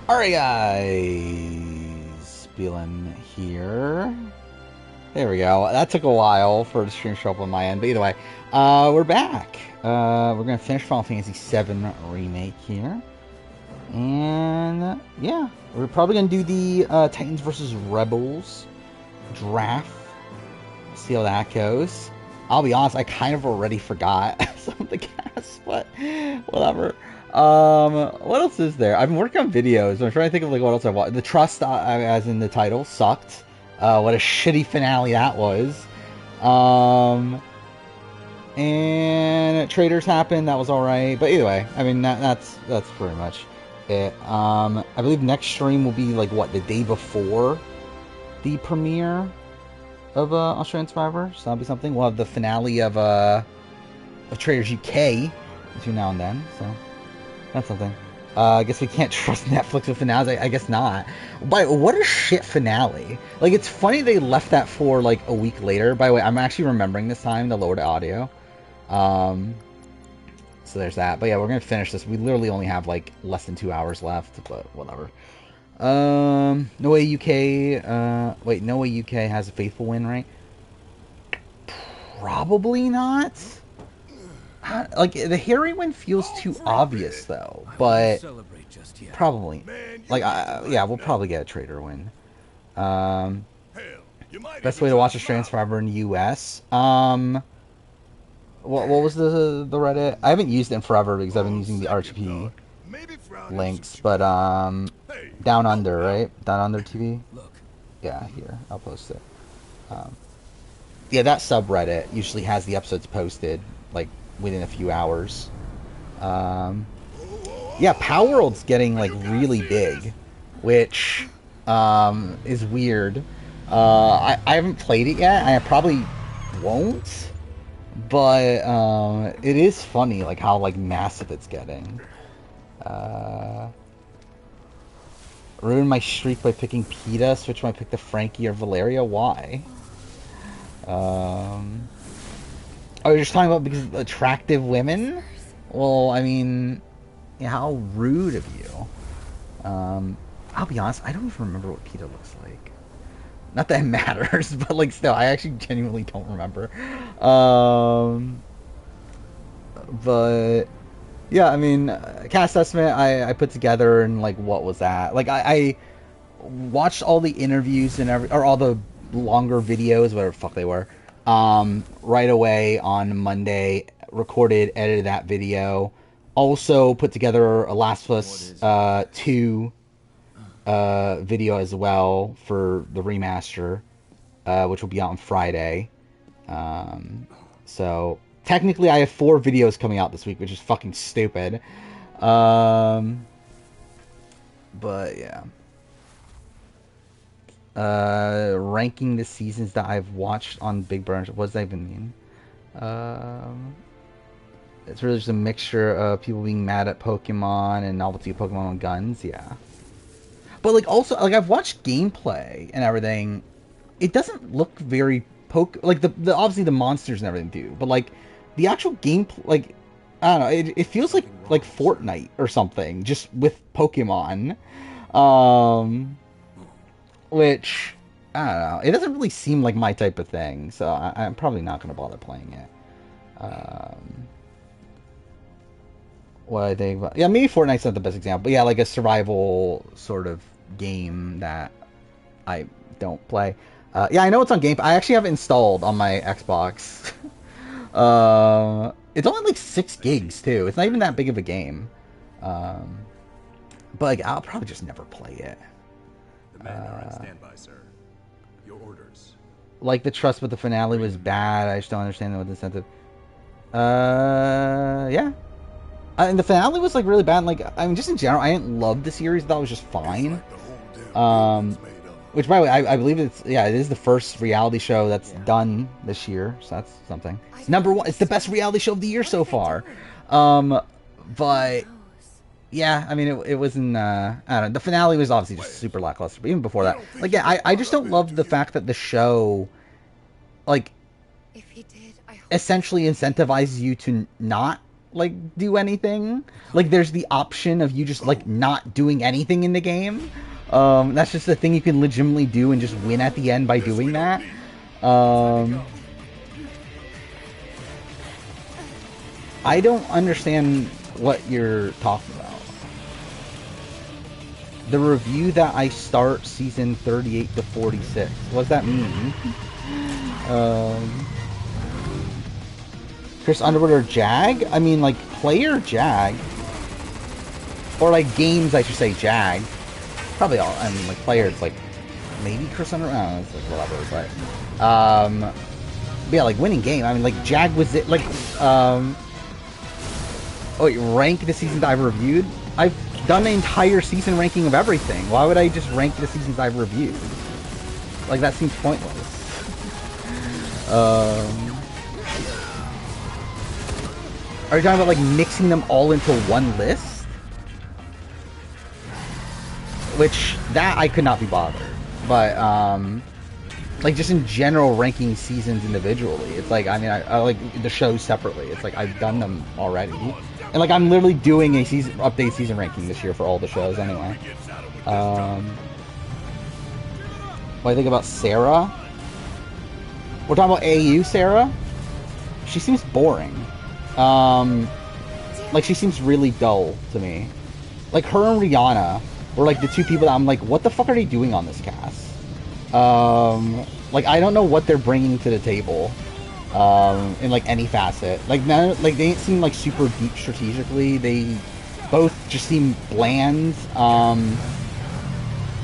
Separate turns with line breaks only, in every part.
Alright guys, Spielin here. There we go. That took a while for the stream to show up on my end, but either way, we're back. We're gonna finish Final Fantasy VII Remake here. And yeah, we're probably gonna do the Titans versus Rebels draft. See how that goes. I'll be honest, I kind of already forgot some of the cast, but whatever. What else is there? I've been working on videos. I'm trying to think of like what else I watched. The Trust, as in the title, sucked. What a shitty finale that was. And Traders happened. That was all right. But either way, I mean that's pretty much it. I believe next stream will be like what, the day before the premiere of Australian Survivor. So that'll be something. We'll have the finale of Traders UK between now and then. So. That's something. I guess we can't trust Netflix with finales. I guess not. But what a shit finale. Like, it's funny they left that for, like, a week later. By the way, I'm actually remembering this time to lower the audio. So there's that. But yeah, we're going to finish this. We literally only have, like, less than 2 hours left. But whatever. No Way UK... wait, No Way UK has a faithful win, right? Probably not. Like, the Harry win feels too obvious, though, but probably. Like, yeah, we'll probably get a Trader win. Best way to watch Australian Survivor in the US. What was the Reddit? I haven't used it in forever because I've been using the RTP links, but, Down Under, right? Down Under TV? Yeah, here, I'll post it. Yeah, that subreddit usually has the episodes posted, like, within a few hours. Yeah, Power World's getting like really big, which is weird. I haven't played it yet. I probably won't, but it is funny like how like massive it's getting. Ruined my streak by picking PETA. Switch my pick to Frankie or Valeria. Why? Oh, you're just talking about because of attractive women? Well, I mean, yeah, how rude of you. I'll be honest, I don't even remember what PETA looks like. Not that it matters, but like still, I actually genuinely don't remember. But yeah, I mean, cast estimate I put together and like what was that? Like I watched all the interviews and or all the longer videos, whatever the fuck they were. Right away on Monday, recorded, edited that video. Also put together a Last of Us 2 video as well for the remaster, which will be out on Friday. So technically I have 4 videos coming out this week, which is fucking stupid. But yeah. Ranking the seasons that I've watched on Big Brother. What does that even mean? It's really just a mixture of people being mad at Pokemon and novelty of Pokemon on guns. Yeah, but like also like I've watched gameplay and everything. It doesn't look very like the obviously the monsters and everything do, but like the actual gameplay, like I don't know, it feels like Fortnite or something, just with Pokemon. Which, I don't know. It doesn't really seem like my type of thing, so I'm probably not going to bother playing it. What I think about... Yeah, maybe Fortnite's not the best example, but yeah, like a survival sort of game that I don't play. Yeah, I know it's on Game... I actually have it installed on my Xbox. It's only like 6 gigs, too. It's not even that big of a game. But like, I'll probably just never play it.
The men are on standby, sir. Your orders.
Like the Trust, but the finale was bad. I just don't understand what the incentive. Yeah. And the finale was like really bad. Like, I mean, just in general, I didn't love the series. I thought it was just fine. Which, by the way, I believe it is the first reality show that's done this year. So that's something. Number 1, it's the best reality show of the year so far. But yeah, I mean, it wasn't, I don't know, the finale was obviously just super lackluster, but even before that, like, yeah, I just don't love the fact that the show, like, essentially incentivizes you to not like do anything. Like there's the option of you just like not doing anything in the game. That's just a thing you can legitimately do and just win at the end by doing that. I don't understand what you're talking about. The review that I start season 38 to 46. What does that mean? Chris Underwood or Jag? I mean, like, player Jag. Or, like, games, I should say, Jag. Probably all, I mean, like, players, like, maybe Chris Underwood? I don't know, it's like, whatever, but, yeah, like, winning game. I mean, like, Jag was it, like, oh, wait, rank the seasons I've reviewed? I've done an entire season ranking of everything. Why would I just rank the seasons I've reviewed? Like, that seems pointless. Are you talking about, like, mixing them all into one list? Which, that I could not be bothered. But, like, just in general, ranking seasons individually. It's like, I mean, I like the shows separately. It's like, I've done them already. And, like, I'm literally doing a update season ranking this year for all the shows anyway. What do you think about Sarah? We're talking about AU Sarah? She seems boring. Like, she seems really dull to me. Like, her and Rihanna were, like, the two people that I'm like, what the fuck are they doing on this cast? Like, I don't know what they're bringing to the table. In, like, any facet. Like, none, like, they didn't seem, like, super deep strategically. They both just seem bland.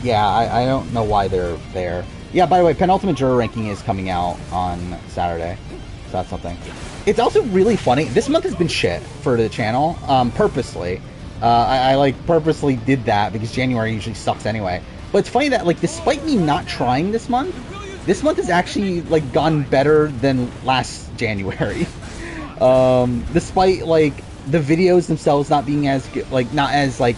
Yeah, I don't know why they're there. Yeah, by the way, Penultimate Juror Ranking is coming out on Saturday. So that's something. It's also really funny. This month has been shit for the channel, purposely. I like, purposely did that because January usually sucks anyway. But it's funny that, like, despite me not trying this month has actually, like, gone better than last January. Despite, like, the videos themselves not being as good, like, not as, like,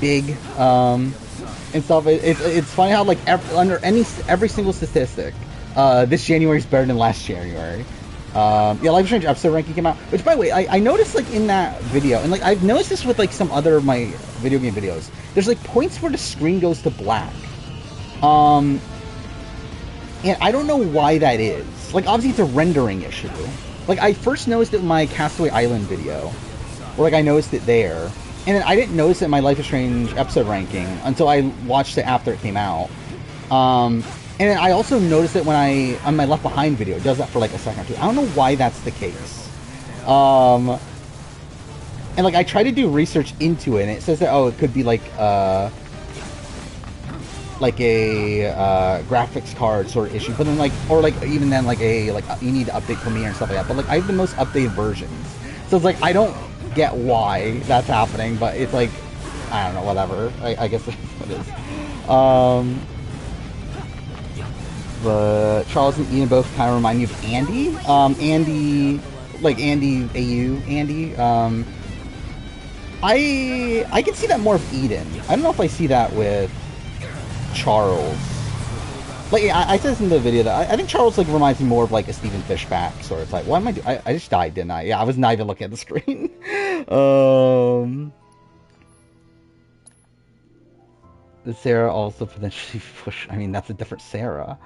big, and stuff. It's funny how, like, under every single statistic, this January is better than last January. Yeah, Life is Strange episode ranking came out. Which, by the way, I noticed, like, in that video, and, like, I've noticed this with, like, some other of my video game videos. There's, like, points where the screen goes to black. And I don't know why that is. Like, obviously it's a rendering issue. Like, I first noticed it in my Castaway Island video. Where, like, I noticed it there. And then I didn't notice it in my Life is Strange episode ranking until I watched it after it came out. And then I also noticed it when on my Left Behind video. It does that for, like, a second or two. I don't know why that's the case. And, like, I tried to do research into it, and it says that, oh, it could be, like a graphics card sort of issue, but then, like, or, like, even then, like, you need to update Premiere and stuff like that, but, like, I have the most updated versions, so it's like, I don't get why that's happening, but it's like, I don't know, whatever, I guess that's what it is. But Charles and Ian both kind of remind me of Andy, like, Andy, AU, Andy, I can see that more of Eden. I don't know if I see that with Charles. Like, I said this in the video that I think Charles, like, reminds me more of, like, a Stephen Fishback sort of type. What am I doing? I just died, didn't I? Yeah, I was not even looking at the screen. The Sarah also potentially push. I mean, that's a different Sarah.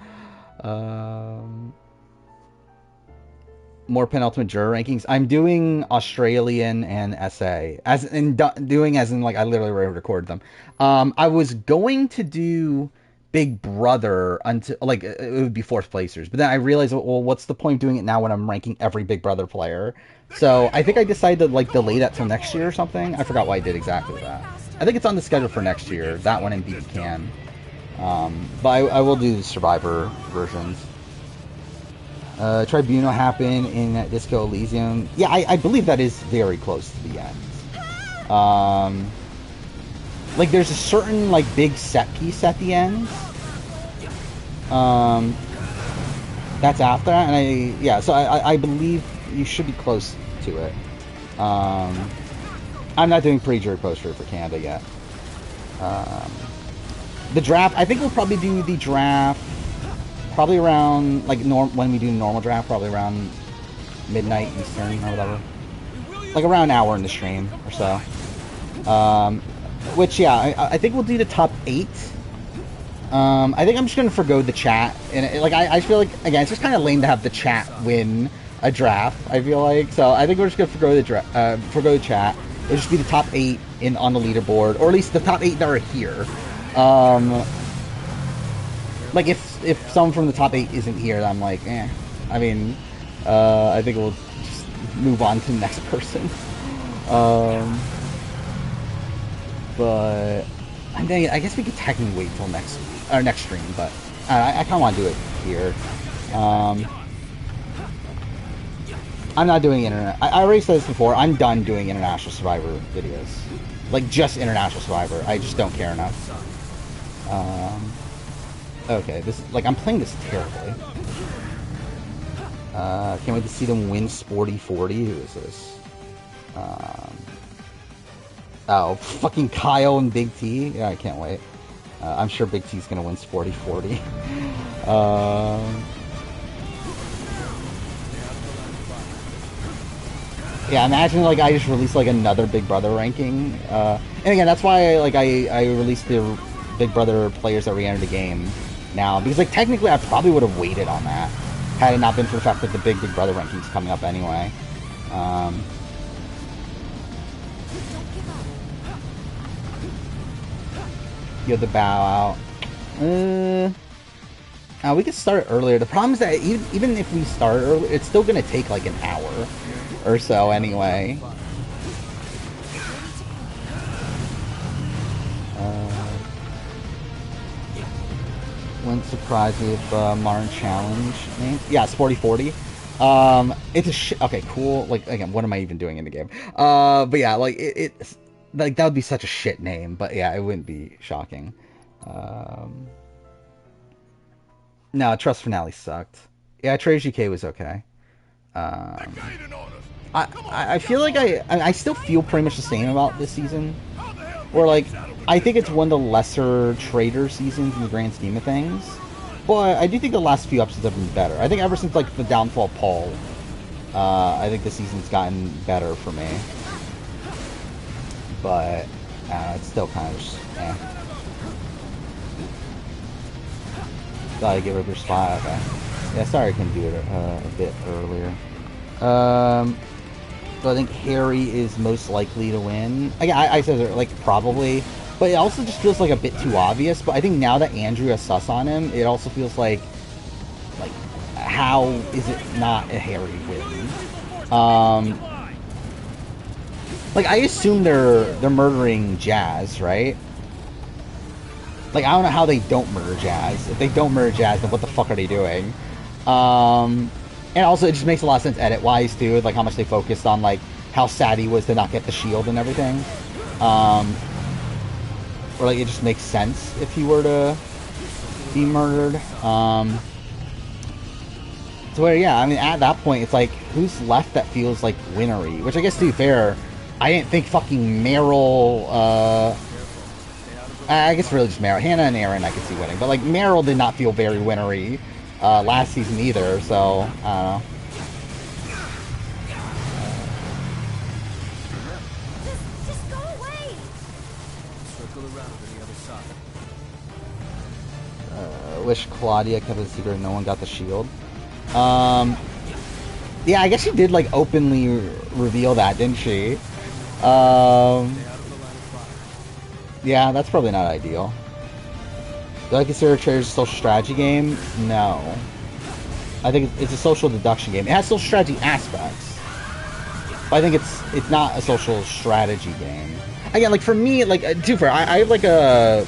More Penultimate Juror rankings. I'm doing Australian and SA. As in, like, I literally recorded them. I was going to do Big Brother until, like, it would be fourth placers. But then I realized, well, what's the point of doing it now when I'm ranking every Big Brother player? So I think I decided to, like, delay that till next year or something. I forgot why I did exactly that. I think it's on the schedule for next year. That one and BB Can. But I will do the Survivor versions. Tribunal happen in Disco Elysium. Yeah, I believe that is very close to the end. Like, there's a certain, like, big set piece at the end. That's after that, and so I believe you should be close to it. I'm not doing pre-jury poster for Canada yet. The draft, I think we'll probably do the draft probably around, like, when we do normal draft, probably around midnight Eastern or whatever. like around an hour in the stream or so. Which, yeah, I think we'll do the top 8. I think I'm just gonna forgo the chat, and like I feel like, again, it's just kind of lame to have the chat win a draft. I feel like, so I think we're just gonna forgo the chat. It'll just be the top 8 on the leaderboard, or at least the top 8 that are here. Like if someone from the top 8 isn't here, I'm like, eh. I mean, I think we'll just move on to the next person. But I mean, I guess we could technically wait till next stream, but I kind of want to do it here. I'm not doing internet. I already said this before. I'm done doing International Survivor videos, like just International Survivor. I just don't care enough. Okay, this, like, I'm playing this terribly. Can't wait to see them win Sporty 40. Who is this? Oh, fucking Kyle and Big T. Yeah, I can't wait. I'm sure Big T's gonna win Sporty 40. Yeah, imagine like I just released like another Big Brother ranking. And again, that's why I released the Big Brother players that re-entered the game now, because like technically I probably would have waited on that had it not been for the fact that the Big Brother ranking's coming up anyway. You have to bow out. We could start earlier. The problem is that even if we start early, it's still gonna take like an hour or so anyway. Wouldn't surprise me if Modern Challenge name. Yeah, Sporty 40. It's a shit. Okay, cool. Like, again, what am I even doing in the game? But yeah, like it's like that would be such a shit name. But yeah, it wouldn't be shocking. No, Trust Finale sucked. Yeah, Trader GK was okay. I feel like I still feel pretty much the same about this season. Or like, I think it's one of the lesser Trader seasons in the grand scheme of things. But I do think the last few episodes have been better. I think ever since like the downfall of Paul, I think the season's gotten better for me. But it's still kind of just, eh. Thought I'd give her a spot. Okay. Yeah, sorry I couldn't do it a bit earlier. So I think Harry is most likely to win. Again, I said like probably, but it also just feels like a bit too obvious. But I think now that Andrew has sus on him, it also feels like how is it not a Harry win? Like I assume they're murdering Jazz, right? Like, I don't know how they don't murder Jazz. If they don't murder Jazz, then what the fuck are they doing? And also, it just makes a lot of sense edit-wise, too. Like, how much they focused on, like, how sad he was to not get the shield and everything. Or, like, it just makes sense if he were to be murdered. So, where, yeah, I mean, at that point, it's like, who's left that feels, like, winnery? Which, I guess, to be fair, I didn't think fucking Meryl, I guess really just Meryl. Hannah and Aaron I could see winning. But, like, Meryl did not feel very winnery last season either, so, I don't know.
Just go away!
Circle around to the other side.
Wish Claudia kept it a secret and no one got the shield. Yeah, I guess she did, like, openly reveal that, didn't she? Yeah, that's probably not ideal. Do I consider Trader's a social strategy game? No. I think it's a social deduction game. It has social strategy aspects. But I think it's not a social strategy game. Again, like, for me, like, to be fair, I have, like, a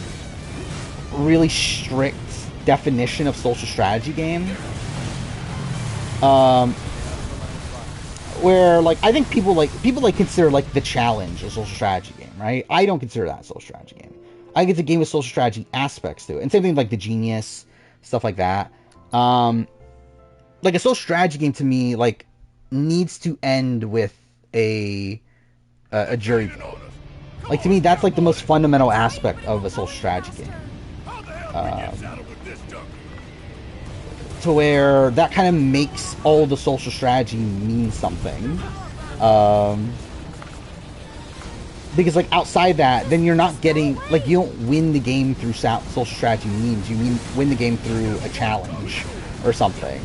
really strict definition of social strategy game. Where, like, I think people consider, like, the challenge a social strategy game, right? I don't consider that a social strategy game. I think it's a game with social strategy aspects to it. And same thing with, like, the Genius, stuff like that. Like, a social strategy game, to me, like, needs to end with a jury vote. Like, to me, that's, like, the most fundamental aspect of a social strategy game. To where that kind of makes all the social strategy mean something. because like outside that, then you're not getting like you don't win the game through social strategy means. You win the game through a challenge or something.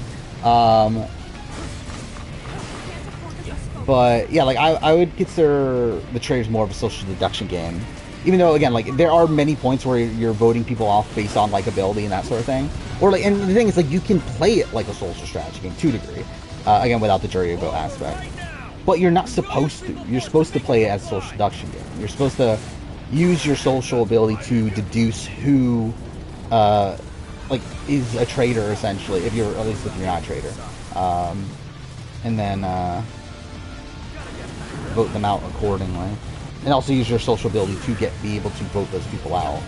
But yeah, like I would consider the Traders more of a social deduction game. Even though, again, like there are many points where you're voting people off based on like ability and that sort of thing. Or like, and the thing is, like you can play it like a social strategy game to a degree, again without the jury vote aspect. But you're not supposed to. You're supposed to play it as a social deduction game. You're supposed to use your social ability to deduce who, like, is a traitor essentially. If you're, at least if you're not a traitor, and then vote them out accordingly. And also use your social ability to be able to vote those people out.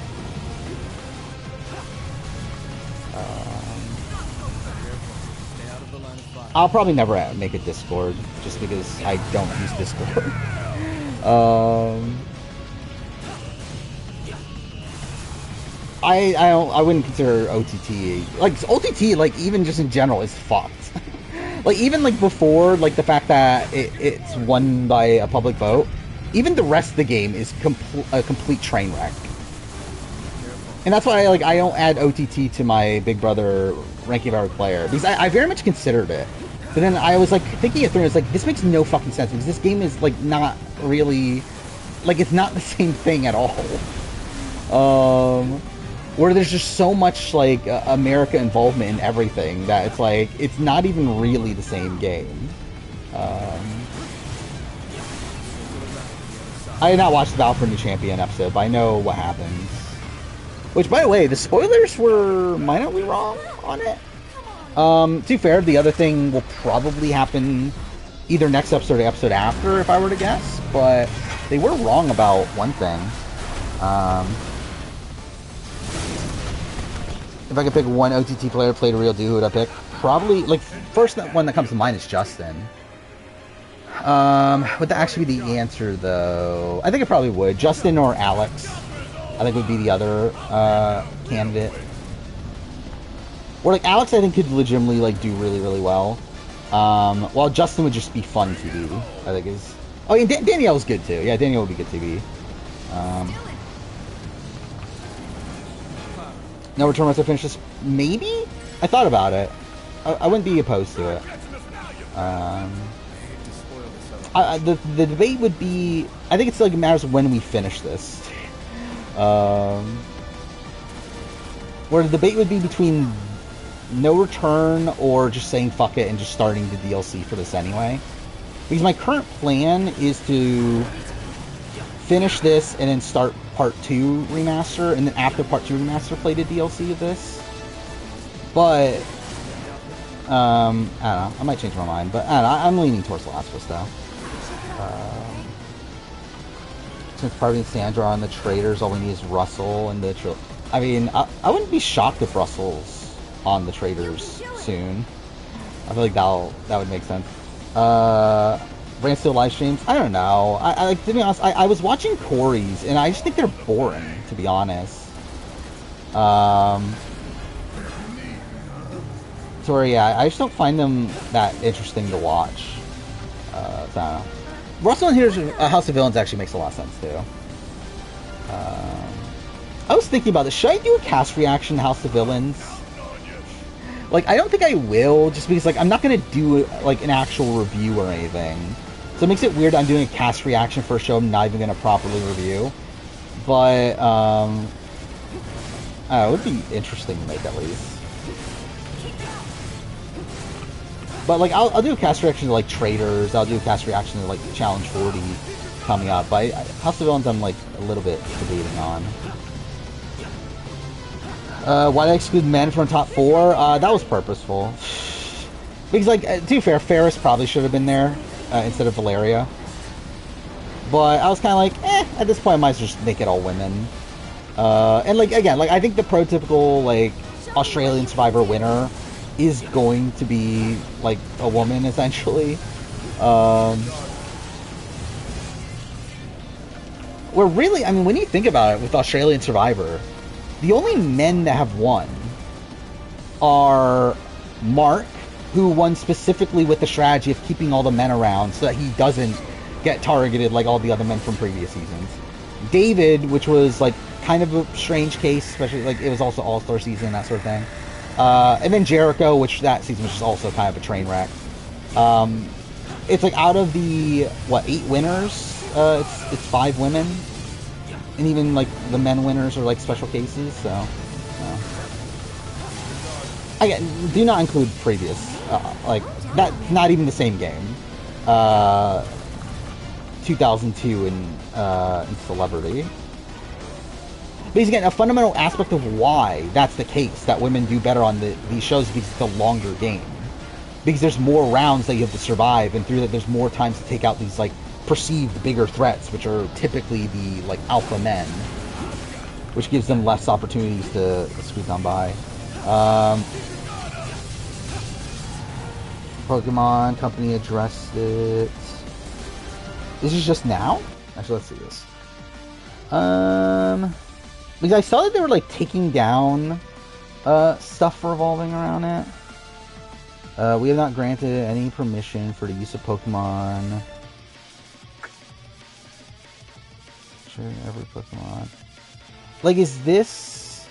I'll probably never make a Discord, just because I don't use Discord. I wouldn't consider OTT like OTT, like even just in general is fucked. Like even like before, like the fact that it's won by a public vote. Even the rest of the game is a complete train wreck. And that's why I don't add OTT to my Big Brother ranking of every player. Because I very much considered it. But then I was like thinking it through, it's like, this makes no fucking sense. Because this game is like not really, like it's not the same thing at all. Where there's just so much like America involvement in everything that it's like, it's not even really the same game. I did not watch the Battle for New Champion episode, but I know what happens. Which, by the way, the spoilers were minorly wrong on it. To be fair, the other thing will probably happen either next episode or the episode after, if I were to guess. But they were wrong about one thing. If I could pick one OTT player to play the real dude, who would I pick? Probably, like, first one that comes to mind is Justin. Would that actually be the answer, though? I think it probably would. Justin or Alex, I think would be the other candidate. Or like Alex, I think could legitimately like do really, really well. While Justin would just be fun TV. I think is. Oh, yeah, Danielle's good too. Yeah, Danielle would be good TV. No return once I finish this. Maybe? I thought about it. I wouldn't be opposed to it. The debate would be, I think it's like it matters when we finish this. Where the debate would be between no return or just saying fuck it and just starting the DLC for this anyway. Because my current plan is to finish this and then start Part 2 Remaster, and then after Part 2 Remaster play the DLC of this. But I don't know, I might change my mind, but I don't know, I'm leaning towards The Last of Us though. Since Parvati and Sandra are on the Traders, all we need is Russell and the I mean, I wouldn't be shocked if Russell's on the Traders soon. I feel like that would make sense. Brand still live streams? I don't know. I like, to be honest, I was watching Corey's and I just think they're boring, to be honest. Sorry, yeah, I just don't find them that interesting to watch. So I don't know. Russell and here's House of Villains actually makes a lot of sense too. I was thinking about this. Should I do a cast reaction to House of Villains? Like, I don't think I will, just because like I'm not gonna do like an actual review or anything. So it makes it weird I'm doing a cast reaction for a show I'm not even gonna properly review. But I don't know, it would be interesting to make at least. But like I'll do a cast reaction to like Traders. I'll do a cast reaction to like Challenge 40 coming up. But House of Villains I'm like a little bit debating on. Why did I exclude men from top 4? That was purposeful. Because like to be fair, Ferris probably should have been there instead of Valeria. But I was kind of like, at this point I might as well just make it all women. And like again, like I think the prototypical like Australian Survivor winner is going to be like a woman essentially. Where really, I mean, when you think about it with Australian Survivor, the only men that have won are Mark, who won specifically with the strategy of keeping all the men around so that he doesn't get targeted like all the other men from previous seasons. David, which was like kind of a strange case, especially like it was also All-Star season, that sort of thing. And then Jericho, which that season was just also kind of a train wreck. It's like out of the 8 winners, it's 5 women, and even like the men winners are like special cases. So, again, do not include previous, like that. Not even the same game. 2002 in Celebrity. Because again, a fundamental aspect of why that's the case, that women do better on these shows, is because it's a longer game. Because there's more rounds that you have to survive, and through that there's more times to take out these like perceived bigger threats, which are typically the like alpha men, which gives them less opportunities to squeeze on by. Pokemon Company addressed it. This is just now? Actually, let's see this. Because I saw that they were like taking down stuff revolving around it. We have not granted any permission for the use of Pokemon. Sure, every Pokemon. Like, is this...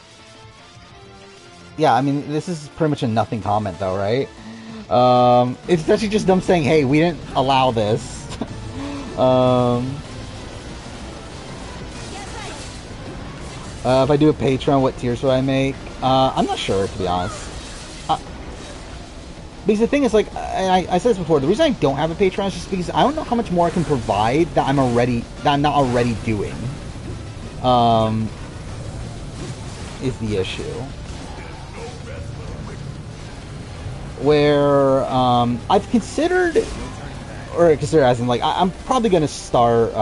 Yeah, I mean, this is pretty much a nothing comment, though, right? It's actually just them saying, hey, we didn't allow this. If I do a Patreon, what tiers would I make? I'm not sure, to be honest. Because the thing is, like, I said this before, the reason I don't have a Patreon is just because I don't know how much more I can provide that I'm not already doing. Is the issue. Where, I've considered as in, like, I'm probably going to start,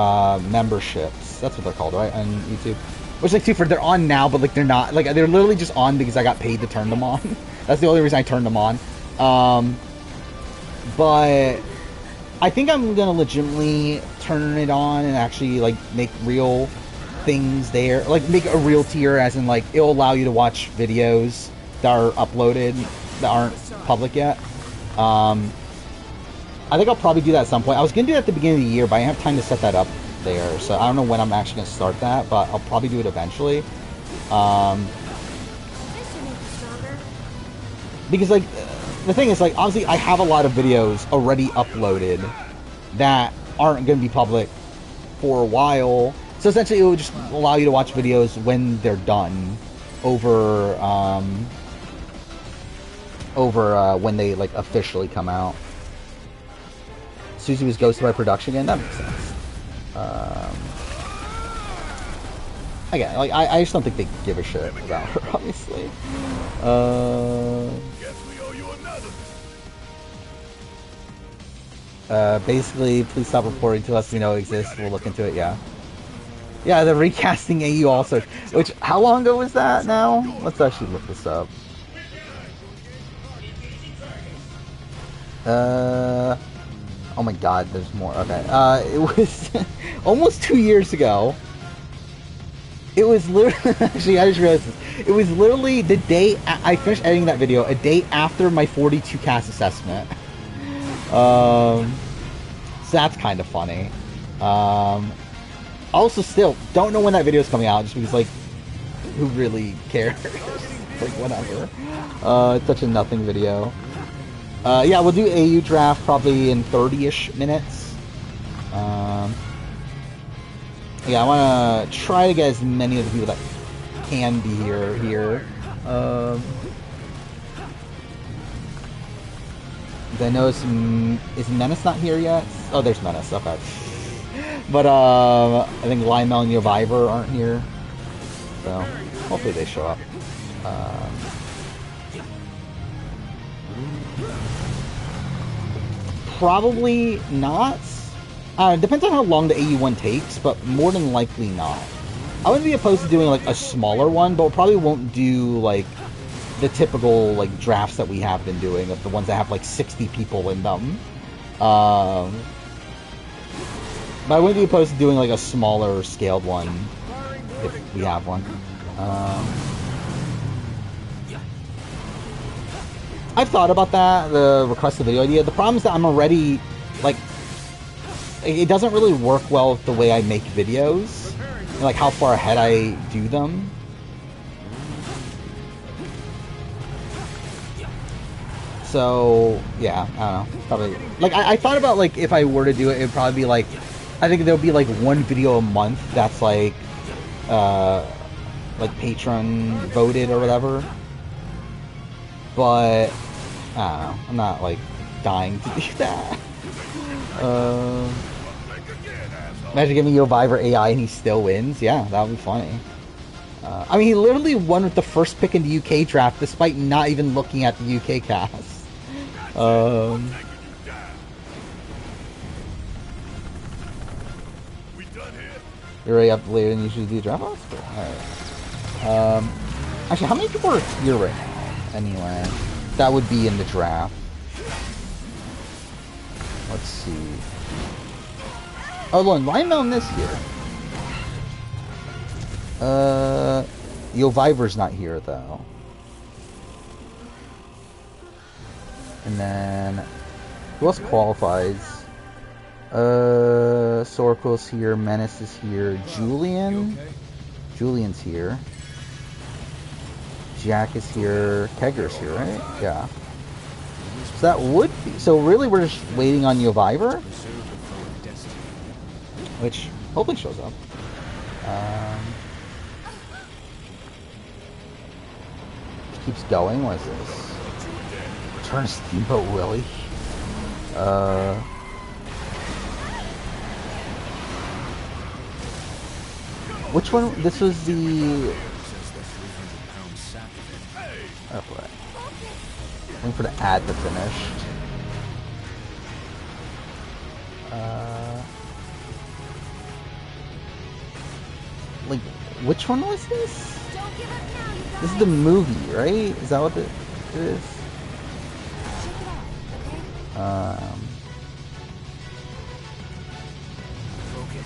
memberships. That's what they're called, right? On YouTube. Which, like, they're on now, but, like, they're not. Like, they're literally just on because I got paid to turn them on. That's the only reason I turned them on. But I think I'm gonna legitimately turn it on and actually like make real things there, like make a real tier, as in like it'll allow you to watch videos that are uploaded that aren't public yet. I think I'll probably do that at some point. I was gonna do that at the beginning of the year, but I didn't have time to set that up there, so I don't know when I'm actually gonna start that, but I'll probably do it eventually. Because like the thing is, like, obviously I have a lot of videos already uploaded that aren't going to be public for a while, so essentially it will just allow you to watch videos when they're done over when they like officially come out. Susie was ghosted by production again. That makes sense. Again, like I just don't think they give a shit about her, obviously. Basically, please stop reporting to us. We know it exists. We'll look into it. Yeah. Yeah, the recasting AU All-Stars. Which, how long ago was that now? Let's actually look this up. Oh my god, there's more. Okay. It was almost 2 years ago. It was literally, actually, I just realized this. It was literally the day I finished editing that video, a day after my 42 cast assessment. So that's kind of funny. Also, still, don't know when that video is coming out, just because, like, who really cares? Like, whatever. It's such a nothing video. Yeah, we'll do AU draft probably in 30-ish minutes. Yeah, I want to try to get as many of the people that can be here. I know is Menace not here yet? Oh, there's Menace. Okay. But I think Lymel and Yovivor aren't here, so hopefully they show up. Probably not. Depends on how long the AU1 takes, but more than likely not. I wouldn't be opposed to doing like a smaller one, but we probably won't do like the typical like drafts that we have been doing, of the ones that have like 60 people in them. But I wouldn't be opposed to doing like a smaller scaled one if we have one. I've thought about that, the request the video idea. The problem is that I'm already like it doesn't really work well with the way I make videos, and, like how far ahead I do them. So yeah, I don't know. Probably like I thought about like if I were to do it, it'd probably be like I think there'll be like one video a month that's like patron voted or whatever. But I don't know. I'm not like dying to do that. Imagine giving you a Viver AI and he still wins. Yeah, that would be funny. I mean, he literally won with the first pick in the UK draft despite not even looking at the UK cast. You're already up later than you usually do draft? Oh, cool. Alright. Actually, how many people are here right now? Anyway, that would be in the draft. Let's see. Oh, look, Linemelon this year. Yo Viver's not here though. And then who else qualifies? Sorco's here, Menace is here, Julian. Julian's here. Jack is here, Kegger's here, right? Yeah. So that would be so really we're just waiting on Yo Viver. Which hopefully shows up. Keeps going. What is this? Return Steamboat Willie. Which one? This was the. Oh, what? Waiting for the ad to finish. Like, which one was this? This is the movie, right? Is that what it is?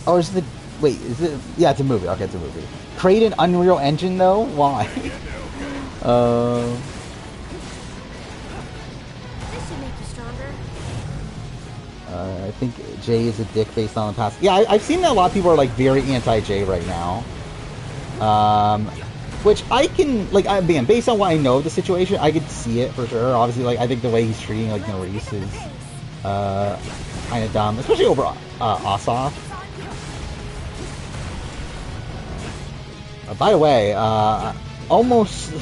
Oh, is the wait? Is it? Yeah, it's a movie. Okay, it's a movie. Create an Unreal Engine though? Why?
This should make you stronger.
I think Jay is a dick based on the past. Yeah, I've seen that a lot of people are like very anti-Jay right now. Which I can, like, again, based on what I know of the situation, I could see it for sure. Obviously, like, I think the way he's treating, like, Nerys is, kind of dumb. Especially over, Asaf. By the way, almost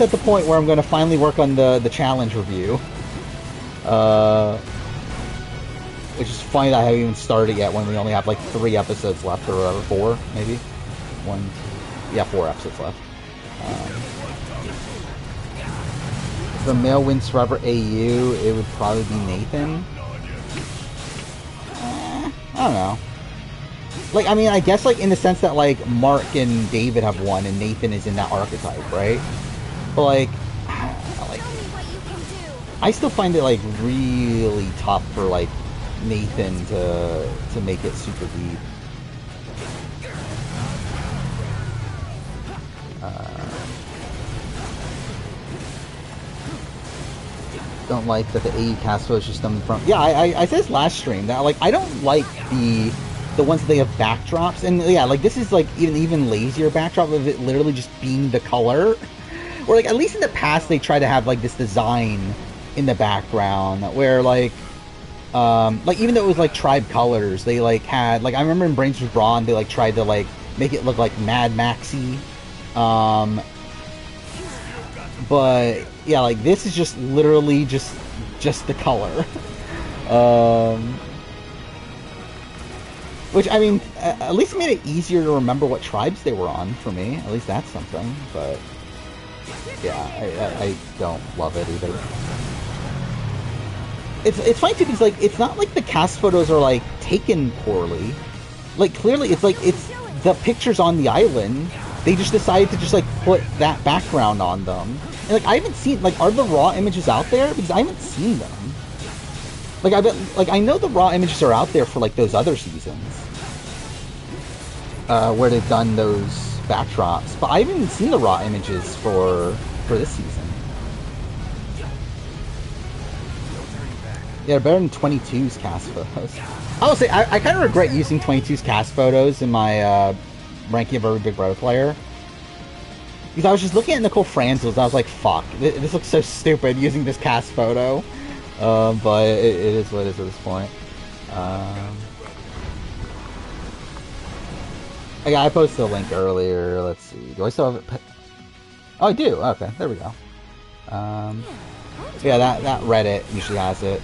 at the point where I'm going to finally work on the challenge review. Which is funny that I haven't even started yet when we only have, like, 3 episodes left, or whatever, 4, maybe? 1, 2. Yeah, 4 episodes left. If the male wins forever AU, it would probably be Nathan. I don't know. Like, I mean, I guess, like, in the sense that, like, Mark and David have won, and Nathan is in that archetype, right? But, like, I still find it, like, really tough for, like, Nathan to make it super deep. Don't like that the AE cast was just them from. Yeah, I said this last stream that like I don't like the ones that they have backdrops, and yeah, like this is like even lazier backdrop of it literally just being the color, or like at least in the past they try to have like this design in the background where like even though it was like tribe colors, they like had like I remember in Brains was Brawn they like tried to like make it look like Mad Maxy. But yeah, like this is just literally just the color. Which I mean, at least made it easier to remember what tribes they were on for me. At least that's something. But yeah, I don't love it either. It's funny too because like it's not like the cast photos are like taken poorly. Like clearly it's like it's the pictures on the island. They just decided to just like put that background on them. And like I haven't seen like are the raw images out there? Because I haven't seen them. Like I bet like I know the raw images are out there for like those other seasons. Where they've done those backdrops. But I haven't even seen the raw images for this season. Yeah, better than 22's cast photos. I will say, I kind of regret using 22's cast photos in my ranking of every Big Brother player. Because I was just looking at Nicole Franzel's and I was like, fuck, this looks so stupid using this cast photo. But it is what it is at this point. I posted a link earlier. Let's see. Do I still have it? Oh, I do. Okay, there we go. Yeah, that Reddit usually has it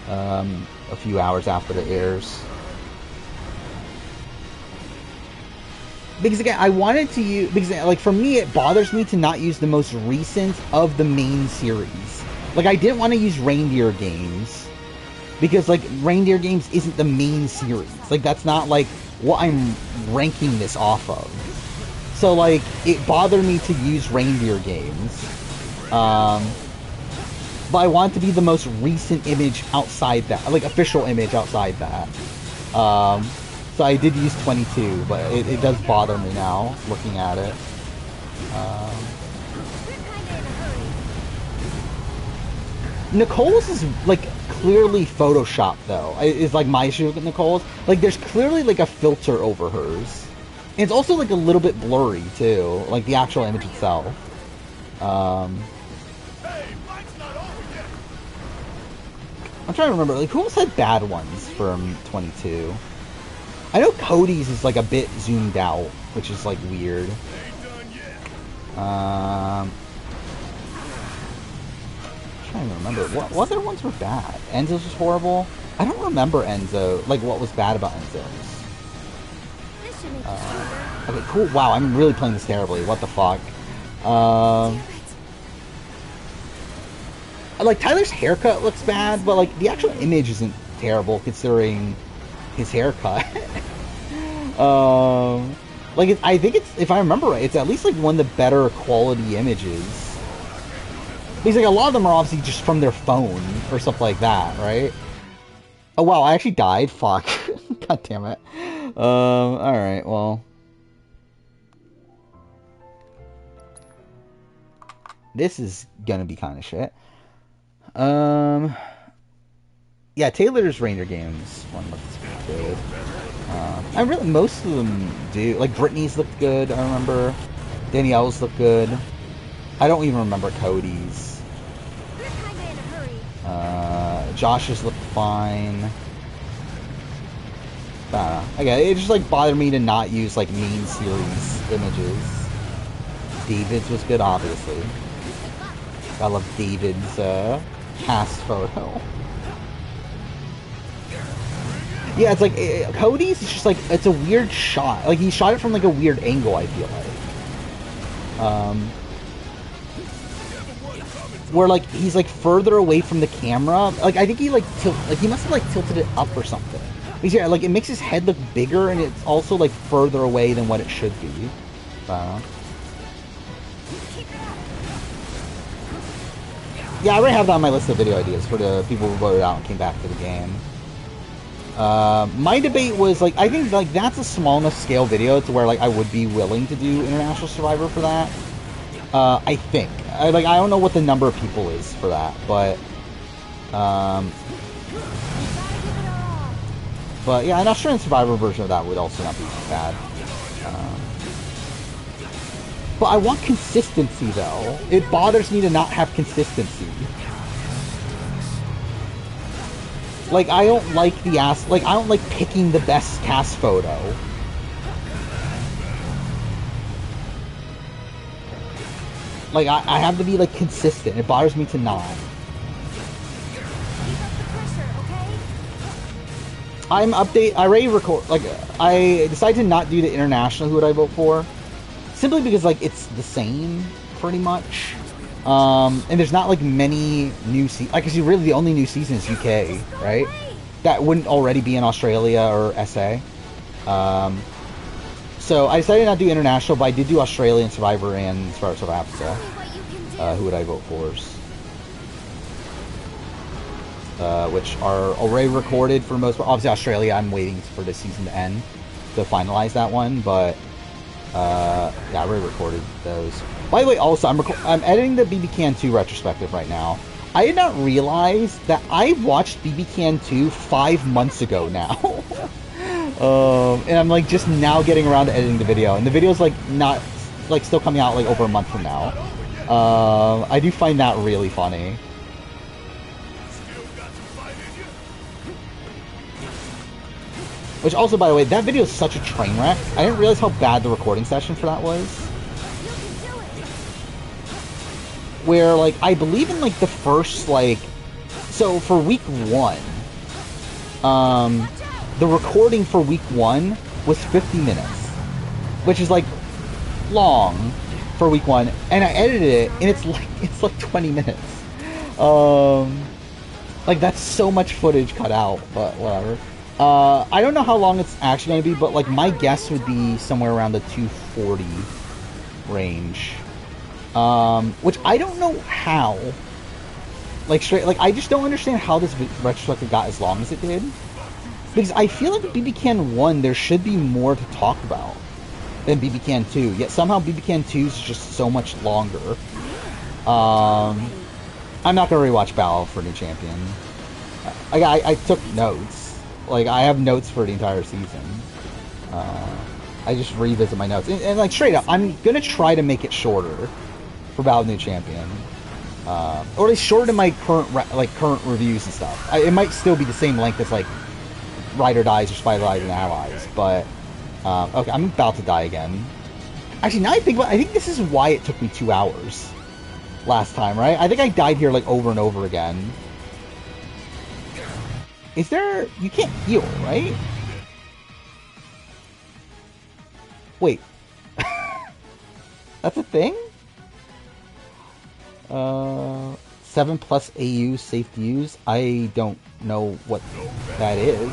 a few hours after it airs. Because again, I wanted to use, because like for me, it bothers me to not use the most recent of the main series. Like I didn't want to use Reindeer Games because like Reindeer Games isn't the main series. Like that's not like what I'm ranking this off of. So like it bothered me to use Reindeer Games. But I want it to be the most recent image outside that, like official image outside that. So I did use 22, but it does bother me now looking at it. Nicole's is like clearly photoshopped though. Is like my issue with Nicole's. Like there's clearly like a filter over hers. And it's also like a little bit blurry too, like the actual image itself. I'm trying to remember, like, who else had bad ones from 22? I know Cody's is, like, a bit zoomed out, which is, like, weird. I'm trying to remember. What other ones were bad? Enzo's was horrible? I don't remember Enzo, like, what was bad about Enzo's. Okay, cool. Wow, I'm really playing this terribly. What the fuck? Like, Tyler's haircut looks bad, but, like, the actual image isn't terrible, considering his haircut. Like, I think it's, if I remember right, it's at least, like, one of the better quality images. Because, like, a lot of them are obviously just from their phone, or stuff like that, right? Oh, wow, I actually died? Fuck. God damn it. Alright, well. This is gonna be kind of shit. Yeah, Taylor's Reindeer Games one looks good. I really, most of them do. Like, Brittany's looked good, I remember. Danielle's looked good. I don't even remember Cody's. Josh's looked fine. Again, it just, like, bothered me to not use, like, main series images. David's was good, obviously. I love David's, cast photo. Yeah, it's like Cody's is just like it's a weird shot. Like he shot it from like a weird angle, I feel like. Where like he's like further away from the camera. Like I think he like he must have like tilted it up or something. Because yeah, like it makes his head look bigger and it's also like further away than what it should be. Yeah, I already have that on my list of video ideas for the people who voted out and came back to the game. My debate was, like, I think, like, that's a small enough scale video to where, like, I would be willing to do International Survivor for that. I think. I don't know what the number of people is for that, but yeah, an Australian Survivor version of that would also not be bad. But I want consistency, though. It bothers me to not have consistency. Like, I don't like I don't like picking the best cast photo. Like, I have to be, like, consistent. It bothers me to not. I already record, like, I decided to not do the international who would I vote for. Simply because, like, it's the same, pretty much. And there's not, like, many new seasons. Like, because really the only new season is UK, right? That wouldn't already be in Australia or SA. So I decided not to do international, but I did do Australian Survivor and Survivor South Africa. Who would I vote for? Which are already recorded for the most part. Obviously, Australia, I'm waiting for the season to end to finalize that one, but yeah, I already recorded those. By the way, also, I'm editing the BB Can 2 retrospective right now. I did not realize that I watched BB Can 2 5 months ago now. And I'm like just now getting around to editing the video, and the video's like not like still coming out like over a month from now. I do find that really funny. Which also, by the way, that video is such a train wreck. I didn't realize how bad the recording session for that was. Where, like, I believe in, like, the first, like... So, for week 1, the recording for week 1 was 50 minutes. Which is, like, long for week 1. And I edited it, and it's like 20 minutes. Like, that's so much footage cut out, but whatever. I don't know how long it's actually going to be, but, like, my guess would be somewhere around the 240 range. Which I don't know how. Like, straight, like, I just don't understand how this retrospective got as long as it did. Because I feel like BB Can 1, there should be more to talk about than BB Can 2. Yet somehow BB Can 2 is just so much longer. I'm not going to rewatch Battle for New Champion. I took notes. Like, I have notes for the entire season. I just revisit my notes. And like, straight up, I'm going to try to make it shorter for Battle of New Champion. Or at least shorter than my current reviews and stuff. It might still be the same length as, like, Ride or Dies or Spy Ride and Allies. But, okay, I'm about to die again. Actually, now I think about it, I think this is why it took me 2 hours last time, right? I think I died here, like, over and over again. Is there... You can't heal, right? Wait. That's a thing? 7 plus AU safe to use? I don't know what that is.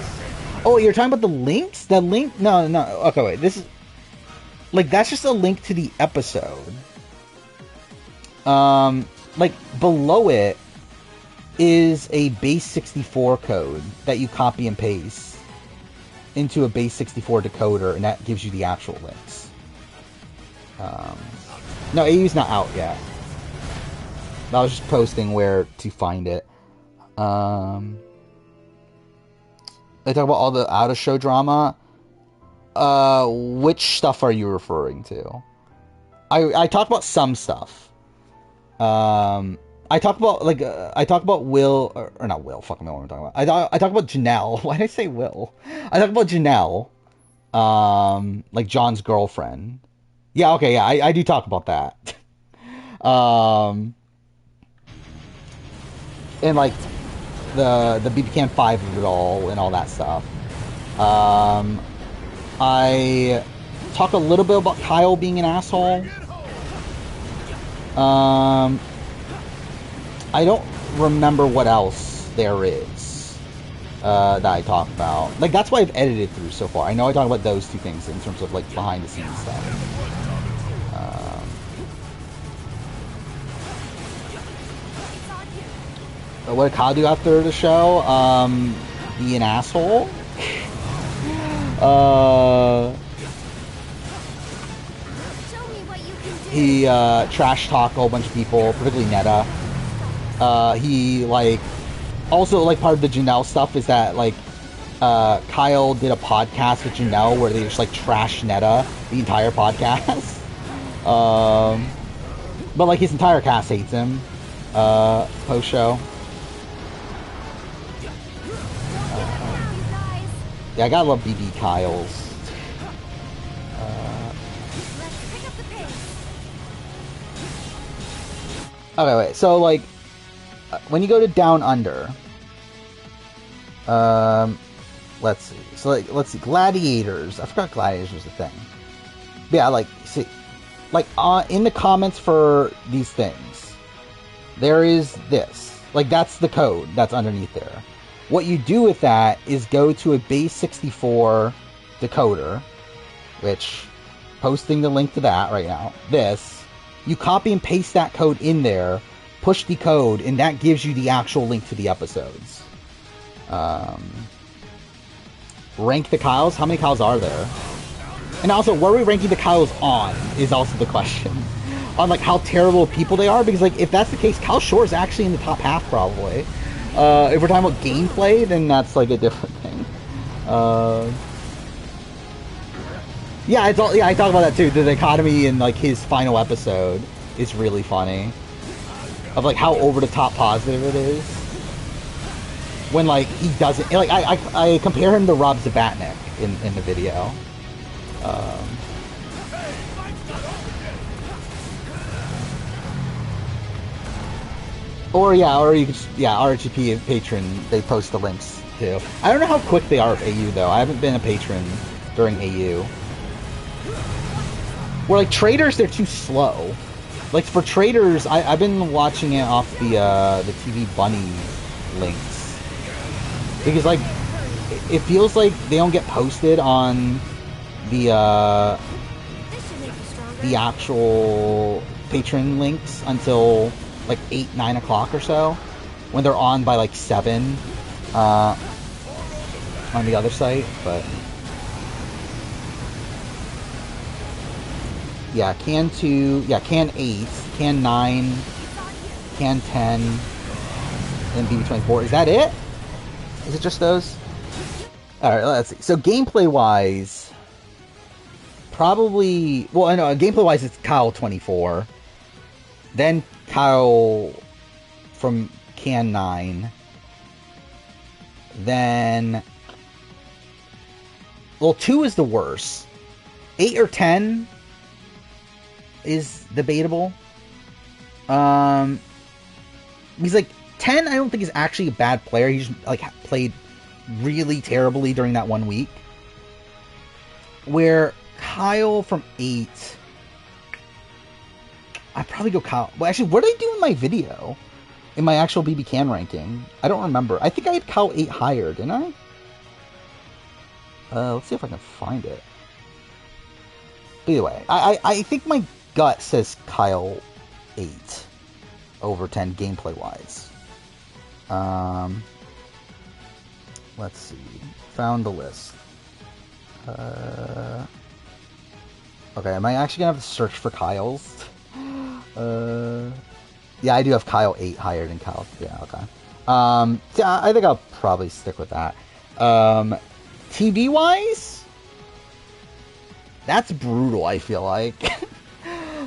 Oh, you're talking about the links? That link? No. Okay, wait. This is... Like, that's just a link to the episode. Like, below it is a base 64 code that you copy and paste into a base 64 decoder, and that gives you the actual links. No, AU's not out yet. I was just posting where to find it. They talk about all the out-of-show drama. Which stuff are you referring to? I talk about some stuff. I talk about, like, I talk about Will, or not Will, fuck, I don't know what I'm talking about. I talk about Janelle. Why did I say Will? I talk about Janelle, like John's girlfriend. Yeah, okay, yeah, I do talk about that. And, like, the BB Can 5 of it all, and all that stuff. I talk a little bit about Kyle being an asshole. I don't remember what else there is that I talk about. Like, that's what I've edited through so far. I know I talk about those two things in terms of, like, behind-the-scenes stuff. What did Kyle do after the show? Be an asshole? He trash talked a whole bunch of people, particularly Netta. He, like, also, like, part of the Janelle stuff is that, like, Kyle did a podcast with Janelle where they just, like, trash Netta the entire podcast. But, like, his entire cast hates him, post-show. Yeah, I gotta love BB Kyles. Okay, wait, so, like, when you go to Down Under, let's see. So, like, let's see. Gladiators. I forgot Gladiators was a thing. But yeah, like, see, like, in the comments for these things, there is this. Like, that's the code that's underneath there. What you do with that is go to a base 64 decoder, which, posting the link to that right now, this, you copy and paste that code in there, push the code, and that gives you the actual link to the episodes. Rank the Kyles? How many Kyles are there? And also, what are we ranking the Kyles on, is also the question. on like how terrible people they are, because like if that's the case, Cal Shore is actually in the top half probably. If we're talking about gameplay, then that's like a different thing. Yeah, I talk about that too. The dichotomy in like his final episode is really funny, of like how over the top positive it is. When like he doesn't, like I compare him to Rob Zabatnik in the video. Or you could RHP patron, they post the links too. I don't know how quick they are with AU though. I haven't been a patron during AU. Where like traders, they're too slow. Like for traders, I've been watching it off the TV Bunny links, because like it feels like they don't get posted on the actual patron links until like 8-9 o'clock or so, when they're on by like 7 on the other site. But yeah, Can 2, Can 8, Can 9, Can 10, and BB24. Is that it? Is it just those? Alright, let's see. So gameplay-wise, probably... Well, I know, gameplay-wise it's Kyle 24. Then Kyle from Can 9. Then... Well, 2 is the worst. 8 or 10... is debatable. He's like 10. I don't think is actually a bad player. He just like played really terribly during that 1 week. Where Kyle from 8, I'd probably go Kyle. Well, actually, what did I do in my video? In my actual BB Can ranking? I don't remember. I think I had Kyle 8 higher, didn't I? Let's see if I can find it. But anyway, I think my gut says Kyle 8 over 10 gameplay wise. Let's see. Found the list. Okay, am I actually gonna have to search for Kyle's? Yeah, I do have Kyle 8 higher than Kyle. Yeah, okay. Yeah, I think I'll probably stick with that. TV wise, that's brutal, I feel like.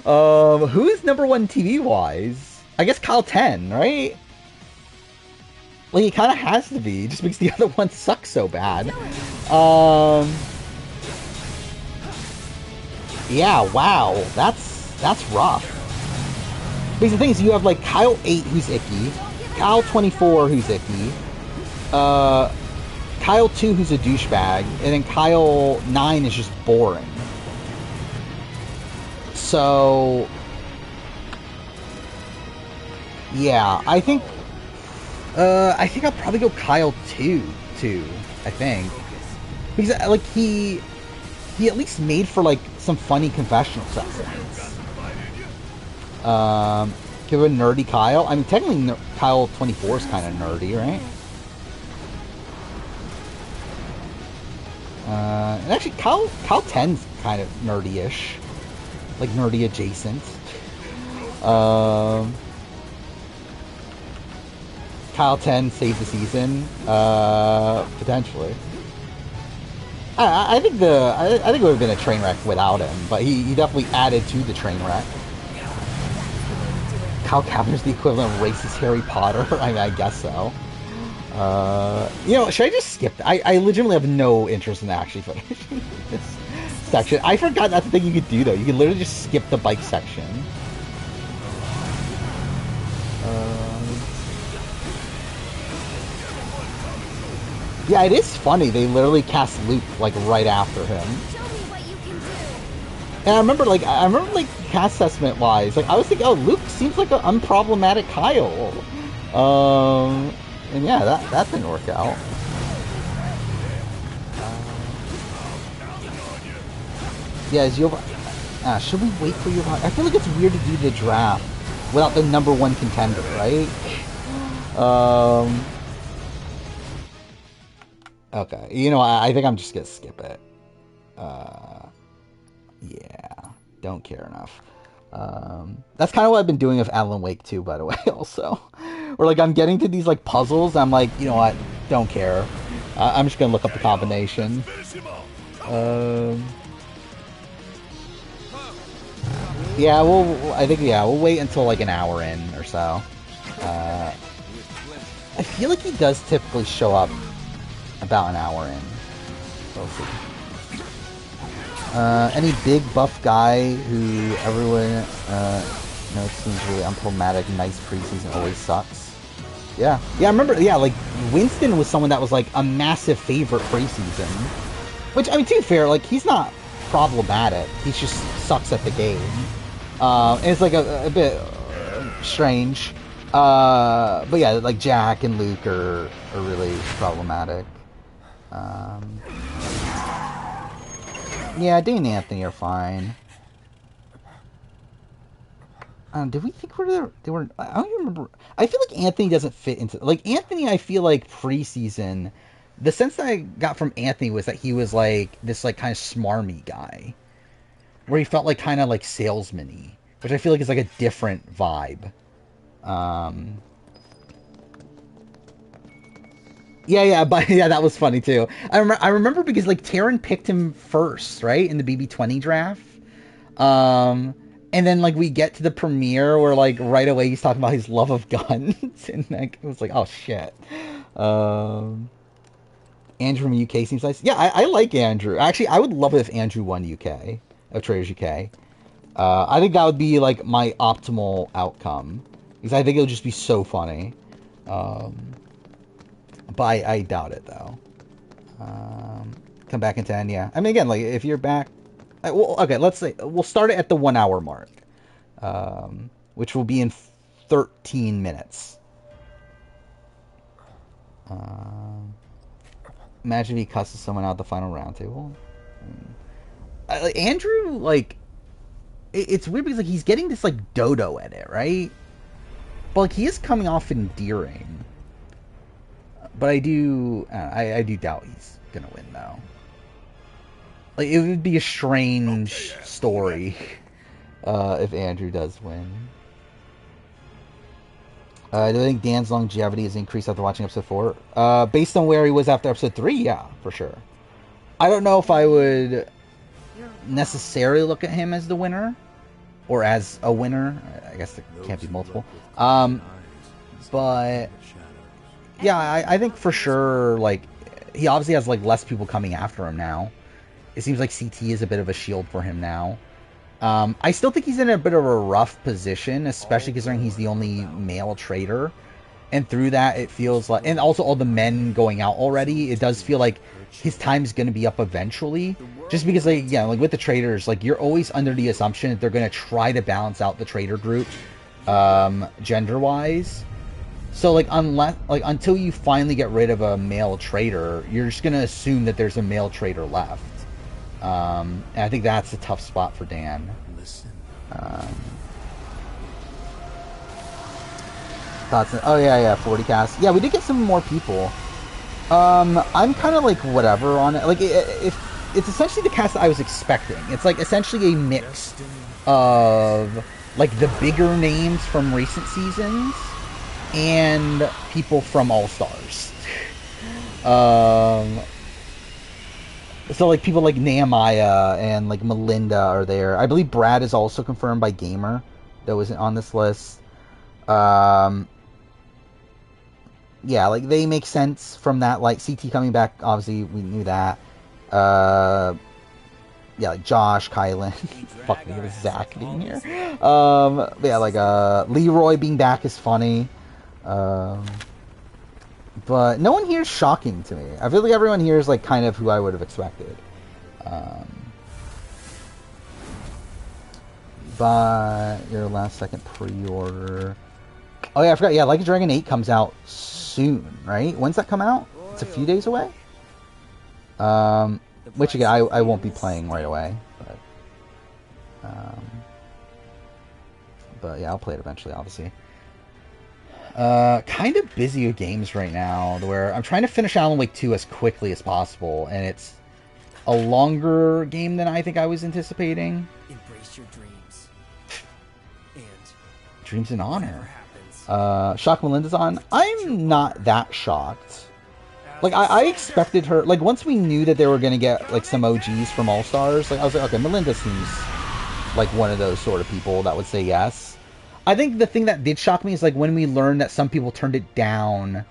Who is number 1 TV wise? I guess Kyle 10, right? Like, he kind of has to be, just because the other one sucks so bad. Yeah, wow, that's rough. Because the thing is, you have like Kyle 8 who's icky, Kyle 24 who's icky, Kyle 2 who's a douchebag, and then Kyle 9 is just boring. So, yeah, I think I'll probably go Kyle 2, I think. Because, like, he at least made for, like, some funny confessional sessions. Give a nerdy Kyle. I mean, technically, Kyle 24 is kind of nerdy, right? And actually, Kyle 10's kind of nerdy-ish. Like, nerdy adjacent. Kyle 10 saved the season. Potentially. I think it would have been a train wreck without him, but he definitely added to the train wreck. Kyle Kavanaugh's the equivalent of racist Harry Potter. I mean, I guess so. You know, should I just skip? I legitimately have no interest in actually finishing this section. I forgot that's the thing you could do though. You could literally just skip the bike section. Yeah, it is funny. They literally cast Luke like right after him. And I remember like cast assessment wise, like I was thinking, oh, Luke seems like an unproblematic Kyle. And yeah, that didn't work out. Yeah, is Giovanni... should we wait for Giovanni? I feel like it's weird to do the draft without the number 1 contender, right? Okay, you know, I think I'm just gonna skip it. Yeah, don't care enough. That's kind of what I've been doing with Alan Wake 2, by the way, also. Where, like, I'm getting to these, like, puzzles, I'm like, you know what, don't care. I'm just gonna look up the combination. Yeah, we'll wait until, like, an hour in or so. I feel like he does typically show up about an hour in. We'll see. Any big buff guy who everyone knows seems really unproblematic, nice preseason, always sucks. Yeah, I remember. Yeah, like Winston was someone that was like a massive favorite preseason. Which, I mean, to be fair, like he's not problematic. He just sucks at the game. And it's like a bit strange. But yeah, like Jack and Luke are really problematic. Yeah, Dane and Anthony are fine. Did we think they were? I don't even remember. I feel like Anthony doesn't fit into... Like, Anthony, I feel like preseason... The sense that I got from Anthony was that he was, like, this, like, kind of smarmy guy. Where he felt, like, kind of, like, salesman-y. Which I feel like is, like, a different vibe. Yeah, but yeah, that was funny too. I remember because like Taryn picked him first, right, in the BB20 draft. And then like we get to the premiere where like right away he's talking about his love of guns, and like it was like, oh shit. Andrew from UK seems nice. Yeah, I like Andrew. Actually, I would love it if Andrew won UK of Traders UK. I think that would be like my optimal outcome because I think it would just be so funny. But I doubt it, though. Come back in 10, yeah. I mean, again, like, if you're back... Well, okay, let's say... We'll start it at the 1 hour mark. Which will be in 13 minutes. Imagine if he cusses someone out the final round table. Andrew, like... It's weird because, like, he's getting this, like, dodo edit, right? But, like, he is coming off endearing. But I do doubt he's gonna win, though. Like, it would be a strange story if Andrew does win. Do I think Dan's longevity has increased after watching episode 4? Based on where he was after episode 3, yeah, for sure. I don't know if I would necessarily look at him as the winner, or as a winner. I guess there can't be multiple. But... yeah, I think for sure, like, he obviously has, like, less people coming after him now. It seems like CT is a bit of a shield for him now. I still think he's in a bit of a rough position, especially considering he's the only male trader. And through that, it feels like... and also all the men going out already, it does feel like his time's going to be up eventually. Just because, like, yeah, like, with the traders, like, you're always under the assumption that they're going to try to balance out the trader group, gender-wise. So, like, until you finally get rid of a male trader, you're just going to assume that there's a male trader left. And I think that's a tough spot for Dan. Thoughts? Oh, yeah, 40 cast. Yeah, we did get some more people. I'm kind of, like, whatever on it. Like, it's essentially the cast that I was expecting. It's, like, essentially a mix of, like, the bigger names from recent seasons and people from All Stars. So, like, people like Nehemiah and, like, Melinda are there. I believe Brad is also confirmed by Gamer. That was on this list. Yeah, like, they make sense from that. Like, CT coming back, obviously, we knew that. Yeah, like, Josh, Kylan. Fuck me, with Zach being here. But yeah, like, Leroy being back is funny. But no one here is shocking to me. I feel like everyone here is, like, kind of who I would have expected. But your last second pre-order. Oh yeah, I forgot. Yeah, Like a Dragon 8 comes out soon, right? When's that come out? It's a few days away? Which again, I won't be playing right away. But yeah, I'll play it eventually, obviously. Kind of busy with games right now, where I'm trying to finish Alan Wake 2 as quickly as possible, and it's a longer game than I think I was anticipating.
Embrace your dreams.
Dreams in
Whatever
Honor.
happens.
Shock Melinda's on. I'm not that shocked. Like, I expected her... Like, once we knew that they were going to get, like, some OGs from All-Stars, like, I was like, okay, Melinda seems like one of those sort of people that would say yes. I think the thing that did shock me is, like, when we learned that some people turned it down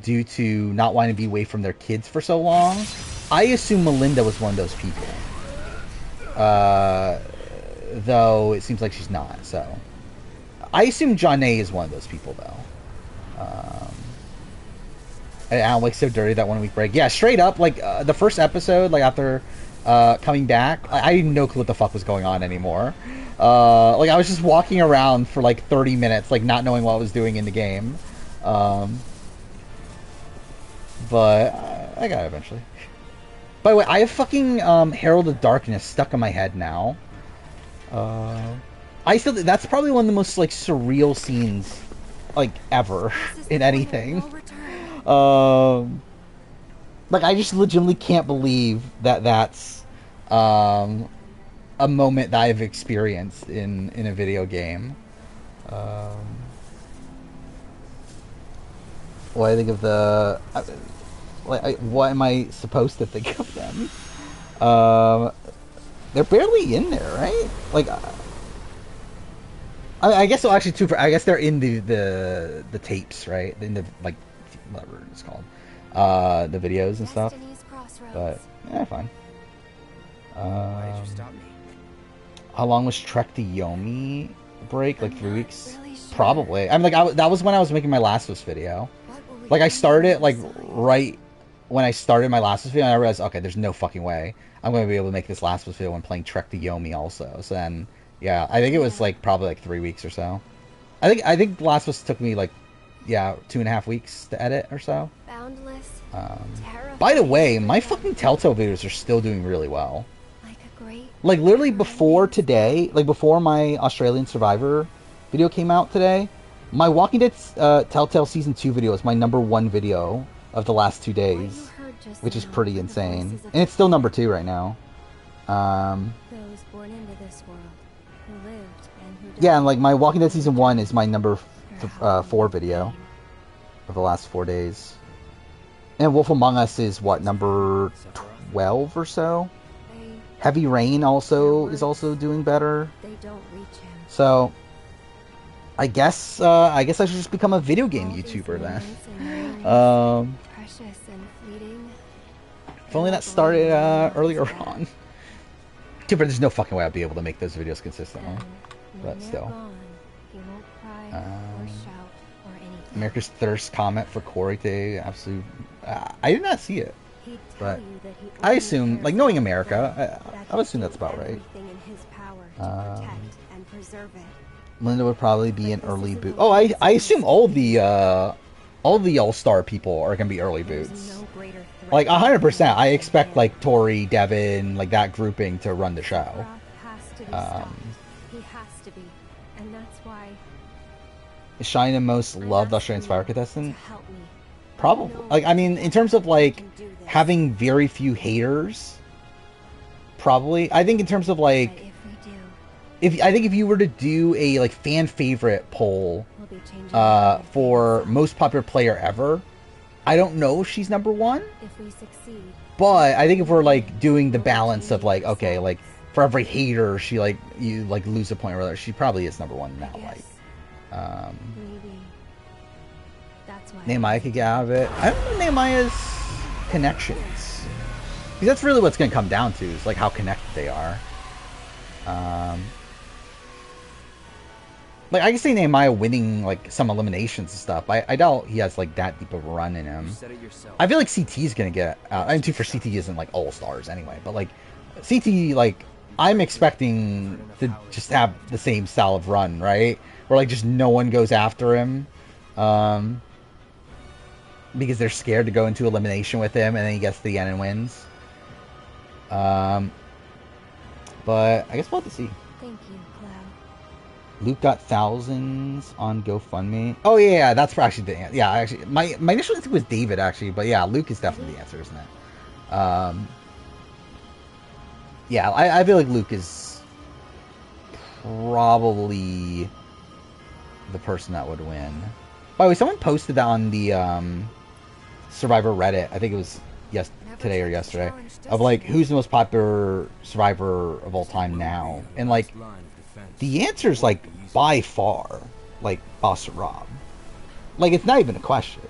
due to not wanting to be away from their kids for so long. I assume Melinda was one of those people. Though it seems like she's not, so... I assume Janae is one of those people, though. And Alan Wake's so dirty that 1 week break. Yeah, straight up, like, the first episode, like, after coming back, I had no clue what the fuck was going on anymore. Like, I was just walking around for, like, 30 minutes, like, not knowing what I was doing in the game. But I got it eventually. By the way, I have fucking Herald of Darkness stuck in my head now. I still... That's probably one of the most, like, surreal scenes, like, ever in anything. Like, I just legitimately can't believe that that's a moment that I've experienced in a video game. What do I think of the... what am I supposed to think of them? They're barely in there, right? Like... I guess so. Actually, I guess they're in the tapes, right? In the, like, whatever it's called, the videos and stuff. But yeah, fine.
Why did you stop me?
How long was Trek to Yomi break? Like 3 weeks? Probably. I'm like, that was when I was making my Last of Us video. Like, I started it like right when I started my Last of Us video, and I realized, okay, there's no fucking way I'm going to be able to make this Last of Us video when playing Trek to Yomi also. So then. Yeah, I think it was like probably like 3 weeks or so. I think Last of Us took me like 2.5 weeks to edit or so.
Boundless,
by the way, my fucking Telltale videos are still doing really well.
like a great...
Like literally before today, like before my Australian Survivor video came out today, my Walking Dead Telltale Season 2 video is my #1 video of the last 2 days, which is pretty insane. And it's still #2 right now.
Those born into this world.
Yeah, and like my Walking Dead Season 1 is my #4 video of the last 4 days. And Wolf Among Us is what, number 12 or so? Heavy Rain also is also doing better. So I guess I should just become a video game YouTuber then. If only that started earlier on. But there's no fucking way I'd be able to make those videos consistently. But still. America's Thirst comment for Corey today. Absolute. I did not see it. But I assume, like, knowing America, I would assume that's about right. Linda would probably be an early boot. Oh, I assume all the All-Star people are going to be early boots. Like, 100%. I expect, like, Tori, Devin, like, that grouping to run the show. Is Shine the most loved Australian Survivor contestant? Probably. Like, I mean, in terms of, like, having very few haters, probably. I think in terms of, like, if you were to do a, like, fan favorite poll for most popular player ever, I don't know if she's #1, but I think if we're, like, doing the balance of, like, okay, like, for every hater, she, like, you, like, lose a point or whatever, she probably is #1 now, like. Nehemiah could get out of it. I don't know Nehemiah's connections. Because that's really what's going to come down to, is, like, how connected they are. Like, I can see Nehemiah winning, like, some eliminations and stuff. I doubt he has, like, that deep of a run in him. I feel like CT's gonna get out. I mean, too, for CT isn't, like, all-stars anyway. But, like, CT, like, I'm expecting to just have the same style of run, right? Where, like, just no one goes after him. Because they're scared to go into elimination with him, and then he gets to the end and wins. But I guess we'll have to see.
Thank you, Cloud.
Luke got thousands on GoFundMe. Oh yeah, that's actually the answer. Yeah, actually, my initial answer was David actually, but yeah, Luke is definitely the answer, isn't it? Yeah, I feel like Luke is probably the person that would win. By the way, someone posted that on the Survivor Reddit. I think it was today or yesterday. Of like, who's the most popular Survivor of all time now? And like, the answer is like by far like Boss Rob. Like, it's not even a question.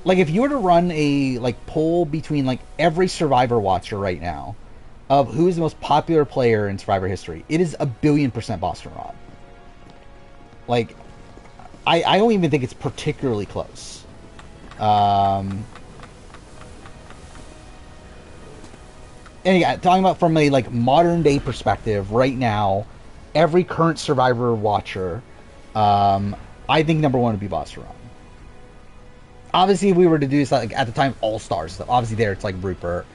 Like, if you were to run a like poll between like every Survivor watcher right now of who is the most popular player in Survivor history, it is 1,000,000,000% Boston Rob. Like, I don't even think it's particularly close. And yeah, talking about from a like modern day perspective, right now, every current Survivor watcher, I think number one would be Boston Rob. Obviously, if we were to do this like at the time All Stars stuff, obviously there it's like Rupert.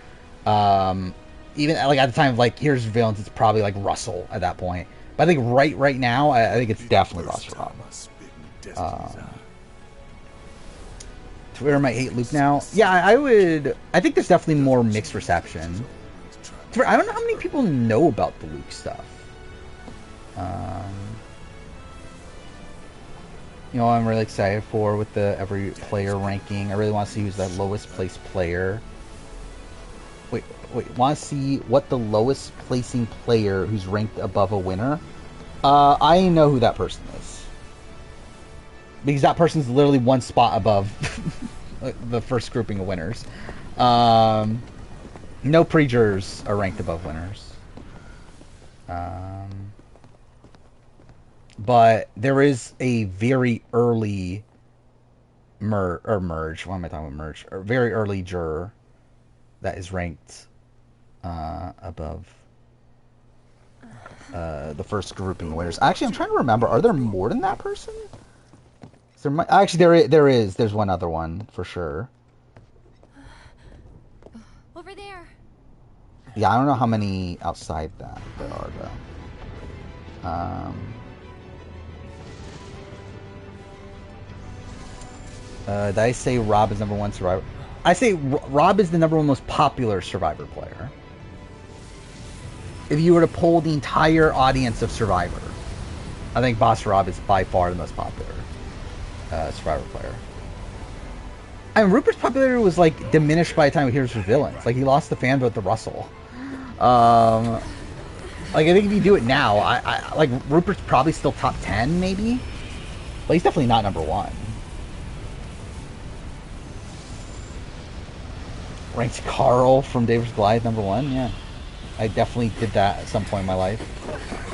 Even like at the time of like here's villains, it's probably like Russell at that point. But I think right now, I think it's definitely Boston Rob. Twitter might hate Luke now. Yeah, I would. I think there's definitely more mixed reception. I don't know how many people know about the Luke stuff. You know, I'm really excited for with the every player ranking. I really want to see who's the lowest placed player. Wait, want to see what the lowest placing player who's ranked above a winner? I know who that person is. Because that person's literally one spot above the first grouping of winners. No pre-jurors are ranked above winners. But there is a very early merge. Why am I talking about merge? Or very early juror that is ranked above the first grouping of winners. Actually, I'm trying to remember. Are there more than that person? Actually, there is. There's one other one for sure.
Over there.
Yeah, I don't know how many outside that there are though. Did I say Rob is number one Survivor? I say Rob is the number one most popular Survivor player. If you were to poll the entire audience of Survivor, I think Boss Rob is by far the most popular Survivor player. I mean, Rupert's popularity was like diminished by the time of Heroes for Villains. Like, he lost the fan vote to Russell. Like, I think if you do it now, I like Rupert's probably still top 10 maybe, but he's definitely not number one. Ranked Carl from David's Goliath number one. Yeah, I definitely did that at some point in my life.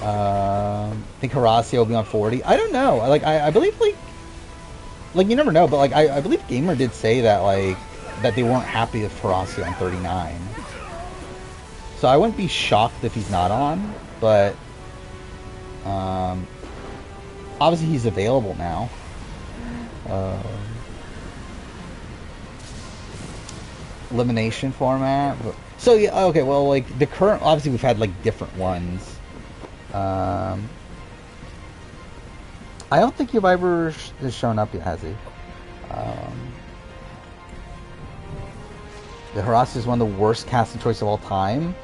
I think Horacio will be on 40. I don't know. I believe like you never know, but like I believe Gamer did say that that they weren't happy with Horacio on 39. So I wouldn't be shocked if he's not on, but obviously he's available now. Elimination format. So yeah, okay. Well, like the current, obviously we've had like different ones. I don't think Survivor has shown up yet, has he? The Horacio is one of the worst casting choices of all time.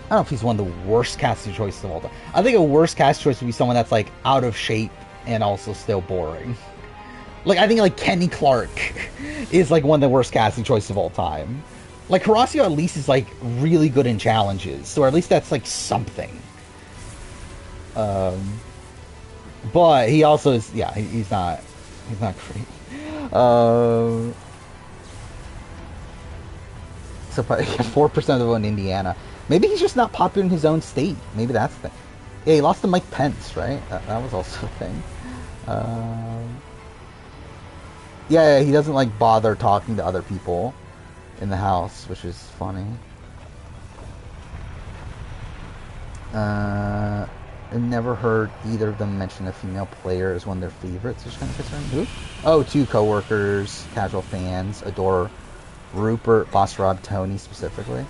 I don't know if he's one of the worst casting choices of all time. I think a worst cast choice would be someone that's like out of shape and also still boring. Like, I think like Kenny Clark is like one of the worst casting choices of all time. Like, Horacio at least is like really good in challenges, so at least that's like something. But he also is, yeah, he's not great. So 4% of the vote in Indiana. Maybe he's just not popular in his own state. Maybe that's the thing. Yeah, he lost to Mike Pence, right? That was also a thing. Yeah, he doesn't like bother talking to other people in the house, which is funny. I never heard either of them mention a female player as one of their favorites, which kind of concerning. Who? Oh, two coworkers, casual fans, adore Rupert, Boss Rob, Tony specifically.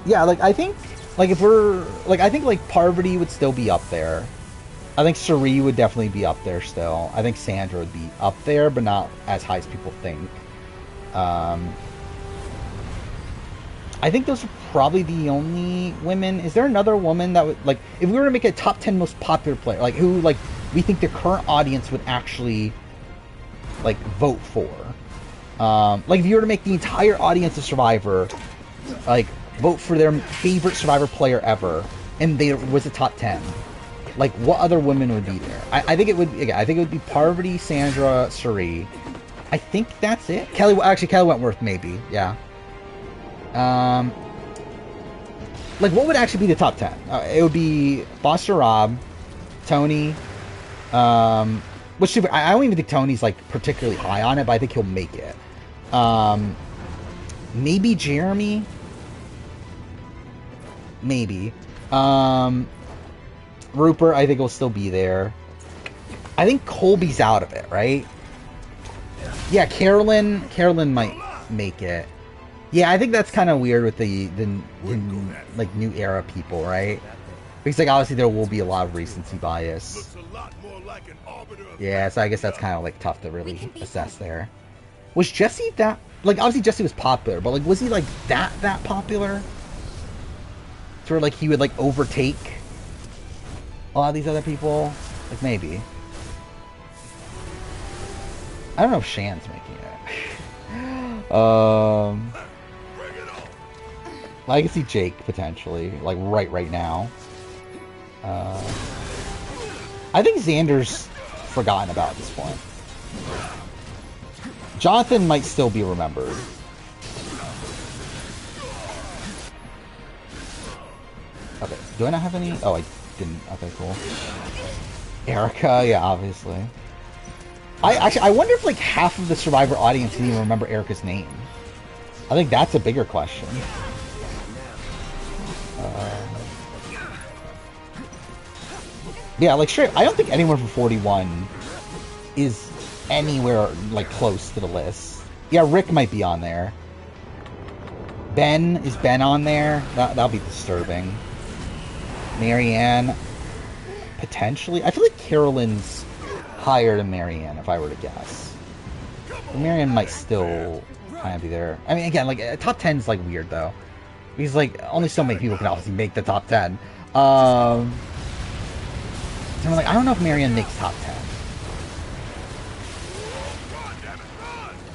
Yeah, like I think, like if we're like, I think like Parvati would still be up there. I think Suri would definitely be up there still. I think Sandra would be up there, but not as high as people think. I think those are probably the only women. Is there another woman that would, like, if we were to make a top 10 most popular player, like, who, like, we think the current audience would actually, like, vote for? Like, if you were to make the entire audience of Survivor, like, vote for their favorite Survivor player ever, and there was a top 10. Like, what other women would be there? I think it would. I think it would be Parvati, Sandra, Suri. I think that's it. Kelly Wentworth, maybe. Yeah. Like, what would actually be the top 10? It would be Foster Rob, Tony. Which I don't even think Tony's like particularly high on it, but I think he'll make it. Maybe Jeremy. Maybe. Rupert, I think will still be there. I think Colby's out of it, right? Yeah, Carolyn might make it. Yeah, I think that's kind of weird with the like new era people, right? Because like obviously there will be a lot of recency bias. Yeah, so I guess that's kind of like tough to really assess there. Was Jesse that, like, obviously Jesse was popular, but like was he like that popular? To where like he would like overtake a lot of these other people? Like, maybe. I don't know if Shan's making it. I can see Jake potentially, like right now. I think Xander's forgotten about at this point. Jonathan might still be remembered. Okay, do I not have any? Oh, I didn't. Okay, cool. Erica, yeah, obviously. I wonder if like half of the Survivor audience can even remember Erica's name. I think that's a bigger question. Yeah, like straight. I don't think anyone from 41 is anywhere like close to the list. Yeah, Rick might be on there. Is Ben on there? That'll be disturbing. Marianne, potentially. I feel like Carolyn's higher than Marianne, if I were to guess. But Marianne might still kind of be there. I mean, again, like top 10 is like weird though, because like only so many people can obviously make the top 10. So I'm like, I don't know if Marianne makes top 10.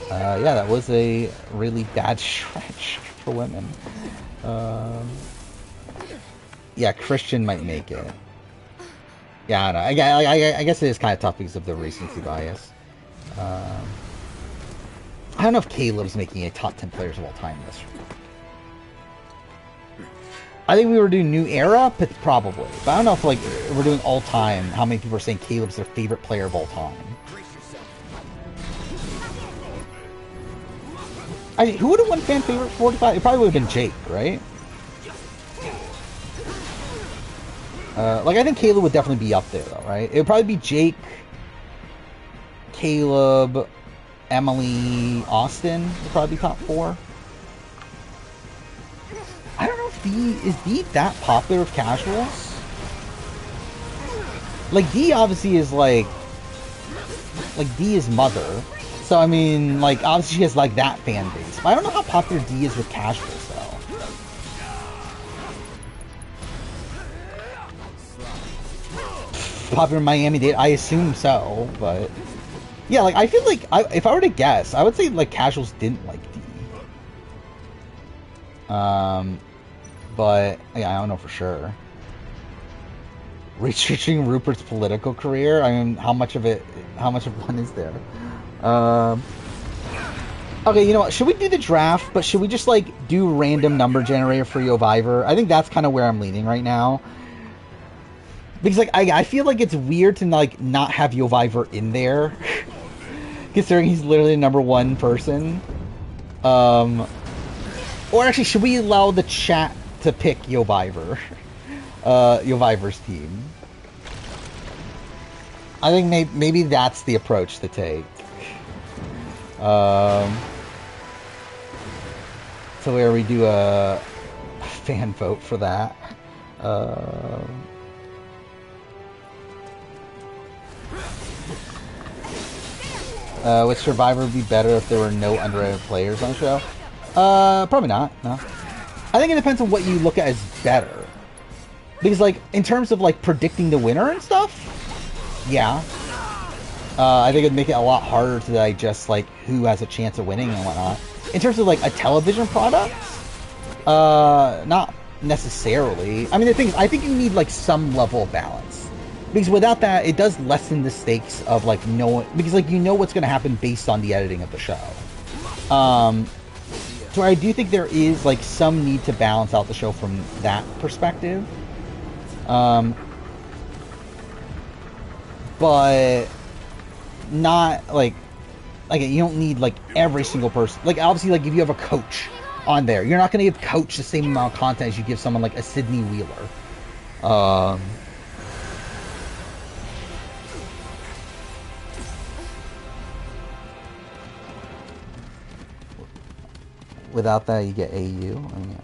Yeah, that was a really bad stretch for women. Yeah, Christian might make it. Yeah, I don't know. I guess it is kind of tough because of the recency bias. I don't know if Caleb's making a top 10 players of all time this year. I think we were doing new era, but probably. But I don't know if like we're doing all time. How many people are saying Caleb's their favorite player of all time? Who would have won fan favorite 45? It probably would have been Jake, right? Like I think Caleb would definitely be up there though, right? It would probably be Jake, Caleb, Emily, Austin would probably be top 4. I don't know if is D that popular with casuals? Like D obviously is like D is mother. So I mean like obviously she has like that fan base. But I don't know how popular D is with casuals though. Popular in Miami-Dade, I assume so, but yeah, like I feel like if I were to guess, I would say like casuals didn't like D. But yeah, I don't know for sure. Researching Rupert's political career. I mean, how much of one is there? Okay, you know what? Should we do the draft? But should we just like do random number generator for Yovivor? I think that's kind of where I'm leaning right now. Because like I feel like it's weird to like not have Yovivor in there, considering he's literally the #1 person. Or actually, should we allow the chat to pick Yovivor? Yovivor's team. I think maybe that's the approach to take. So where we do a fan vote for that. Would Survivor be better if there were no underrated players on the show? Probably not, no. I think it depends on what you look at as better. Because, like, in terms of, like, predicting the winner and stuff, yeah. I think it'd make it a lot harder to digest, like, who has a chance of winning and whatnot. In terms of, like, a television product, not necessarily. I mean, the thing is, I think you need, like, some level of balance. Because without that, it does lessen the stakes of, like, knowing... Because, like, you know what's going to happen based on the editing of the show. So I do think there is, like, some need to balance out the show from that perspective. But not, like, you don't need, like, every single person. Like, obviously, like, if you have a coach on there, you're not going to give coach the same amount of content as you give someone like a Sydney Wheeler. Without that, you get AU. I mean,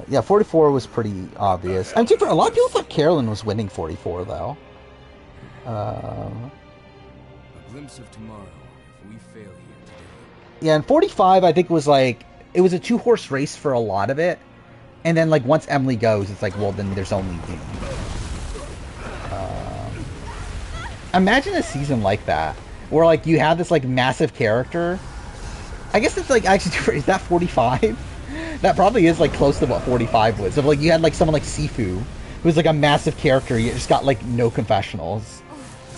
yeah, 44 was pretty obvious. I mean, a lot of people thought Carolyn was winning 44, though.
A glimpse of tomorrow if we fail here today.
Yeah, and 45, I think, was like... It was a two-horse race for a lot of it. And then, like, once Emily goes, it's like, well, then there's only you. Imagine a season like that. Where, like, you have this, like, massive character... I guess it's, like, actually, is that 45? That probably is, like, close to what 45 was. If, like, you had, like, someone like Sifu, who's, like, a massive character, you just got, like, no confessionals.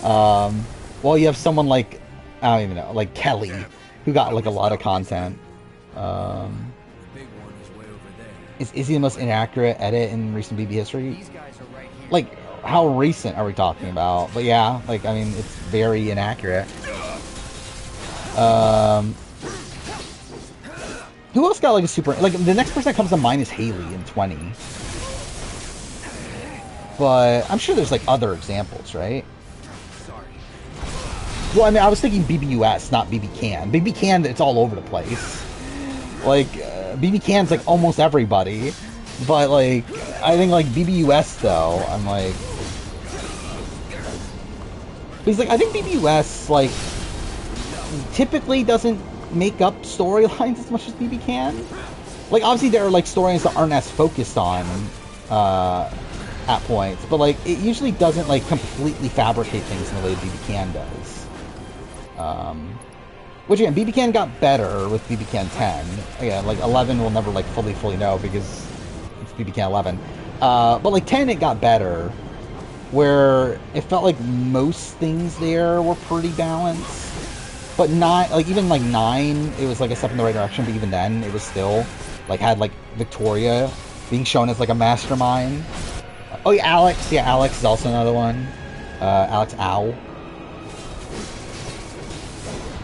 Well, you have someone like, I don't even know, like Kelly, who got, like, a lot of content. Is he the most inaccurate edit in recent BB history? Like, how recent are we talking about? But yeah, like, I mean, it's very inaccurate. Who else got, like, a super... Like, the next person that comes to mind is Haley in 20. But I'm sure there's, like, other examples, right? Well, I mean, I was thinking BBUS, not BB Can. BB Can, it's all over the place. Like, BB Can's, like, almost everybody. But, like, I think, like, BBUS, though, I'm like... Because, like, I think BBUS, like, typically doesn't make up storylines as much as BB Can. Like, obviously there are, like, storylines that aren't as focused on, at points. But, like, it usually doesn't, like, completely fabricate things in the way BB Can does. Which, again, BB Can got better with BB Can 10. Again, like, 11 we'll never, like, fully know because it's BB Can 11. But, like, 10 it got better, where it felt like most things there were pretty balanced. But not, like, even, like, 9, it was, like, a step in the right direction, but even then, it was still, like, had, like, Victoria being shown as, like, a mastermind. Oh, yeah, Alex. Yeah, Alex is also another one. Alex Ow.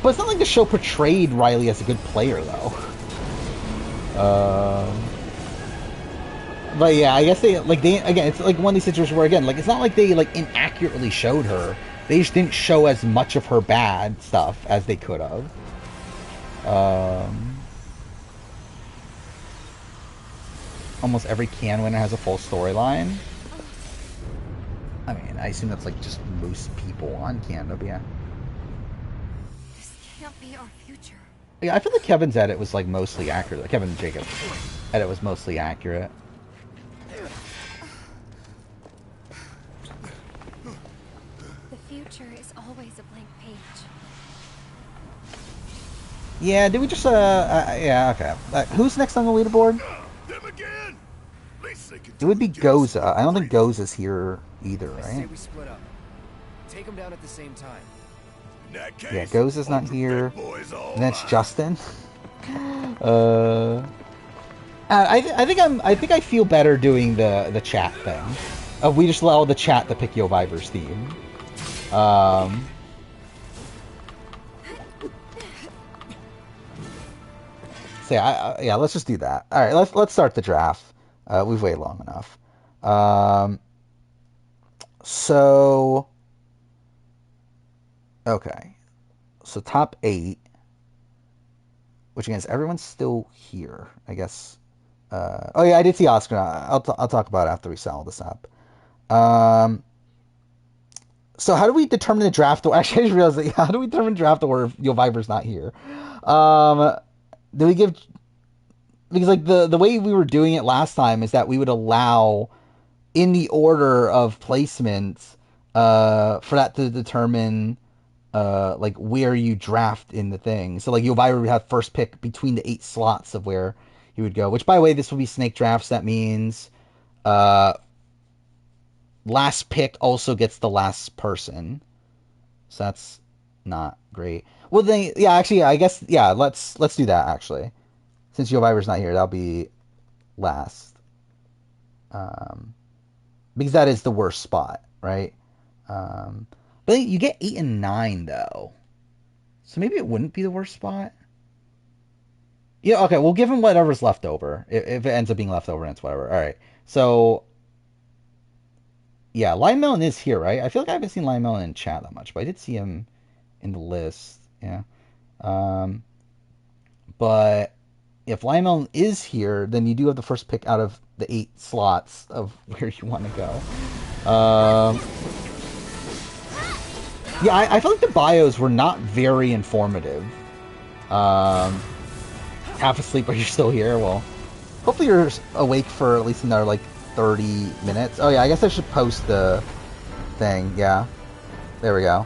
But it's not like the show portrayed Riley as a good player, though. But yeah, I guess again, it's like one of these situations where, again, like, it's not like they, like, inaccurately showed her. They just didn't show as much of her bad stuff as they could have. Almost every Can winner has a full storyline. I mean, I assume that's, like, just most people on Canada, but yeah.
Can't be our future.
Yeah, I feel like Kevin's edit was, like, mostly accurate. Like, Kevin Jacobs' edit was mostly accurate.
The future is always a blank page.
Yeah, did we just, yeah, okay. Who's next on the leaderboard? It would be Goza. I don't think Goza's here either, right?
We split up. Take them down at the same time.
Yeah, Goza's not here. And then it's Justin. I think I feel better doing the chat thing. We just allow the chat to pick Yo Viber's theme. So yeah, let's just do that. All right, let's start the draft. We've waited long enough. So okay, so top 8, which again is everyone's still here, I guess. Oh yeah, I did see Oscar. I'll talk about it after we set all this up. So how do we determine the draft order? Actually, I just realized that. How do we determine draft order if Yo Viber's not here? Do we give? because like the way we were doing it last time is that we would allow in the order of placements for that to determine like where you draft in the thing. So like Elvira would have first pick between the 8 slots of where he would go. Which by the way, this will be snake drafts. That means last pick also gets the last person. So that's not great. Well then, yeah, actually, I guess yeah. Let's do that actually. Since Elvira's not here, that'll be last. Because that is the worst spot, right? But you get 8 and 9 though, so maybe it wouldn't be the worst spot. Yeah, okay, we'll give him whatever's left over. If it ends up being left over, it's whatever. All right, so yeah, Lion Melon is here, right? I feel like I haven't seen Lion Melon in chat that much, but I did see him in the list. Yeah, but if Lion Melon is here, then you do have the first pick out of the 8 slots of where you want to go. Yeah, I feel like the bios were not very informative. Half asleep, but you're still here. Well, hopefully you're awake for at least another like 30 minutes. Oh yeah, I guess I should post the thing. Yeah, there we go.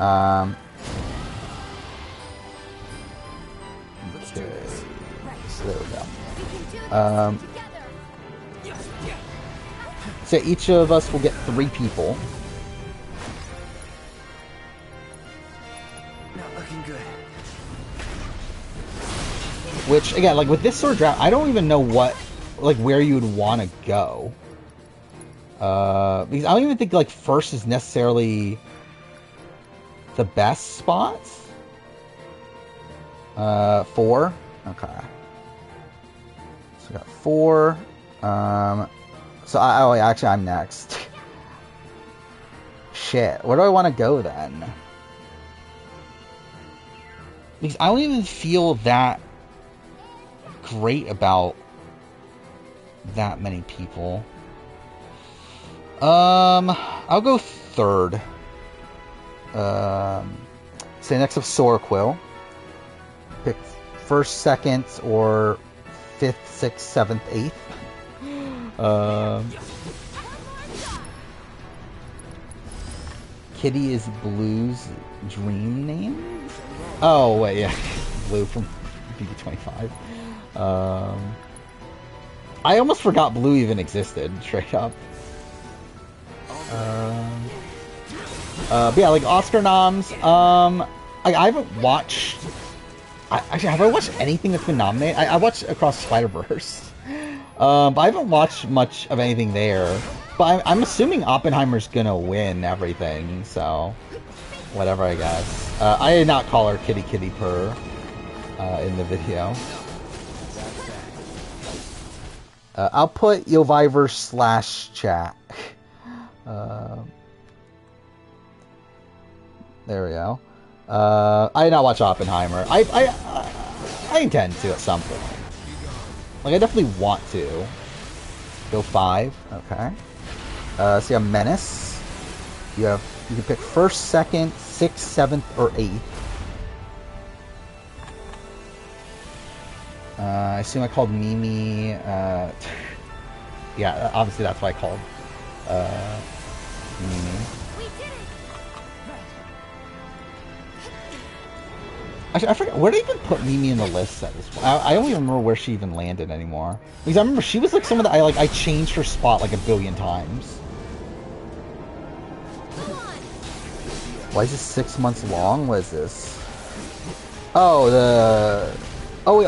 Okay, so there we go. So each of us will get 3 people. Which, again, like with this sort of draft, I don't even know what, like, where you would want to go. Because I don't even think, like, first is necessarily the best spot. 4. Okay. So we got 4. So, actually, I'm next. Shit. Where do I want to go, then? Because I don't even feel that great about that many people. I'll go 3rd. Say next of Sorquill. Pick 1st, 2nd, or 5th, 6th, 7th, 8th. Kitty is Blue's dream name? Oh, wait, yeah. Blue from BB25. I almost forgot Blue even existed, straight up. But yeah, like Oscar noms. I haven't watched. Actually, have I watched anything that's been nominated? I watched Across Spider-Verse, but I haven't watched much of anything there. But I'm assuming Oppenheimer's gonna win everything, so whatever, I guess. I did not call her Kitty Kitty Purr in the video. I'll put Elvira / chat. There we go. I did not watch Oppenheimer. I intend to at some point. Like, I definitely want to. Go 5. Okay. So you have Menace. You can pick 1st, 2nd, 6th, 7th, or 8th. I assume I called Mimi. Yeah, obviously that's why I called Mimi. Actually, I forget, where did I even put Mimi in the list at this point? I don't even remember where she even landed anymore. Because I remember she was like someone that I changed her spot like a billion times. Why is this 6 months long? What is this? Oh, oh wait,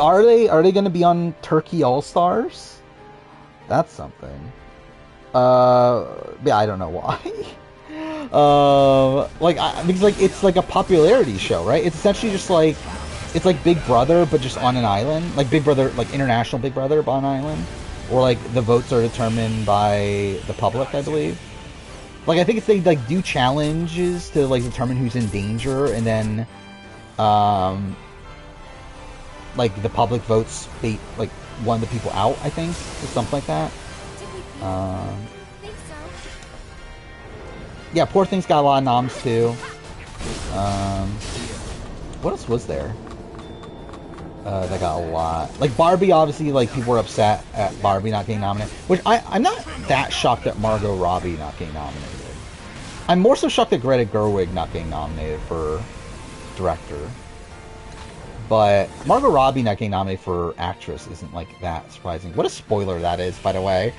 are they gonna be on Turkey All-Stars? That's something. Yeah, I don't know why. Because like it's like a popularity show, right? It's essentially just like it's like Big Brother, but just on an island. Like Big Brother, like international Big Brother, but on an island. Or like the votes are determined by the public, I believe. Like I think it's they like do challenges to like determine who's in danger, and then like the public votes like one of the people out, I think, or something like that. Yeah, Poor Thing's got a lot of noms too. What else was there? That got a lot. Like Barbie, obviously, like people were upset at Barbie not getting nominated, which I'm not that shocked at Margot Robbie not getting nominated. I'm more so shocked at Greta Gerwig not getting nominated for director. But Margot Robbie not getting nominated for actress isn't like that surprising. What a spoiler that is, by the way.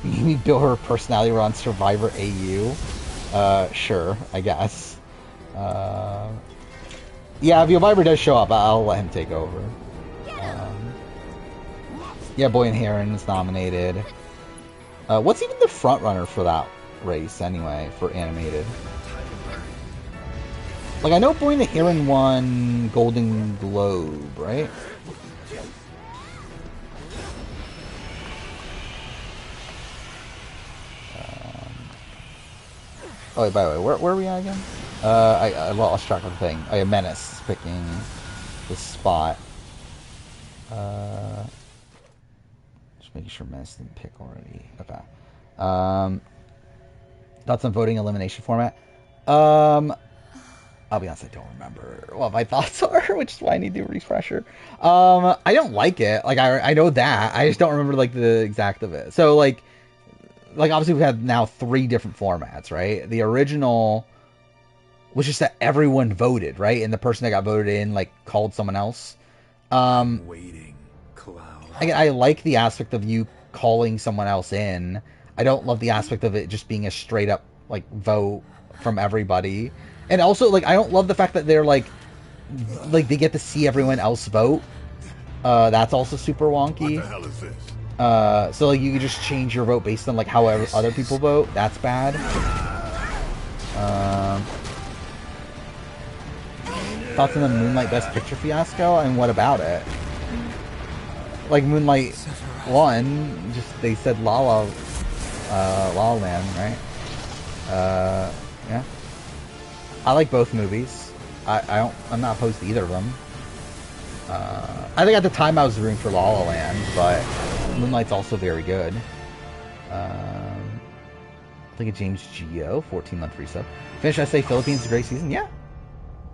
Maybe build her personality around Survivor AU. Sure, I guess. Yeah, if Survivor does show up, I'll let him take over. Yeah, Boy and Heron is nominated. What's even the front runner for that race anyway for animated? Like I know Boy and the Heron won Golden Globe, right? Oh, wait, by the way, where are we at again? I lost track of the thing. Oh, yeah, Menace picking the spot. Just making sure Menace didn't pick already. Okay. Thoughts on voting elimination format? I'll be honest, I don't remember what my thoughts are, which is why I need to do a refresher. I don't like it. Like, I know that. I just don't remember, like, the exact of it. So, like obviously we've had now 3 different formats, right? The original was just that everyone voted, right? And the person that got voted in, like, called someone else.
Waiting, Cloud.
I like the aspect of you calling someone else in. I don't love the aspect of it just being a straight up, like, vote from everybody. And also, like, I don't love the fact that they're, like they get to see everyone else vote. That's also super wonky.
What the hell is this?
So like you can just change your vote based on like how other people vote. That's bad. Thoughts on the Moonlight Best Picture fiasco, and what about it? Like Moonlight won, just they said La La Land, right? Yeah. I like both movies. I'm not opposed to either of them. I think at the time I was rooting for La La Land, but Moonlight's also very good. I think of James Gio, 14-month resub. Finish I say Philippines, a great season, yeah,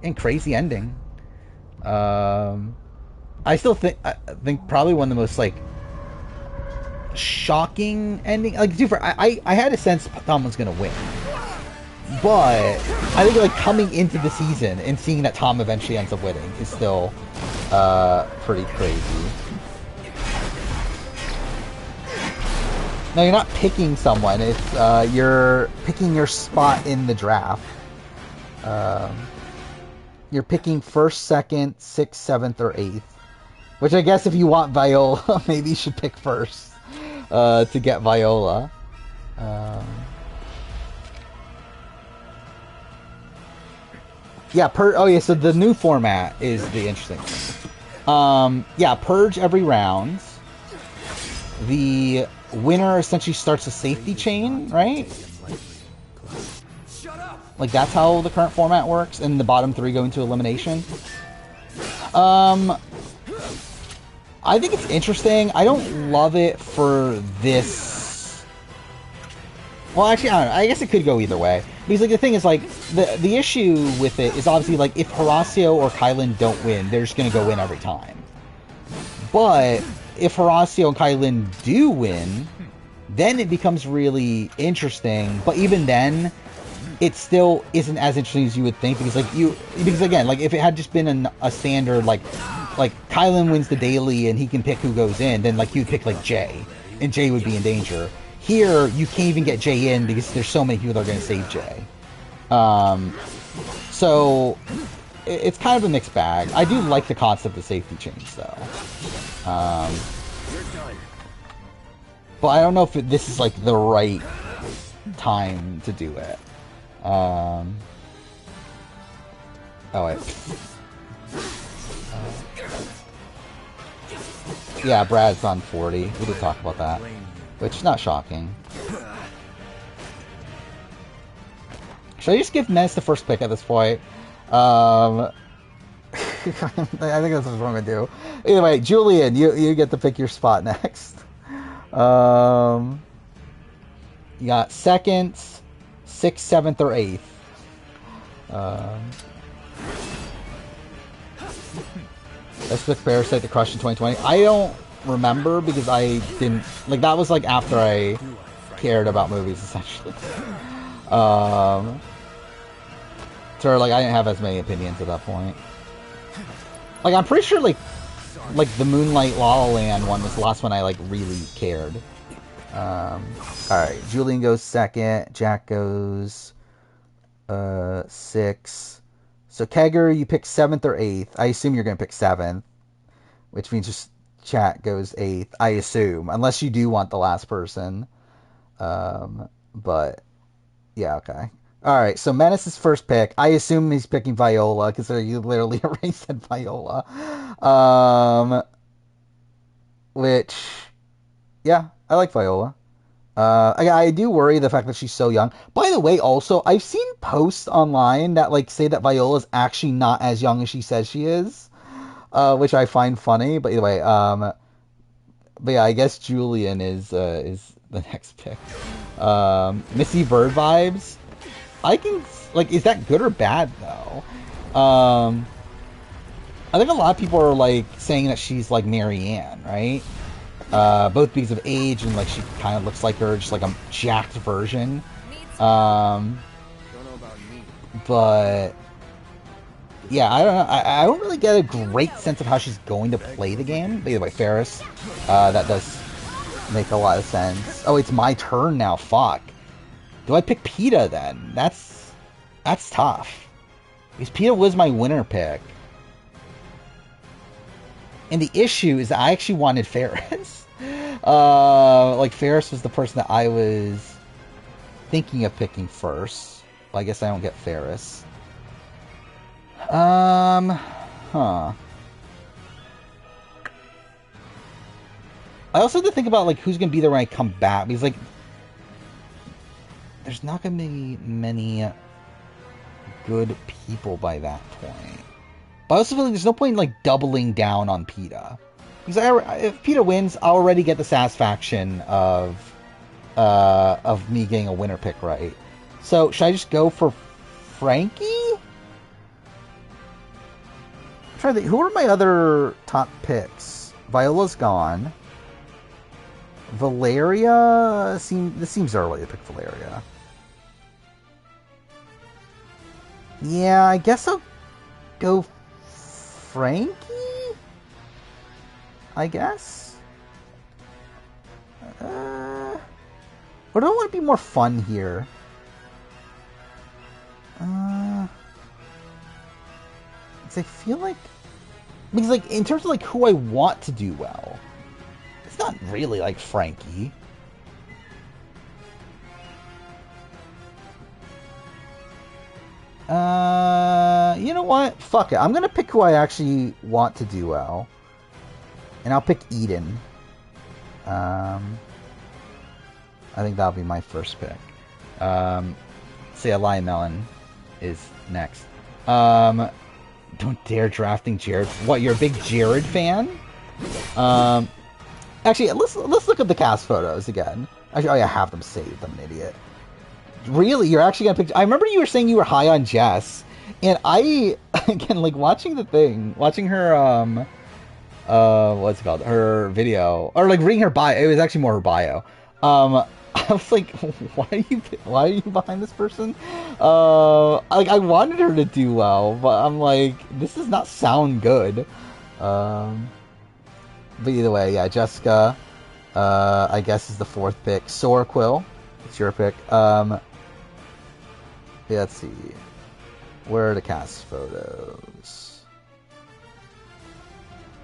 and crazy ending. I still think probably one of the most like shocking ending. Like, I had a sense Tom was gonna win, but I think like coming into the season and seeing that Tom eventually ends up winning is still pretty crazy. No, you're not picking someone. It's you're picking your spot in the draft. You're picking first, second, 6th, 7th, or 8th. Which I guess if you want Viola, maybe you should pick first to get Viola. Yeah, oh yeah, so the new format is the interesting thing. Yeah, purge every round. The winner essentially starts a safety chain, right? Like that's how the current format works, and the bottom 3 go into elimination. I think it's interesting. I don't love it for this. Well, actually, I don't know. I guess it could go either way. Because like the thing is, like the issue with it is obviously like if Horacio or Kylan don't win, they're just gonna go win every time. But if Horacio and Kylan do win, then it becomes really interesting. But even then, it still isn't as interesting as you would think, because because again, like if it had just been a standard like Kylan wins the daily and he can pick who goes in, then like you'd pick like Jay, and Jay would be in danger. Here you can't even get Jay in because there's so many people that are going to save Jay. So it's kind of a mixed bag. I do like the concept of safety chains though. But I don't know if this is like the right time to do it. Oh wait. Yeah, Brad's on 40. We did talk about that, which is not shocking. Should I just give Menace the first pick at this point? I think that's what I'm gonna do. Anyway, Julian, you get to pick your spot next. You got 2nd, 6th, 7th, or 8th. Let's pick Parasite the Crush in 2020. I don't remember because I didn't like that was like after I cared about movies essentially. So like I didn't have as many opinions at that point. Like I'm pretty sure like the Moonlight La La Land one was the last one I like really cared. Alright, Julian goes second, Jack goes 6. So Kegger, you pick 7th or 8th. I assume you're gonna pick 7th, which means just chat goes 8th. I assume, unless you do want the last person. But yeah, okay. Alright, so Menace's first pick. I assume he's picking Viola, because you literally already said Viola. Which, yeah, I like Viola. I do worry the fact that she's so young. By the way, also, I've seen posts online that like say that Viola's actually not as young as she says she is, which I find funny. But either way, but yeah, I guess Julian is the next pick. Missy Bird vibes. I can like, is that good or bad though? I think a lot of people are like saying that she's like Marianne, right? Both because of age and like she kind of looks like her, just like a jacked version. But yeah, I don't know. I don't really get a great sense of how she's going to play the game. But either way, Ferris, that does make a lot of sense. Oh, it's my turn now. Fuck. Do I pick PETA then? That's tough. Because PETA was my winner pick. And the issue is that I actually wanted Ferris. Like, Ferris was the person that I was thinking of picking first. Well, I guess I don't get Ferris. Huh. I also have to think about, like, who's going to be there when I come back. Because, like, there's not going to be many good people by that point. But I also feel like there's no point in, like, doubling down on PETA. Because if PETA wins, I'll already get the satisfaction of me getting a winner pick right. So, should I just go for Frankie? I'm trying to think, who are my other top picks? Viola's gone. Valeria this seems early to pick Valeria. Yeah, I guess I'll go Frankie? I guess? Or do I want to be more fun here? I feel like... Because, like, in terms of, like, who I want to do well, it's not really, like, Frankie. You know what? Fuck it. I'm gonna pick who I actually want to do well. And I'll pick Eden. I think that'll be my first pick. Say Lion Melon is next. Don't dare drafting Jared. What, you're a big Jared fan? Actually, let's look at the cast photos again. Actually, oh yeah, I have them saved. I'm an idiot. Really? You're actually gonna pick... I remember you were saying you were high on Jess. And I, again, like, watching her, what's it called? Her video. Or, like, reading her bio. It was actually more her bio. I was like, why are you behind this person? Like, I wanted her to do well, but I'm like, this does not sound good. But either way, yeah, Jessica, I guess is the 4th pick. Sora Quill, it's your pick. Yeah, let's see. Where are the cast photos?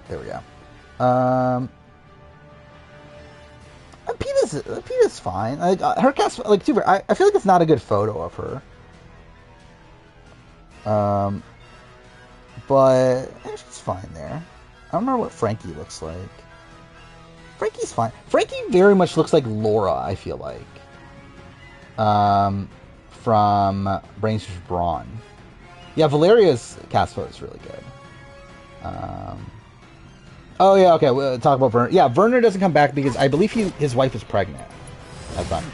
There we go. PETA's fine. Like, her cast, like, super. I feel like it's not a good photo of her. But she's fine there. I don't remember what Frankie looks like. Frankie's fine. Frankie very much looks like Laura, I feel like. From Brains vs. Brawn. Yeah, Valeria's cast photo is really good. Oh yeah, okay. We'll talk about Werner. Yeah, Werner doesn't come back because I believe his wife is pregnant. That's fine.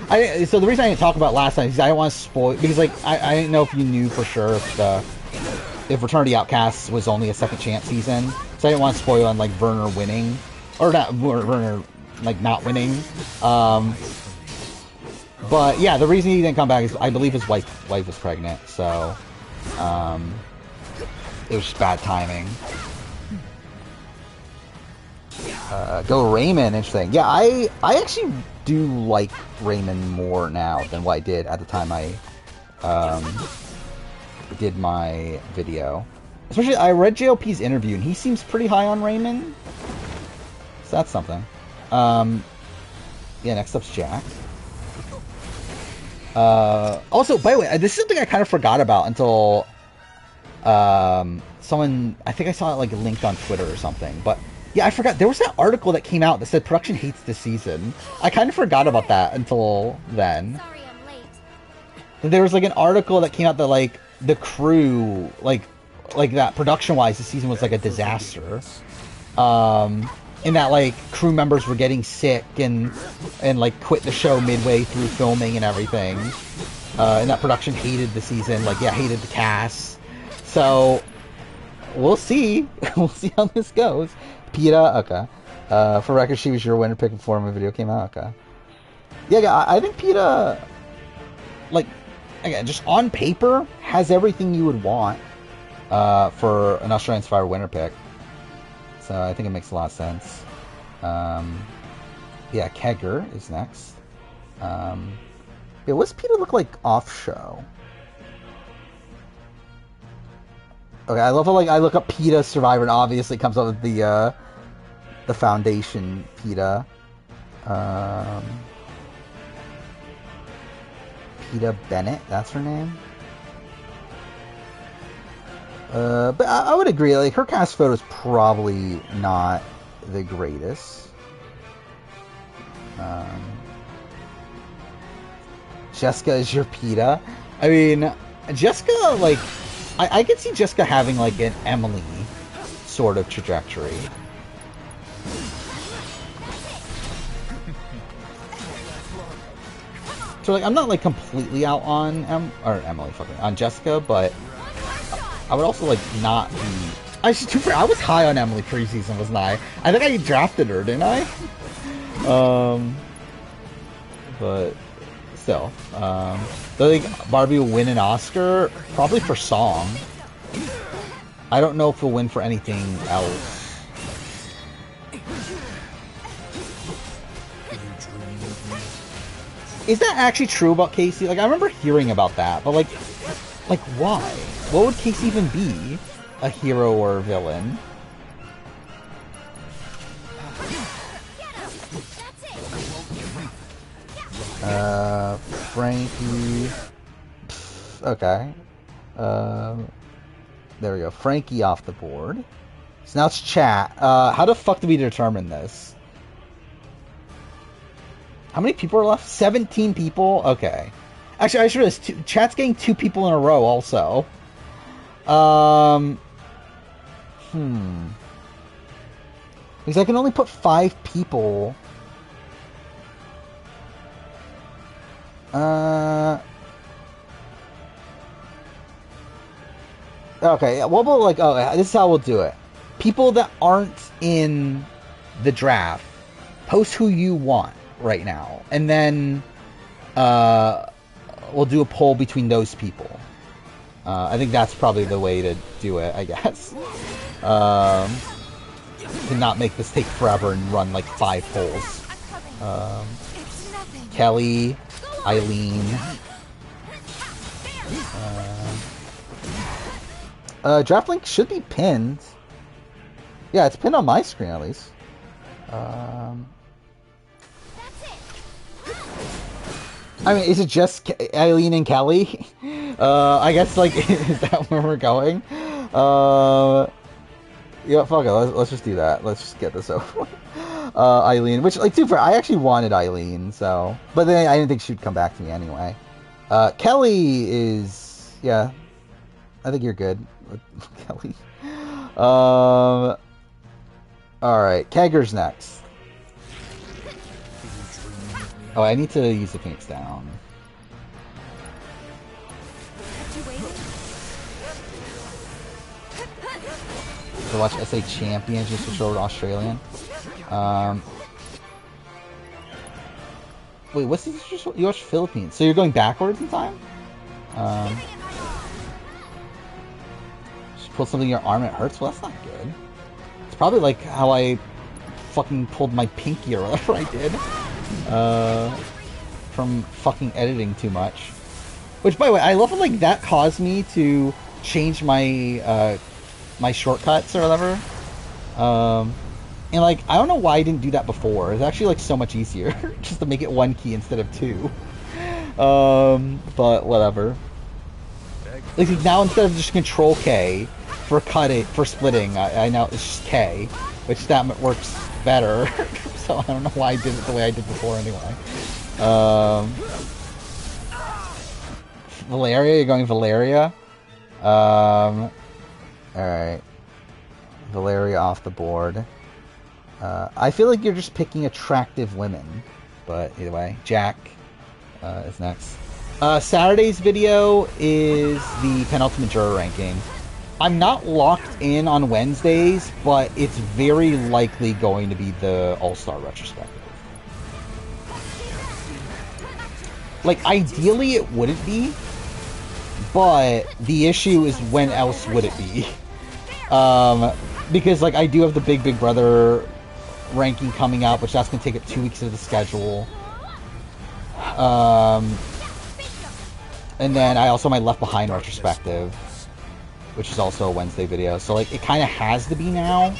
So the reason I didn't talk about last time is I don't want to spoil, because like I didn't know if you knew for sure if Fraternity Outcasts was only a second chance season. So I didn't want to spoil on like Werner winning, or not Werner like not winning. But yeah, the reason he didn't come back is I believe his wife was pregnant, so it was just bad timing. Go Raymond, interesting. Yeah, I actually do like Raymond more now than what I did at the time I did my video. Especially, I read JLP's interview, and he seems pretty high on Raymond. So that's something. Yeah, next up's Jack. Also, by the way, this is something I kind of forgot about until someone, I think I saw it like linked on Twitter or something, but yeah, I forgot. There was that article that came out that said production hates this season. I kind of forgot about that until then.
Sorry I'm late.
There was like an article that came out that like the crew, like that production-wise, the season was like a disaster. And that like crew members were getting sick and like quit the show midway through filming and everything. And that production hated the season, like yeah, hated the cast. So we'll see. We'll see how this goes. Peta, okay. For record, she was your winner pick before my video came out. Okay. Yeah, I think Peta, like, again, just on paper, has everything you would want for an Australian Survivor winner pick. So I think it makes a lot of sense. Yeah, Kegger is next. Yeah, what's Peta look like off show? Okay, I love how like I look up Peta Survivor and obviously it comes up with the Foundation Peta. Peta Bennett, that's her name. But I would agree, like her cast photo is probably not the greatest. Jessica is your Peta. I mean, Jessica, like, I could see Jessica having like an Emily sort of trajectory. So like, I'm not like completely out on on Jessica, but I would also like not be. I was high on Emily preseason, wasn't I? I think I drafted her, didn't I? But still, do I think Barbie will win an Oscar? Probably for song. I don't know if he'll win for anything else. Is that actually true about Casey? Like, I remember hearing about that, but like why? What would Casey even be? A hero or a villain? Frankie. Okay. There we go. Frankie off the board. So now it's chat. How the fuck do we determine this? How many people are left? 17 people? Okay. Actually, I should realize chat's getting 2 people in a row also. Because I can only put 5 people. Okay, what about like, oh, this is how we'll do it. People that aren't in the draft, post who you want right now. And then we'll do a poll between those people. I think that's probably the way to do it, I guess. To not make this take forever and run like 5 polls. Kelly, Eileen. Draft link should be pinned. Yeah, it's pinned on my screen at least. I mean, is it just Eileen and Kelly? I guess, like, is that where we're going? Yeah, fuck it. Let's just do that. Let's just get this over. Eileen, which, like, super. I actually wanted Eileen, so, but then I didn't think she'd come back to me anyway. Kelly is, yeah. I think you're good with Kelly. All right, Kegger's next. Oh, I need to use the Phoenix down. to watch SA Champions, just switch over to Australian. Wait, what's this? You watch Philippines, so you're going backwards in time? Just pulled something in your arm and it hurts? Well, that's not good. It's probably like how I fucking pulled my pinky or whatever I did. From fucking editing too much. Which, by the way, I love it, like, that caused me to change my, my shortcuts or whatever. And, like, I don't know why I didn't do that before. It's actually, like, so much easier. Just to make it one key instead of two. But whatever. Like, now instead of just Control K for splitting, I now it's just K. Which that works better. So I don't know why I did it the way I did before anyway. Valeria, you're going Valeria? Alright. Valeria off the board. I feel like you're just picking attractive women. But either way, Jack is next. Saturday's video is the penultimate juror ranking. I'm not locked in on Wednesdays, but it's very likely going to be the All-Star retrospective. Like, ideally it wouldn't be, but the issue is when else would it be? Because, like, I do have the Big Brother ranking coming out, which that's going to take up 2 weeks of the schedule. And then I also have my Left Behind retrospective, which is also a Wednesday video. So, like, it kind of has to be now,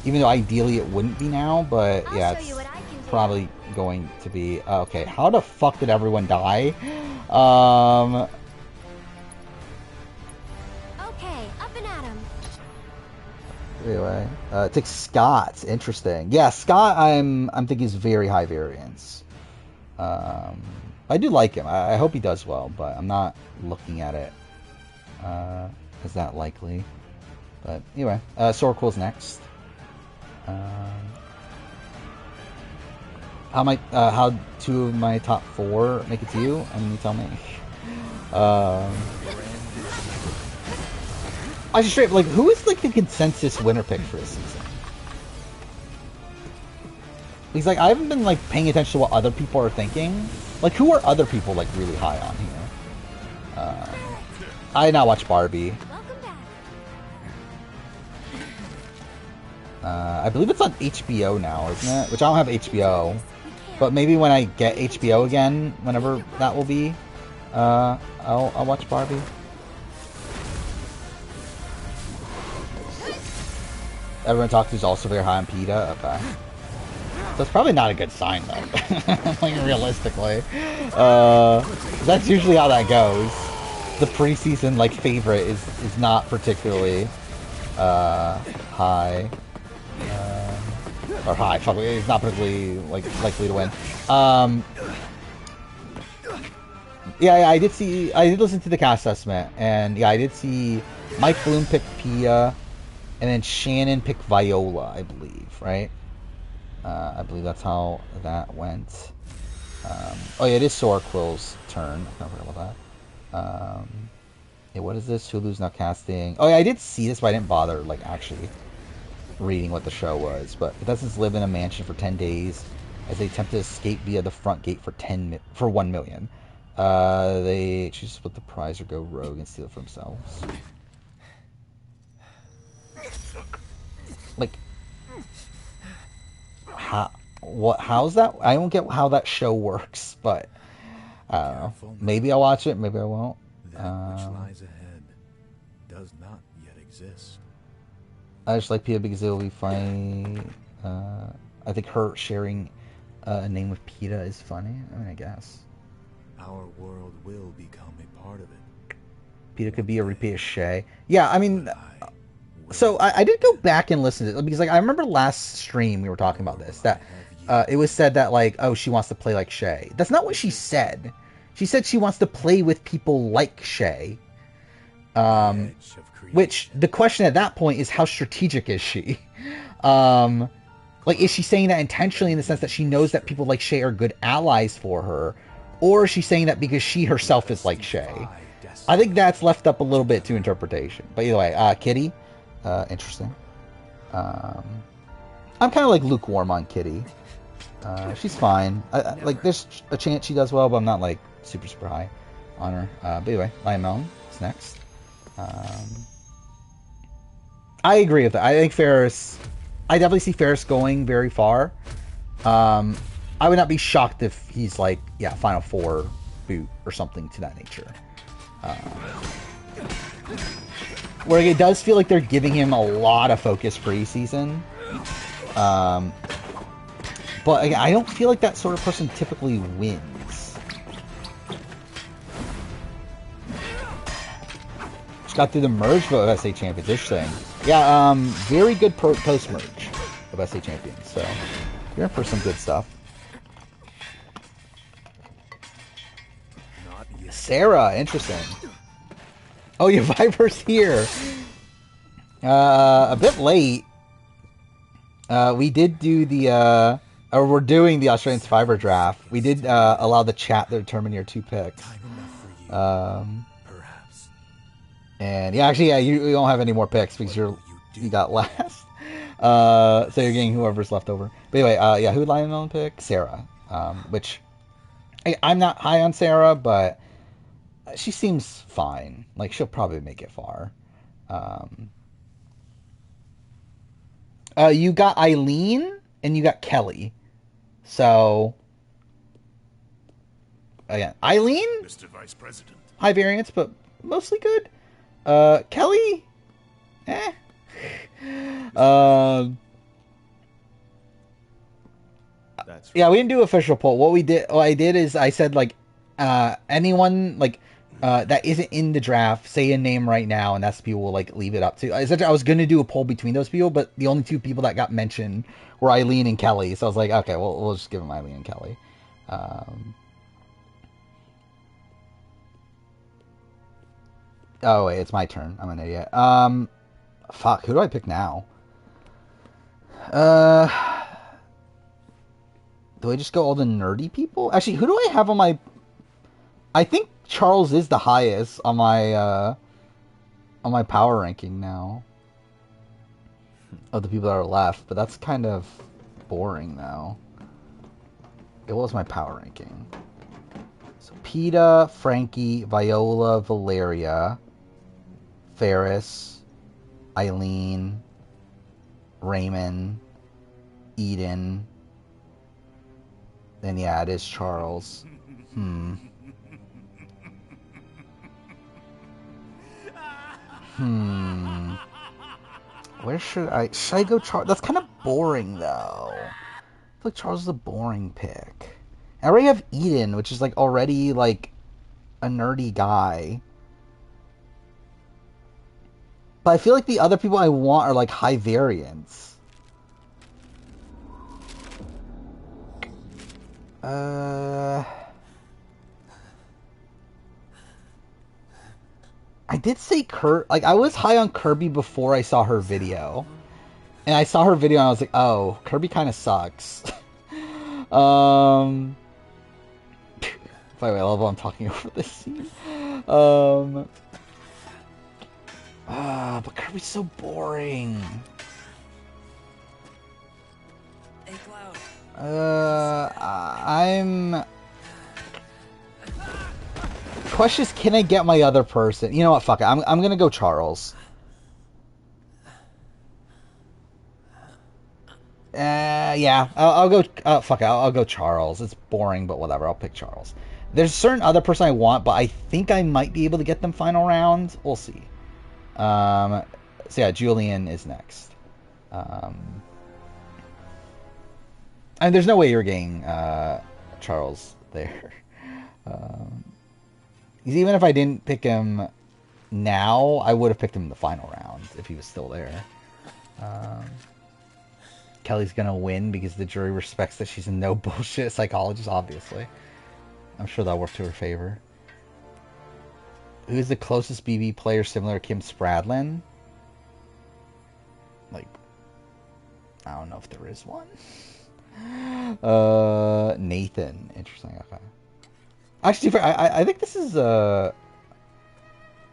even though ideally it wouldn't be now, but yeah, it's probably going to be. Okay, how the fuck did everyone die?
Okay, up and at 'em.
Anyway, it takes Scott. Interesting. Yeah, Scott, I'm thinking is very high variance. I do like him. I hope he does well, but I'm not looking at it as that likely. But anyway, Sorquil's next. How two of my top four make it to you? I mean, you tell me. I just straight up, like, who is like the consensus winner pick for this season? Because, like, I haven't been like paying attention to what other people are thinking. Like, who are other people like really high on here? I did not watch Barbie. I believe it's on HBO now, isn't it? Which I don't have HBO, but maybe when I get HBO again, whenever that will be, I'll watch Barbie. Everyone talks to is also very high on PETA. Okay. So it's probably not a good sign, though. Like, realistically. That's usually how that goes. The preseason, like, favorite is not particularly high. Or high. Fuck, it's not particularly, like, likely to win. Yeah, I did listen to the cast assessment, and yeah, I did see Mike Bloom pick Pia, and then Shannon picked Viola, I believe, right? I believe that's how that went. Oh yeah, it is Sorquil's turn. I forgot about that. Yeah, what is this? Hulu's now casting. Oh yeah, I did see this, but I didn't bother, like, actually reading what the show was. But contestants live in a mansion for 10 days as they attempt to escape via the front gate for 1 million. They choose to split the prize or go rogue and steal it for themselves. Like, how's that? I don't get how that show works, but I don't know. Maybe I'll watch it, maybe I won't.
That which lies ahead does not yet exist.
I just like Pia because it'll be funny. I think her sharing a name with PETA is funny. I mean, I guess.
Our world will become a part of it.
PETA could be a repeat of Shay. Yeah, I mean, so I did go back and listen to it because, like, I remember last stream we were talking about this, that it was said that, like, oh, she wants to play like Shay. That's not what she said. She said she wants to play with people like Shay. Which, the question at that point is, how strategic is she? Like, is she saying that intentionally in the sense that she knows that people like Shay are good allies for her? Or is she saying that because she herself is like Shay? I think that's left up a little bit to interpretation. But either way, Kitty, interesting. I'm kind of like lukewarm on Kitty. She's fine. Like, there's a chance she does well, but I'm not like super high on her. But anyway, Lion Melon is next. I agree with that. I think Ferris. I definitely see Ferris going very far. I would not be shocked if he's like, yeah, Final Four boot or something to that nature. Where it does feel like they're giving him a lot of focus preseason. But again, I don't feel like that sort of person typically wins. Just got through the merge of SA Champions. Interesting. Yeah, very good post-merge of SA Champions. So, you're in for some good stuff. Sarah, interesting. Oh, your Viper's here. A bit late. We did do the, or we're doing the Australian Survivor draft. We did allow the chat to determine your 2 picks. And yeah, actually, yeah, you don't have any more picks because you got last. So you're getting whoever's left over. But anyway, yeah, who would Lion Melon pick? Sarah. Which I'm not high on Sarah, but she seems fine. Like, she'll probably make it far. You got Eileen and you got Kelly. So, again, Eileen,
Mr. Vice President.
high variance, but mostly good. Kelly, eh.
That's right.
Yeah, we didn't do official poll. What I did is I said, like, anyone, like, that isn't in the draft, say a name right now, and that's people will, like, leave it up to. I was going to do a poll between those people, but the only 2 people that got mentioned were Eileen and Kelly. So I was like, okay, well, we'll just give them Eileen and Kelly. Oh, wait, it's my turn. I'm an idiot. Fuck, who do I pick now? Do I just go all the nerdy people? Actually, who do I have on my... I think Charles is the highest on my power ranking now. Of the people that are left, but that's kind of boring, though. It was my power ranking. So, PETA, Frankie, Viola, Valeria, Ferris, Eileen, Raymond, Eden. Then, yeah, it is Charles. Where should I go Charles? That's kind of boring, though. I feel like Charles is a boring pick. I already have Eden, which is, like, already, like, a nerdy guy. But I feel like the other people I want are, like, high variance. I did say like, I was high on Kirby before I saw her video. And I saw her video and I was like, oh, Kirby kind of sucks. By the way, I love how I'm talking over this scene. But Kirby's so boring.
Hey, Cloud.
I'm... Question is, can I get my other person? You know what? Fuck it. I'm gonna go Charles. Yeah. I'll go. Fuck it. I'll go Charles. It's boring, but whatever. I'll pick Charles. There's a certain other person I want, but I think I might be able to get them final round. We'll see. So yeah, Julian is next. And there's no way you're getting Charles there. Even if I didn't pick him now, I would have picked him in the final round if he was still there. Kelly's gonna win because the jury respects that she's a no bullshit psychologist, obviously. I'm sure that'll work to her favor. Who's the closest BB player similar to Kim Spradlin? Like, I don't know if there is one. Nathan. Interesting. Okay. Actually, I think this is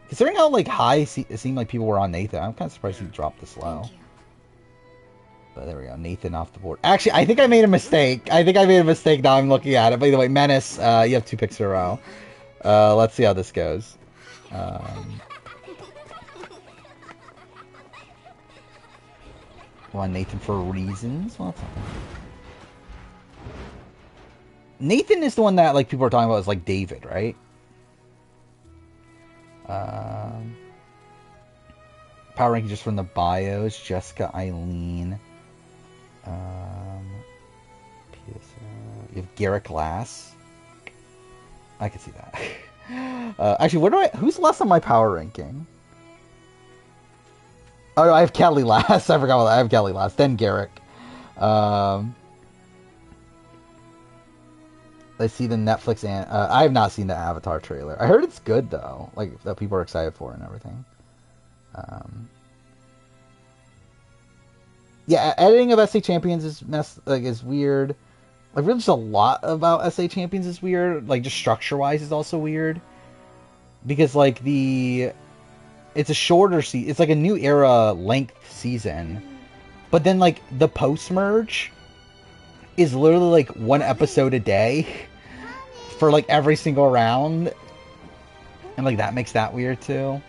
considering how like high it seemed like people were on Nathan. I'm kind of surprised he dropped this low. But there we go. Nathan off the board. Actually, I think I made a mistake. Now I'm looking at it. By the way, Menace, you have 2 picks in a row. Let's see how this goes. Want Nathan for reasons? Well, Nathan is the one that like people are talking about as like David, right? Power ranking just from the bios. Jessica, Eileen. You have Garrett Glass. I can see that. Actually, who's last on my power ranking? Oh, no, I have Kelly last. I forgot about that. I have Kelly last. Then Garrick. Let's see the Netflix and I have not seen the Avatar trailer. I heard it's good though. Like that people are excited for and everything. Yeah, editing of SA Champions is weird. Like really just a lot about SA Champions is weird. Like just structure wise is also weird. Because like it's a shorter season. It's like a new era length season. But then like the post merge is literally like 1 episode a day for like every single round. And like that makes that weird too.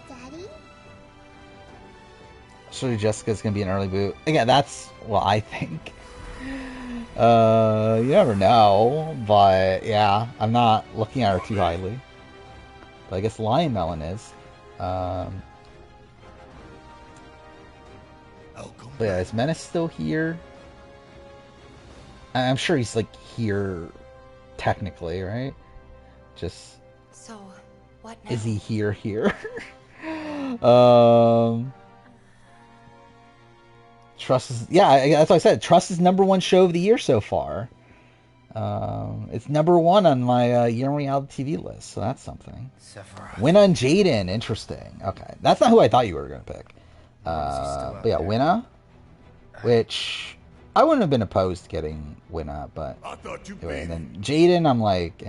Daddy?
So Jessica's gonna be an early boot. Again, that's what I think. You never know, but yeah, I'm not looking at her too highly. But I guess Lion Melon is. But yeah, is Menace still here? I'm sure he's like here technically, right? Just
So, what now?
is he here? Trust is that's what I said. Trust is #1 show of the year so far. It's #1 on my year in reality TV list, so that's something. Winna and Jaden, interesting. Okay, that's not who I thought you were gonna pick. But yeah, Winna, which I wouldn't have been opposed to getting Winna, but anyway. And then Jaden, I'm like,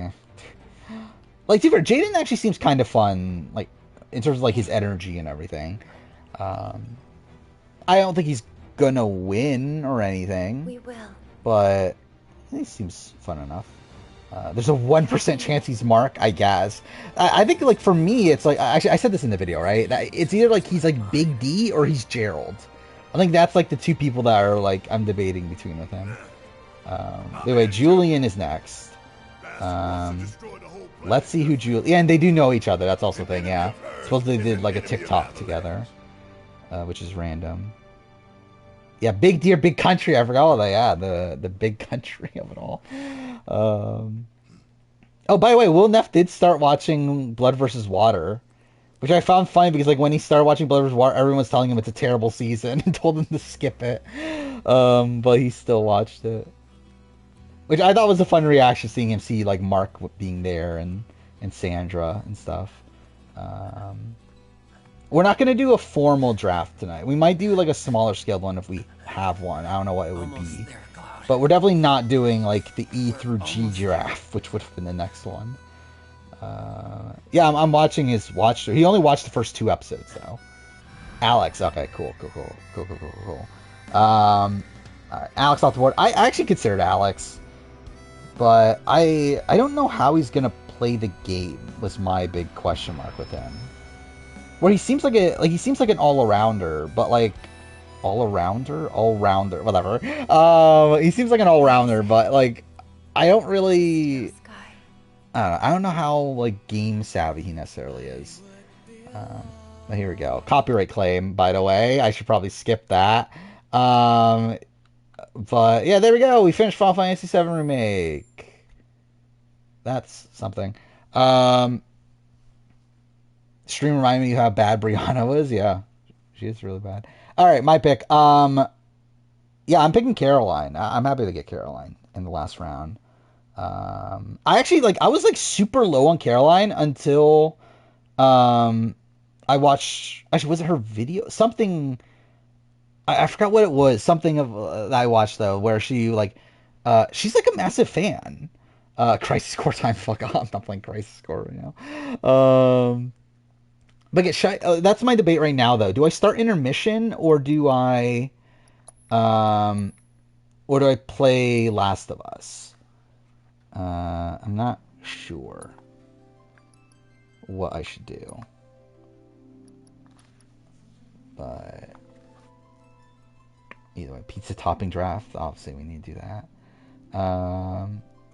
like to be fair, Jaden actually seems kind of fun, like in terms of like his energy and everything. I don't think he's gonna win or anything.
We will.
But he seems fun enough. There's a 1% chance he's Mark, I guess. I think like for me, it's like actually I said this in the video, right? That it's either like he's like Big D or he's Gerald. I think that's like the 2 people that are like I'm debating between with him. Anyway, Julian is next. Let's see who Julian. Yeah, and they do know each other. That's also a thing. Yeah, supposedly they did like a TikTok together, which is random. Yeah, Big Deer, Big Country. I forgot all that. Yeah, the big country of it all. Oh, by the way, Will Neff did start watching Blood vs. Water, which I found funny because like when he started watching Blood vs. Water, everyone was telling him it's a terrible season and told him to skip it. But he still watched it, which I thought was a fun reaction, seeing him see like Mark being there and Sandra and stuff. We're not going to do a formal draft tonight. We might do like a smaller scale one if we have one. I don't know what it would be. But we're definitely not doing like the E through G giraffe, which would have been the next one. Yeah, I'm watching his watch. He only watched the first 2 episodes though. Alex, okay, cool. All right, Alex off the board. I actually considered Alex, but I don't know how he's going to play the game. Was my big question mark with him. Where he seems like an all-arounder, but like all-rounder, whatever. He seems like an all-rounder, but like I don't really, I don't know how like game savvy he necessarily is. But here we go. Copyright claim, by the way. I should probably skip that. But yeah, there we go. We finished Final Fantasy VII Remake. That's something. Stream reminded me how bad Brianna was. Yeah, she is really bad. All right, my pick. Yeah, I'm picking Caroline. I'm happy to get Caroline in the last round. I actually I was like super low on Caroline until I watched. Actually, was it her video? Something. I forgot what it was. Something of that I watched though, where she she's like a massive fan. Crisis Core time. Fuck off. I'm not playing Crisis Core right now. But that's my debate right now, though. Do I start intermission or do I play Last of Us? I'm not sure what I should do. But either way, pizza topping draft. Obviously, we need to do that.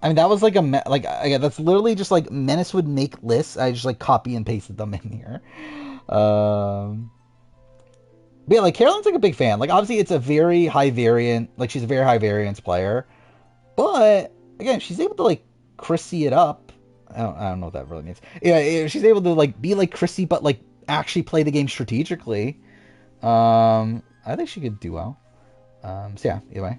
I mean, that was like that's literally just like Menace would make lists. I just like copy and pasted them in here. But yeah, like Caroline's like a big fan. Like obviously, it's a very high variant. Like she's a very high variance player. But again, she's able to like Chrissy it up. I don't know what that really means. Yeah, she's able to like be like Chrissy, but like actually play the game strategically. I think she could do well. So yeah, anyway.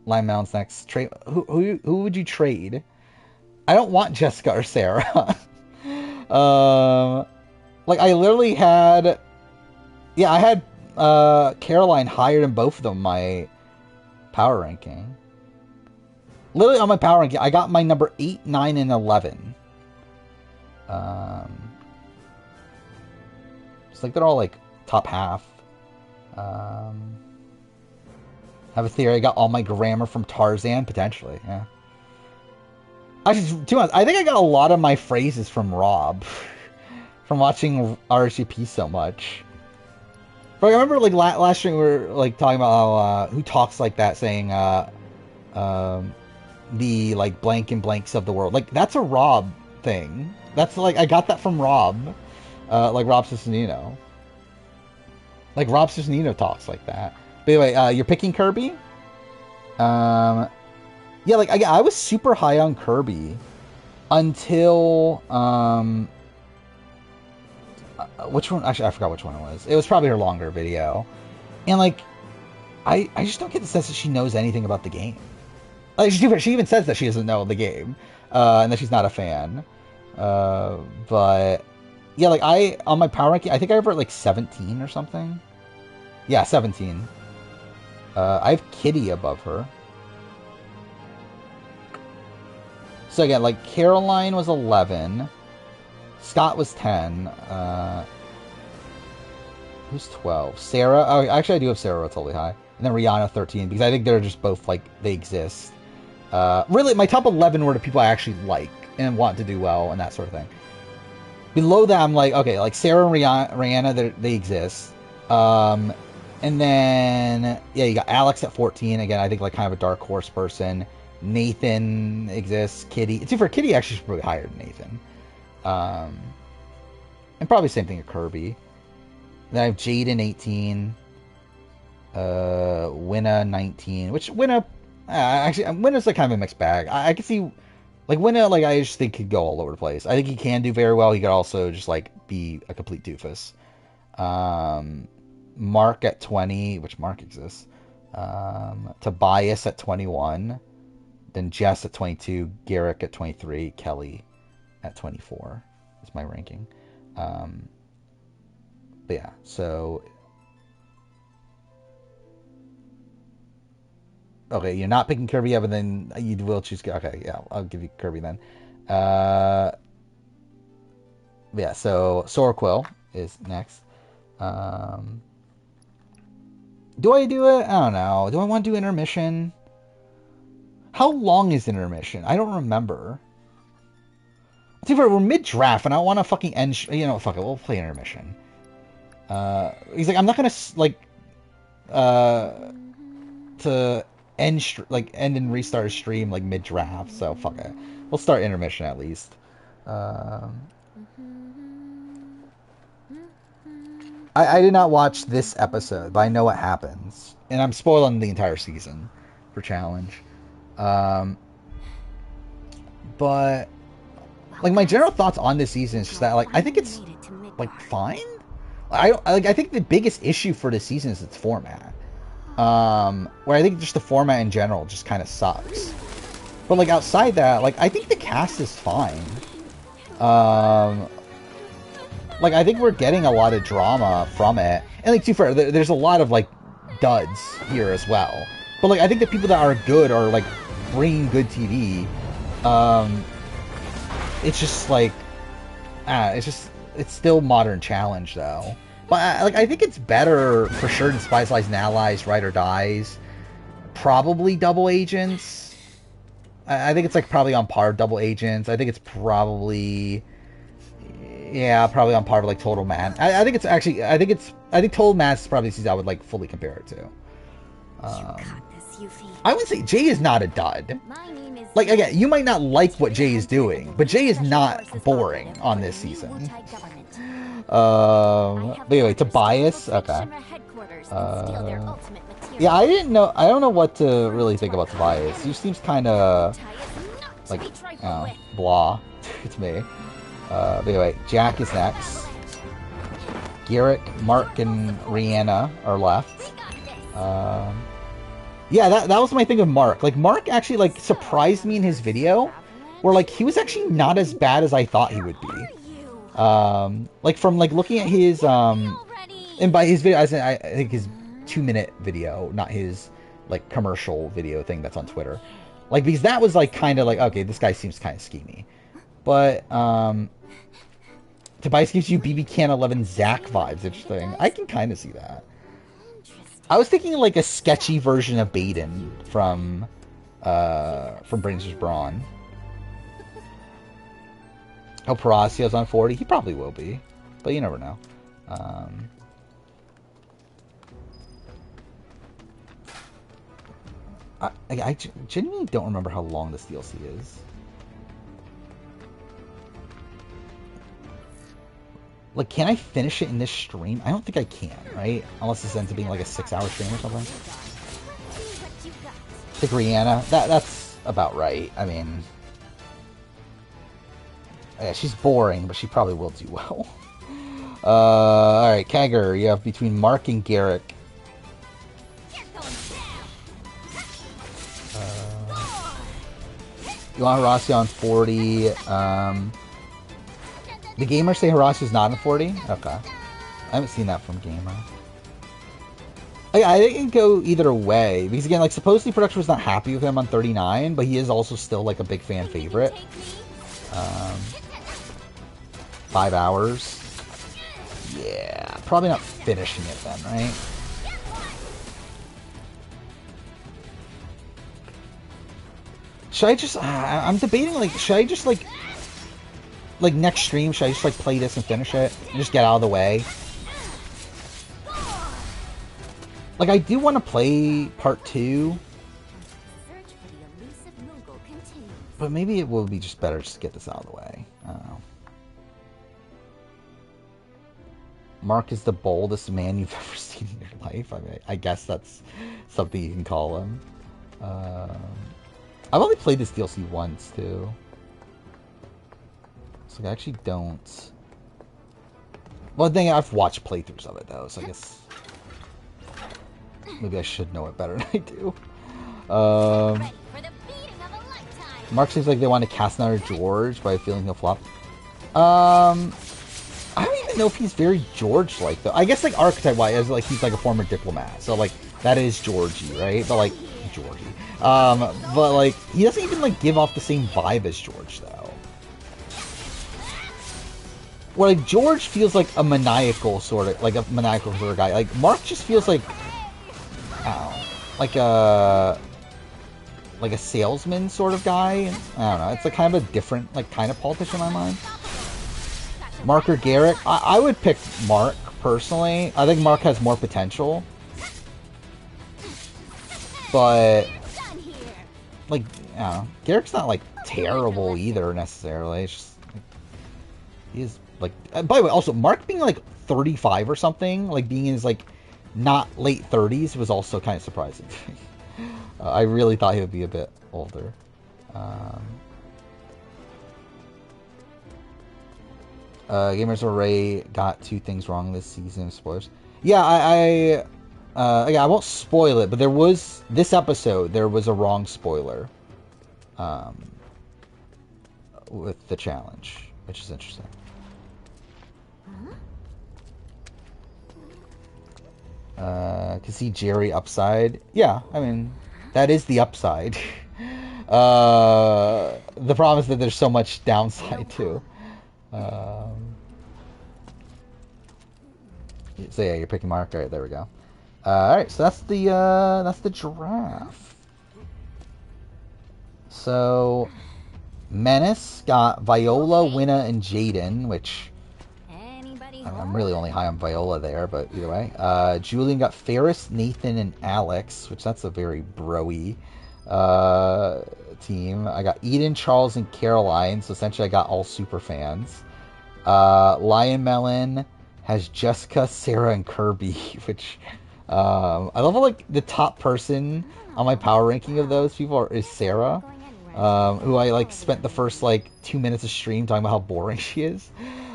Line Mounds next. Trade who would you trade? I don't want Jessica or Sarah. Like I literally had I had Caroline higher than both of them my power ranking. Literally on my power ranking, I got my number 8, 9, and 11. It's like they're all like top half. Have a theory. I got all my grammar from Tarzan, potentially. Yeah. Actually, to be honest, I think I got a lot of my phrases from Rob, from watching RSGP so much. But I remember like last stream we were like talking about how, who talks like that, saying the like blank and blanks of the world. Like that's a Rob thing. That's like I got that from Rob, like Rob Ciccinino. Like Rob Ciccinino talks like that. But anyway, you're picking Kirby. Yeah, like I was super high on Kirby until which one? Actually, I forgot which one it was. It was probably her longer video, and like I just don't get the sense that she knows anything about the game. Like she even says that she doesn't know the game, and that she's not a fan. But yeah, like on my power ranking, I think I have her at like 17 or something. Yeah, 17. I have Kitty above her. So again, like Caroline was 11. Scott was 10. Who's 12? Sarah. Oh, actually, I do have Sarah totally high. And then Rihanna 13, because I think they're just both like they exist. Really, my top 11 were the people I actually like and want to do well and that sort of thing. Below that, I'm like, okay, like Sarah and Rihanna, they exist. And then, yeah, you got Alex at 14. Again, I think like kind of a dark horse person. Nathan exists. Kitty. For Kitty, actually, is probably higher than Nathan. And probably same thing with Kirby. Then I have Jaden 18. Winna 19. Which Winna, actually, Winna's like kind of a mixed bag. I can see, like Winna, like I just think could go all over the place. I think he can do very well. He could also just like be a complete doofus. Mark at 20, which Mark exists. Tobias at 21. Then Jess at 22. Garrick at 23. Kelly at 24. That's my ranking. But yeah, so... Okay, you're not picking Kirby yet, but then you will choose... Okay, yeah, I'll give you Kirby then. Yeah, so Sorquill is next. Do I do it? I don't know. Do I want to do intermission? How long is intermission? I don't remember. We're mid-draft, and I want to fucking end... You know, fuck it, we'll play intermission. He's like, I'm not gonna, like... to end and restart a stream, like, mid-draft, so fuck it. We'll start intermission, at least. I did not watch this episode, but I know what happens. And I'm spoiling the entire season for Challenge. But, like, my general thoughts on this season is just that, like, I think it's, like, fine. I think the biggest issue for this season is its format. Where I think just the format in general just kind of sucks. But, like, outside that, like, I think the cast is fine. Like, I think we're getting a lot of drama from it. And, like, too far, there's a lot of, like, duds here as well. But, like, I think the people that are good are, like, bringing good TV. It's just, like... it's just... it's still Modern Challenge though. But I think it's better for sure than Spies, Lies, and Allies, Ride or Dies. Probably Double Agents. I think it's like probably on par with Double Agents. I think it's probably, yeah, probably on par with like Total Man. I think it's actually, I think Total Mass is probably the season I would like fully compare it to. I would say Jay is not a dud. Like, again, you might not like what Jay is doing, but Jay is not boring on this season. But anyway, Tobias, okay. Yeah, I don't know what to really think about Tobias. He seems kind of like, blah to me. But anyway, Jack is next. Garrick, Mark, and Rihanna are left. Yeah, that was my thing with Mark. Like, Mark actually, like, surprised me in his video, where, like, he was actually not as bad as I thought he would be. Like, from, like, looking at his, and by his video, I think his 2-minute video, not his, like, commercial video thing that's on Twitter. Like, because that was, like, kind of like, okay, this guy seems kind of schemy. But, Tobias gives you BB Can 11 Zack vibes, interesting. I can kind of see that. I was thinking like a sketchy version of Baden from Brains vs. Brawn. Oh, Paracio's on 40. He probably will be, but you never know. I genuinely don't remember how long this DLC is. Like, can I finish it in this stream? I don't think I can, right? Unless this ends up being like a 6-hour stream or something. Pick Rihanna. That's about right. I mean, yeah, she's boring, but she probably will do well. Alright, Kagger, you have between Mark and Garrick. You want Horacio on 40. The gamers say Horacio's not in 40? Okay. I haven't seen that from Gamer. I think it can go either way. Because again, like, supposedly production was not happy with him on 39, but he is also still, like, a big fan favorite. 5 hours. Yeah, probably not finishing it then, right? Should I just... I'm debating, like, should I just, like, next stream, should I just, like, play this and finish it? And just get out of the way? Like, I do want to play part 2. But maybe it will be just better just to get this out of the way. I don't know. Mark is the boldest man you've ever seen in your life. I mean, I guess that's something you can call him. I've only played this DLC once, too. So I actually don't... Well, thing I've watched playthroughs of it, though, so I guess... Maybe I should know it better than I do. Mark seems like they want to cast another George, but I have a feeling he'll flop. I don't even know if he's very George-like, though. I guess, like, archetype-wise, like, he's, like, a former diplomat. So, like, that is Georgie, right? But, like, Georgie. But, like, he doesn't even, like, give off the same vibe as George, though. Where, like, George feels like a maniacal sort of guy. Like, Mark just feels like, I don't know, like a salesman sort of guy. I don't know. It's like kind of a different, like, kind of politician in my mind. Mark or Garrick? I would pick Mark, personally. I think Mark has more potential. But, like, I don't know. Garrick's not, like, terrible either, necessarily. It's just, like, he is... Like, by the way, also, Mark being, like, 35 or something, like, being in his, like, not late 30s was also kind of surprising. I really thought he would be a bit older. Gamers Array got 2 things wrong this season. Spoilers. Yeah, I won't spoil it, but there was, this episode, there was a wrong spoiler. With the challenge, which is interesting. Can see Jerry upside. Yeah, I mean, that is the upside. The problem is that there's so much downside too. So yeah, you're picking Mark. All right, there we go. All right, so that's the draft. So Menace got Viola, Winna, and Jaden, which I'm really only high on Viola there, but either way. Julian got Ferris, Nathan, and Alex, which that's a very bro-y team. I got Eden, Charles, and Caroline, so essentially I got all super fans. Lion Melon has Jessica, Sarah, and Kirby, which I love how, like, the top person on my power ranking of those people is Sarah, who I, like, spent the first, like, 2 minutes of stream talking about how boring she is.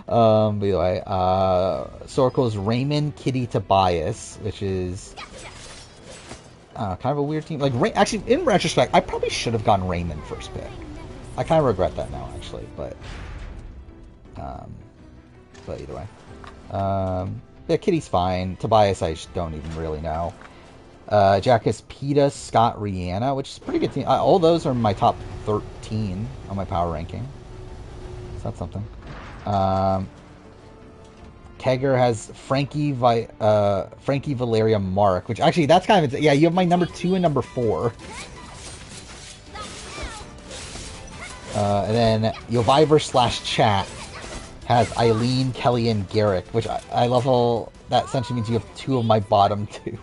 But anyway, Sorko is Raymond, Kitty, Tobias, which is kind of a weird team. Like, actually, in retrospect, I probably should have gone Raymond first pick. I kind of regret that now, actually, but either way. Yeah, Kitty's fine. Tobias, I just don't even really know. Jack is Peta, Scott, Rihanna, which is a pretty good team. All those are my top 13 on my power ranking. So that's something. Kegger has Frankie, Valeria, Mark, which actually, that's kind of... Yeah, you have my number 2 and number 4. And then Yoviver/chat has Eileen, Kelly, and Garrick, which I love how that essentially means you have 2 of my bottom 2.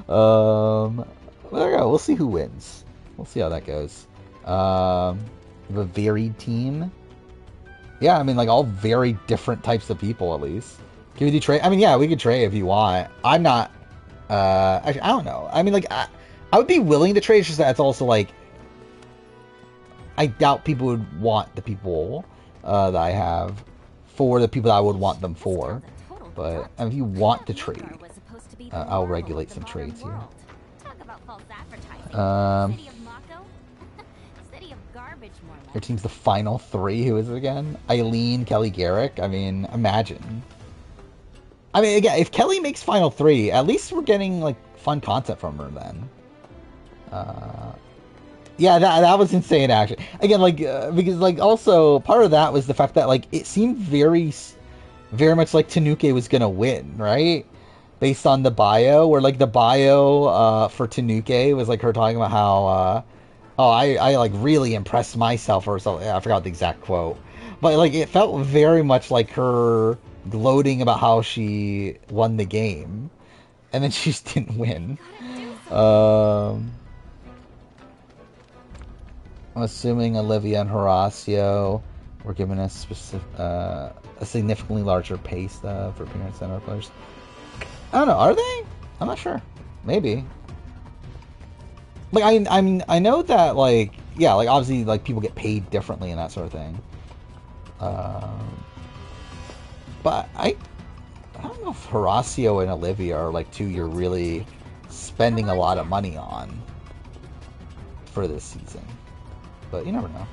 Well, there we go. We'll see who wins. We'll see how that goes. We have a varied team. Yeah, I mean, like, all very different types of people, at least. Can we do trade? I mean, yeah, we could trade if you want. I'm not... actually, I don't know. I mean, like, I would be willing to trade, it's just that it's also, like... I doubt people would want the people that I have for the people that I would want them for. But if you want to trade, I'll regulate some trades here. Your team's the final 3. Who is it again? Eileen, Kelly, Garrick. I mean, imagine. I mean, again, if Kelly makes final 3, at least we're getting, like, fun content from her then. Yeah, that was insane, actually. Again, like, because, like, also, part of that was the fact that, like, it seemed very, very much like Tanuki was gonna win, right? Based on the bio, where, like, the bio for Tanuki was, like, her talking about how, I like, really impressed myself, or something. I forgot the exact quote. But, like, it felt very much like her gloating about how she won the game. And then she just didn't win. I'm assuming Olivia and Horacio were given a significantly larger pace for appearance than our players. I don't know. Are they? I'm not sure. Maybe. Like, I mean, I know that, like, yeah, like, obviously, like, people get paid differently and that sort of thing. But I don't know if Horacio and Olivia are, like, 2 you're really spending a lot of money on for this season. But you never know.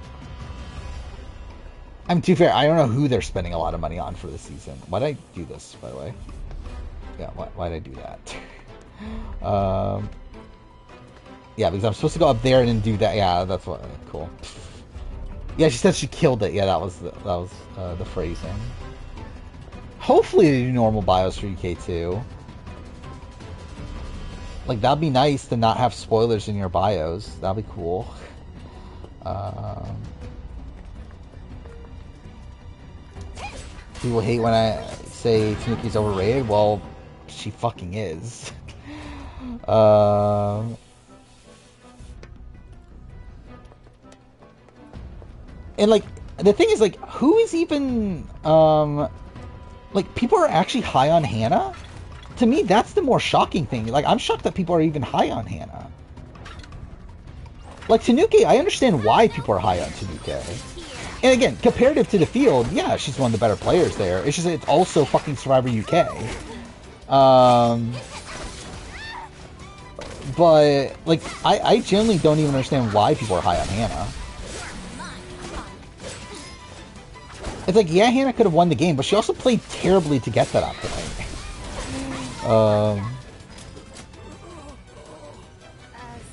I mean, to be fair, I don't know who they're spending a lot of money on for this season. Why did I do this, by the way? Yeah, why did I do that? Yeah, because I'm supposed to go up there and then do that. Yeah, that's what. Cool. Yeah, she said she killed it. Yeah, that was the phrasing. Hopefully they do normal bios for UK2. Like, that'd be nice to not have spoilers in your bios. That'd be cool. People hate when I say Tanuki's overrated. Well, she fucking is. And, like, the thing is, like, who is even, like, people are actually high on Hannah? To me, that's the more shocking thing. Like, I'm shocked that people are even high on Hannah. Like, Tanuki, I understand why people are high on Tanuki. And again, comparative to the field, yeah, she's one of the better players there. It's just, it's also fucking Survivor UK. But, like, I genuinely don't even understand why people are high on Hannah. It's like, yeah, Hannah could have won the game, but she also played terribly to get that up point.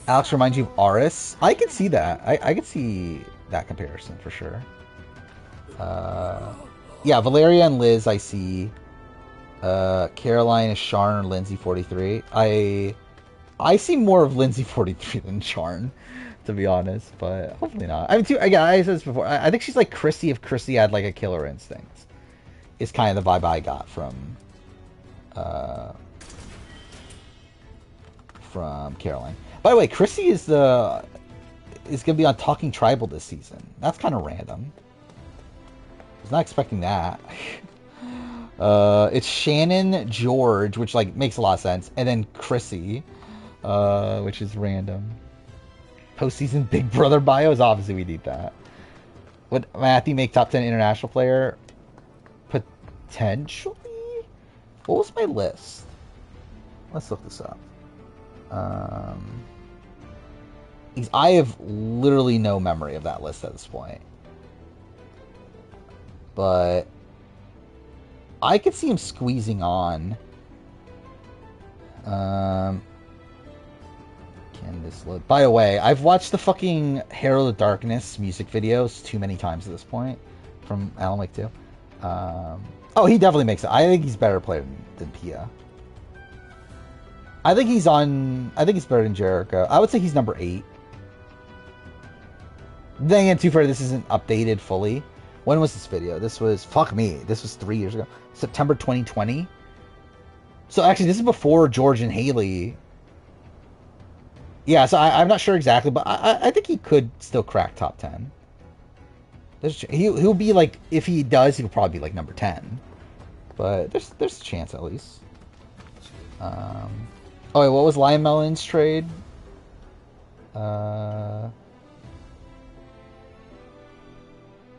Alex reminds you of Aris. I could see that. I could see that comparison for sure. Yeah, Valeria and Liz I see. Caroline is Sharn or Lindsay 43. I see more of Lindsay 43 than Sharn, to be honest, but hopefully not. I mean, too, again, I said this before. I think she's like Chrissy if Chrissy had like a killer instinct. Is kind of the vibe I got from Caroline. By the way, Chrissy is gonna be on Talking Tribal this season. That's kind of random. I was not expecting that. It's Shannon, George, which like makes a lot of sense, and then Chrissy, which is random. Postseason Big Brother bios, obviously we need that. Would Matthew make top 10 international player? Potentially. What was my list? Let's look this up. I have literally no memory of that list at this point. But I could see him squeezing on. Can this look? By the way, I've watched the fucking Herald of Darkness music videos too many times at this point from Alan Wake 2. Oh, he definitely makes it. I think he's a better player than Pia. I think he's better than Jericho. I would say he's number 8. Then again, too far, this isn't updated fully. When was this video? This was 3 years ago. September 2020. So actually, this is before George and Haley. Yeah, so I'm not sure exactly, but I think he could still crack top 10. He'll be like, if he does, he'll probably be like number 10. But there's a chance at least. Oh wait, what was Lion Melon's trade?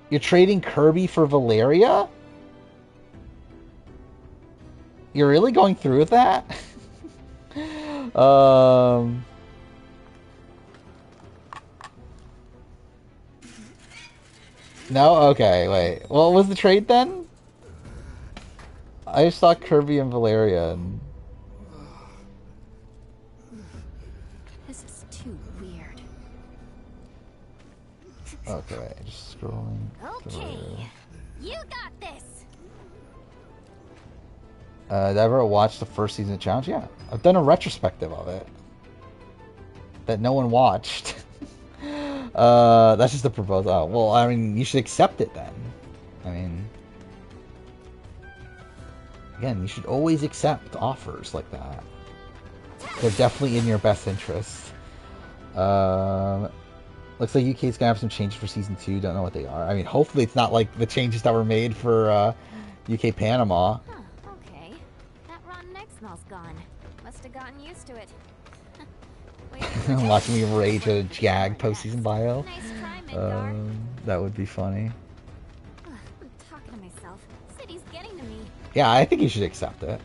You're trading Kirby for Valeria? You're really going through with that? No? Okay, wait. What was the trade then? I just saw Kirby and Valeria. And...
This is too weird.
Okay, just scrolling.
Okay, you got this.
Did I ever watch the first season of Challenge? Yeah, I've done a retrospective of it that no one watched. That's just a proposal. Oh, well, I mean, you should accept it then. I mean, again, you should always accept offers like that. They're definitely in your best interest. Looks like UK's gonna have some changes for season 2. Don't know what they are. I mean, hopefully it's not like the changes that were made for UK Panama.
Huh, okay. That rotten egg smell's gone. Must have gotten used to it.
Watching me rage at a Jag postseason bio.
Nice try, Midgar.
That would be funny.
I'm talking to myself. City's getting to me.
Yeah, I think you should accept it.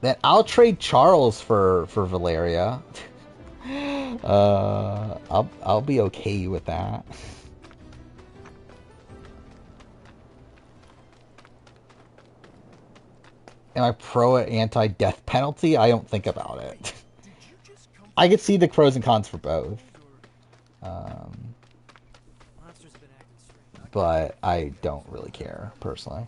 Then I'll trade Charles for Valeria. I'll be okay with that. Am I pro or anti-death penalty? I don't think about it. I could see the pros and cons for both. But I don't really care, personally.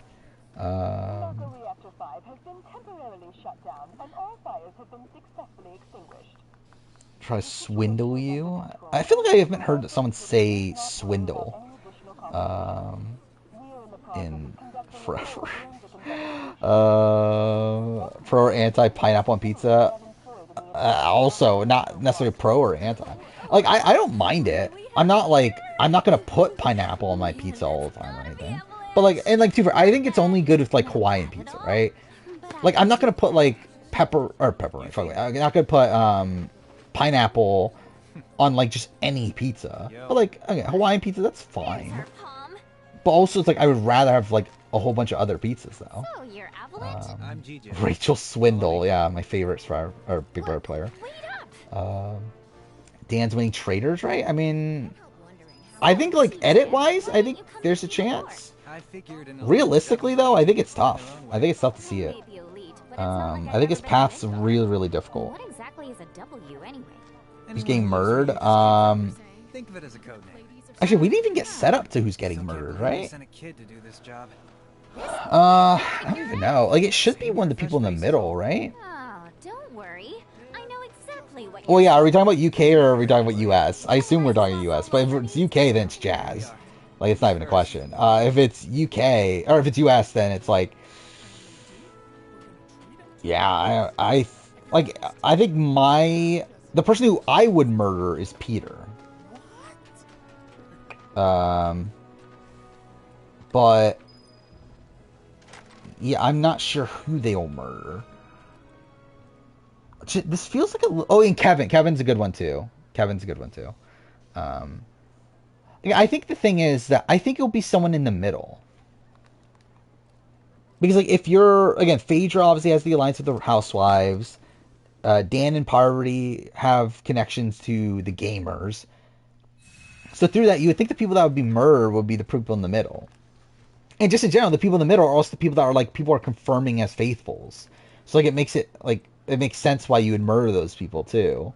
Reactor 5 has been temporarily shut down, and all fires have been successfully extinguished.
Try to swindle you? I feel like I haven't heard someone say swindle in forever. Pro or anti pineapple on pizza? Also, not necessarily pro or anti. Like, I don't mind it. I'm not gonna put pineapple on my pizza all the time or anything. But like, and like, I think it's only good with like Hawaiian pizza, right? Like, I'm not gonna put like pepperoni. I'm not gonna put pineapple on like just any pizza. But like, okay, Hawaiian pizza, that's fine. But also, it's like I would rather have like a whole bunch of other pizzas though.
Oh, you're Avalanche?
I'm GJ.
Rachel Swindle, yeah, my favorite or Big Brother player. Dan's winning traders, right? I mean, I think like edit-wise, I think there's a chance. Realistically, though, I think it's tough. I think it's tough to see it. I think his path's really, really difficult.
What exactly is a W anyway?
He's getting murdered.
Think of it as a code name.
Actually, we didn't even get set up to who's getting murdered, right?
Send a kid to do this job.
I don't even know. Like, it should be one of the people in the middle, right?
Oh, don't worry. I know exactly what
Well,
you're
yeah, are we talking about UK or are we talking about US? I assume we're talking US, but if it's UK, then it's Jazz. Like, it's not even a question. If it's UK, or if it's US, then it's like, yeah, I think the person who I would murder is Peter. But, yeah, I'm not sure who they'll murder. This feels like oh, and Kevin. Kevin's a good one, too. Yeah, I think the thing is that I think it'll be someone in the middle. Because, like, if you're, again, Phaedra obviously has the alliance with the Housewives. Dan and Parvati have connections to the gamers. So through that, you would think the people that would be murdered would be the people in the middle. And just in general, the people in the middle are also the people that are, like, people are confirming as faithfuls. So, like, it makes sense why you would murder those people, too.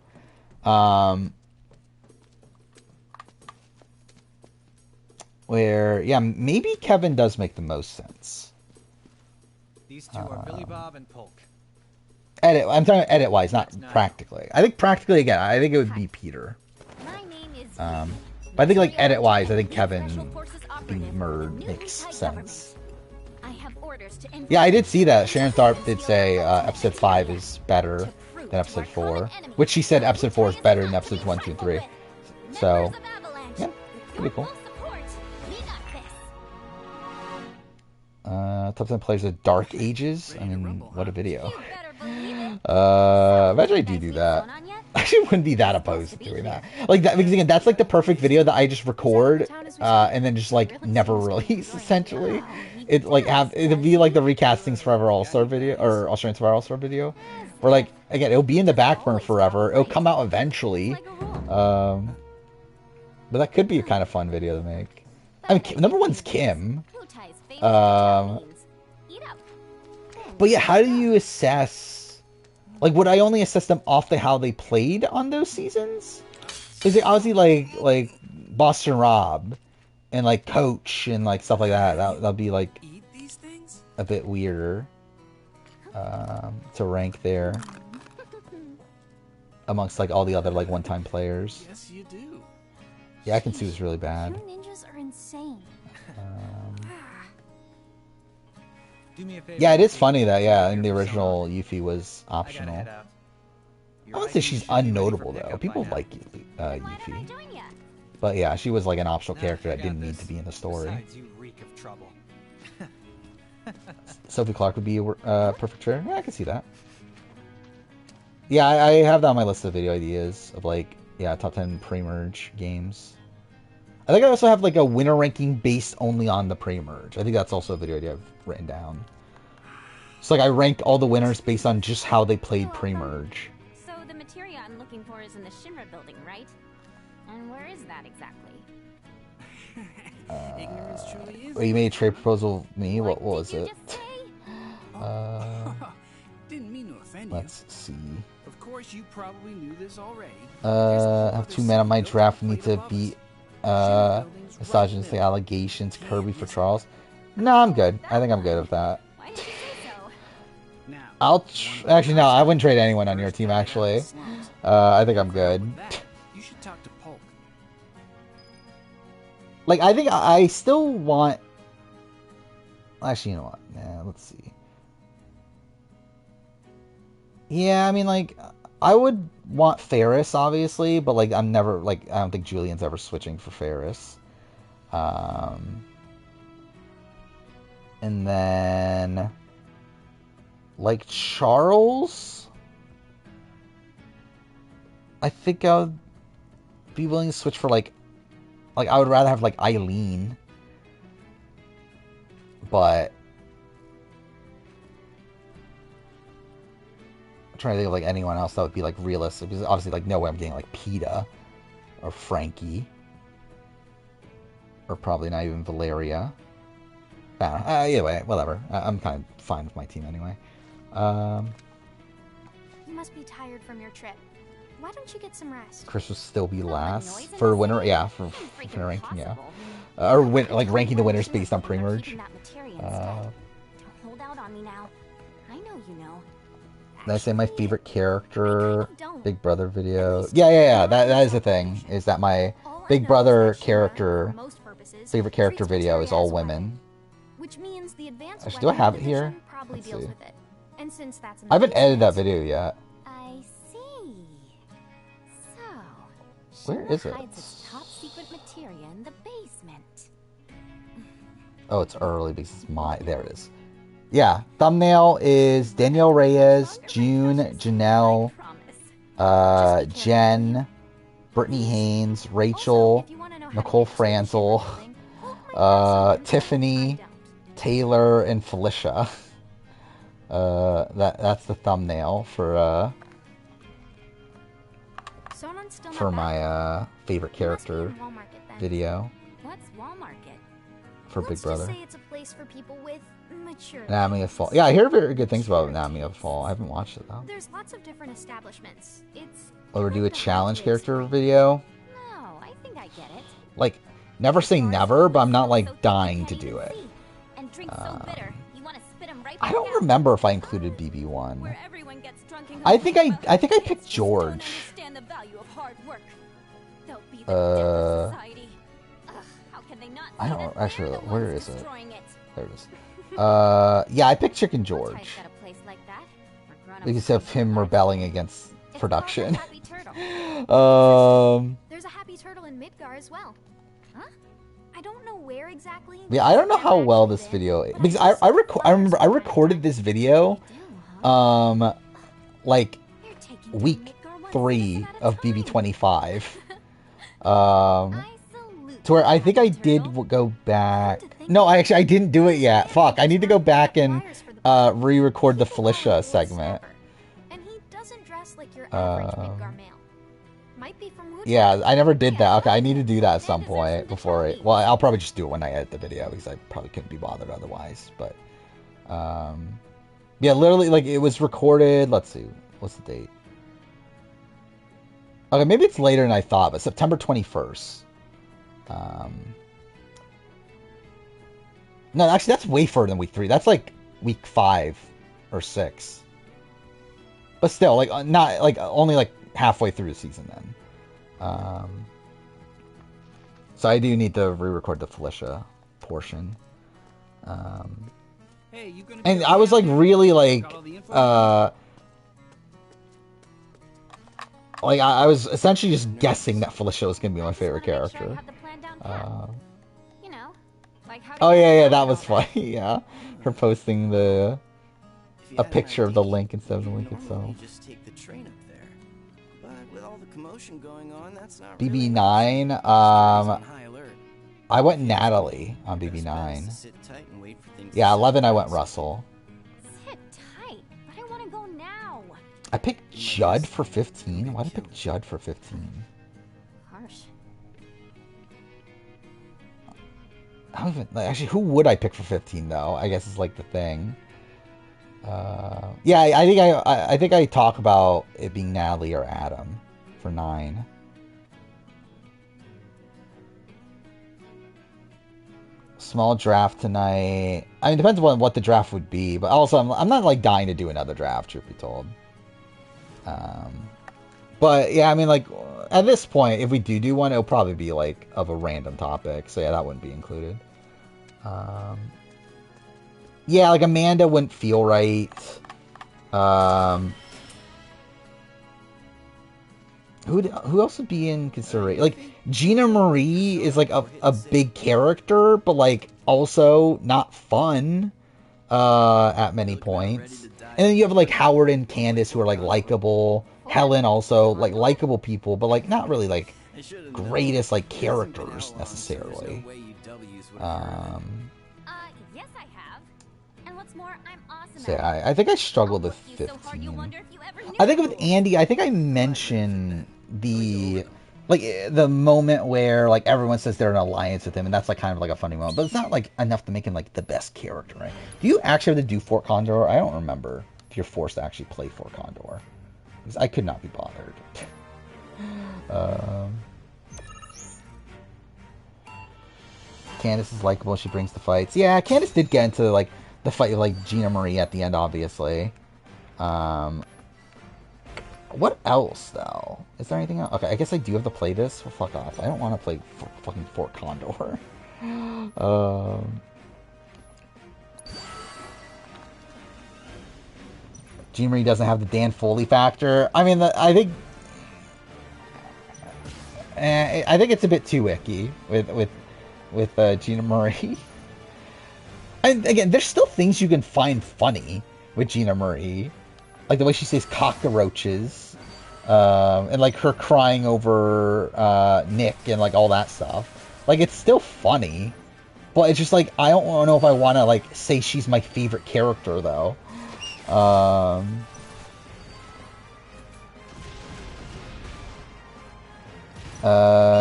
Where, yeah, maybe Kevin does make the most sense.
These two are Billy Bob and Polk.
I'm talking edit-wise, not practically. I think practically, again, I think it would be Peter.
My name is
But I think, like, edit-wise, I think Kevin being murdered makes sense.
I have orders to
Yeah, I did see that. Sharon Tharp did say episode 5 is better than episode 4. Which she said episode 4 is better than episodes 1, 2, and 3. So, yeah, pretty cool. Top 10 players of Dark Ages. I mean, what a video. Imagine I do that. I actually wouldn't be that opposed to doing that. Like that, because again, that's like the perfect video that I just record and then just like never release. Essentially, it'd be like the recastings forever All-Star video or Australian Survivor All-Star video, where like again it'll be in the back burner forever. It'll come out eventually, but that could be a kind of fun video to make. I mean, number one's Kim. But yeah, how do you assess? Like, would I only assess them off how they played on those seasons? Is it obviously like Boston Rob and like Coach and like stuff like that? That'll be like a bit weirder to rank there amongst like all the other like one-time players.
Yes, you do.
Yeah, I can see it's really bad.
You ninjas are insane.
Yeah, it is funny that, yeah, in the original, Yuffie was optional. I would say she's unnotable, though. People like Yuffie. But yeah, she was like an optional character that didn't need to be in the story. Sophie Clark would be a perfect traitor. Yeah, I can see that. Yeah, I have that on my list of video ideas of like, yeah, top 10 pre-merge games. I think I also have like a winner ranking based only on the pre-merge. I think that's also a video idea I've written down. So like I ranked all the winners based on just how they played pre-merge.
So the materia I'm looking for is in the Shinra building, right? And where is that exactly?
Ignorance truly is.
You made a trade proposal with me? What was it?
Didn't mean to offend you.
Let's see.
Of course, you probably knew this already.
I have 2 men on my draft. Need to beat misogynistic allegations. Kirby for Charles. No, I'm good. I think I'm good with that. Actually, no, I wouldn't trade anyone on your team, actually. I think I'm good.
You should talk to Polk.
Like, I think I still want... Actually, you know what? Yeah, let's see. Yeah, I mean, like, I would want Ferris, obviously, but, like, I'm never, like, I don't think Julian's ever switching for Ferris. And then... Like, Charles? I think I would be willing to switch for, like, I would rather have, like, Eileen. But... I'm trying to think of, like, anyone else that would be, like, realistic. Because obviously, like, no way I'm getting, like, PETA. Or Frankie. Or probably not even Valeria. Anyway, whatever. I'm kind of fine with my team anyway.
You must be tired from your trip.
Why don't you get some rest?
Chris will still be
Well,
last
noise in
for
the
winner.
city?
Yeah, for
Freaking
ranking. Yeah,
impossible.
or
I
like
told
ranking
you
the
I'm
winners
keeping
based on
that
pre-merge.
materia instead. Don't hold out on me now. I know you know.
Did I say my
Actually,
favorite character?
I kind of don't.
Big Brother
At
video.
least
Yeah.
not
That is the
in
thing.
operation.
Is that my
All I
Big
know is
Brother
that Shinra,
character,
for most purposes,
favorite character
treats
video is
materia
all
as a weapon,
women?
which means the advanced
Actually, do I
weapon
have it
division
here?
probably
Let's
deals
see.
with it. And since that's in
I haven't
the
edited that
basement,
video yet.
I see. So,
Where
Shinra
is it?
hides its top secret materia in the basement.
Oh, it's early because it's there it is. Yeah, thumbnail is Danielle Reyes, June, Janelle, Jen, Brittany Haynes, Rachel, Nicole Franzel, Tiffany, Taylor, and Felicia. That's the thumbnail for my favorite character video
What's Wall Market?
for Big Brother.
Say it's a place for people with mature
Anatomy of
tastes.
Fall. Yeah, I hear very good things about Anatomy of Fall. I haven't watched it though.
There's lots of different establishments. It's
Or do a
kind of
challenge
hard to
character
explain.
video.
No, I think I get it.
Like, never say never, but I'm not like dying to
You
do
can't
it.
even see. And drink so bitter, you want to spit 'em right
I
back
don't
out.
remember if I included BB1.
Where everyone gets drunk and
I
goes
think
home
I think I
about
picked
kids just don't
George.
understand the value of hard work. They'll be the death of society. Ugh, how can they not
I
see
don't
that
actually.
they're the
Where
ones
is it?
destroying it?
There it is. Yeah, I picked Chicken George
Type's got a place like that for grown-ups
because
to
of him
relax.
rebelling against
It's called
production.
the Happy Turtle.
There's a happy turtle in Midgar as well. Huh? I don't know where exactly.
Yeah, I don't know how well this video because I remember I recorded this video like
They're taking
week
Midgar one
3
citizen at a
of
time.
BB25.
I salute
To where I
you,
think I
Happy
did
Turtle.
go back. No, I didn't do it yet. Fuck, I need to go back and re-record the Felicia segment.
And he doesn't dress like your average Midgar male. Might be from Wuchang.
Yeah, I never did that. Okay, I need to do that at some point before I... Well, I'll probably just do it when I edit the video because I probably couldn't be bothered otherwise. But, yeah, literally, like, it was recorded... Let's see. What's the date? Okay, maybe it's later than I thought, but September 21st. No, actually, that's way further than week 3. That's like week 5 or 6. But still, like, not like only like halfway through the season then. So I do need to re-record the Felicia portion.
Hey, you gonna
And
be
I was like
okay?
really like
Got all the info?
I was essentially just guessing that Felicia was gonna be my favorite
Just wanna make sure I
character.
have the plan down pat. You know, like how to
Oh
get
yeah,
around
that
and
was
all that.
funny. Yeah, her posting the
If you
a
had an
picture of the
ID,
link instead of the
you'd
link
normally
itself.
just take the train up there. But with all the commotion going on, that's not really an
BB9.
option. Security's on high alert.
I went Natalie on
Your best bet is to
BB9.
sit tight and wait for things to
Yeah,
settle
11 I
down.
went Russell.
Sit tight, but I want to go now.
I picked Judd for 15. Why did I pick Judd for 15?
Harsh.
I don't even, like, actually, who would I pick for 15 though? I guess is like the thing. Yeah, I think I talk about it being Natalie or Adam for 9. Small draft tonight. I mean, depends on what the draft would be, but also I'm not like dying to do another draft, truth be told. But yeah, I mean, like at this point, if we do one, it'll probably be like of a random topic. So yeah, that wouldn't be included. Yeah, like Amanda wouldn't feel right. Who else would be in consideration? Like Gina Marie is like a big character, but like also not fun at many points. And then you have like Howard and Candace who are like likable. Helen also like likable people, but like not really like greatest like characters necessarily.
Yes, I have. And what's more, I'm awesome
So
at
yeah,
it.
I think I struggled
I'll
with
work you so hard, you
15.
wonder if you ever knew.
I think with Andy, I think I mentioned the like the moment where like everyone says they're in alliance with him, and that's like kind of like a funny moment, but it's not like enough to make him like the best character, right? Do you actually have to do Fort Condor? I don't remember if you're forced to actually play Fort Condor, because I could not be bothered. Candace is likable. She brings the fights. Yeah, Candace did get into like the fight with like Gina Marie at the end, obviously. What else though? Is there anything else? Okay, I guess I do have to play this. Well, fuck off. I don't want to play fucking Fort Condor. Gina Marie doesn't have the Dan Foley factor. I mean, I think it's a bit too icky with Gina Marie. And again, there's still things you can find funny with Gina Marie, like the way she says cockroaches, and like her crying over Nick and like all that stuff. Like it's still funny, but it's just like I don't know if I want to like say she's my favorite character though.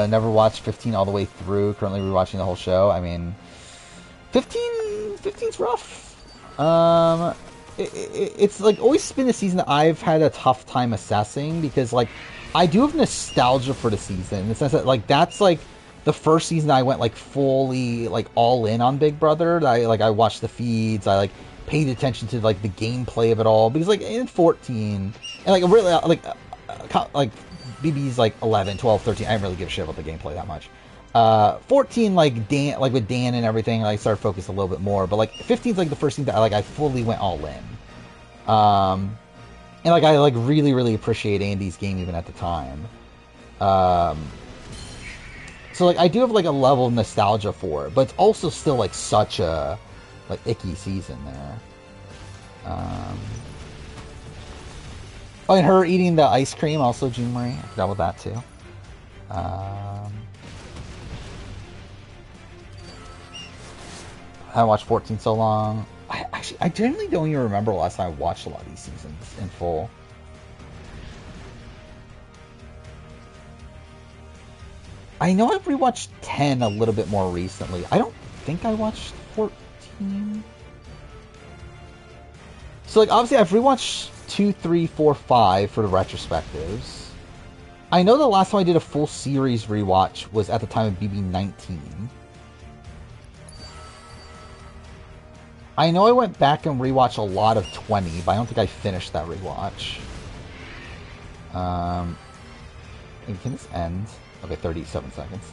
Never watched 15 all the way through. Currently rewatching the whole show. I mean, 15's rough. It's like always been a season that I've had a tough time assessing because like I do have nostalgia for the season in the sense that like that's like the first season I went like fully like all in on Big Brother. I watched the feeds. I like paid attention to like the gameplay of it all because like in 14 and like really like BB's like 11, 12, 13. I didn't really give a shit about the gameplay that much. 14 like Dan, like with Dan and everything, I started focusing a little bit more. But like 15 is like the first thing that I fully went all in. And like I like really appreciate Andy's game even at the time. So like I do have like a level of nostalgia for it, but it's also still like such a like icky season there. Oh, and her eating the ice cream, also Jean Marie. I forgot about that too. I haven't watched 14 so long. I genuinely don't even remember the last time I watched a lot of these seasons in full. I know I've rewatched 10 a little bit more recently. I don't think I watched 14. So like obviously I've rewatched 2, 3, 4, 5 for the retrospectives. I know the last time I did a full series rewatch was at the time of BB19. I know I went back and rewatched a lot of 20, but I don't think I finished that rewatch. Can this end? Okay, 37 seconds.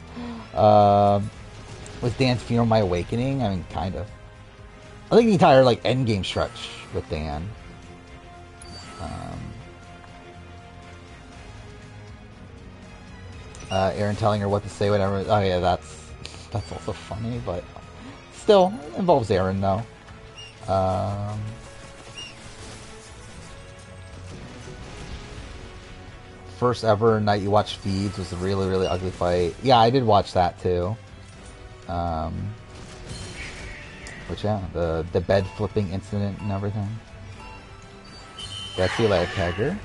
Was Dan's Funeral my awakening? I mean, kind of. I think the entire like endgame stretch with Dan. Aaron telling her what to say, whatever. Oh yeah, that's also funny, but still it involves Aaron though. First ever night you watched feeds was a really ugly fight. Yeah, I did watch that too. Which yeah, the bed flipping incident and everything. That's the later Kegger.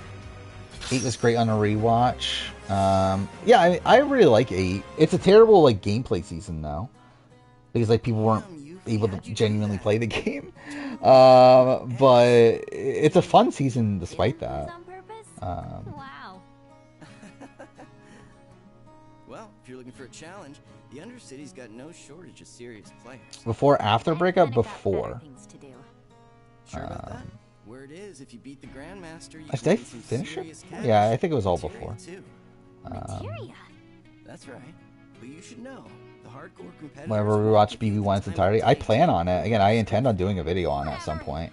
8 was great on a rewatch. Yeah, I really like 8. It's a terrible like gameplay season though, because like people weren't able to genuinely play the game. But it's a fun season despite that.
Wow.
Well, if you're looking for a challenge, the Undercity's got no shortage of serious players.
Before, after breakup, before.
Sure about that? Word is, if you beat the Grandmaster, you
did I finish it? Yeah, I think it was all before.
Materia.
That's right. But you should know, the hardcore competitors...
Whenever we watch BB1 in its entirety, I plan on it. Again, I intend on doing a video on it at some point.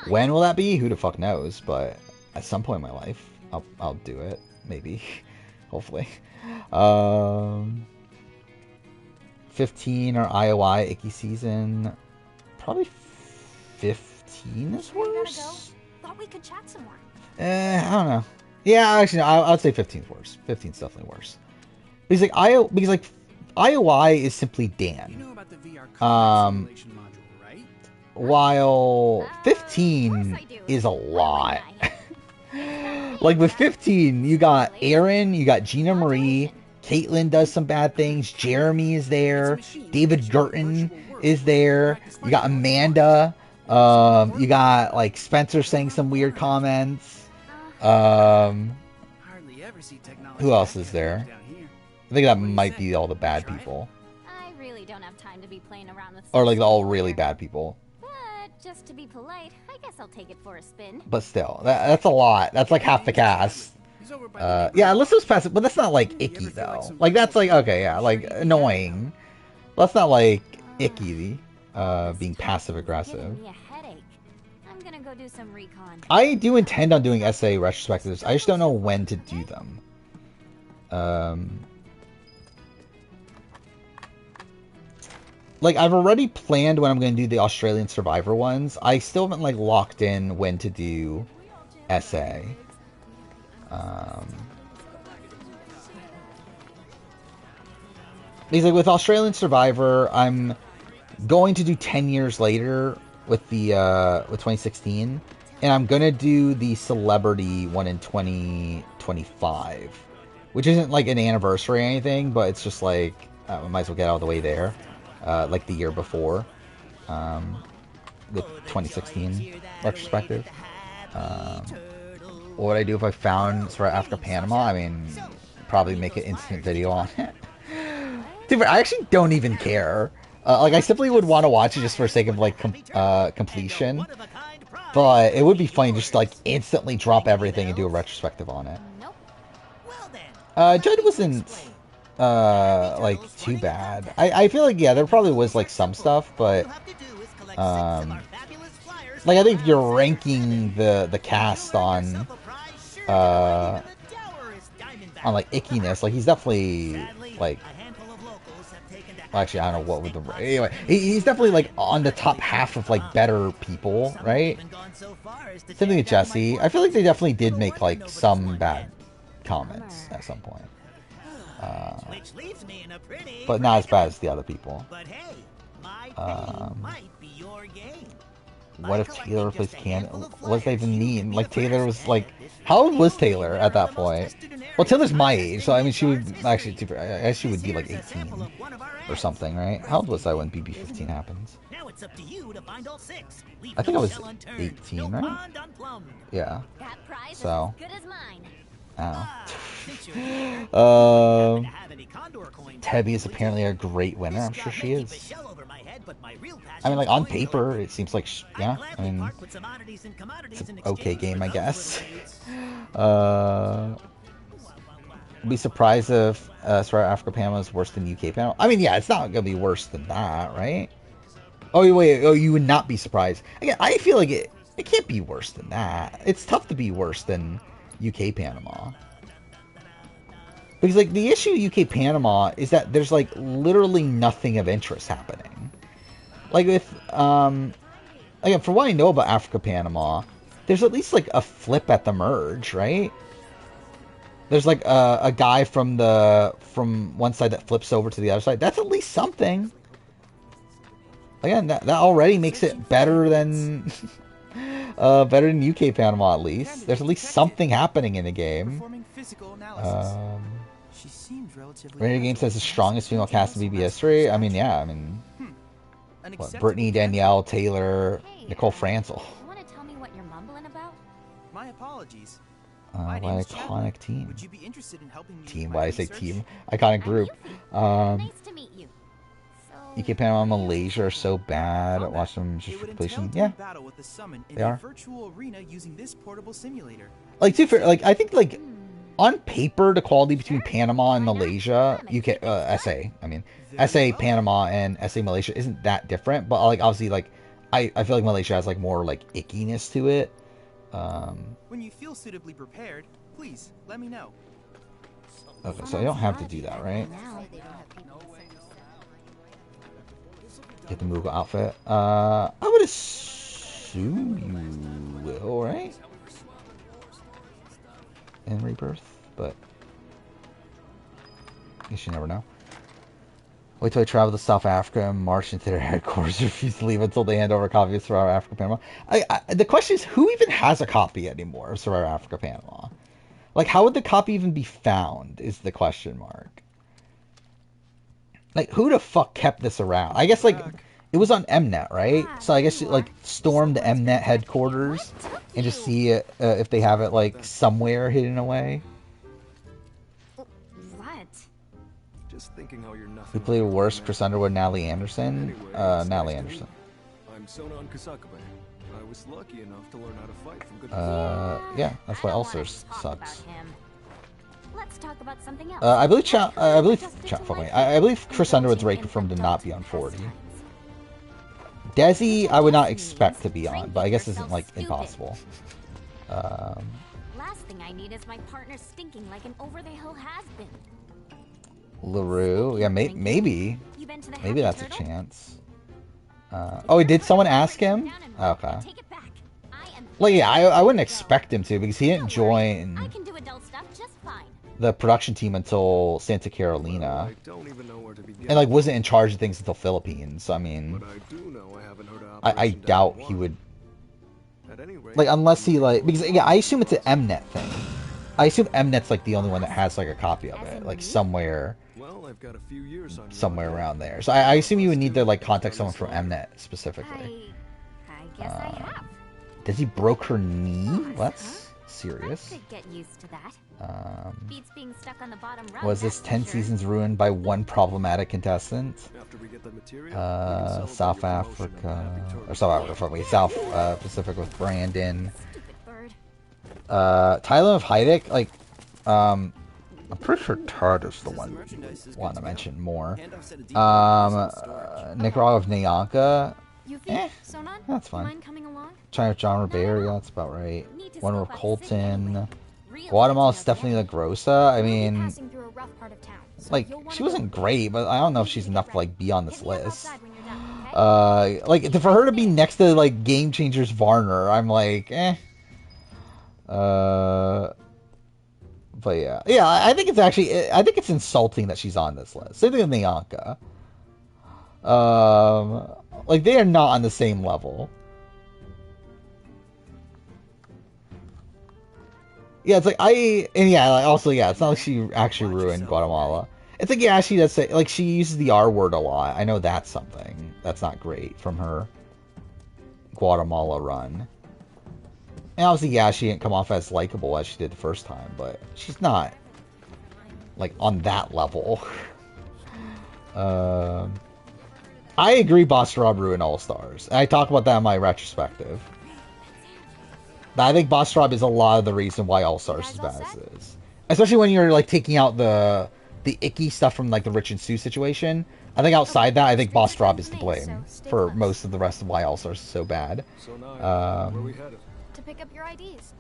When will that be? Who the fuck knows? But at some point in my life, I'll do it. Maybe. Hopefully. 15 or IOI Icky season. Probably 15 is worse.
Thought we could chat some more.
I don't know. Yeah, actually, I'd say 15's worse. 15's definitely worse. Because like IOI is simply Dan.
You know about the VR simulation module, right?
While 15 is a lot. Like with 15, you got Aaron, you got Gina Marie, Caitlin does some bad things, Jeremy is there, David Gurton is there, you got Amanda, you got like Spencer saying some weird comments.
never see technology
Who else
like
is
that
there?
down here.
I think that might be all the bad people.
I really don't have time to be playing around with
Or like the all
social
really
media.
bad people.
But just to be polite, I guess I'll take it for a spin.
But still, that's a lot. That's like half the cast.
He's over by the
Yeah, unless it was passive, but that's not like
You
icky
ever feel like
though.
some
Like that's like,
girl
okay, yeah,
I'm
like
sure you
annoying. That's not like icky, being
This
passive
is
aggressive.
giving me a headache. I'm gonna go do some recon.
I do intend on doing SA retrospectives. I just don't know when to do them. Like I've already planned when I'm going to do the Australian Survivor ones. I still haven't like locked in when to do SA. Because like with Australian Survivor, I'm going to do 10 years later with the with 2016, and I'm gonna do the celebrity one in 2025, which isn't like an anniversary or anything, but it's just like we might as well get out of the way there, like the year before, the 2016 retrospective. What would I do if I found sort of Africa Panama? I mean, probably make an instant video on it. Dude, I actually don't even care. Like, I simply would want to watch it just for the sake of, like, completion. But it would be funny just to, like, instantly drop everything and do a retrospective on it. Judd wasn't, like, too bad. I feel like, yeah, there probably was, like, some stuff, but, like, I think if you're ranking the cast on, like, ickiness, like, he's definitely, like, well, actually, I don't know what would the... Anyway, he's definitely, like, on the top half of, like, better people, right? Same thing with Jesse. I feel like they definitely did make, like, some bad comments at some point. But not as bad as the other people. What if Taylor replaced Canada? What does that even mean? Like, Taylor was, like... How old was Taylor at that point? Well, Taylor's my age, so, I mean, she would... Actually, I guess she would be, like, 18 or something, right? How old was I when BB15 happens? I think I was 18, right? Yeah. So... Tebby is apparently a great winner. I'm sure she is. I mean, like, on paper, it seems like, yeah, I mean, it's an okay game, I guess. I'd be surprised if South Africa Panama is worse than UK Panama. I mean, yeah, it's not going to be worse than that, right? Oh, wait, oh, you would not be surprised. Again, I feel like it can't be worse than that. It's tough to be worse than UK Panama. Because, like, the issue with UK Panama is that there's, like, literally nothing of interest happening. Like, with, again, for what I know about Africa Panama, there's at least, like, a flip at the merge, right? There's, like, a guy from one side that flips over to the other side. That's at least something. Again, that already makes it better than... better than UK Panama, at least. There's at least something happening in the game. Rainier Game says the strongest female cast in BB history. I mean, yeah, I mean... What, Brittany, Danielle, Taylor, Nicole Franzel.
Want to tell me what you're mumbling about?
My apologies.
What iconic team.
Would you be interested in helping me
Team,
with
why
my
I say
research?
team? Iconic group.
Nice to meet you. So,
UK Panama and Malaysia are so bad. Watch them just for completion. Yeah,
battle with the summon in
they
a
are.
virtual arena using this portable simulator.
Like, too fair, like, I think, like, on paper, the quality between Panama and Malaysia, UK, SA, I mean, SA Panama and SA Malaysia isn't that different, but, like, obviously, like, I feel like Malaysia has, like, more, like, ickiness to it.
When you feel suitably prepared, please let me know.
Okay, so I don't have to do that, right? Get the Moogle outfit. I would assume you will, right? In Rebirth, but I guess you never know. Wait till I travel to South Africa and march into their headquarters. Refuse to leave until they hand over a copy of Survivor Africa Panama. The question is, who even has a copy anymore of Survivor Africa Panama? Like, how would the copy even be found? Is the question mark. Like, who the fuck kept this around? I guess, like, it was on Mnet, right? So I guess, like, storm the Mnet headquarters and just see it, if they have it, like, somewhere hidden away.
Just thinking how you're nothing.
Who played
like
worse,
that.
Chris Underwood, Natalie Anderson?
Anyway, it's
Natalie
nice to
Anderson.
meet you. I'm Sonan Kusakabe. I was lucky enough to learn how to fight from good
Yeah, that's why
I don't wanna
Ulcers
talk
sucks.
about him. Let's talk about something else.
I believe I
I
believe Chris Underwood's rate confirmed to not be on 40. Desi, I would not expect to be on, but I guess isn't like impossible.
Last thing I need is my partner stinking like an over-the-hill has-been.
LaRue, yeah, maybe
You been to the
maybe
Happy
that's a
Turtle?
chance. Oh, did someone ask him? Okay.
Take it back. I am
Well, yeah, I wouldn't expect him to because he didn't
Don't worry, I
join
can do adult stuff just fine.
the production team until Santa Carolina,
I don't even know where to begin.
and like wasn't in charge of things until Philippines. So, I mean,
But I do know I haven't heard of
I
Operation
doubt
Diamond
he
One.
would
At any rate,
like unless he like because yeah, I assume it's an Mnet thing. I assume Mnet's like the only one that has like a copy of it, like somewhere
well, I've got a few years on you.
somewhere around there. So I assume you would need to like contact someone from Mnet specifically.
I guess I have.
Does he broke her knee? That's
I
serious.
could get used to that. Beats being stuck on the bottom rung.
Was this
that's
10
for sure.
seasons ruined by one problematic contestant?
After we get the material, we can celebrate
South
your promotion in the
Africa,
Happy Turtle.
or South Africa, South Pacific with Brandon.
Stupid bird.
Tyler of Heidick, like, I'm pretty sure Tard is the one to mention more. Nicaragua of Nyanka,
Yuffie, Sonan,
that's
you
fine.
mind coming along?
China of John Rivera, yeah, that's about right.
Need to
Wonder
scope
of
out the city
Colton,
anyway. Real
Guatemala,
Latino
Stephanie La
gang.
Grossa, I
We'll be
mean,
passing through a rough part of town, so
like,
you'll wanna
she wasn't
go-
great, but I don't know if she's enough to, like, be on this
Hit me up
list.
outside when you're done, okay?
Like for her to be next to like Game Changers Varner, I'm like, but yeah, I think it's actually, I think it's insulting that she's on this list. Same thing with Nyanka. Like they are not on the same level. Yeah, it's like also it's not like she actually ruined Guatemala. It's like, yeah, she does say, like, she uses the R word a lot. I know that's something that's not great from her Guatemala run. And obviously, yeah, she didn't come off as likable as she did the first time, but she's not, like, on that level. I agree Boss Rob ruined All-Stars. And I talk about that in my retrospective. I think Boss Rob is a lot of the reason why All-Stars is as bad as it is. Especially when you're, like, taking out the icky stuff from like the Rich and Sue situation. I think outside that, I think Boss Rob is to blame for most of the rest of why All Stars is so bad.
So now, where we headed?
To pick up your IDs.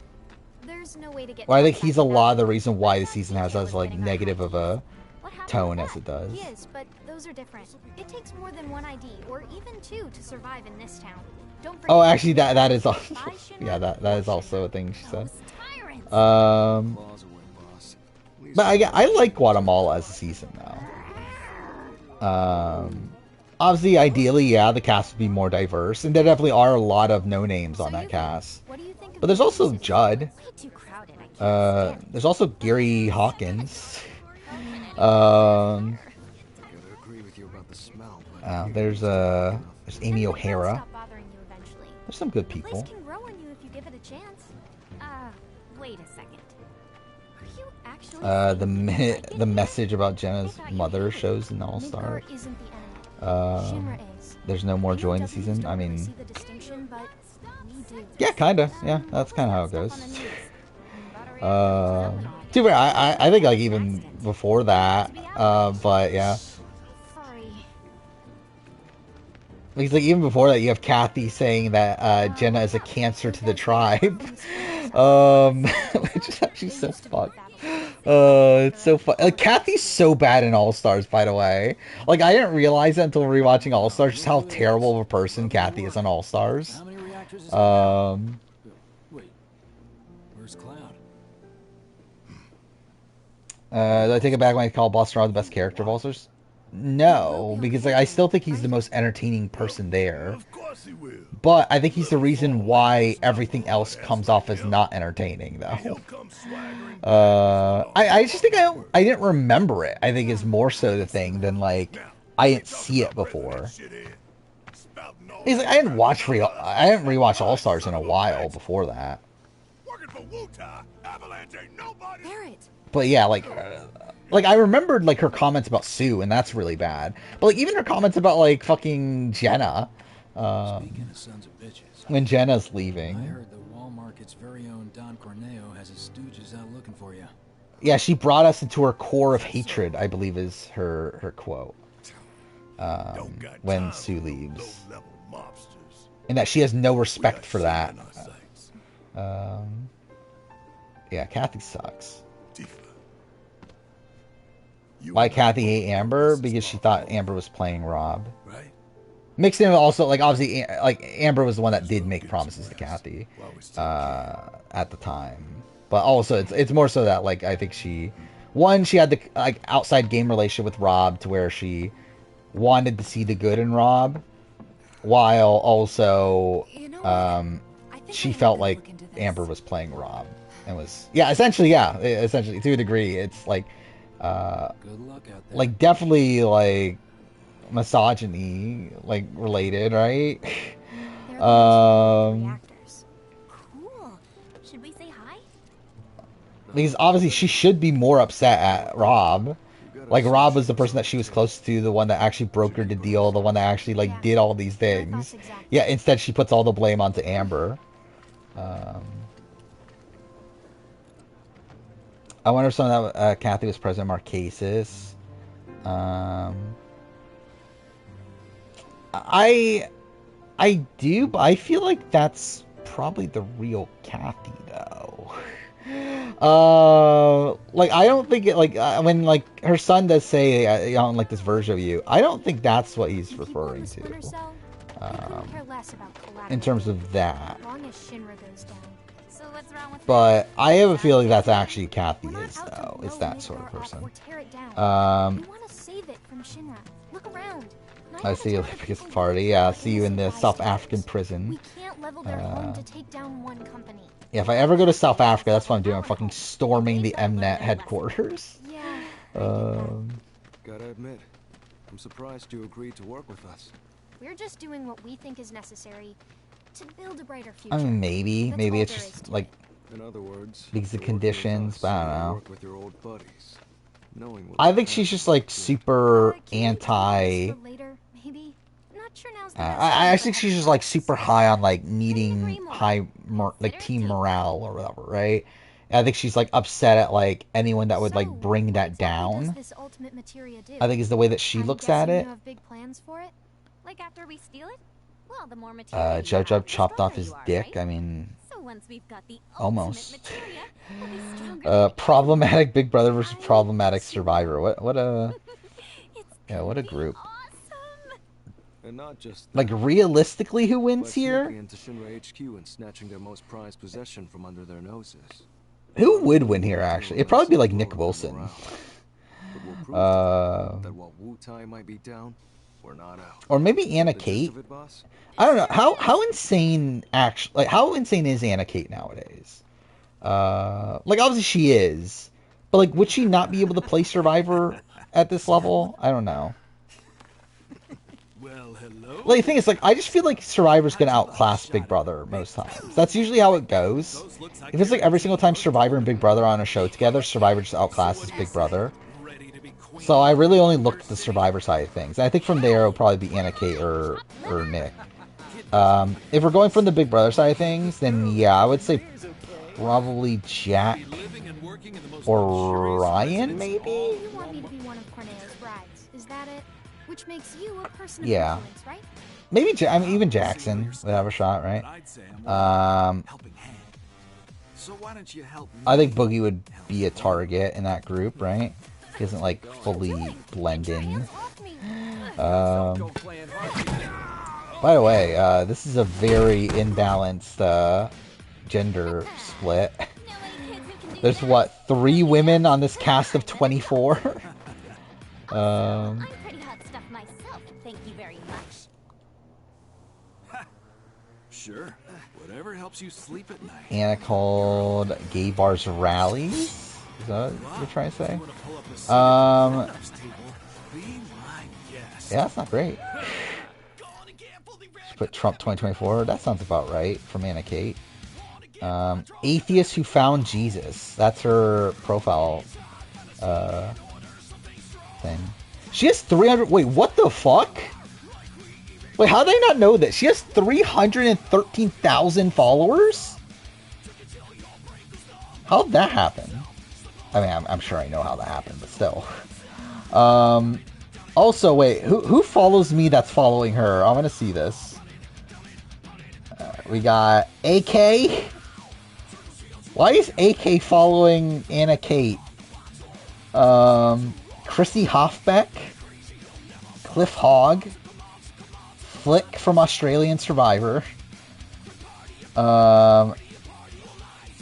There's no way to get.
Well, I think
past
he's
that
a lot of the
without-
reason why the season has as like negative of a
What happened
tone
with
as it
that?
does.
He is, but those are different. It takes more than one ID, or even two, to survive in this town. Don't forget.
Oh, actually, that is also
Buy Shinra
yeah, that is also a thing she said.
Those tyrants.
Um,
Claws away, boss. Please
but I like Guatemala as a season now. Obviously, ideally, yeah, the cast would be more diverse, and there definitely are a lot of no names on that cast.
What do you think of
But there's
the
also
choices?
Judd.
Way too crowded. I can't stand
There's also Gary Hawkins.
gotta agree with you about the smell. But
There's Amy
And
O'Hara.
they'll stop bothering you eventually.
There's some good
The place
people.
can grow on you if you give it a chance.
Wait a second.
Are you actually
The message about Jenna's mother shows in All Stars.
Midgar isn't the enemy. Shinra is.
There's no more
I know
joy in the
W's
season.
don't
I
really
mean,
see the distinction, but we do.
yeah, kinda. Yeah, that's kind of how it goes.
Butter
Too bad. I think like even before that. But yeah,
Sorry.
because like even before that, you have Kathy saying that Jenna is a cancer to the tribe. Which is actually so fucked. It's so fun. Like Kathy's so bad in All Stars, by the way. Like I didn't realize that until rewatching All Stars, just how terrible of a person Kathy is on All Stars.
How many reactors is there? Wait, where's Cloud?
Did I take it back when I called Boss Rob the best character of All Stars? No, because like I still think he's the most entertaining person there.
Of course he will.
But I think he's the reason why everything else comes off as not entertaining, though.
He'll come swaggering.
I just think I didn't remember it. I think is more so the thing than like I didn't see it before. He's like, I didn't rewatch All Stars in a while before that.
Working for Wutai, Avalanche ain't nobody.
Barrett.
But yeah, like Like, I remembered, like, her comments about Sue, and that's really bad. But, like, even her comments about, like, fucking Jenna.
Speaking of sons of bitches,
When Jenna's
I
leaving.
heard the Wall Market's very own Don Corneo has his stooges out looking for you.
Yeah, she brought us into her core of hatred, I believe is her quote. When Sue leaves. And that she has no respect for that. Yeah, Kathy sucks. Why Kathy hate Amber? Because she thought Amber was playing Rob. Mixed in with also, like, obviously, like, Amber was the one that did make promises to Kathy at the time. But also, it's more so that, like, I think she had the, like, outside game relationship with Rob to where she wanted to see the good in Rob, while also she felt like Amber was playing Rob. And was, essentially to a degree. It's like,
Good luck out there.
like, definitely, like, misogyny, like, related, right?
Reactors.
Cool. Should we say hi?
Because obviously she should be more upset at Rob. Like, Rob was the person that she was close to, the one that actually brokered the deal, the one that actually, like, did all these things.
Exactly.
Yeah, instead she puts all the blame onto Amber. I wonder if some of that Kathy was President Marquesas. I do, but I feel like that's probably the real Kathy, though. Like, I don't think it, like, when, like, her son does say, you know, like, this version of you, I don't think that's what he's referring to. In terms of that.
Long as Shinra goes down.
So what's wrong with
But I have a feeling that's actually Kathy is, though. It's that sort of person.
We want to save it from Shinra. Look around.
I see you at the biggest party. Yeah, I see you in the South African prison.
We can't level their home to take down one company.
Yeah, if I ever go to South Africa, that's what I'm doing. I'm fucking storming the Mnet headquarters.
Yeah.
Gotta admit, I'm surprised you agreed to work with us.
We're just doing what we think is necessary to build a brighter future.
I mean, maybe
That's all
it's
there is
just
to
like
In other words,
because of
you're working with
conditions,
us,
but I don't
you
know.
work with your old buddies, knowing what
I
the
think she's
path
just like
is.
super
Can we keep
anti.
this for later, maybe? Not sure now's the best
I
time,
think
but
she's just like super high on like needing high like team morale or whatever, right? And I think she's like upset at like anyone that would like bring that
What exactly does
down.
this ultimate materia do?
I think is the way that she
I'm
looks at
guessing
it.
You have big plans for it?
Like after we steal it? Well, the more material you
Jub
have, the
chopped off
stronger
his
you are,
dick.
right?
I mean,
So once we've got the
almost.
ultimate materia, we'll be stronger than
Problematic Big Brother versus
I
problematic
bet you
Survivor.
won't.
What a
It's
yeah, what a
gonna be
group.
Awesome.
And not just
Like
that,
realistically, who
by
wins here?
sneaking into Shinra HQ and snatching their most prized possession from under their noses.
Who would win here? Actually, it'd probably be like Nick
Lower their
Wilson.
morale. But we'll prove to them that while Wu Tai might be down, we're not out.
Or maybe Anna
The gist
Kate.
of it, boss?
I don't know how insane actually. Like how insane is Anna Kate nowadays? Like obviously she is, but like would she not be able to play Survivor at this level? I don't know.
Well, hello.
Like the thing is, like I just feel like Survivor's gonna outclass Big Brother most times. That's usually how it goes. If it's like every single time Survivor and Big Brother are on a show together, Survivor just outclasses Big Brother. So I really only looked at the Survivor side of things. I think from there it'll probably be Anna Kate or Nick. If we're going from the Big Brother side of things, then yeah, I would say probably Jack or Ryan, maybe?
You want me to be one of Corneo's brides, is that it? Which makes you a person of
Yeah.
influence, right?
Maybe, I mean, even Jackson would have a shot, right?
Helping hand. So why don't you help me?
I think Boogie would be a target in that group, right? He doesn't, like, fully blend in. By the way, this is a very imbalanced gender split. There's, what, 3 women on this cast of 24?
I'm pretty hot stuff myself, thank you very much.
Sure. Whatever helps you sleep at night.
Anna called gay bars rallies? Is that what you're trying to say?
You wanna pull up a seat at the breakfast table? Be my guest.
Yeah, that's not great. Just put Trump 2024. That sounds about right from Anna Kate. Atheist who found Jesus. That's her profile thing. She has 300... Wait, what the fuck? Wait, how did I not know this? She has 313,000 followers? How'd that happen? I mean, I'm sure I know how that happened, but still. Also, wait, who follows me that's following her? I want to see this. We got AK. Why is AK following Anna Kate? Chrissy Hoffbeck. Cliff Hogg. Flick from Australian Survivor.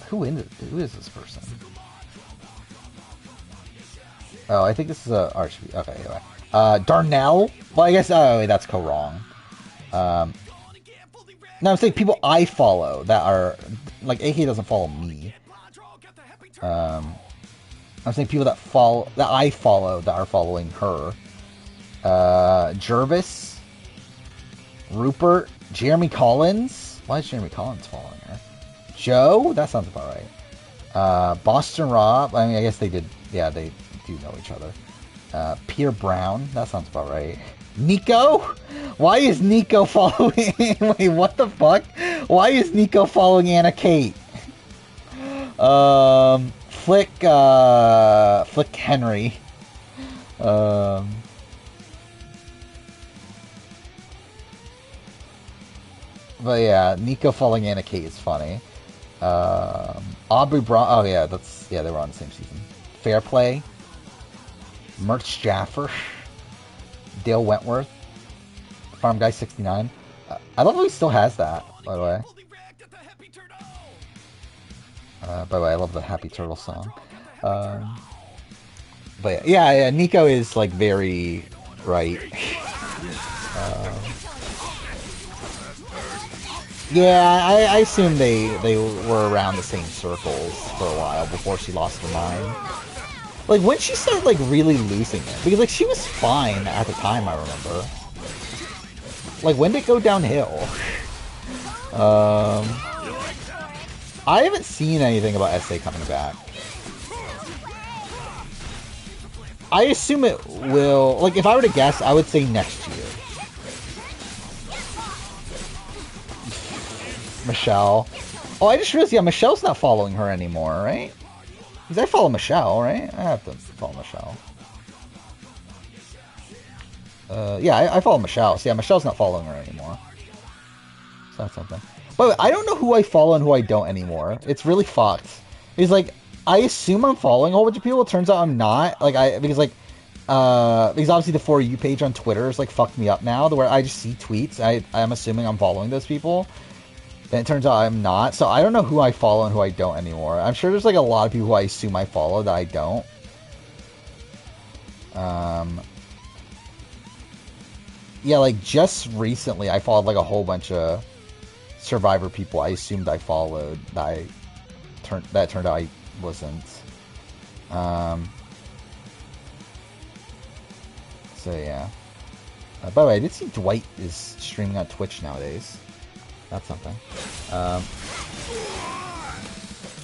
Who is this person? Oh, I think this is a Archbishop. Okay, anyway. Darnell? Well, I guess, oh, wait, that's wrong. No, I'm saying people I follow that are, like, AK doesn't follow me. I'm saying people that I follow that are following her. Jervis? Rupert? Jeremy Collins? Why is Jeremy Collins following her? Joe? That sounds about right. Boston Rob? I mean, I guess they did, yeah, they do know each other. Pierre Brown? That sounds about right. Nico? Why is Nico following... Wait, what the fuck? Why is Nico following Anna Kate? Flick Henry. But yeah, Nico following Anna Kate is funny. Aubrey Braun... Oh yeah, they were on the same season. Fair Play. Merch Jaffer. Dale Wentworth. Farm Guy 69. I love how he still has that, by the way. By the way, I love the Happy Turtle song. But yeah, Nico is like very right. Yeah, I assume they were around the same circles for a while before she lost her mind. Like, when she started, like, really losing it. Because, like, she was fine at the time, I remember. Like, when did it go downhill? I haven't seen anything about SA coming back. I assume it will... Like, if I were to guess, I would say next year. Michelle. Oh, I just realized, yeah, Michelle's not following her anymore, right? Because I follow Michelle, right? I have to follow Michelle. Yeah, I follow Michelle. So yeah, Michelle's not following her anymore. So that's something. But I don't know who I follow and who I don't anymore. It's really fucked. It's like, I assume I'm following a whole bunch of people. It turns out I'm not. Like, because obviously the For You page on Twitter is like fucked me up now, to where I just see tweets. I'm assuming I'm following those people. Then it turns out I'm not. So I don't know who I follow and who I don't anymore. I'm sure there's like a lot of people who I assume I follow that I don't. Yeah, like just recently I followed like a whole bunch of Survivor people I assumed I followed that turned out I wasn't. So yeah. By the way, I did see Dwight is streaming on Twitch nowadays. That's something.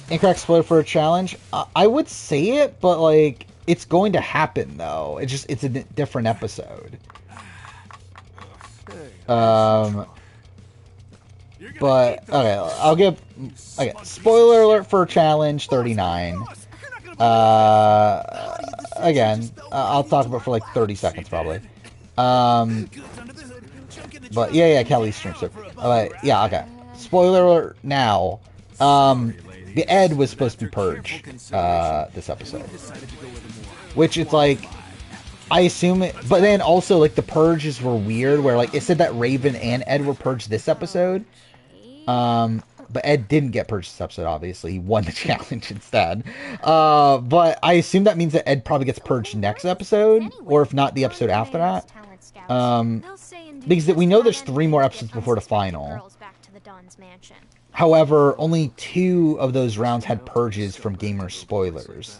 Incorrect spoiler for a challenge. I would say it, but like it's going to happen though. It's a different episode. But okay, I'll give spoiler alert for challenge 39. Again, I'll talk about it for like 30 seconds probably. But yeah, Kelly streams too. Yeah, okay. Spoiler alert now. The Ed was supposed to be purged this episode, which it's like I assume it, but then also like the purges were weird, where like it said that Raven and Ed were purged this episode. But Ed didn't get purged this episode, obviously. He won the challenge instead. But I assume that means that Ed probably gets purged next episode, or if not, the episode after that. Because we know there's 3 more episodes before the final. However, only 2 of those rounds had purges from gamer spoilers.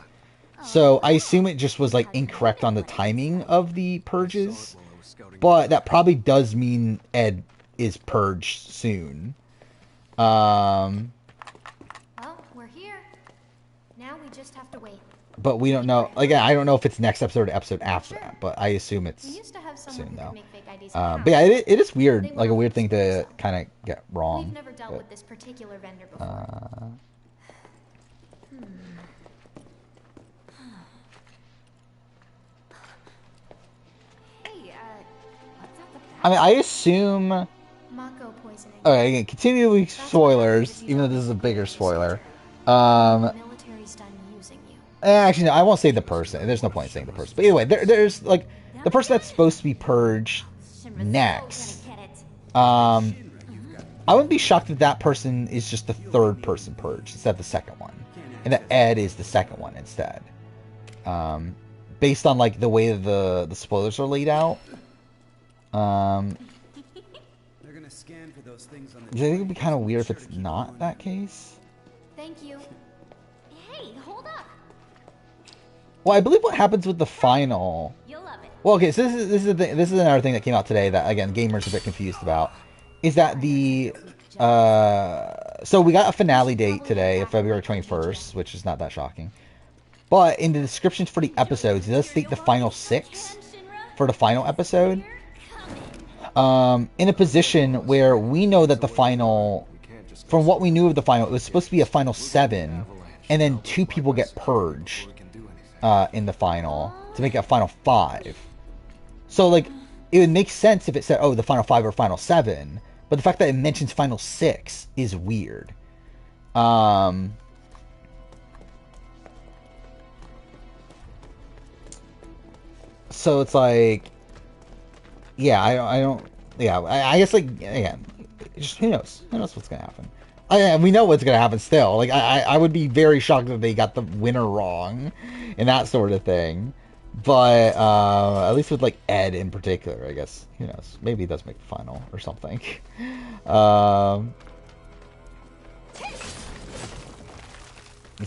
So I assume it just was like incorrect on the timing of the purges. But that probably does mean Ed is purged soon.
Well, we're here. Now we just have to wait.
but we don't know. Like, I don't know if it's next episode or episode after that, but I assume it's
We used to have someone
soon
who
though.
could make fake IDs in-house.
But yeah, it is weird,
They
like a
were
weird thing to
themselves.
kind of get wrong.
We've never dealt
but,
with this particular vendor before.
Hey, what's at the back?
I mean, I assume.
Mako poisoning.
Okay, again, continuing
That's what
spoilers,
happens if you
even though
don't
this is a
have
bigger
proper
spoiler.
The military's done using you.
Actually, no, I won't say the person. There's no point in saying the person. But anyway, there's like the person that's supposed to be purged next. I wouldn't be shocked if that person is just the third person purged instead of the second one, and that Ed is the second one instead. Based on like the way the spoilers are laid out.
They're gonna scan for those things on the
I think it'd be kind of weird if it's not that case.
Thank you.
Hey, hold up.
Well, I believe what happens with the final.
You'll love it.
Well, okay, so this is another thing that came out today that again gamers are a bit confused about. Is that the so we got a finale date today, February 21st, which is not that shocking. But in the descriptions for the episodes, it does state the final 6 for the final episode. In a position where we know that the final, from what we knew of the final, it was supposed to be a final 7, and then 2 people get purged in the final to make it a final 5. So like, it would make sense if it said, oh, the final 5 or final 7. But the fact that it mentions final 6 is weird. So it's like, yeah, I guess like, again, just who knows what's gonna happen. We know what's gonna happen still. Like I would be very shocked if they got the winner wrong, and that sort of thing. But at least with like Ed in particular, I guess, who knows? Maybe he does make the final or something. Because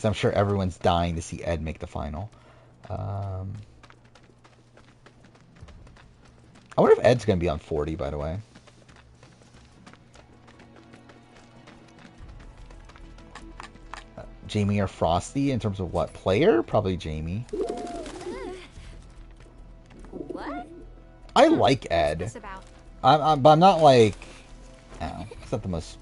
I'm sure everyone's dying to see Ed make the final. I wonder if Ed's going to be on 40, by the way. Jamie or Frosty in terms of what? Player? Probably Jamie.
What?
I like Ed.
What's this about?
But I'm not like... I don't know. It's not the most...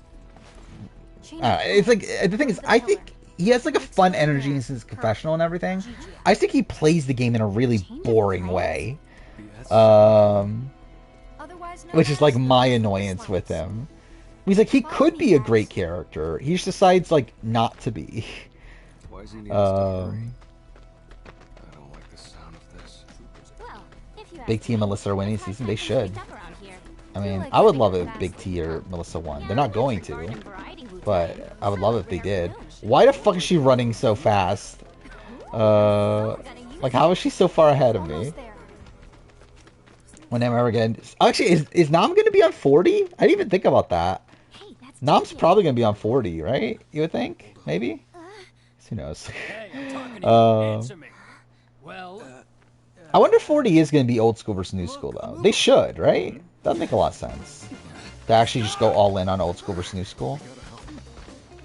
it's like... The thing is, I think he has like a fun energy in his confessional and everything. I just think he plays the game in a really boring way. Which is like my annoyance with him. He's like, he could be a great character. He just decides like not to be.
Why does he need to stop hurrying? I don't like the sound of this.
Well, if you
Big T and Melissa are winning the season. They should.
around here.
I mean, I would love it if Big T or Melissa won. They're not going to, but I would love it if they did. Why the fuck is she running so fast? Like, how is she so far ahead of me? When am I ever getting... Actually, is Nam going to be on 40? I didn't even think about that. Nam's probably going to be on 40, right? You would think? Maybe? Who knows? I wonder if 40 is going to be old school versus new school, though. They should, right? That'd make a lot of sense. To actually just go all in on old school versus new school.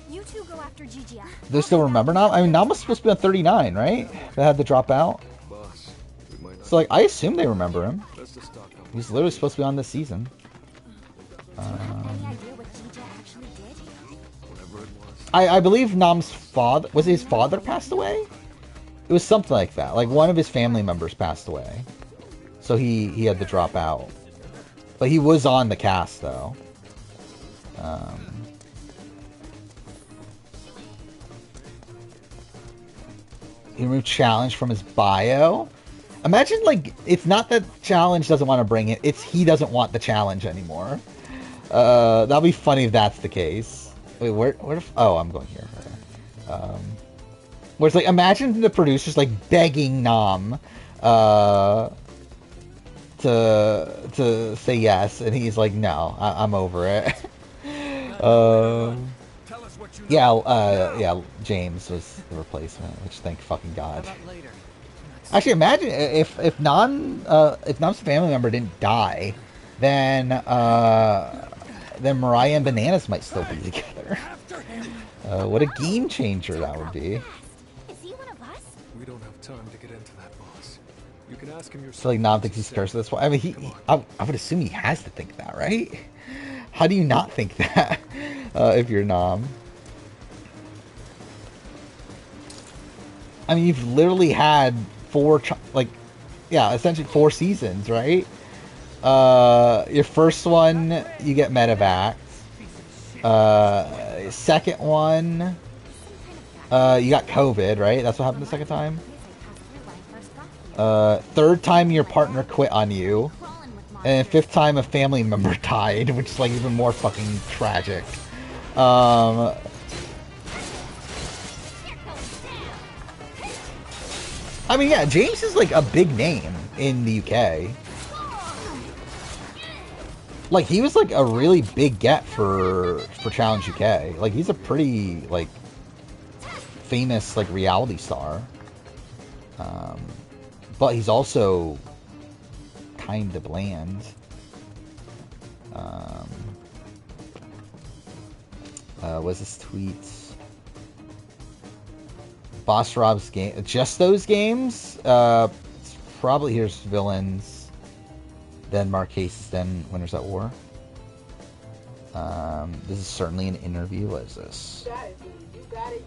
You two go after Gigi.
Do they still remember Nam? I mean, Nam was supposed to be on 39, right? They had to drop out. So, like, I assume they remember him. He's literally supposed to be on this season. I believe Nam's father... Was his father passed away? It was something like that. Like, one of his family members passed away. So he had to drop out. But he was on the cast, though. He removed challenge from his bio. Imagine, like, it's not that challenge doesn't want to bring it. It's he doesn't want the challenge anymore. That'll be funny if that's the case. Wait, where oh, I'm going here. Where it's like, imagine the producers, like, begging Nam to say yes, and he's like, no, I'm over it. Yeah, James was the replacement, which thank fucking God. Actually, imagine if Nam's family member didn't die, then Mariah and Bananas might still be together. What a game changer that would be.
Is he one of us?
We don't have get into that boss. You can ask him yourself.
So like Nom thinks he's cursed this way. I mean, I would assume he has to think that, right? How do you not think that if you're Nom? I mean, you've literally had essentially 4 seasons, right? Your first one, you get medevac. Second one, you got COVID, right? That's what happened the second time. Third time, your partner quit on you. And 5th time, a family member died, which is like even more fucking tragic. I mean, yeah, James is like a big name in the UK. Like, he was like a really big get for Challenge UK. Like, he's a pretty like famous like reality star. But he's also kind of bland. What's his tweets? Boss Rob's game. Just those games? Probably here's villains. Then Marquesas, then Winners at War. This is certainly an interview. What is this?
You got it.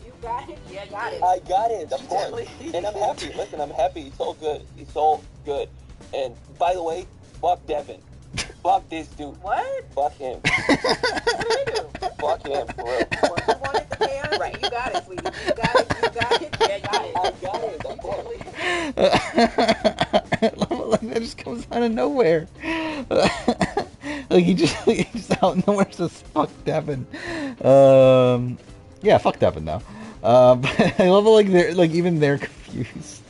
Yeah, you got it.
I got it, of course. And I'm happy. Listen, I'm happy. It's all good. It's all good. And by the way, fuck Devin. Fuck this dude.
What?
Fuck him.
What did he do?
Fuck him, for real.
What you wanted to pay us? Right, you got it, sweetie. You got it. Yeah, you got it.
I got it, of course.
Like, that just comes out of nowhere. Like, he just out of nowhere says, fuck Devin. Yeah, fuck Devin, though. But I love it, like, they're, like, even they're confused.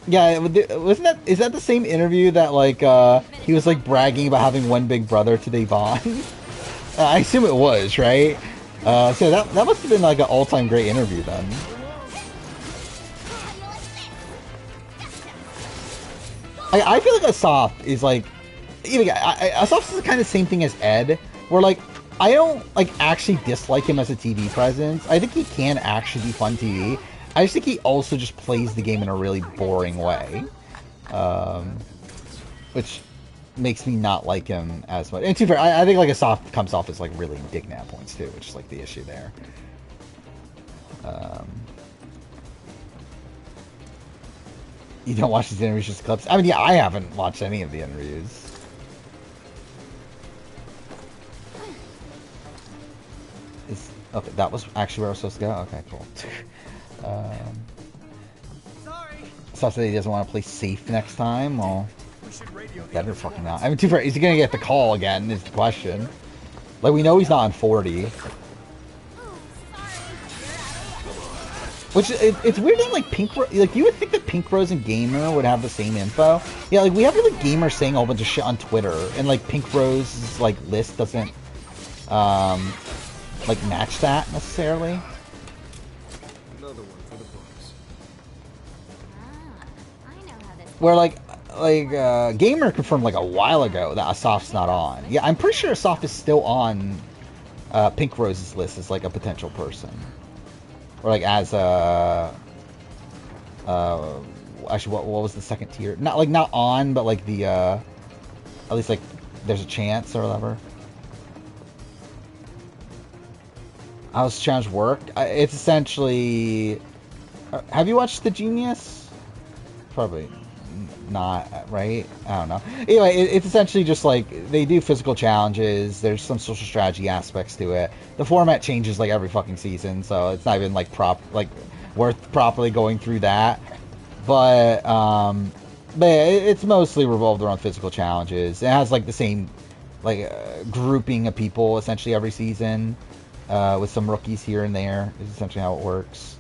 Yeah, is that the same interview that, like, he was, like, bragging about having one big brother to Devon? I assume it was, right? So that must have been, like, an all-time great interview, then. I feel like Asaf is, like... Asaf is the kind of same thing as Ed, where, like, I don't, like, actually dislike him as a TV presence. I think he can actually be fun TV. I just think he also just plays the game in a really boring way. Which makes me not like him as much. And to be fair, I think, like, Asaf comes off as, like, really indignant at points, too, which is, like, the issue there. You don't watch these interviews, just clips? I mean, yeah, I haven't watched any of the interviews. Okay, that was actually where I was supposed to go? Okay, cool. Stuff that he doesn't want to play safe next time. Well, better fucking not. I mean, too far. Is he gonna get the call again? Is the question. Like, we know he's not on 40. Which it's weird that, like, like, you would think that Pink Rose and Gamer would have the same info. Yeah, like, we have, like, Gamer saying a whole bunch of shit on Twitter, and, like, Pink Rose's, like, list doesn't like, match that necessarily.
Another one for the books.
Where, like Gamer confirmed, like, a while ago that Asaf's not on. Yeah, I'm pretty sure Asaf is still on Pink Rose's list as, like, a potential person. Or, like, as a... actually, what was the second tier? Not on, but, like, the, at least, like, there's a chance or whatever. How's Challenge work? It's essentially... have you watched The Genius? Probably not, right? I don't know. Anyway, it's essentially just like, they do physical challenges, there's some social strategy aspects to it. The format changes like every fucking season, so it's not even like worth properly going through that. But it's mostly revolved around physical challenges. It has like the same like grouping of people essentially every season. With some rookies here and there, is essentially how it works.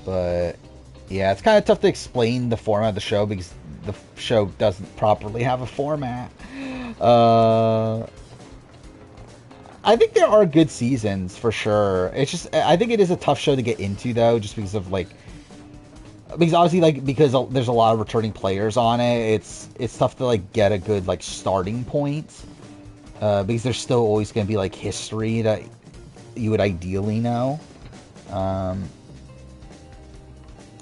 But yeah, it's kind of tough to explain the format of the show because the show doesn't properly have a format. I think there are good seasons for sure. It's just, I think it is a tough show to get into though, just because of like, because obviously, like, because there's a lot of returning players on it, it's tough to like get a good like starting point. because there's still always going to be like history that you would ideally know. I'm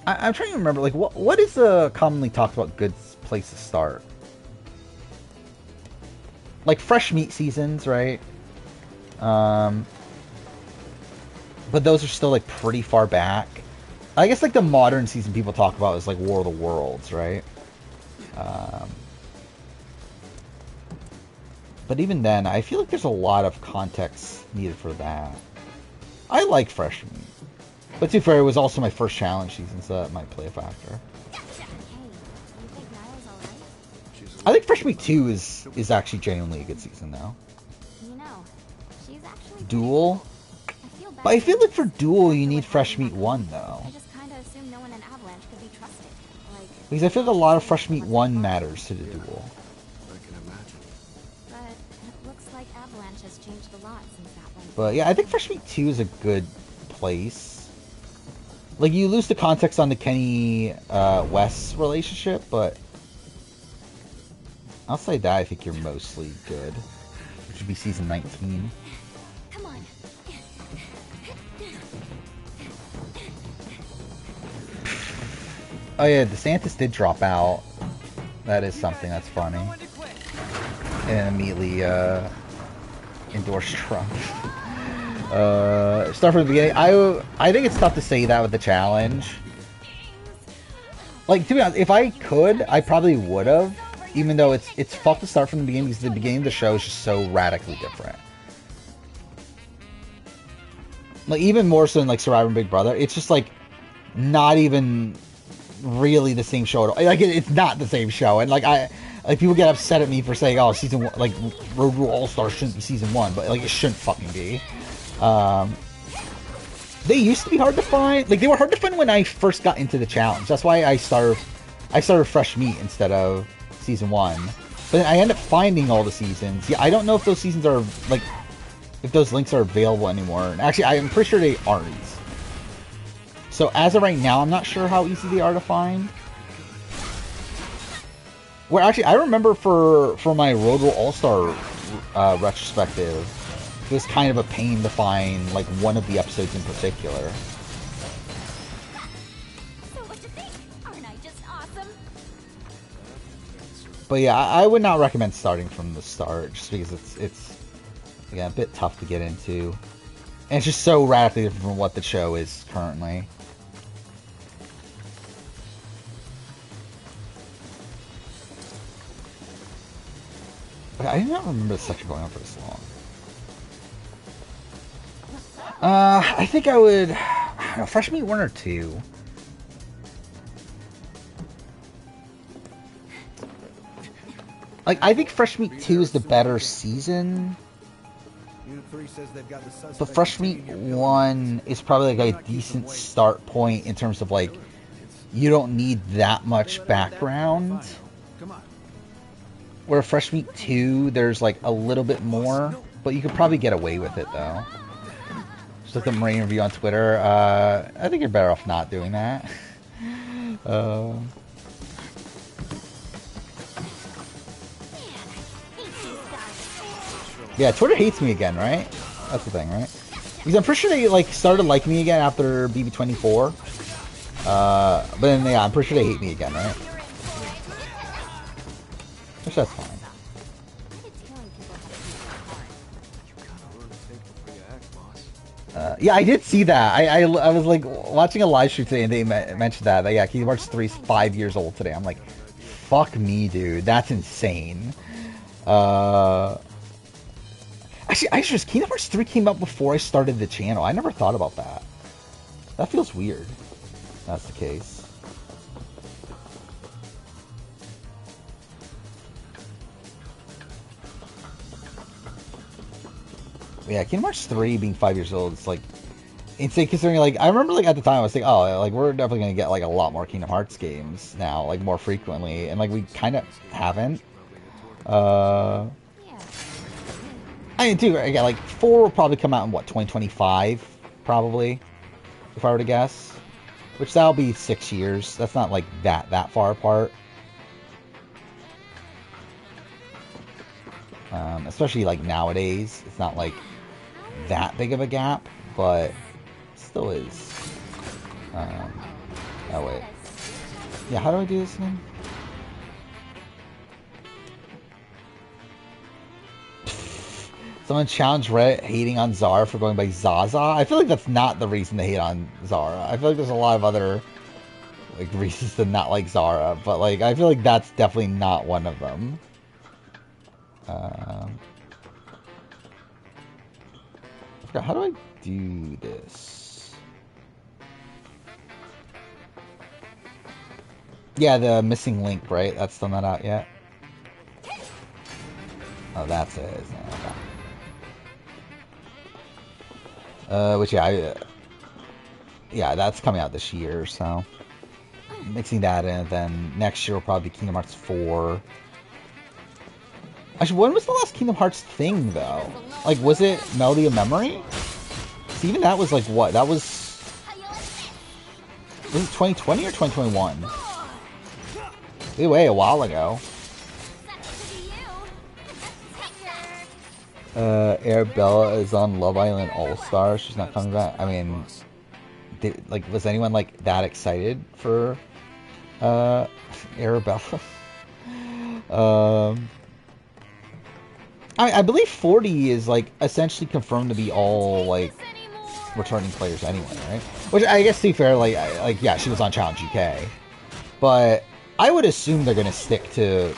trying to remember, like, what is commonly talked about good place to start? Like fresh meat seasons, right? But those are still like pretty far back. I guess like the modern season people talk about is like War of the Worlds, right? But even then, I feel like there's a lot of context needed for that. I like fresh meat. But to be fair, it was also my first challenge season, so that might play a factor. I think Fresh Meat 2 is actually genuinely a good season now. Duel? But I feel like for Duel you need Fresh Meat 1 though. Because I feel like a lot of Fresh Meat 1 matters to the Duel. But yeah, I think Fresh Meat 2 is a good place. Like, you lose the context on the Kenny West relationship, but outside that, I think you're mostly good. Which would be season 19.
Come on.
Oh yeah, DeSantis did drop out. That is something that's funny. And immediately endorsed Trump. Start from the beginning. I think it's tough to say that with the challenge. Like, to be honest, if I could, I probably would have. Even though it's fucked to start from the beginning, because the beginning of the show is just so radically different. Like, even more so than like Survivor and Big Brother, it's just like not even really the same show at all. Like, it's not the same show, and like people get upset at me for saying, oh, season 1, like Road Rule All Stars shouldn't be season 1, but like it shouldn't fucking be. They used to be hard to find. Like, they were hard to find when I first got into the challenge. That's why I started Fresh Meat instead of season 1. But then I end up finding all the seasons. Yeah, I don't know if those seasons are like, if those links are available anymore. And actually, I'm pretty sure they aren't. So as of right now, I'm not sure how easy they are to find. Well, actually, I remember for my Road Rule All Star retrospective, it was kind of a pain to find like one of the episodes in particular.
So what you think? Aren't I just awesome?
But yeah, I would not recommend starting from the start, just because it's again a bit tough to get into, and it's just so radically different from what the show is currently. I do not remember the section going on for this long. I think I would, I don't know, Fresh Meat 1 or 2. Like, I think Fresh Meat 2 is the better season. But Fresh Meat 1 is probably like a decent start point in terms of like, you don't need that much background. Where Fresh Meat 2, there's like a little bit more, but you could probably get away with it though. Just look at the Marine review on Twitter. I think you're better off not doing that. Yeah, Twitter hates me again, right? That's the thing, right? Because I'm pretty sure they like started liking me again after BB24. But then yeah, I'm pretty sure they hate me again, right? Which that's fine. Yeah, I did see that. I was like watching a live stream today and they mentioned that yeah, Kingdom Hearts 3 is 5 years old today. I'm like, fuck me, dude. That's insane. Actually, Kingdom Hearts 3 came out before I started the channel. I never thought about that. That feels weird. That's the case. Yeah, Kingdom Hearts 3 being 5 years old, it's like insane considering, like, I remember, like, at the time I was thinking, oh, like, we're definitely gonna get, like, a lot more Kingdom Hearts games now, like, more frequently, and, like, we kind of haven't. I mean, dude, again, like, 4 will probably come out in, what, 2025, probably, if I were to guess, which that'll be 6 years. That's not, like, that far apart. Especially like nowadays, it's not like that big of a gap, but still is. Oh wait, yeah. How do I do this again? Someone challenged Reddit hating on Zara for going by Zaza. I feel like that's not the reason to hate on Zara. I feel like there's a lot of other like reasons to not like Zara, but like I feel like that's definitely not one of them. I forgot, how do I do this? Yeah, the missing link, right? That's still not out yet. Oh, that's it. Isn't it? Okay. Which yeah, that's coming out this year. So mixing that in, then next year will probably be Kingdom Hearts 4. Actually, when was the last Kingdom Hearts thing, though? Like, was it Melody of Memory? See, even that was like, what? That was it 2020 or 2021? Either way, a while ago. Arabella is on Love Island All-Star. She's not coming back. I mean, was anyone, like, that excited for, Arabella? I believe 40 is, like, essentially confirmed to be all, like, returning players anyway, right? Which, I guess, to be fair, like, yeah, she was on Challenge UK. But I would assume they're going to stick to...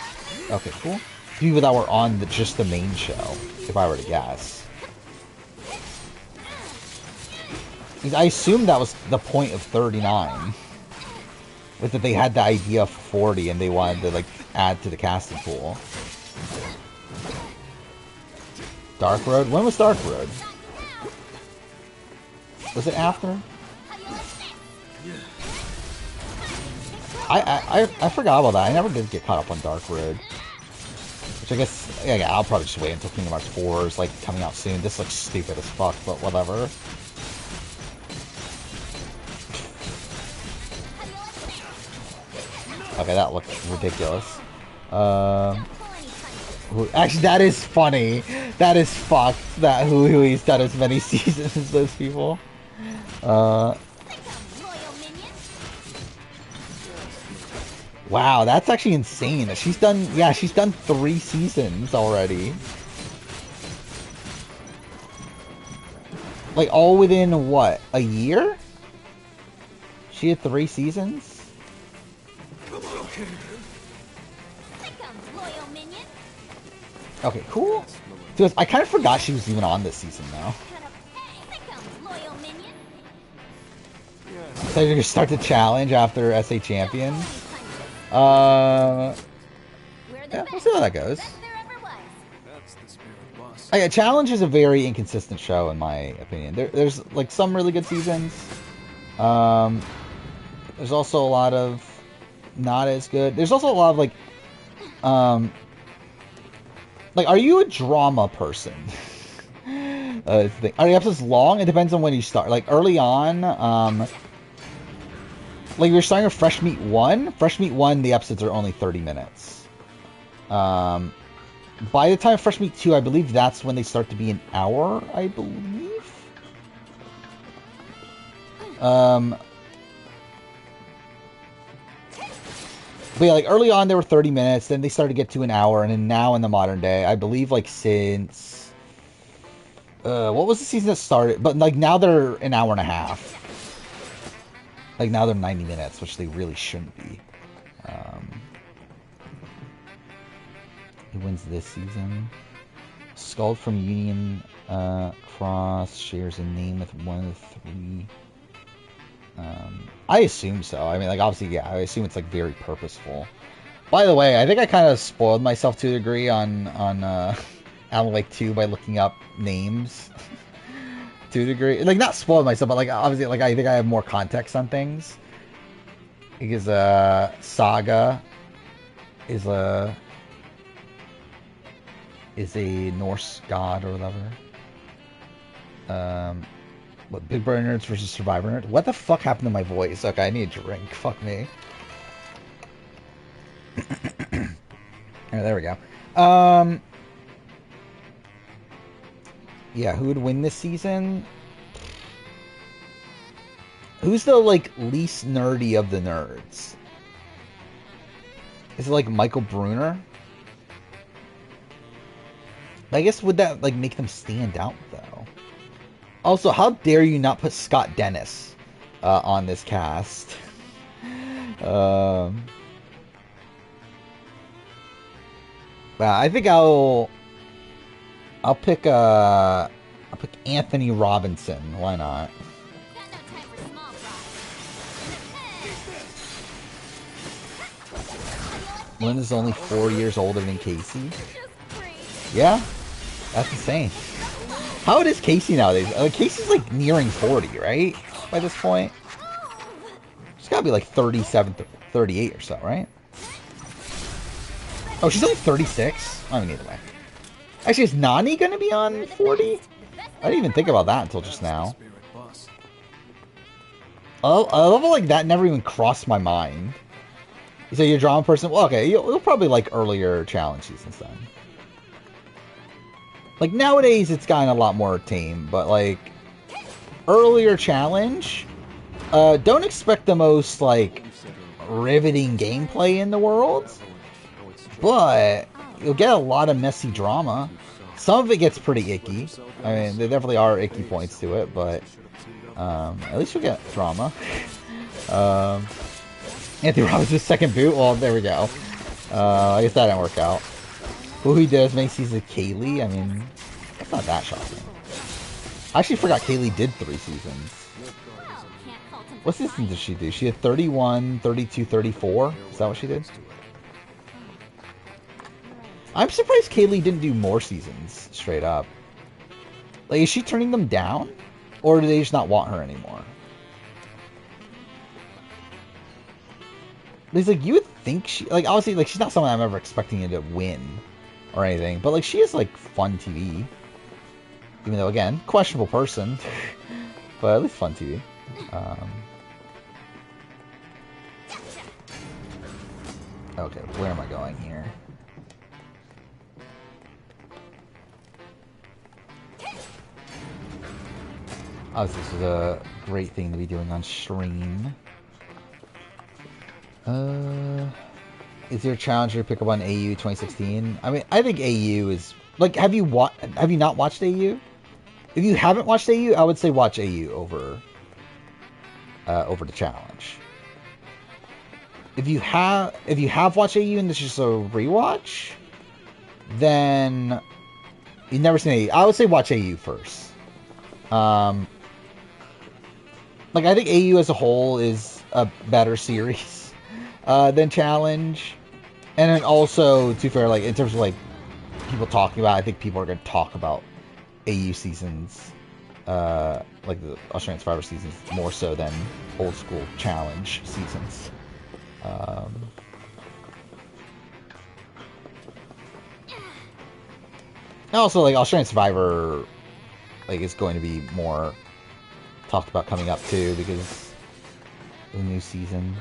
Okay, cool. People that were on just the main show, if I were to guess. I assume that was the point of 39. Was that they had the idea of 40 and they wanted to, like, add to the casting pool. Dark Road? When was Dark Road? Was it after? I forgot about that. I never did get caught up on Dark Road. Which I guess, yeah, I'll probably just wait until Kingdom Hearts 4 is, like, coming out soon. This looks stupid as fuck, but whatever. Okay, that looks ridiculous. Actually, that is funny. That is fucked. That Hui's done as many seasons as those people. Wow, that's actually insane. She's done 3 seasons already. Like, all within, what, a year? She had 3 seasons? Okay, cool. So I kind of forgot she was even on this season, though. So you're gonna start the challenge after SA Champion? Yeah, we'll see how that goes. Yeah, Challenge is a very inconsistent show, in my opinion. There's, like, some really good seasons. There's also a lot of not as good. There's also a lot of, like, are you a drama person? Are the episodes long? It depends on when you start. Like, early on, like, you're starting with Fresh Meat 1. Fresh Meat 1, the episodes are only 30 minutes. By the time of Fresh Meat 2, I believe that's when they start to be an hour, I believe. But yeah, like, early on, they were 30 minutes, then they started to get to an hour, and then now in the modern day, I believe, like, since... what was the season that started? But, like, now they're an hour and a half. Like, now they're 90 minutes, which they really shouldn't be. Who wins this season? Scald from Union Cross shares a name with one of the 3... I assume so. I mean, like, obviously, yeah, I assume it's, like, very purposeful. By the way, I think I kind of spoiled myself to a degree on Alan Wake 2 by looking up names. To a degree. Like, not spoiled myself, but, like, obviously, like, I think I have more context on things. Because, Saga is a Norse god or whatever. What, Big Brother Nerds versus Survivor Nerds? What the fuck happened to my voice? Okay, I need a drink. Fuck me. Alright, there we go. Yeah, who would win this season? Who's the, like, least nerdy of the nerds? Is it, like, Michael Bruner? I guess would that, like, make them stand out, though? Also, how dare you not put Scott Dennis on this cast? I think I'll pick Anthony Robinson. Why not? Lynn is only 4 years older than Casey. Yeah, that's insane. How old is Casey nowadays? Casey's like nearing 40, right? By this point. She's gotta be like 37, 38 or so, right? Oh, she's only 36? I mean, either way. Actually, is Nani gonna be on 40? I didn't even think about that until just now. A level like that never even crossed my mind. So you're a drama person? Well, okay, you'll probably like earlier challenge seasons then. Like, nowadays, it's gotten a lot more tame, but, like, earlier challenge, don't expect the most, like, riveting gameplay in the world, but you'll get a lot of messy drama. Some of it gets pretty icky. I mean, there definitely are icky points to it, but at least you'll get drama. Anthony Robbins' second boot? Well, there we go. I guess that didn't work out. Who he does make seasons of Kaylee? I mean, that's not that shocking. I actually forgot Kaylee did 3 seasons. What seasons did she do? She had 31, 32, 34? Is that what she did? I'm surprised Kaylee didn't do more seasons, straight up. Like, is she turning them down? Or do they just not want her anymore? Because, like, you would think she... Like, obviously, like, she's not someone I'm ever expecting to win or anything. But, like, she is, like, fun TV. Even though, again, questionable person. But at least fun TV. Okay, where am I going here? Obviously, this is a great thing to be doing on stream. Is your challenger pick up on AU 2016? I mean, I think AU is like. Have you not watched AU? If you haven't watched AU, I would say watch AU over the challenge. If you have watched AU and this is just a rewatch, then you've never seen AU. I would say watch AU first. Like, I think AU as a whole is a better series than Challenge. And then also, to be fair, like, in terms of, like, people talking about it, I think people are going to talk about AU seasons, like the Australian Survivor seasons, more so than old school Challenge seasons. And also, like, Australian Survivor, like, is going to be more talked about coming up too, because of the new season.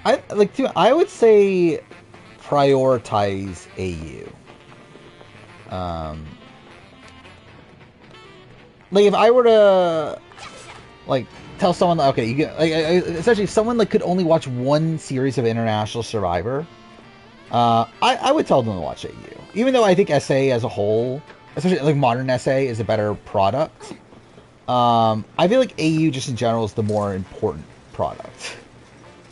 I would say prioritize AU. Like, if I were to, like, tell someone, okay, you get, like, essentially, if someone, like, could only watch one series of International Survivor, I would tell them to watch AU. Even though I think SA as a whole, especially, like, modern SA, is a better product, I feel like AU, just in general, is the more important product.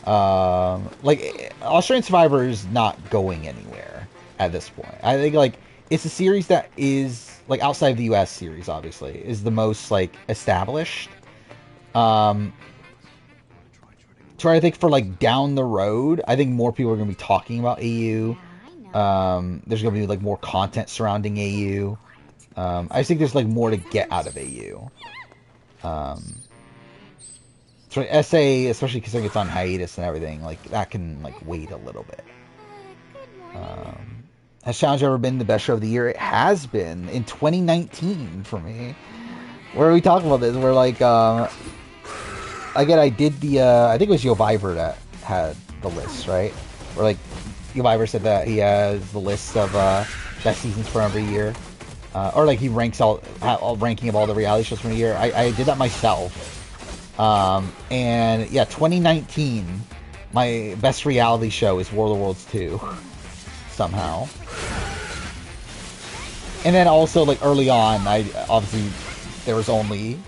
Like, Australian Survivor is not going anywhere at this point. I think, like, it's a series that is, like, outside of the US series, obviously, is the most, like, established. Try to think for, like, down the road, I think more people are going to be talking about AU. There's going to be, like, more content surrounding AU. I just think there's, like, more to get out of AU. So SA, especially because it's on hiatus and everything, like, that can, like, wait a little bit. Has Challenge ever been the best show of the year? It has been in 2019 for me. Where we talked about this, where, like, again, I did the, I think it was Yo Viver that had the list, right? Where, like, Survivor said that he has the list of best seasons for every year, or like he ranks all ranking of all the reality shows from a year. I did that myself, and yeah, 2019, my best reality show is War of the Worlds 2 somehow. And then also, like, early on, obviously there was only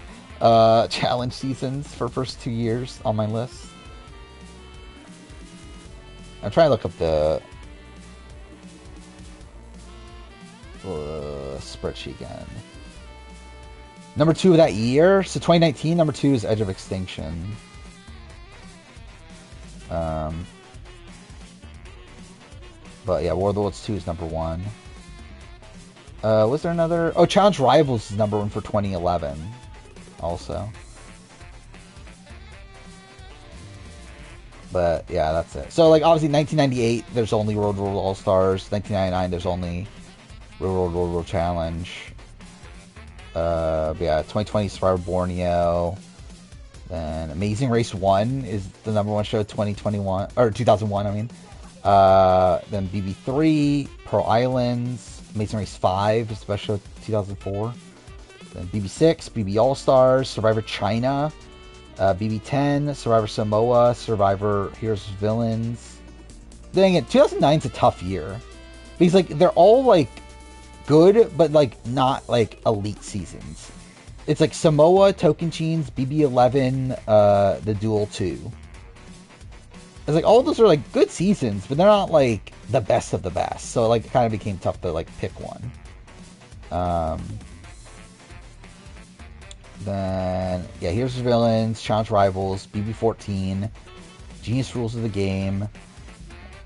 challenge seasons for first 2 years on my list. I'm trying to look up the spreadsheet again. Number 2 of that year, so 2019, number 2 is Edge of Extinction. But yeah, War of the Worlds 2 is number 1. Was there another? Oh, Challenge Rivals is number 1 for 2011. Also. But yeah, that's it. So like obviously 1998, there's only World World All Stars. 1999, there's only World World Challenge. Yeah, 2020 Survivor Borneo. Then Amazing Race 1 is the number 1 show 2021 or 2001. I mean. Then BB3, Pearl Islands. Amazing Race 5 is special 2004. Then BB6, BB All Stars, Survivor China, BB10, Survivor Samoa, Survivor Heroes vs. Villains. Dang it, 2009 is a tough year because like they're all like good, but like not like elite seasons. It's like Samoa, Tocantins, BB11, the Duel 2. It's like all those are like good seasons, but they're not like the best of the best. So like it kind of became tough to like pick one. Then yeah, Heroes vs. Villains, Challenge Rivals, BB14, Genius Rules of the Game,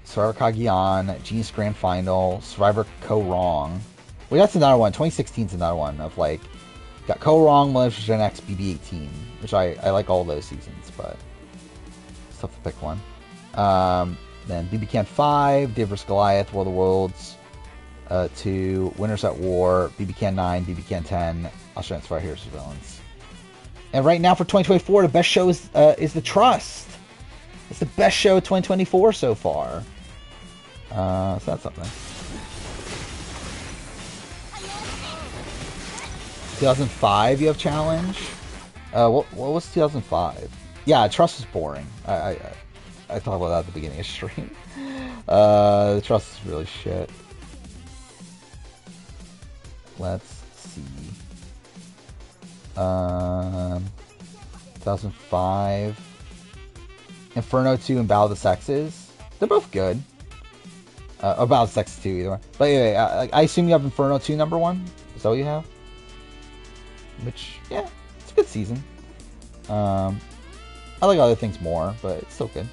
Survivor Kagiyan, Genius Grand Final, Survivor Co Wrong. Well, that's another one. 2016 is another one of like got Co Wrong, Millennium Gen X, BB18, which I like all those seasons, but it's tough to pick one. Then BB Can 5, Dave vs. Goliath, World of Worlds 2, Winners at War, BB Can 9, BB Can 10, Australian Survivor Heroes vs. Villains. And right now for 2024, the best show is The Trust. It's the best show of 2024 so far. So that's something. 2005, you have Challenge. What was 2005? Yeah, Trust is boring. I talked about that at the beginning of the stream. The Trust is really shit. Let's see. 2005. Inferno 2 and Battle of the Sexes. They're both good. Or Battle of the Sexes 2, either way. But anyway, I assume you have Inferno 2 number 1? Is that what you have? Which, yeah, it's a good season. I like other things more, but it's still good.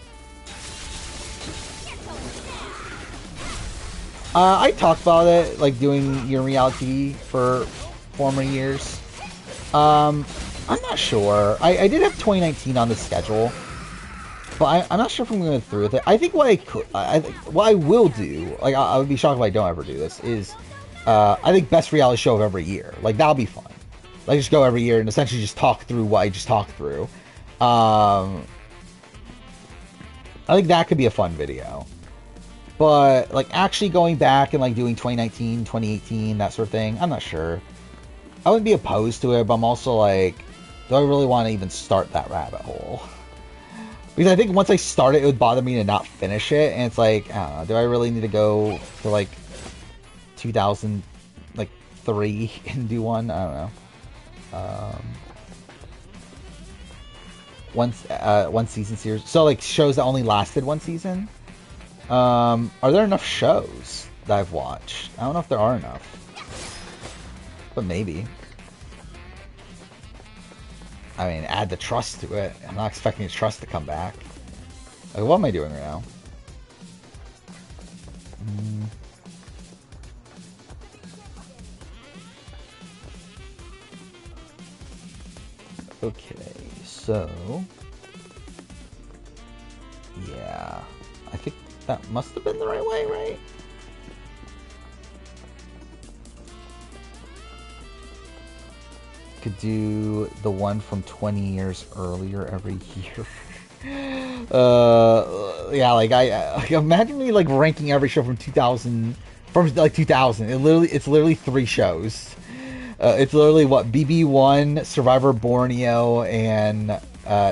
I talked about it, like doing your reality for former years. I'm not sure. I did have 2019 on the schedule, but I'm not sure if I'm going to go through with it. I think what I will do, like I would be shocked if I don't ever do this, is I think best reality show of every year. Like that'll be fun. Like just go every year and essentially just talk through what I just talked through. I think that could be a fun video. But like actually going back and like doing 2019, 2018, that sort of thing, I'm not sure. I wouldn't be opposed to it, but I'm also like, do I really want to even start that rabbit hole? Because I think once I start it, it would bother me to not finish it, and it's like, I don't know, do I really need to go to like 2003 and do one? I don't know. One season series. So like shows that only lasted one season. Are there enough shows that I've watched? I don't know if there are enough. But maybe. I mean, add the Trust to it. I'm not expecting the Trust to come back. Like, what am I doing right now? Okay, so... yeah. I think that must have been the right way, right? Could do the one from 20 years earlier every year. Yeah, like I imagine me like ranking every show from 2000, from like 2000. It's literally 3 shows. It's literally what, BB1, Survivor Borneo, and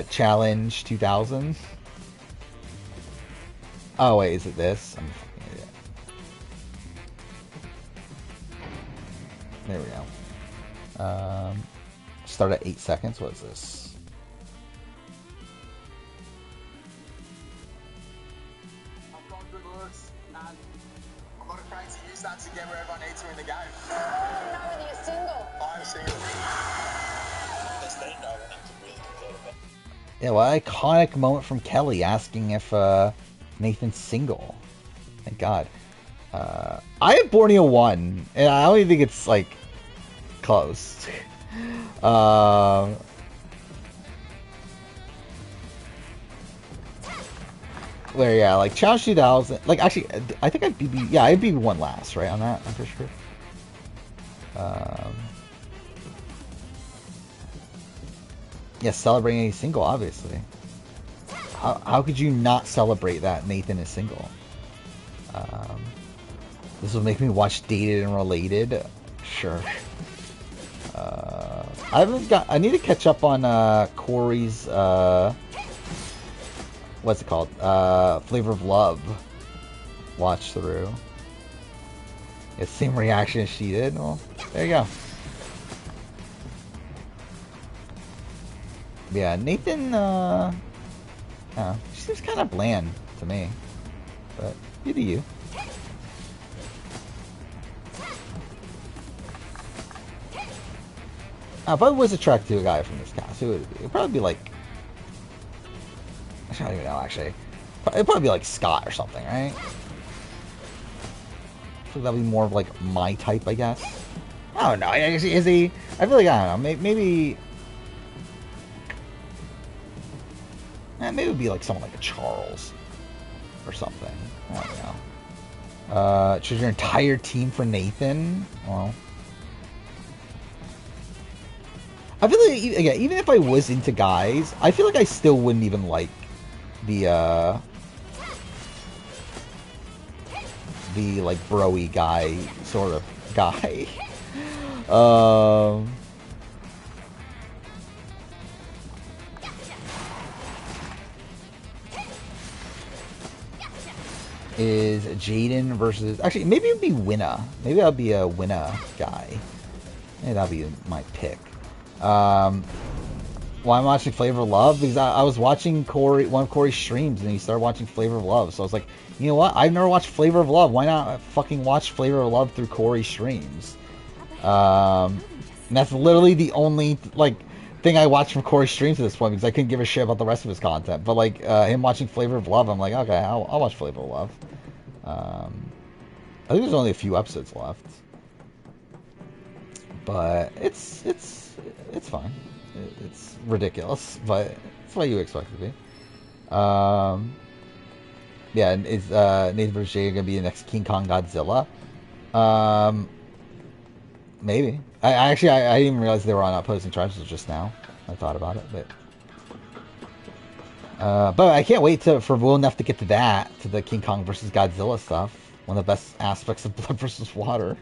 Challenge 2000. Oh wait, is it this? I'm a fucking idiot. There we go. Start at 8 seconds. What is this?
I've got good looks, and I'm not afraid to use that to get wherever I need to in the game. Now that you're single. I'm single. Yes, they know enough to really compare about.
Yeah, what iconic moment from Kelly asking if Nathan's single. Thank God. I have Borneo 1, and I don't even think it's like close. Where, yeah, like Challenge 2000, like actually, I think I BB, yeah, I BB1 last, right, on that, I'm pretty sure. Yeah, celebrating a single, obviously. How could you not celebrate that Nathan is single? This will make me watch Dated and Related. Sure. I need to catch up on Corey's what's it called? Flavor of Love watch through. It's the same reaction as she did. Well, there you go. Yeah, Nathan, she seems kind of bland to me, but you do you. If I was attracted to a guy from this cast, it would probably be like, I don't even know actually. It'd probably be like Scott or something, right? I feel that'd be more of like my type, I guess. I don't know. Is he? I feel like, I don't know. Maybe it would be like someone like a Charles or something. I don't know. Choose your entire team for Nathan. Well, I feel like, yeah, even if I was into guys, I feel like I still wouldn't even like the like bro-y guy sort of guy. Is Jaden versus... Actually, maybe it'd be Winna. Maybe I'll be a Winna guy. Maybe that'll be my pick. Why I'm watching Flavor of Love? Because I was watching one of Corey's streams, and he started watching Flavor of Love. So I was like, you know what? I've never watched Flavor of Love. Why not fucking watch Flavor of Love through Corey's streams? And that's literally the only, like, thing I watched from Corey's streams at this point, because I couldn't give a shit about the rest of his content. But, like, him watching Flavor of Love, I'm like, okay, I'll watch Flavor of Love. I think there's only a few episodes left. But it's fine. It's ridiculous, but it's what you expect it to be. Yeah, is Nathan vs. Jay gonna be the next King Kong Godzilla? Maybe. I didn't even realize they were on opposing tribes just now. I thought about it, but I can't wait for Will Neff to get to the King Kong versus Godzilla stuff. One of the best aspects of Blood versus Water.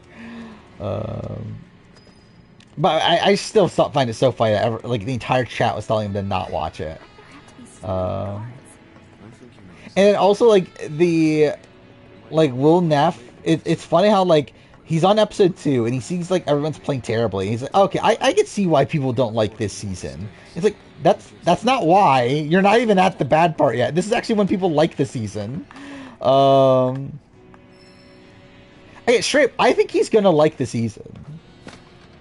But I still find it so funny that the entire chat was telling him to not watch it. And also, Will Neff, it's funny how, he's on episode 2, and he sees, everyone's playing terribly. He's like, okay, I can see why people don't like this season. It's like, that's not why. You're not even at the bad part yet. This is actually when people like the season. Okay, straight, I think he's gonna like the season.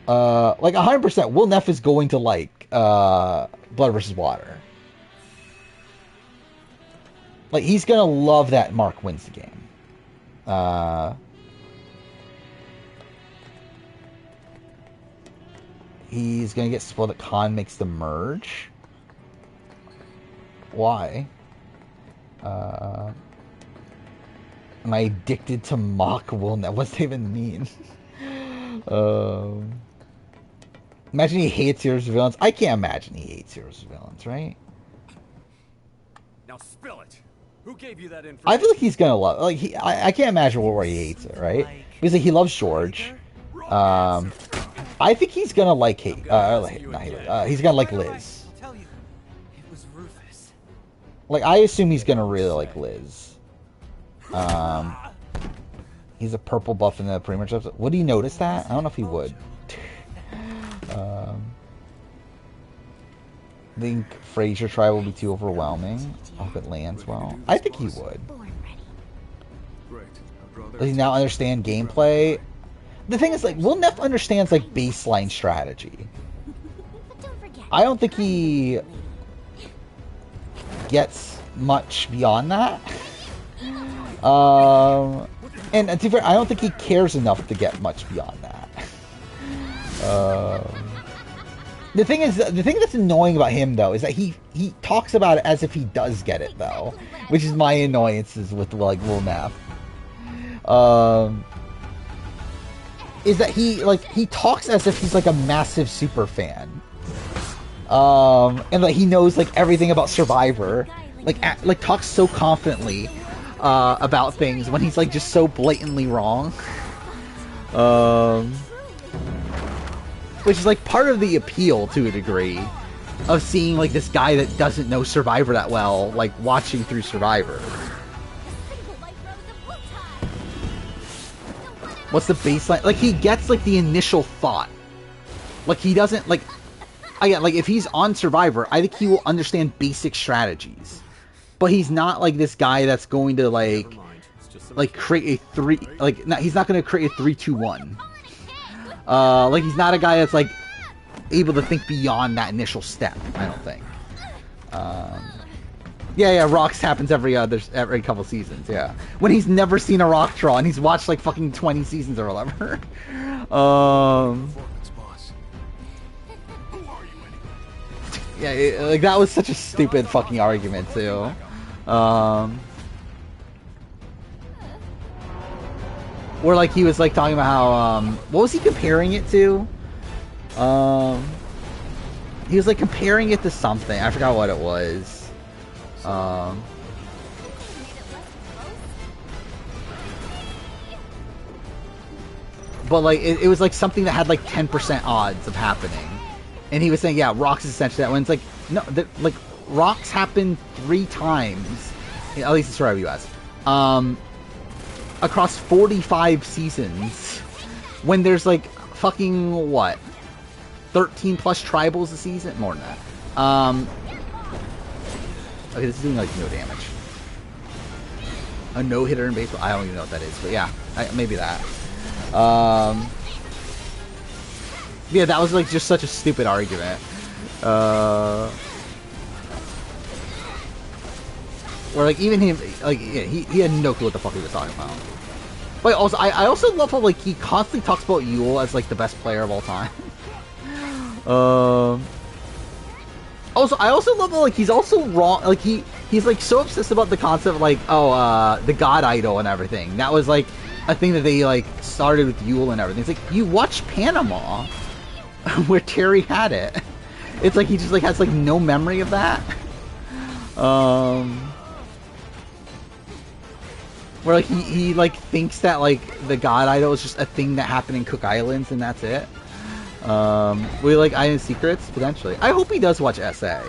100%, Will Neff is going to like Blood vs. Water. He's gonna love that Mark wins the game. He's gonna get spoiled that Khan makes the merge. Why? Am I addicted to mock Will Neff? What's that even mean? Imagine he hates Heroes of Villains. I can't imagine he hates Heroes of Villains, right?
Now spill it. Who gave you that information?
I feel like he's gonna love. Like I can't imagine where he hates it, right? Because like he loves George. I think he's gonna like he's gonna like Liz. Like I assume he's gonna really like Liz. He's a purple buff in the pretty much episode. Would he notice that? I don't know if he would. I think Fraser try will be too overwhelming. I hope it lands well. I think he would. Does he now understand gameplay? The thing is, like, Will Neff understands, like, baseline strategy. I don't think he gets much beyond that. And to be fair, I don't think he cares enough to get much beyond that. The thing that's annoying about him, though, is that he talks about it as if he does get it, though. Which is my annoyances with, like, Will Neff. Is that he talks as if he's, like, a massive super fan. And, like, he knows, like, everything about Survivor. Like talks so confidently about things when he's, like, just so blatantly wrong. Which is, like, part of the appeal, to a degree, of seeing, like, this guy that doesn't know Survivor that well, like, watching through Survivor. What's the baseline? Like, he gets, like, the initial thought. Like, he doesn't, like... Again, like, if he's on Survivor, I think he will understand basic strategies. But he's not, like, this guy that's going to, like create a 3... Like, no, he's not going to create a 3-2-1. Like, he's not a guy that's, like, able to think beyond that initial step, I don't think. Yeah, rocks happens every couple seasons, yeah. When he's never seen a rock draw, and he's watched, like, fucking 20 seasons or whatever. Yeah, like, that was such a stupid fucking argument, too. Where, like, he was, like, talking about how, what was he comparing it to? He was, like, comparing it to something. I forgot what it was. But, like, it was, like, something that had, like, 10% odds of happening. And he was saying, yeah, rocks is essentially that. When it's like, no, like, rocks happen 3 times, at least in Survivor US, across 45 seasons, when there's, like, fucking, what, 13 plus tribals a season? More than that. Okay, this is doing, like, no damage. A no-hitter in baseball? I don't even know what that is, but yeah, maybe that. Yeah, that was, like, just such a stupid argument. Where, like, even him, like, yeah, he had no clue what the fuck he was talking about. But also, I also love how, like, he constantly talks about Yule as, like, the best player of all time. Also, I also love how, like, he's also wrong, like, he's, like, so obsessed about the concept of, like, oh, the god idol and everything. That was, like, a thing that they, like, started with Yule and everything. It's like, you watch Panama, where Terry had it. It's like he just, like, has, like, no memory of that. Where, like, he like, thinks that, like, the god idol is just a thing that happened in Cook Islands and that's it. We like Island Secrets? Potentially. I hope he does watch SA.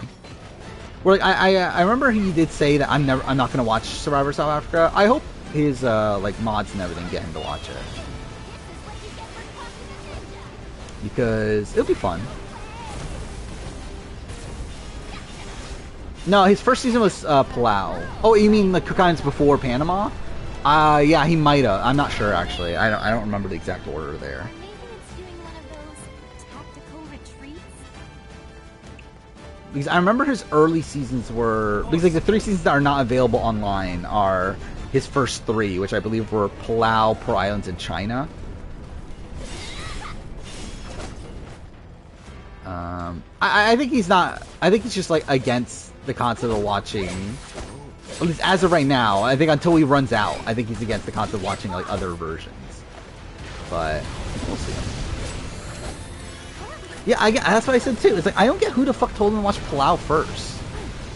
Where, like, I remember he did say that I'm not gonna watch Survivor South Africa. I hope his, like, mods and everything get him to watch it. Because it'll be fun. No, his first season was Palau. Oh, you mean the Cook Islands before Panama? Yeah, he might have. I'm not sure actually. I don't remember the exact order there. Because I remember his early seasons were, because, like, the 3 seasons that are not available online are his first 3, which I believe were Palau, Pearl Islands, and China. I think he's not. I think he's just, like, against the concept of watching. At least as of right now, I think until he runs out, I think he's against the concept of watching, like, other versions. But we'll see. Yeah, that's what I said too. It's like, I don't get who the fuck told him to watch Palau first.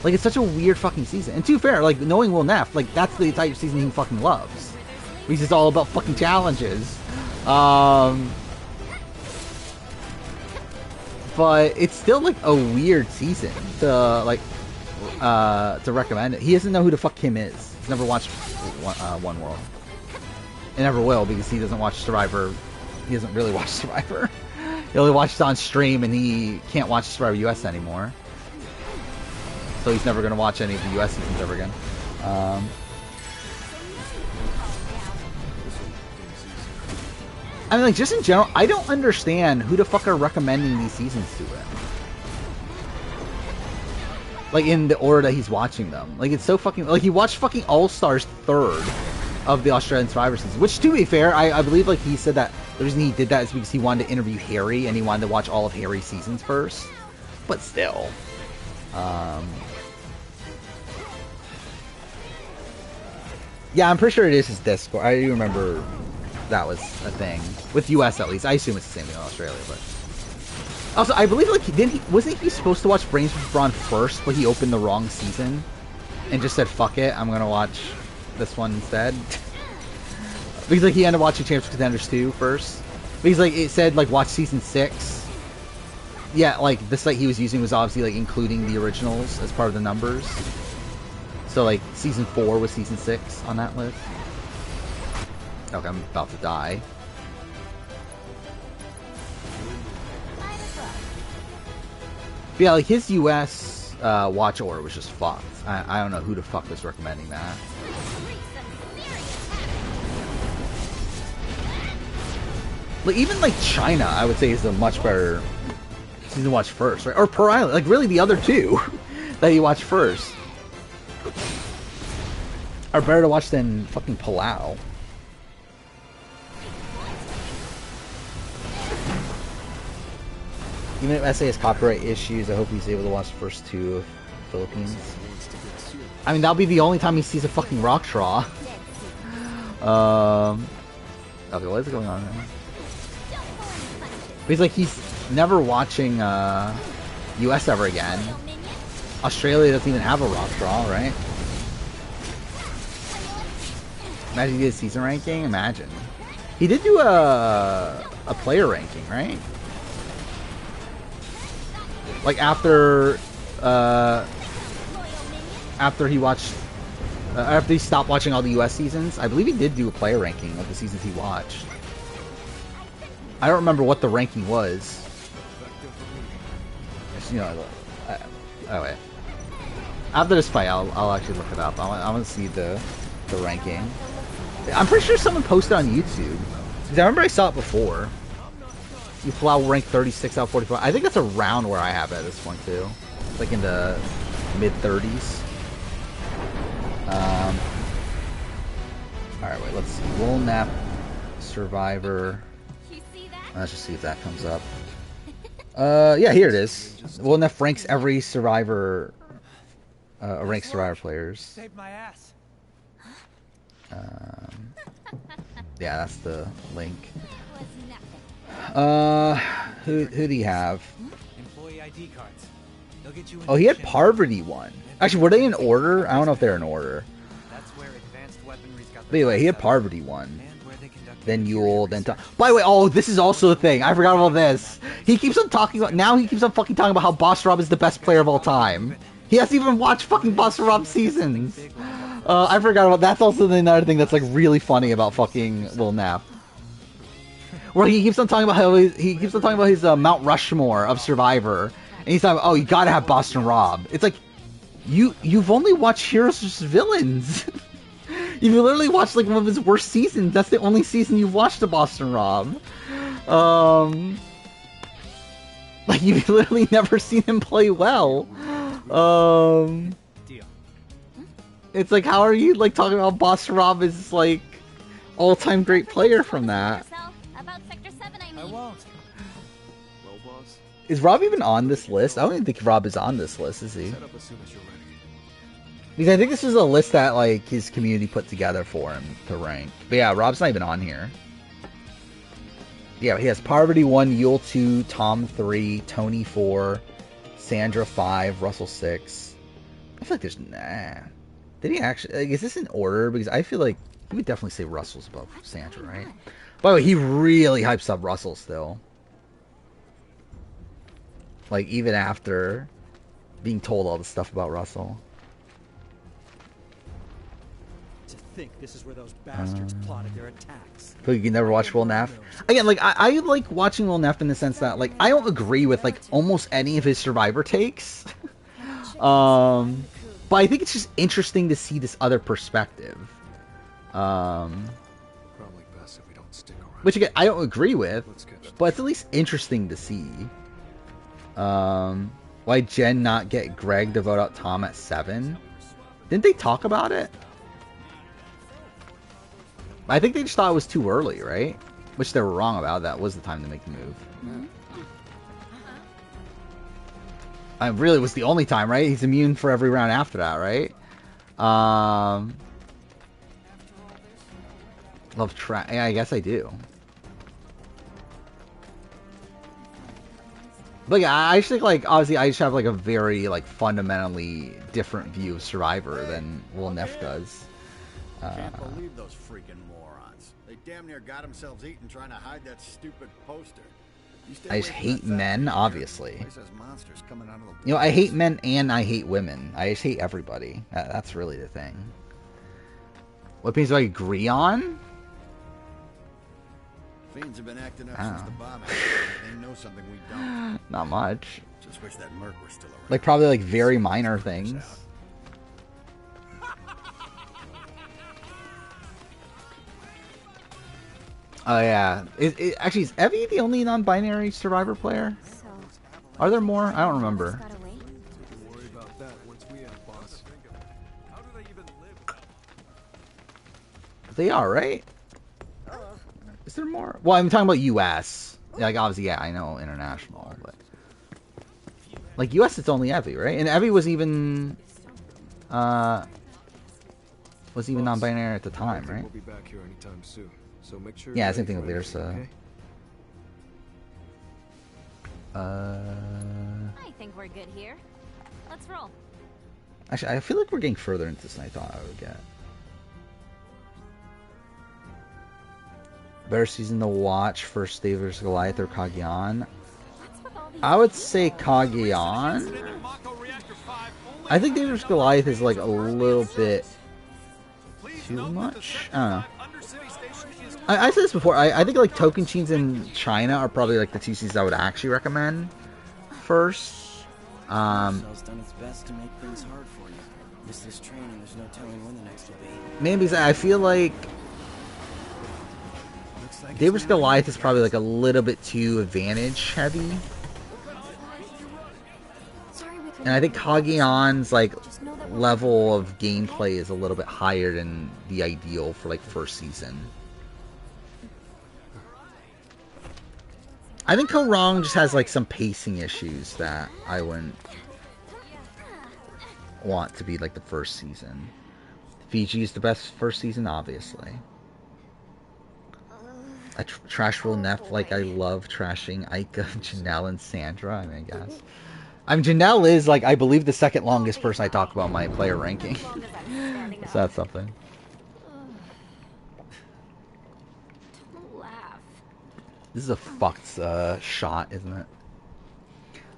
Like, it's such a weird fucking season. And to be fair, like, knowing Will Neff, like, that's the type of season he fucking loves. He's just all about fucking challenges. But it's still, like, a weird season to, like, to recommend it. He doesn't know who the fuck Kim is. He's never watched One World. And never will, because he doesn't watch Survivor. He doesn't really watch Survivor. He only watches on stream, and he can't watch Survivor US anymore. So he's never going to watch any of the US seasons ever again. I mean, like, just in general, I don't understand who the fuck are recommending these seasons to him. Like, in the order that he's watching them. Like, it's so fucking... Like, he watched fucking All-Stars 3rd of the Australian Survivor season. Which, to be fair, I believe, like, he said that the reason he did that is because he wanted to interview Harry, and he wanted to watch all of Harry's seasons first. But still. Yeah, I'm pretty sure it is his Discord. I do remember that was a thing. With US, at least. I assume it's the same thing in Australia, but... Also, I believe, like, wasn't he supposed to watch Brains vs. Brawn first, but he opened the wrong season? And just said, fuck it, I'm gonna watch this one instead? Because, like, he ended up watching Champs vs. Contenders 2 first. Because, like, it said, like, watch season 6. Yeah, like, the site he was using was obviously, like, including the originals as part of the numbers. So, like, season 4 was season 6 on that list. Okay, I'm about to die. But yeah, like, his US watch order was just fucked. I don't know who the fuck was recommending that. Like, even, like, China, I would say, is a much better season to watch first, right? Or Per Island. Like, really, the other two that you watch first are better to watch than fucking Palau. Even if SA has copyright issues, I hope he's able to watch the first 2 of Philippines. I mean, that'll be the only time he sees a fucking rock straw. Okay, what is going on there? But he's like, he's never watching US ever again. Australia doesn't even have a rock straw, right? Imagine he did a season ranking. Imagine. He did do a player ranking, right? Like after he watched after he stopped watching all the US seasons, I believe he did do a player ranking of the seasons he watched. I don't remember what the ranking was. Just, you know, oh wait. After this fight, I'll actually look it up. I want to see the ranking. I'm pretty sure someone posted on YouTube. Because I remember I saw it before. You Palau rank 36 out of 44. I think that's around where I have it at this point too. Like in the mid-30s. Alright, wait, let's see. Woolnap Survivor. Let's just see if that comes up. Yeah, here it is. Woolnap ranks every Survivor, ranks Survivor players.
Saved my ass.
Yeah, that's the link. Who do you have?
Employee ID cards. They'll get you
Oh, he had Parvati one. Actually, were they in order? I don't know if they're in order.
That's where advanced weaponry's got
But anyway, he had Parvati one. Then Yule, then Tom. By the way, oh, this is also a thing. I forgot about this. He keeps on talking about, now he keeps on fucking talking about how Boss Rob is the best player of all time. He hasn't even watched fucking Boss Rob seasons. I forgot about, that's also another thing that's like really funny about fucking Will Knapp. Where he keeps on talking about how he keeps on talking about his Mount Rushmore of Survivor, and he's talking about, oh, you gotta have Boston Rob. It's like, you've only watched Heroes vs. Villains. You've literally watched like one of his worst seasons. That's the only season you've watched of Boston Rob. Like you've literally never seen him play well.
Deal.
It's like, how are you like talking about Boston Rob as like all-time great player from that?
About Sector 7, I mean.
won't.
Well, boss.
Is Rob even on this list? I don't even think Rob is on this list, is he?
Set up as soon as you're ready.
Because I think this is a list that like his community put together for him to rank. But yeah, Rob's not even on here. Yeah, he has Parvati 1, Yule 2, Tom 3, Tony 4, Sandra 5, Russell 6, I feel like there's Did he actually? Like, is this in order? Because I feel like he would definitely say Russell's above Sandra, right? By the way, he really hypes up Russell still. Like, even after being told all the stuff about Russell.
To think this is where those bastards plotted their attacks.
So you can never watch Will Neff. Again, like, I like watching Will Neff in the sense that, like, I don't agree with, like, almost any of his Survivor takes. But I think it's just interesting to see this other perspective.
Probably best if we don't stick around.
Which, again, I don't agree with, but it's at least interesting to see. Why Jen not get Greg to vote out Tom at 7? Didn't they talk about it? I think they just thought it was too early, right? Which they were wrong about. That was the time to make the move. I really was the only time, right? He's immune for every round after that, right? Love trash. Yeah, I guess I do. But yeah, I just think, like, obviously I just have, like, a very, like, fundamentally different view of Survivor than Will Neff does.
Can't believe those freaking morons. They damn near got themselves eaten trying to hide that stupid poster.
I just hate men, obviously. You know, I hate men and I hate women. I just hate everybody. That's really the thing. What things do I agree on?
Fiends have been acting up since the bomb. They know something we don't.
Not much.
Just wish that Merc were still around.
Like, probably, like, very minor things. Oh, yeah. Actually, is Evie the only non-binary Survivor player? Are there more? I don't remember. They are, right? Is there more? Well, I'm talking about U.S. Like, obviously, yeah, I know international, but... Like, U.S. it's only Evie, right? And Evie was even... non-binary at the time, right?
We'll be back here anytime soon. So make sure
Yeah, same thing with Lyrsa.
Okay?
I think we're good here. Let's roll.
Actually, I feel like we're getting further into this than I thought I would get. Better season to watch, first David vs. Goliath or Kageon? I would say Kageon. I think David vs. Goliath is like a little bit too much. I don't know. I said this before. I think like Tocantins and China are probably like the two seasons I would actually recommend first.
Done its best to make things hard for you. Miss this training, there's no telling when the next will be.
Maybe because I feel like David vs. Goliath is probably like a little bit too advantage heavy. And I think Kageon's like level of gameplay is a little bit higher than the ideal for like first season. I think Korong just has like some pacing issues that I wouldn't want to be like the first season. Fiji is the best first season, obviously. I trash Will Neff like I love trashing Aika, Janelle, and Sandra. I mean, I guess. I mean, Janelle is like, I believe, the second longest person I talk about my player ranking. So that's something. This is a fucked shot, isn't it?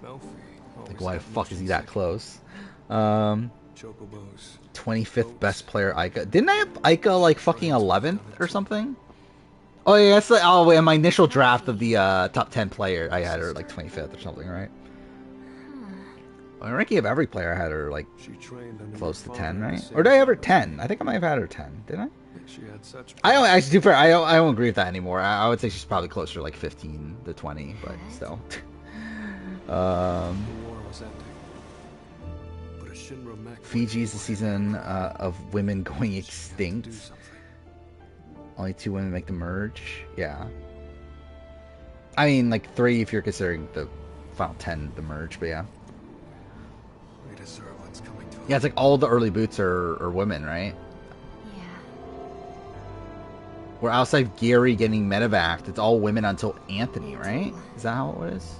Like, why the fuck is he that close? 25th best player Aika. Didn't I have Aika like fucking 11th or something? Oh yeah, that's like, oh wait, in my initial draft of the top 10 player, I had her like 25th or something, right? My ranking of every player I had her like close to 10, right? Or did I have her 10? I think I might have had her 10. Did I? I don't actually, to be fair, I don't agree with that anymore. I would say she's probably closer to like 15 to 20, but still. Fiji's the season of women going extinct. Only 2 women make the merge. Yeah. I mean, like 3 if you're considering the final 10 the merge, but yeah. Yeah, it's like all the early boots are women, right?
Yeah.
We're outside Gary getting medevaced. It's all women until Anthony, right? Is that how it is?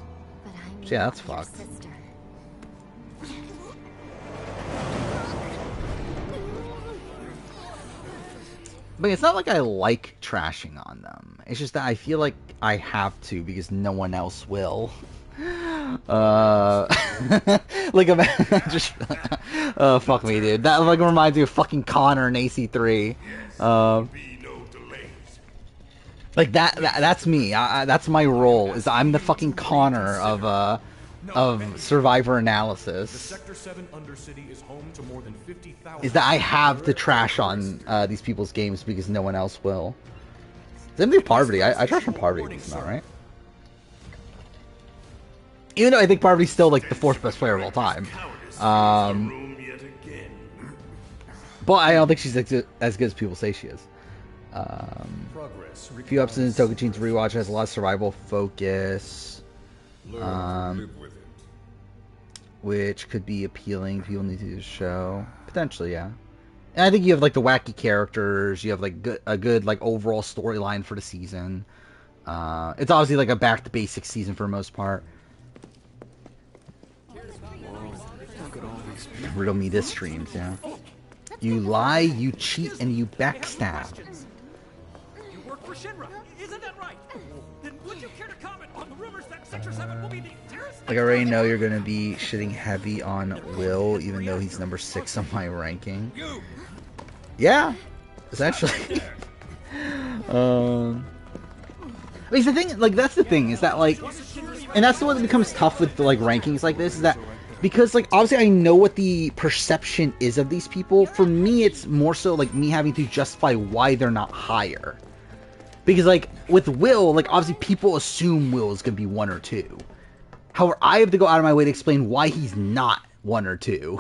So yeah, that's fucked. But it's not like I like trashing on them. It's just that I feel like I have to because no one else will. Like just fuck me, dude. That like reminds me of fucking Connor in AC3. Like that's me. That's my role. Is I'm the fucking Connor of Survivor Analysis.
The Sector 7 Undercity is home to more than 50,000.
Is that I have to trash on these people's games because no one else will. Same thing with Parvati. I trash on Parvati. It's not right. Even though I think Parvati's still like the 4th best player of all time. But I don't think she's as good as people say she is. A few episodes in Tokuchin's rewatch has a lot of survival focus. Which could be appealing. People need to do the show. Potentially, yeah. And I think you have like the wacky characters. You have like a good like overall storyline for the season. It's obviously like a back to basics season for the most part. Riddle me this streams, yeah. You lie, you cheat, and you backstab.
You work for Shinra, isn't that right? Then would you care to comment on the rumors that Sector 7 will be the dearest?
Like I already know you're gonna be shitting heavy on Will, even though he's number 6 on my ranking. Yeah, essentially. I mean, the thing, like that's the thing is that like, and that's the one that becomes tough with the, like rankings like this is that. Because, like, obviously I know what the perception is of these people. For me, it's more so, like, me having to justify why they're not higher. Because, like, with Will, like, obviously people assume Will is going to be 1 or 2. However, I have to go out of my way to explain why he's not 1 or 2.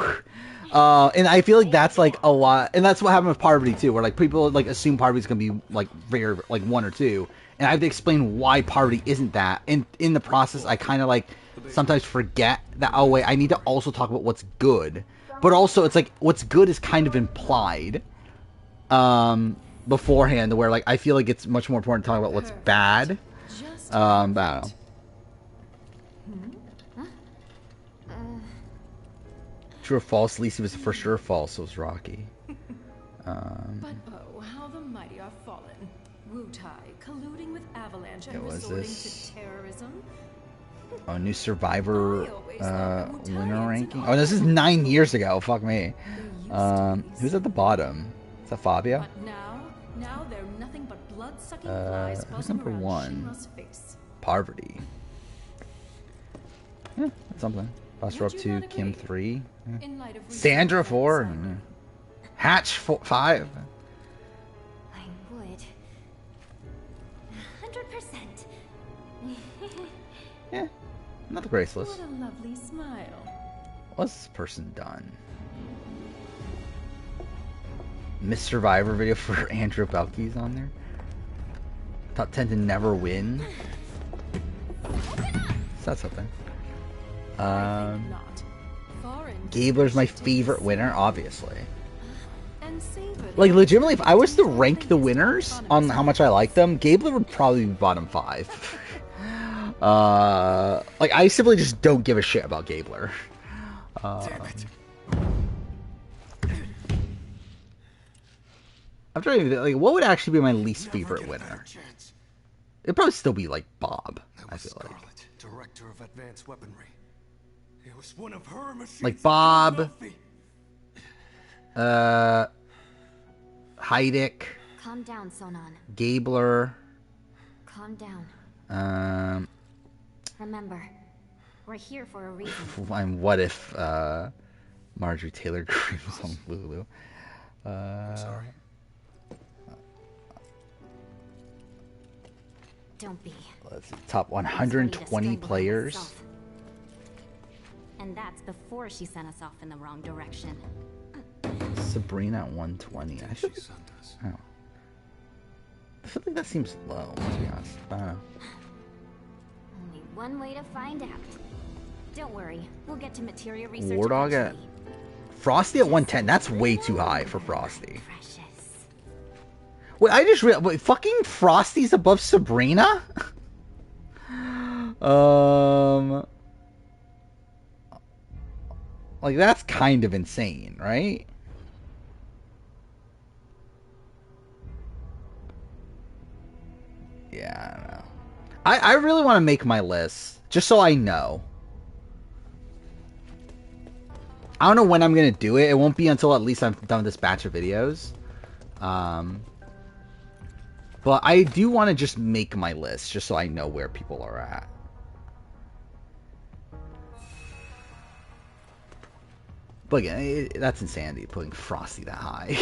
And I feel like that's, like, a lot. And that's what happened with Parvati, too. Where, like, people, like, assume Parvati's going to be, like, very, like, 1 or 2. And I have to explain why Parvati isn't that. And in the process, I kind of, like... sometimes forget that, oh wait, I need to also talk about what's good. But also, it's like, what's good is kind of implied beforehand, where, like, I feel like it's much more important to talk about what's bad. But I don't know. True or false? Lacey was for sure false, so was Rocky.
But oh, how the mighty are fallen. Wutai colluding with Avalanche and resorting to terrorism.
Oh, new Survivor winner ranking. Oh, this is 9 years ago. Fuck me. Who's at the bottom? Is that Fabio?
Now they're nothing but blood-sucking flies
who's number 1? Parvati. Yeah, that's something. Buster up 2, Kim 3, Sandra 4, Hatch 5.
I would. 100%.
Yeah. Not the graceless.
What a lovely smile.
What's this person done? Miss Survivor video for Andrew Belke's on there. Top 10 to never win. That's something. Gabler's my favorite winner, obviously. Like, legitimately, if I was to rank the winners on how much I like them, Gabler would probably be bottom 5. Like, I simply just don't give a shit about Gabler.
Damn it.
I'm trying to think, like, what would actually be my least favorite winner? It'd probably still be, like, Bob, I feel like.
Director of Advanced Weaponry. It was one of her machines.
Like, Bob, Heidick,
Calm down, Sonon.
Gabler.
Calm down. Remember, we're here for a reason.
And what if Marjorie Taylor Greene was on Lulu?
I'm sorry.
Don't be.
Let's see, top 120 players.
And that's before she sent us off in the wrong direction.
Sabrina at 120. I should. Oh. I feel like that seems low, to be honest. I don't know.
Only one way to find out. Don't worry, we'll get to materia research.
Wardog at Frosty at 110. That's way too high for Frosty. Wait, I just realized. Wait, fucking Frosty's above Sabrina? Like, that's kind of insane, right? Yeah, I don't know. I really want to make my list, just so I know. I don't know when I'm going to do it. It won't be until at least I'm done with this batch of videos. But I do want to just make my list, just so I know where people are at. But again, that's insanity, putting Frosty that high.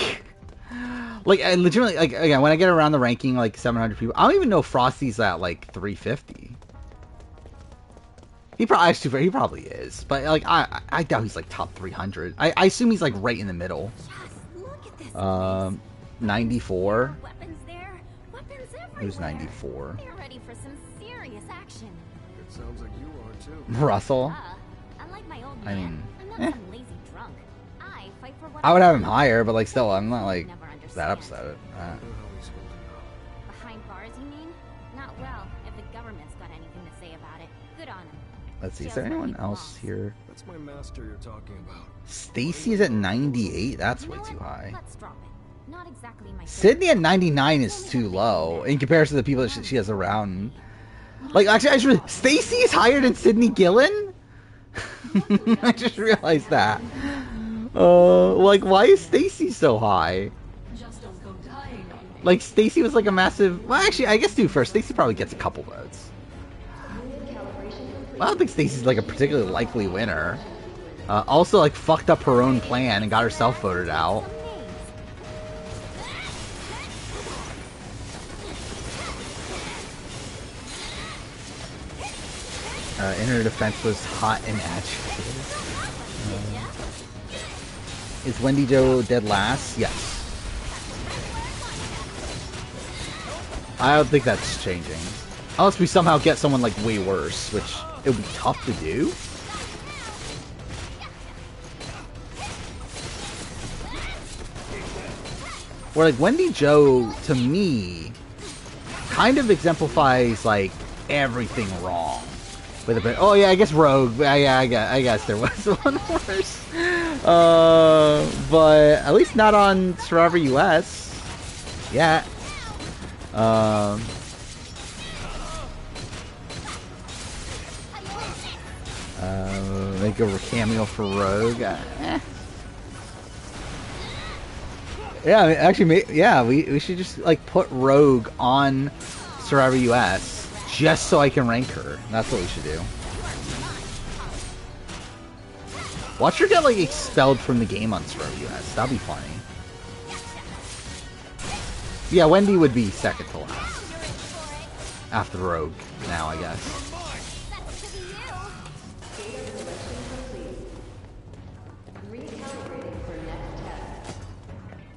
Like, I legitimately, like, again, when I get around the ranking, like, 700 people, I don't even know Frosty's at, like, 350. He probably is. But, like, I doubt he's, like, top 300. I assume he's, like, right in the middle. 94. Who's 94?
You're ready for some serious action.
It sounds like you are, too.
Russell?
Unlike my old
I mean,
I'm not some lazy drunk. I fight for what
I would have him higher, but, like, still, I'm not, like, that upset.
Behind bars, you mean? Not well, if the government's got anything to say about it. Good on him.
Let's see, is there anyone else here?
That's my master you're talking about.
Stacy's at 98? That's way too high.
Let's drop it. Not exactly my
Sydney at 99 is too low in comparison to the people that she has around. Like, actually, Stacy is higher than Sydney Gillen? I just realized that. Like, why is Stacy so high? Like, Stacy was like a massive... Well, actually, I guess do first. Stacy probably gets a couple votes. I don't think Stacy's like a particularly likely winner. Also, like, fucked up her own plan and got herself voted out. In her defense was hot and agitated. Is Wendy Jo dead last? Yes. I don't think that's changing. Unless we somehow get someone like way worse, which it would be tough to do. Where like Wendy Jo, to me, kind of exemplifies like everything wrong. With a bit. Oh yeah, I guess Rogue. Yeah, I guess there was one worse. But at least not on Survivor US. Yeah. Make a cameo for Rogue. Yeah, I mean, actually, yeah, we should just like put Rogue on Survivor US. Just so I can rank her. That's what we should do. Watch her get, like, expelled from the game on Survivor US. That'd be funny. Yeah, Wendy would be second to last. After Rogue, now, I guess.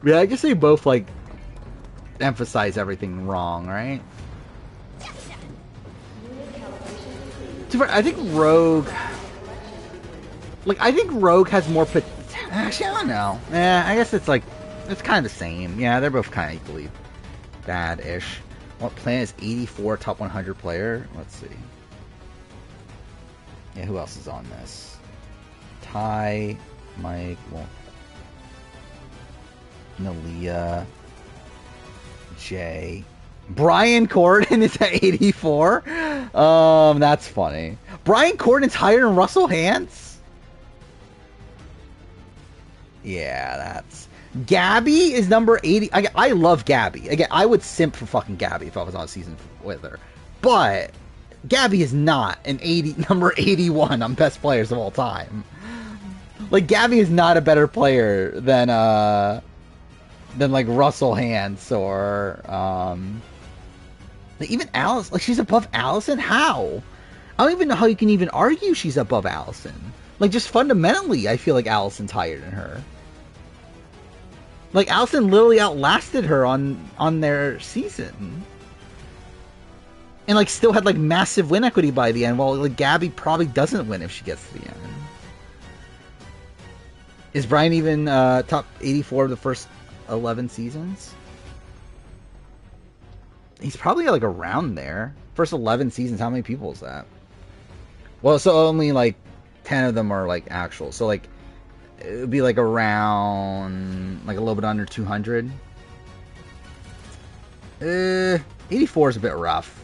Yeah, I guess they both, like, emphasize everything wrong, right? I think Rogue... Like, I think Rogue has more actually, I don't know. Yeah, I guess it's like... It's kind of the same. Yeah, they're both kind of equally bad-ish. What planet is 84 top 100 player? Let's see. Yeah, who else is on this? Ty, Mike, well... Nalia... Jay... Brian Corden is at 84. That's funny. Brian Corden's higher than Russell Hantz? Yeah, that's... Gabby is number 80. I love Gabby. Again, I would simp for fucking Gabby if I was on a season with her. But Gabby is not an number 81 on best players of all time. Like, Gabby is not a better player than like Russell Hantz or even Alice. Like, she's above Allison? How? I don't even know how you can even argue she's above Allison. Like, just fundamentally, I feel like Allison's higher than her. Like, Allison literally outlasted her on their season. And, like, still had, like, massive win equity by the end, while, like, Gabby probably doesn't win if she gets to the end. Is Brian even top 84 of the first 11 seasons? He's probably like around there. First 11 seasons, how many people is that? Well, so only like 10 of them are like actual. So like it would be like around like a little bit under 200. 84 is a bit rough.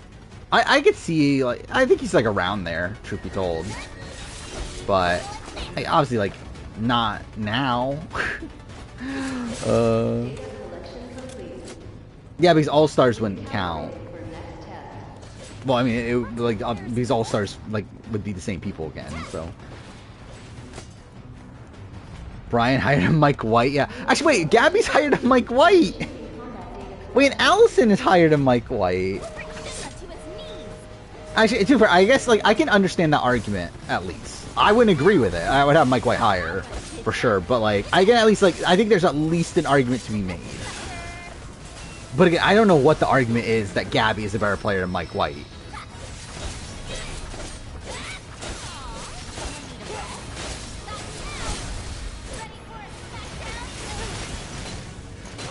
I could see, like, I think he's like around there, truth be told. But like, obviously, like, not now. Yeah, because All Stars wouldn't count. Well, I mean, because All Stars like would be the same people again. So Brian hired a Mike White. Yeah, actually, wait, Gabby's hired a Mike White. Wait, and Allison is hired a Mike White. Actually, too fair, I guess like I can understand that argument at least. I wouldn't agree with it. I would have Mike White higher for sure, but like I can at least like I think there's at least an argument to be made. But again, I don't know what the argument is that Gabby is a better player than Mike White.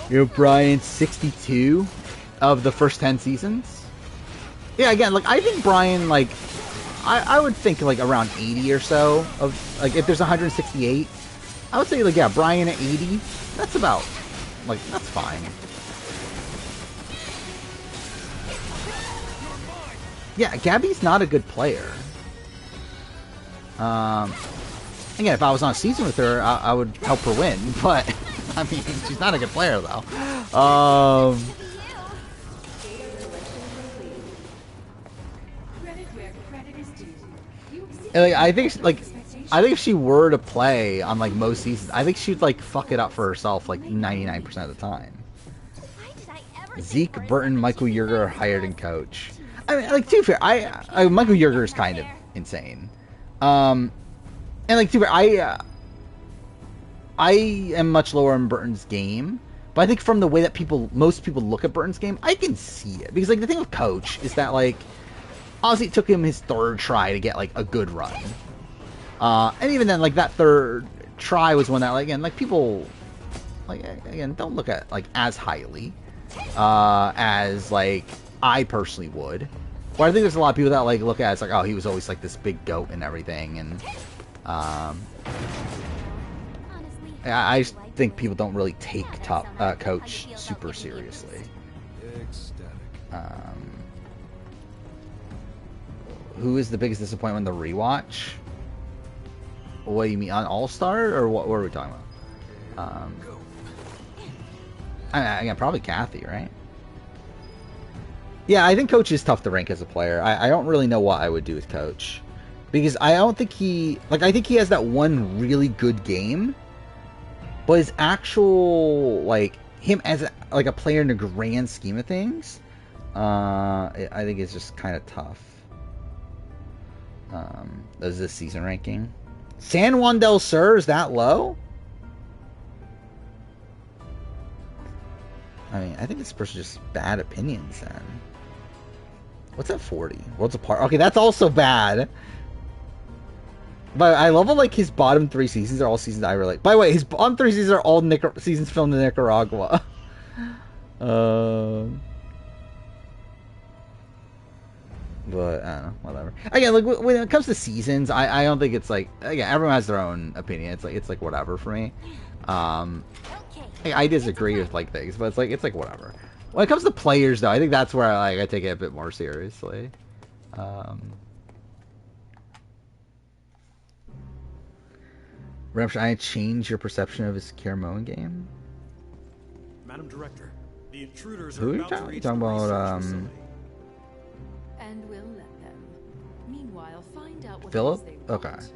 You know, Brian, 62 of the first 10 seasons. Yeah, again, like I think Brian, like I would think like around 80 or so of like if there's 168, I would say like yeah, Brian at 80. That's about like that's fine. Yeah, Gabby's not a good player. Again, if I was on a season with her, I would help her win. But I mean, she's not a good player though. And, like, I think if she were to play on like most seasons, I think she'd like fuck it up for herself like 99% of the time. Zeke, Burton, Michael Yerger hired and coach. I mean, like, to be fair, Michael Yerger is kind of insane. And like, to be fair, I am much lower in Burton's game, but I think from the way that most people look at Burton's game, I can see it. Because like the thing with Coach is that like, obviously it took him his third try to get like a good run. And even then, like that third try was one that like again, like people, like again, don't look at like as highly as like I personally would. But I think there's a lot of people that like look at it as like, oh, he was always like this big goat and everything, and I just think people don't really take Coach super seriously. Who is the biggest disappointment in the rewatch? What do you mean, on All-Star, or what are we talking about? Again, probably Kathy, right? Yeah, I think Coach is tough to rank as a player. I don't really know what I would do with Coach. Because I don't think I think he has that one really good game. But his actual, like, him as a player in the grand scheme of things, I think it's just kind of tough. Is this season ranking? San Juan del Sur is that low? I mean, I think this person just bad opinions then. What's at 40? Worlds Apart. Okay, that's also bad. But I love how, like, his bottom 3 seasons are all seasons I relate. By the way, his bottom 3 seasons are all seasons filmed in Nicaragua. But, I don't know, whatever. Again, like, when it comes to seasons, I don't think it's, like, again, everyone has their own opinion. It's like whatever for me. I disagree with, like, things, but it's like, whatever. When it comes to players, though, I think that's where, I take it a bit more seriously. Should I change your perception of his Karamoan game?
Madam Director, the intruders
Who are you talking about?
And we'll let them. Meanwhile, find out what
Philip?
they want.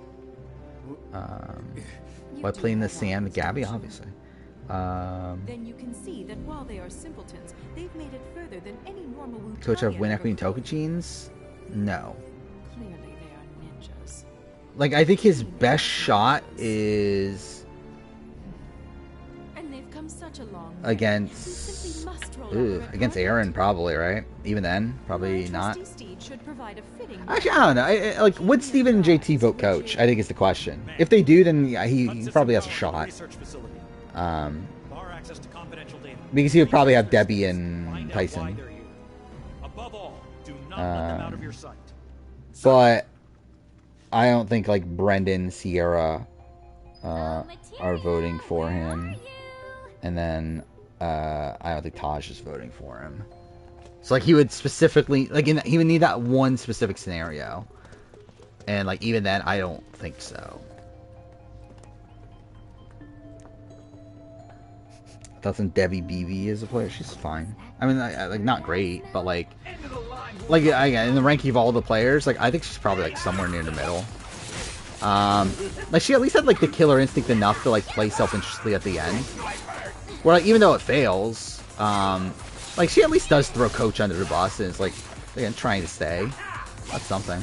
Okay. By playing the Sam Gabby, obviously.
Then you can see that while they are simpletons, they've made it further than any normal Wu-Tai
Coach have win
ever
equity
could.
Tokuchins? No.
Clearly they are ninjas.
Like, I think his best shot is
And they've come such a long way.
against against Aaron, probably, right? Even then, probably not.
Should provide a fitting
Actually, I don't know. Like, would Steven and JT vote Coach? I think is the question. If they do, then yeah, he probably has a shot. Because he would probably have Debbie and Tyson. But I don't think like Brendan, Sierra are voting for him, and then I don't think Taj is voting for him. So like he would specifically he would need that one specific scenario, and like even then I don't think so. I thought some Debbie BB as a player, she's fine. I mean like not great, but like in the ranking of all the players, like I think she's probably like somewhere near the middle. Like she at least had like the killer instinct enough to like play self-interestedly at the end. Where like even though it fails, like she at least does throw Coach under the bus and is like again trying to stay. That's something.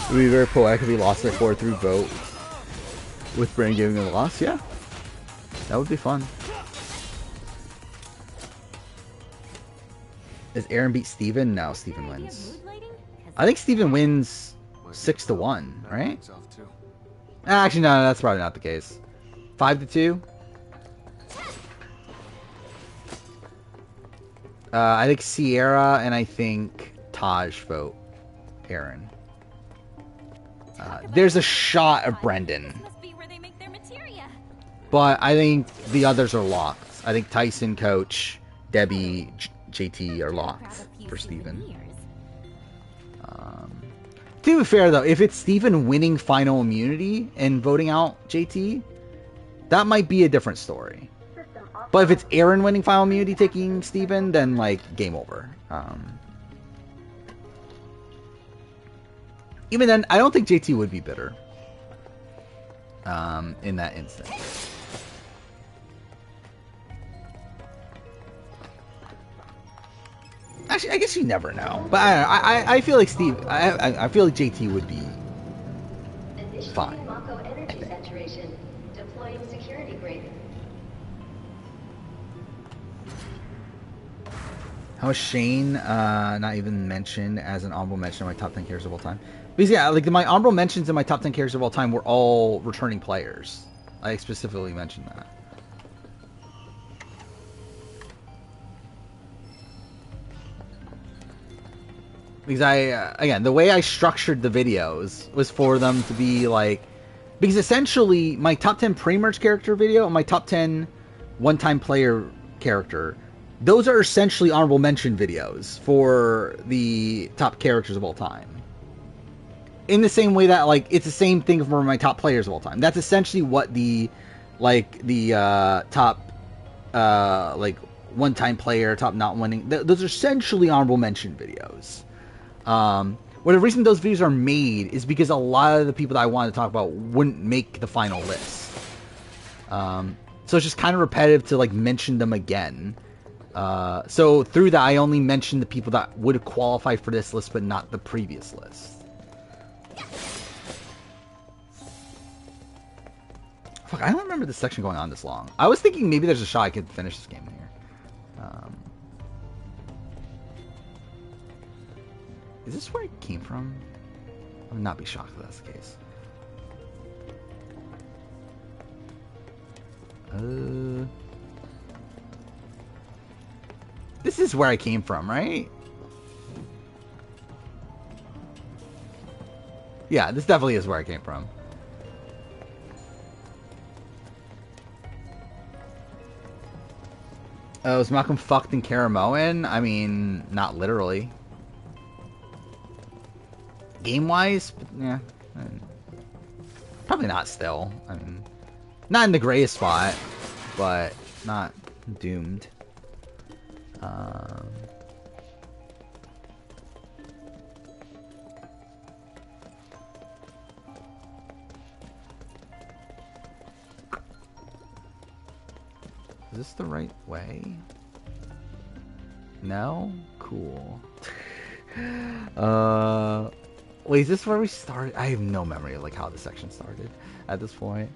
It would be very poetic if he lost their 4-3 vote with Brain giving a loss. Yeah, that would be fun. Does Aaron beat Steven? No, Steven wins. I think Steven wins 6-1, right? Actually, no, that's probably not the case. 5-2. I think Sierra and I think Taj vote Aaron. There's a shot of Brendan, but I think the others are locked. I think Tyson, Coach, Debbie, JT are locked for Steven. To be fair though, if it's Steven winning final immunity and voting out JT, that might be a different story. But if it's Aaron winning final immunity taking Steven, then like game over. Even then, I don't think JT would be bitter in that instance. Actually, I guess you never know. But I feel like I feel like JT would be fine. How is Shane not even mentioned as an honorable mention in my top 10 characters of all time? Because yeah, like my honorable mentions in my top 10 characters of all time were all returning players. I specifically mentioned that. Because again, the way I structured the videos was for them to be like, because essentially my top 10 pre-merge character video and my top 10 one-time player character, those are essentially honorable mention videos for the top characters of all time. In the same way that like it's the same thing for my top players of all time. That's essentially what the top like one-time player, top not winning. Those are essentially honorable mention videos. Well, the reason those videos are made is because a lot of the people that I wanted to talk about wouldn't make the final list. So it's just kind of repetitive to like mention them again. So through that, I only mentioned the people that would qualify for this list, but not the previous list. Fuck, I don't remember this section going on this long. I was thinking maybe there's a shot I could finish this game here. Is this where it came from? I would not be shocked if that's the case. This is where I came from, right? Yeah, this definitely is where I came from. Was Malcolm fucked in Karamoan? I mean, not literally. Game-wise, yeah. Probably not still. I mean, not in the greatest spot, but not doomed. Is this the right way? No? Cool. Wait, is this where we started? I have no memory of like how the section started at this point.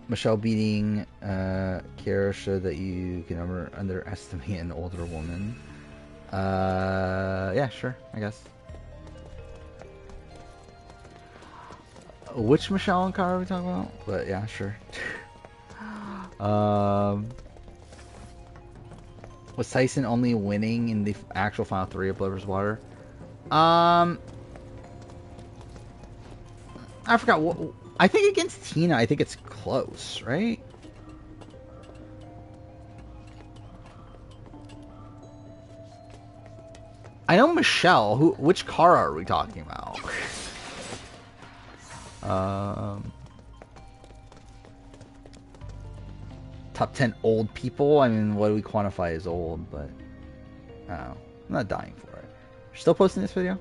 Michelle beating Kiara showed that you can never underestimate an older woman. Yeah, sure, I guess. Which Michelle and Kara are we talking about? But yeah, sure. Was Tyson only winning in the actual final 3 of Blood vs. Water? I forgot I think against Tina, I think it's close, right? I know Michelle. Which Kara are we talking about? Top 10 old people. I mean, what do we quantify as old? But I don't know. I'm not dying for it. You're still posting this video?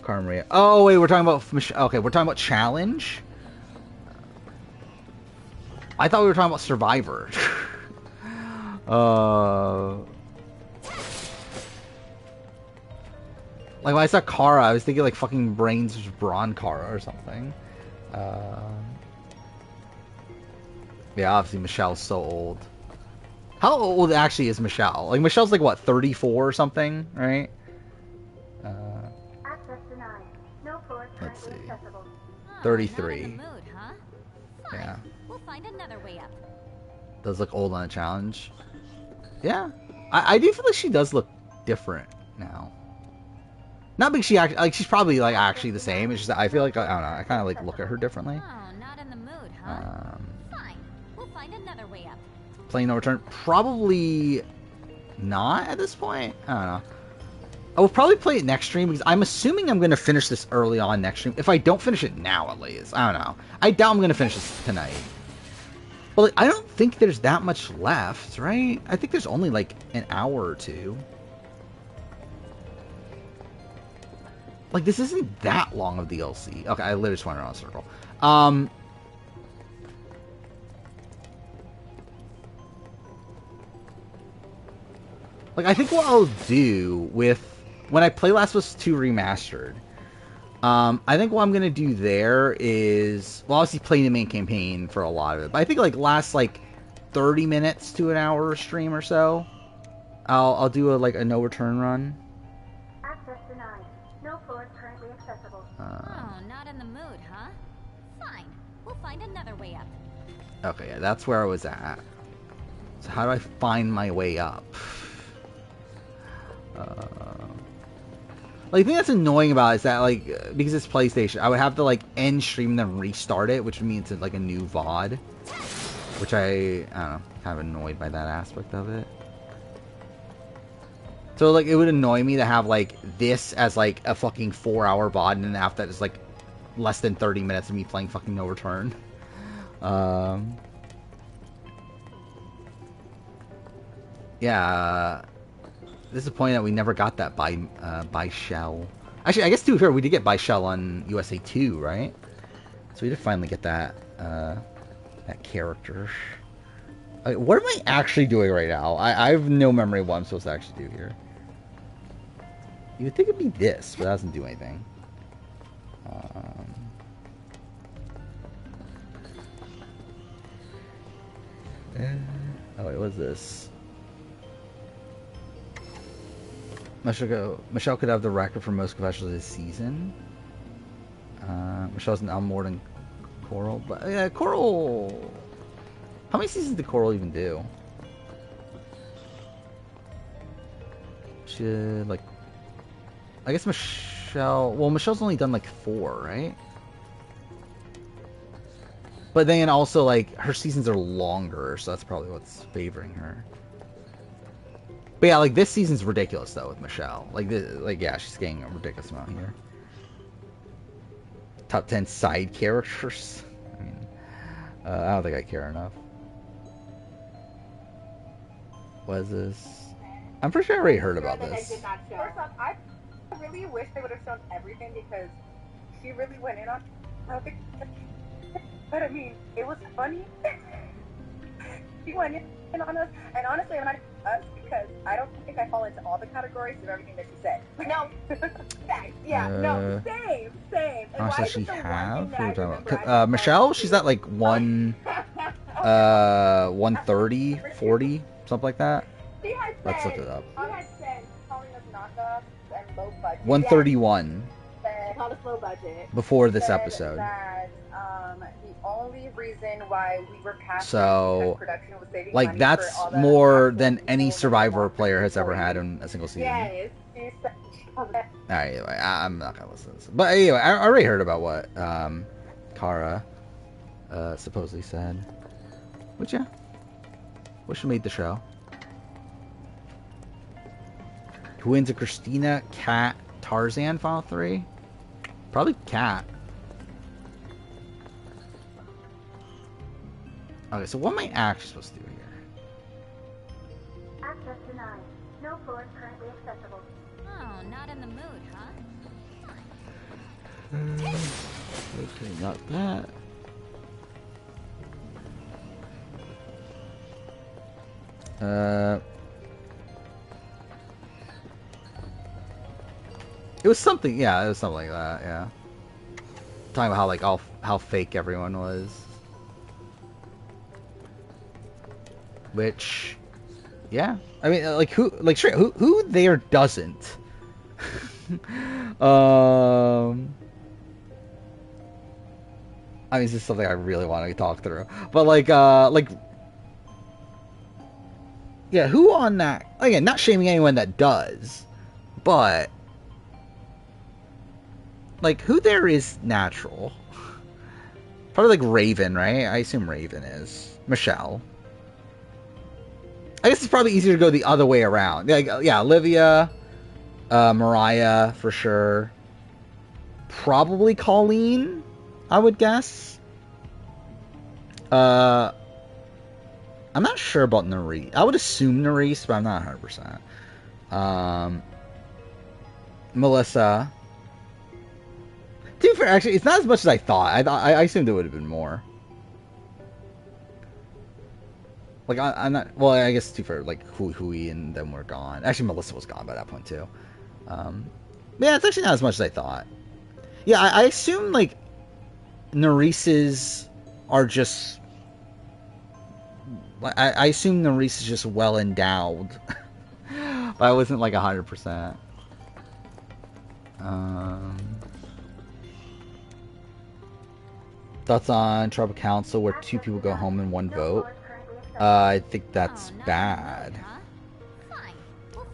Cara Maria. Oh wait, we're talking about Michelle. Okay, we're talking about Challenge. I thought we were talking about Survivor. Like when I saw Kara, I was thinking like fucking Brains Brawn Kara or something. Yeah, obviously Michelle's so old. How old actually is Michelle? Like Michelle's like what, 34 or something, right?
Access denied. No floor
Let's see.
accessible.
33.
Mood, huh? Fine.
Yeah.
We'll find another way up.
Does look old on a challenge. Yeah. I do feel like she does look different now. Not because she actually, like, she's probably like actually the same. It's just that I feel like I don't know. I kind of like look at her differently.
Oh, not in the mood, huh? Fine. We'll find another way up.
Playing No Return, probably not at this point. I don't know. I will probably play it next stream because I'm assuming I'm going to finish this early on next stream. If I don't finish it now, at least, I don't know. I doubt I'm going to finish this tonight. But like, I don't think there's that much left, right? I think there's only like an hour or two. Like, this isn't that long of DLC. Okay, I literally just went around a circle. Like, I think what I'll do with... When I play Last of Us 2 Remastered, I think what I'm going to do there is... Well, obviously play the main campaign for a lot of it. But I think, like, last, like, 30 minutes to an hour stream or so, I'll do, a no return run.
Access denied. No floors currently accessible.
Oh, not in the mood, huh? Fine. We'll find another way up.
Okay, yeah, that's where I was at. So how do I find my way up? Like, the thing that's annoying about it is that, like, because it's PlayStation, I would have to, like, end stream and then restart it, which means it's, like, a new VOD. Which I don't know, kind of annoyed by that aspect of it. So, like, it would annoy me to have, like, this as, like, a fucking 4-hour VOD, and then after that it's, like, less than 30 minutes of me playing fucking No Return. Yeah, disappointed that we never got that by Shell. Actually, I guess to be fair, we did get by Shell on USA 2, right? So we did finally get that that character. What am I actually doing right now? I have no memory of what I'm supposed to actually do here. You would think it'd be this, but it doesn't do anything. Oh wait, what's this? Michelle could have the record for most confessions this season. Michelle's now more than Coral, but yeah, Coral. How many seasons did Coral even do? She did, like, I guess Michelle. Well, Michelle's only done like 4, right? But then also, like, her seasons are longer, so that's probably what's favoring her. But yeah, like, this season's ridiculous though with Michelle. Like, yeah, she's getting a ridiculous amount here. Top 10 side characters. I mean, I don't think I care enough. What is this? I'm pretty sure I already heard about this.
First off, I really wish they would have shown everything because she really went in on it. But I mean, it was funny. She went in on us, and honestly, I'm not us because I don't think I fall into all the categories of everything that she said. No, thanks. Yeah, no, same.
How much does she have? Michelle, she's at like 130, 40, something like that. Let's look it up.
She had said calling us knockoffs and low budget.
131.
Called us low budget.
Before this episode.
That, the only reason why we were passing
So,
production was saving
like,
money
that's
for all the
more than any Survivor player has ever had in a single season.
Yes.
Alright, anyway, I'm not gonna listen to this. But anyway, I already heard about what Kara supposedly said. Which, yeah. Wish I made the show. Who wins a Christina, Cat, Tarzan Final 3? Probably Cat. Okay, so what am I actually supposed to do here?
Access denied. No floors currently accessible.
Oh, not in the mood, huh?
Okay, not that. It was something, yeah, it was something like that, yeah. Talking about how, like, how fake everyone was. Which, yeah. I mean, like, who there doesn't? I mean, this is something I really want to talk through. But, like, yeah, who on that, again, not shaming anyone that does, but, like, who there is natural? Probably, like, Raven, right? I assume Raven is. Michelle. I guess it's probably easier to go the other way around. Like, yeah, Olivia, Mariah, for sure. Probably Colleen, I would guess. I'm not sure about Nerese. I would assume Nerese, but I'm not 100%. Melissa. To be fair, actually, it's not as much as I thought. I assumed it would have been more. Like, I'm not... Well, I guess, to be fair, like, Hui and them were gone. Actually, Melissa was gone by that point, too. Yeah, it's actually not as much as I thought. Yeah, I assume, like, Nerese's are just... I assume Nerese is just well endowed. But I wasn't, like, 100%. Thoughts on Tribal Council where 2 people go home and 1 vote? I think that's bad.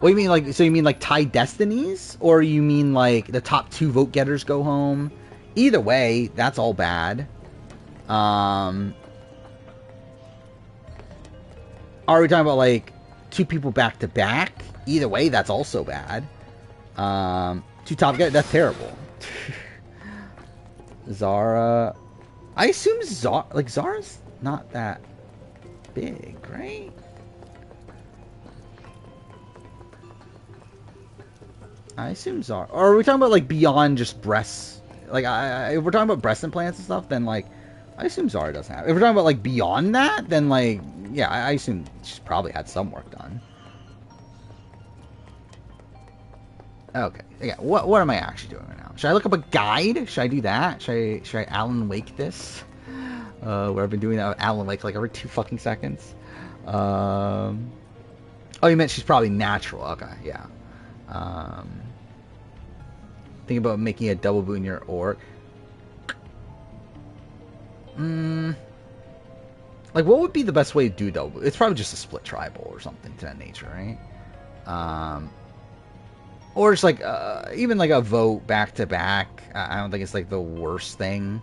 What do you mean, like, so you mean like tie destinies? Or you mean like the top 2 vote getters go home? Either way, that's all bad. Are we talking about like 2 people back to back? Either way, that's also bad. 2 top getters, that's terrible. Zara, I assume Zara's not that big, right? I assume Zara. Or are we talking about like beyond just breasts? Like, if we're talking about breast implants and stuff, then like, I assume Zara doesn't have. If we're talking about like beyond that, then like, yeah, I assume she's probably had some work done. Okay, yeah. What am I actually doing right now? Should I look up a guide? Should I do that? Should I Alan Wake this? Where I've been doing that with Alan Wake like every 2 fucking seconds. Oh, you meant she's probably natural. Okay, yeah. Think about making a double boot in your orc. Like, what would be the best way to do double boot? It's probably just a split tribal or something to that nature, right? Or it's like, even like a vote back to back. I don't think it's like the worst thing.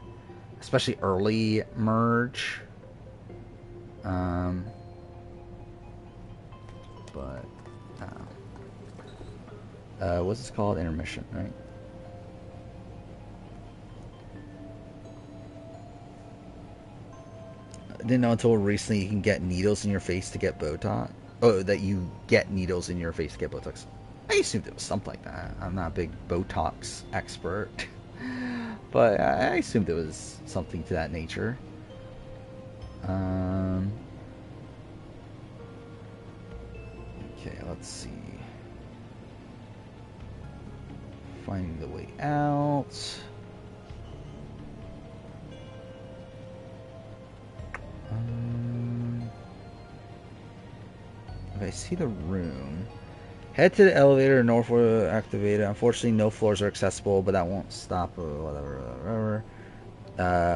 Especially early merge. But, what's this called? Intermission, right? I didn't know until recently you can get needles in your face to get Botox. Oh, that you get needles in your face to get Botox. I assumed it was something like that. I'm not a big Botox expert. But I assumed it was something to that nature. Okay, let's see. Finding the way out. If I see the room, head to the elevator. Northward activated. Unfortunately, no floors are accessible, but that won't stop. Whatever.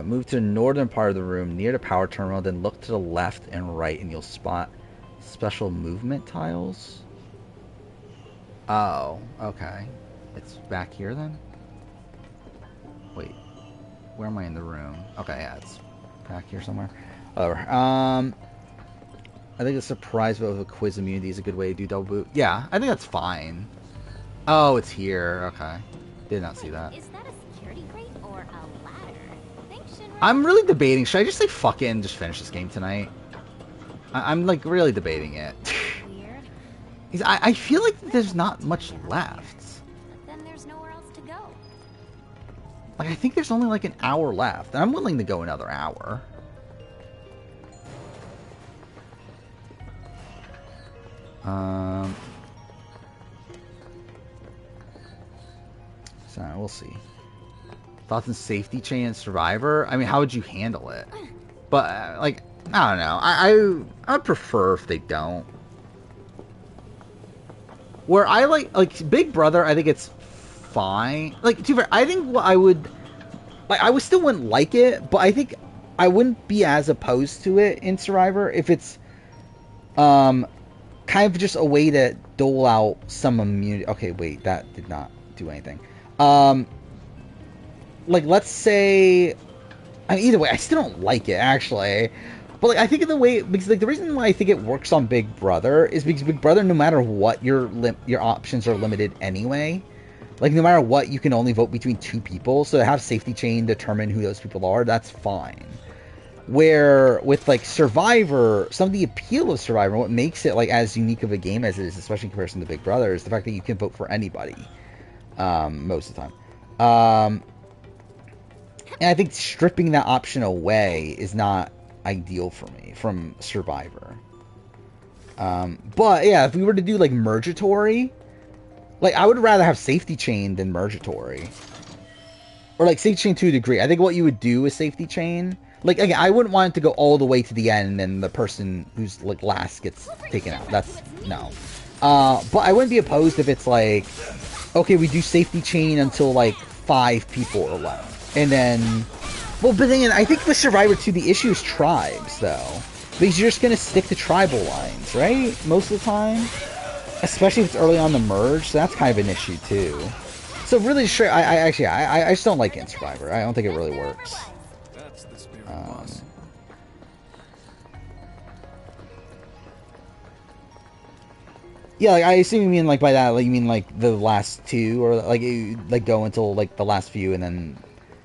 Move to the northern part of the room near the power terminal. Then look to the left and right, and you'll spot special movement tiles. Oh, okay. It's back here then. Wait. Where am I in the room? Okay, yeah, it's back here somewhere. I think a surprise vote of a quiz immunity is a good way to do double boot. Yeah, I think that's fine. Oh, it's here. Okay. Did not see that.
Is that a security grate or a ladder? Thanks, Shinra.
I'm really debating. Should I just say fuck it and just finish this game tonight? I'm like really debating it.
Weird.
I feel like there's not much left.
But then there's nowhere else to go.
Like, I think there's only like an hour left. And I'm willing to go another hour. So we'll see. Thoughts on safety chain and Survivor? I mean, how would you handle it? But like, I don't know. I would prefer if they don't. Where I like Big Brother, I think it's fine. Like, to be fair, I think what I would like, I would still wouldn't like it, but I think I wouldn't be as opposed to it in Survivor if it's kind of just a way to dole out some immunity. Okay, wait, that did not do anything. Like, let's say, I mean, either way, I still don't like it, actually. But, like, I think of the way, because, like, the reason why I think it works on Big Brother is because Big Brother, no matter what, your options are limited anyway. Like, no matter what, you can only vote between 2 people. So to have safety chain determine who those people are, that's fine. Where, with, like, Survivor, some of the appeal of Survivor, what makes it, like, as unique of a game as it is, especially in comparison to Big Brother, is the fact that you can vote for anybody. Most of the time. And I think stripping that option away is not ideal for me from Survivor. But, yeah, if we were to do, like, Mergatory, like, I would rather have Safety Chain than Mergatory. Or, like, Safety Chain to a degree. I think what you would do is Safety Chain. Like, again, I wouldn't want it to go all the way to the end and the person who's, like, last gets taken out. That's, no. But I wouldn't be opposed if it's, like, okay, we do Safety Chain until, like, 5 people are left. And then, well, but then I think with Survivor 2, the issue is tribes, though. Because you're just going to stick to tribal lines, right? Most of the time. Especially if it's early on the merge, so that's kind of an issue, too. So really, sure, I just don't like it in Survivor. I don't think it really works.
That's the spirit
Yeah, like, I assume you mean, like, by that, like, you mean, like, the last 2, or, like, you, like, go until, like, the last few, and then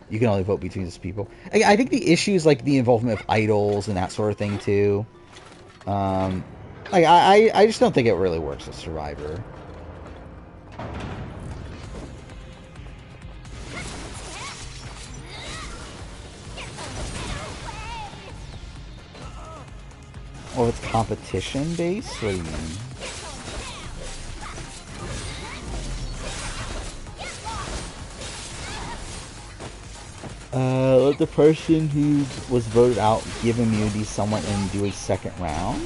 you can only vote between those people. I think the issue is, like, the involvement of idols and that sort of thing, too. Like, I just don't think it really works with Survivor. Oh, it's competition-based? What do you mean? Let the person who was voted out give immunity to someone and do a second round?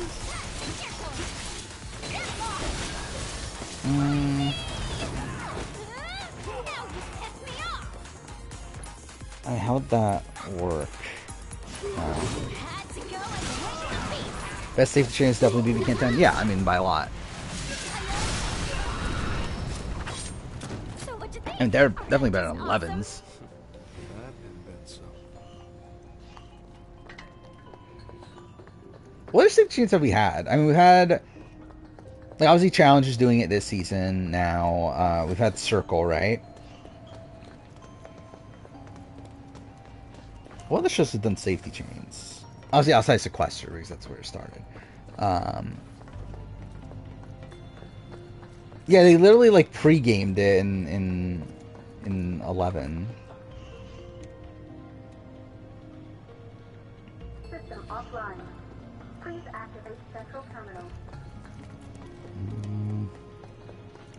How'd that work? Best safety chain is definitely BB Can 10. Yeah, I mean, by a lot. And they're definitely better than 11s. What other safety chains have we had? I mean, we've had, like, obviously Challenge is doing it this season now. We've had Circle, right? What other shows have done safety chains? Obviously outside Sequester, because that's where it started. Yeah, they literally, like, pre-gamed it in 11.
System offline. Please activate central terminal.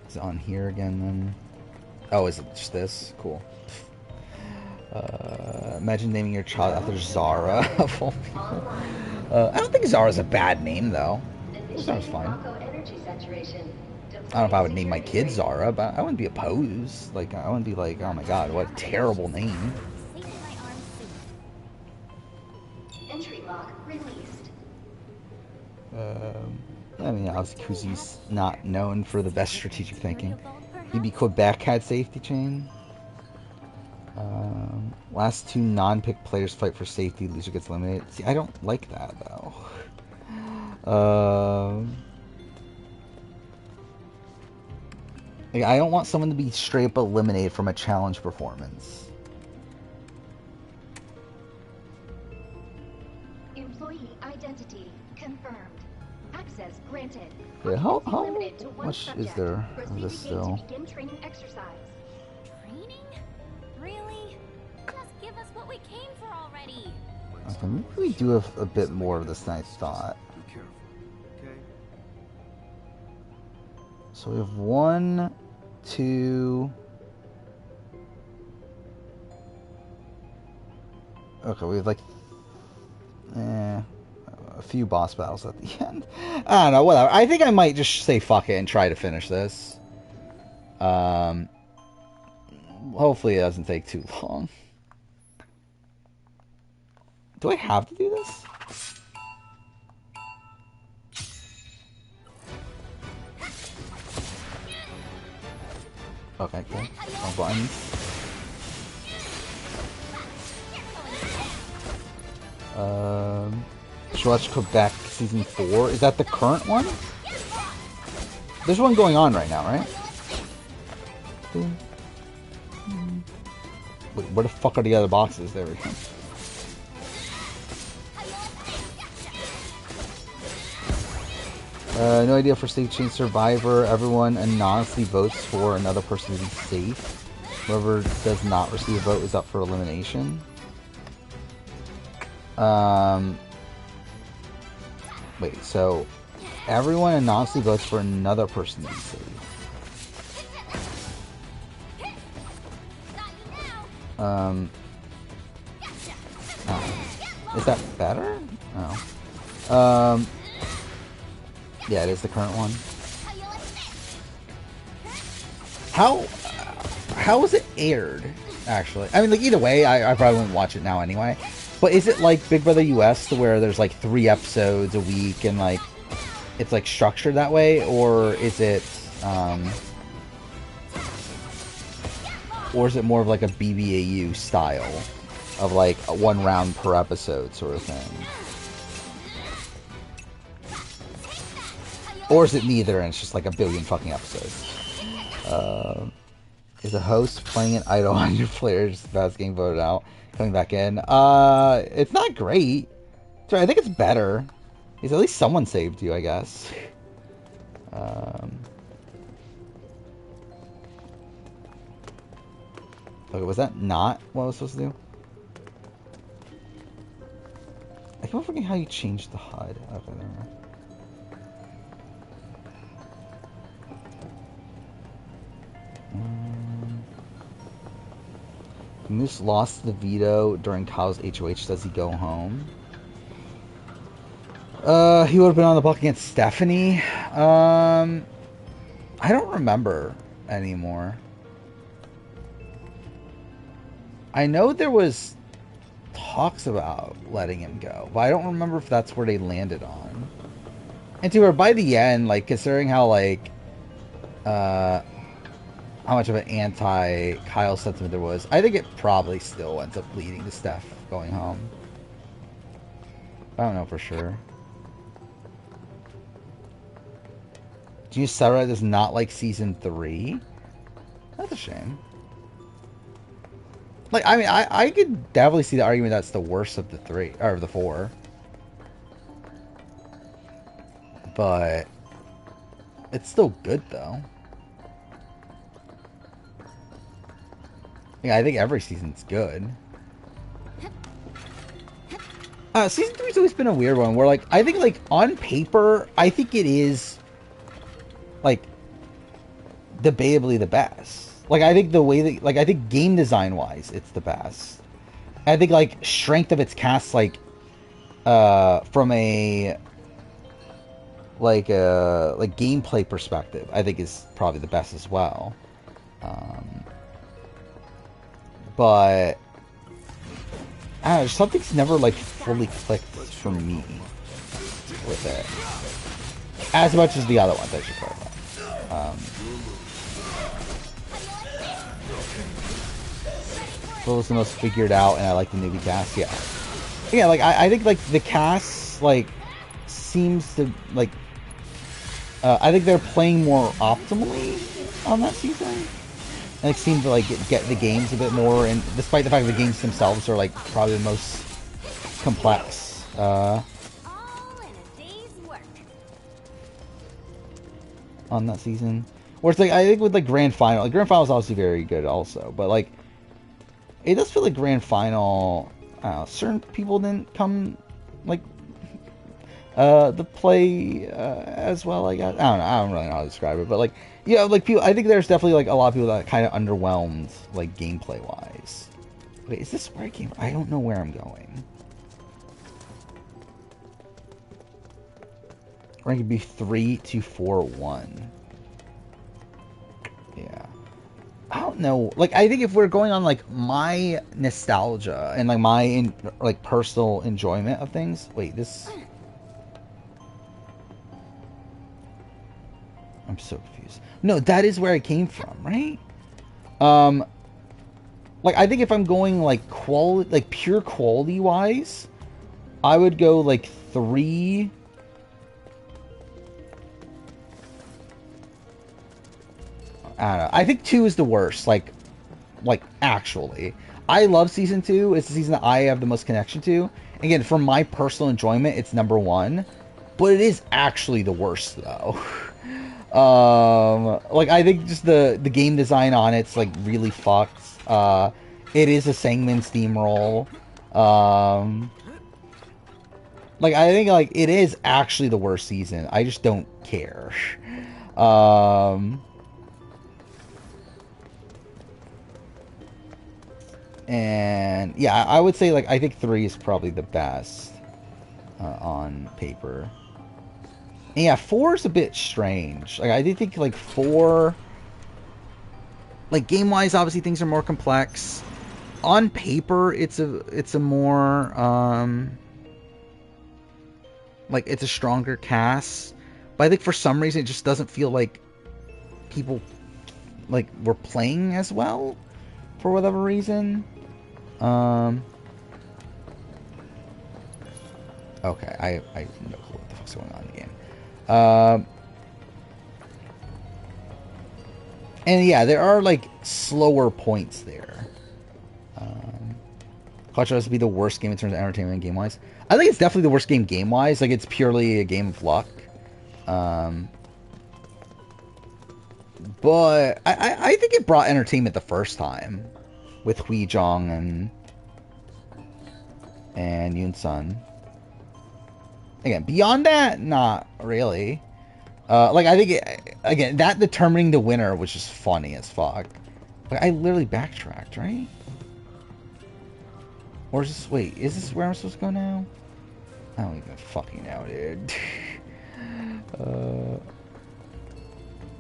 Is it on here again, then? Oh, is it just this? Cool. Imagine naming your child after Zara. Of all people. I don't think Zara's a bad name, though. Zara's fine. I don't know if I would name my kid Zara, but I wouldn't be opposed. Like, I wouldn't be like, oh my god, what a terrible name.
Entry lock released.
I mean, obviously Kuzi's not known for the best strategic thinking. Maybe Quebec had safety chain. Last 2 non-pick players fight for safety. Loser gets eliminated. See, I don't like that though. Like, I don't want someone to be straight up eliminated from a challenge performance.
Employee identity confirmed. Access granted.
Yeah, how much is there of this still?
Begin training exercise. Training? Really? Just give us what we came for already.
Okay, maybe we do have a bit more of this than I thought.
Be careful, okay?
So we have 1, 2. Okay, we have like a few boss battles at the end. I don't know, whatever. I think I might just say fuck it and try to finish this. Hopefully it doesn't take too long. Do I have to do this? Okay, cool. Wrong buttons. Watch Quebec Season 4. Is that the current one? There's one going on right now, right? Wait, where the fuck are the other boxes? There we go. No idea for Safe Chain Survivor. Everyone anonymously votes for another person to be safe. Whoever does not receive a vote is up for elimination. Wait, so everyone anonymously votes for another person to be safe. Is that better? Oh. Yeah, it is the current one. How was it aired, actually? I mean, like, either way, I probably wouldn't watch it now anyway. But is it like Big Brother US, to where there's like 3 episodes a week and like it's like structured that way, or is it more of like a BBAU style of like a 1 round per episode sort of thing? Or is it neither and it's just like a billion fucking episodes? Is a host playing an idol on your players that's getting voted out coming back in? It's not great. Sorry, I think it's better. At least someone saved you, I guess. Okay, was that not what I was supposed to do? I keep forgetting how you changed the HUD. Okay, there. Moose lost the veto during Kyle's HOH. Does he go home? He would have been on the block against Stephanie. I don't remember anymore. I know there was talks about letting him go, but I don't remember if that's where they landed on. And to her, by the end, like, considering how, like, how much of an anti-Kyle sentiment there was, I think it probably still ends up leading to Steph going home. I don't know for sure. Genius Sarah does not like Season 3? That's a shame. Like, I mean, I could definitely see the argument that's the worst of the 3, or the 4. But it's still good, though. Yeah, I think every season's good. Season 3's always been a weird one, where, like, I think, like, on paper, I think it is, like, debatably the best. Like, I think the way that, like, I think game design-wise, it's the best. I think, like, strength of its cast, like, from a, like gameplay perspective, I think is probably the best as well. But I don't know, something's never like fully clicked for me with it, as much as the other ones, I should clarify. feels the most figured out, and I like the newbie cast. Yeah, yeah. Like I think like the cast like seems to like. I think they're playing more optimally on that season, and it seemed to like get the games a bit more. And despite the fact that the games themselves are like probably the most complex. On that season, where it's like I think with like Grand Final, like Grand Final is obviously very good also, but like it does feel like Grand Final. I don't know, certain people didn't come like the play as well. I guess I don't really know how to describe it, but like yeah, like people. I think there's definitely like a lot of people that kind of underwhelmed like gameplay wise. Wait, is this where I came? I don't know where I'm going. Rank would be 3, 2, 4, 1. Yeah. I don't know. Like, I think if we're going on, like, my nostalgia and, like, my, like, personal enjoyment of things... Wait, this... I'm so confused. No, that is where I came from, right? Like, I think if I'm going, like, pure quality-wise, I would go, like, 3... I don't know. I think 2 is the worst. Like actually, I love season 2. It's the season that I have the most connection to. Again, for my personal enjoyment, it's number 1, but it is actually the worst though. Like I think just the game design on it's like really fucked. It is a Sangman steamroll. Like I think like it is actually the worst season. I just don't care. And yeah, I would say like I think 3 is probably the best on paper. And yeah, 4 is a bit strange. Like I do think like 4, like game wise, obviously things are more complex. On paper, it's a more like it's a stronger cast. But I think for some reason it just doesn't feel like people like were playing as well for whatever reason. Okay, I have no clue what the fuck's going on in the game. And yeah, there are like slower points there. Clutch has to be the worst game in terms of entertainment game wise. I think it's definitely the worst game game wise. Like it's purely a game of luck. But I think it brought entertainment the first time with Hui Zhong and Yoon Sun. Again, beyond that, not really. Like I think again that determining the winner was just funny as fuck. Like I literally backtracked, right? Or is this wait? Is this where I'm supposed to go now? I don't even fucking know, dude.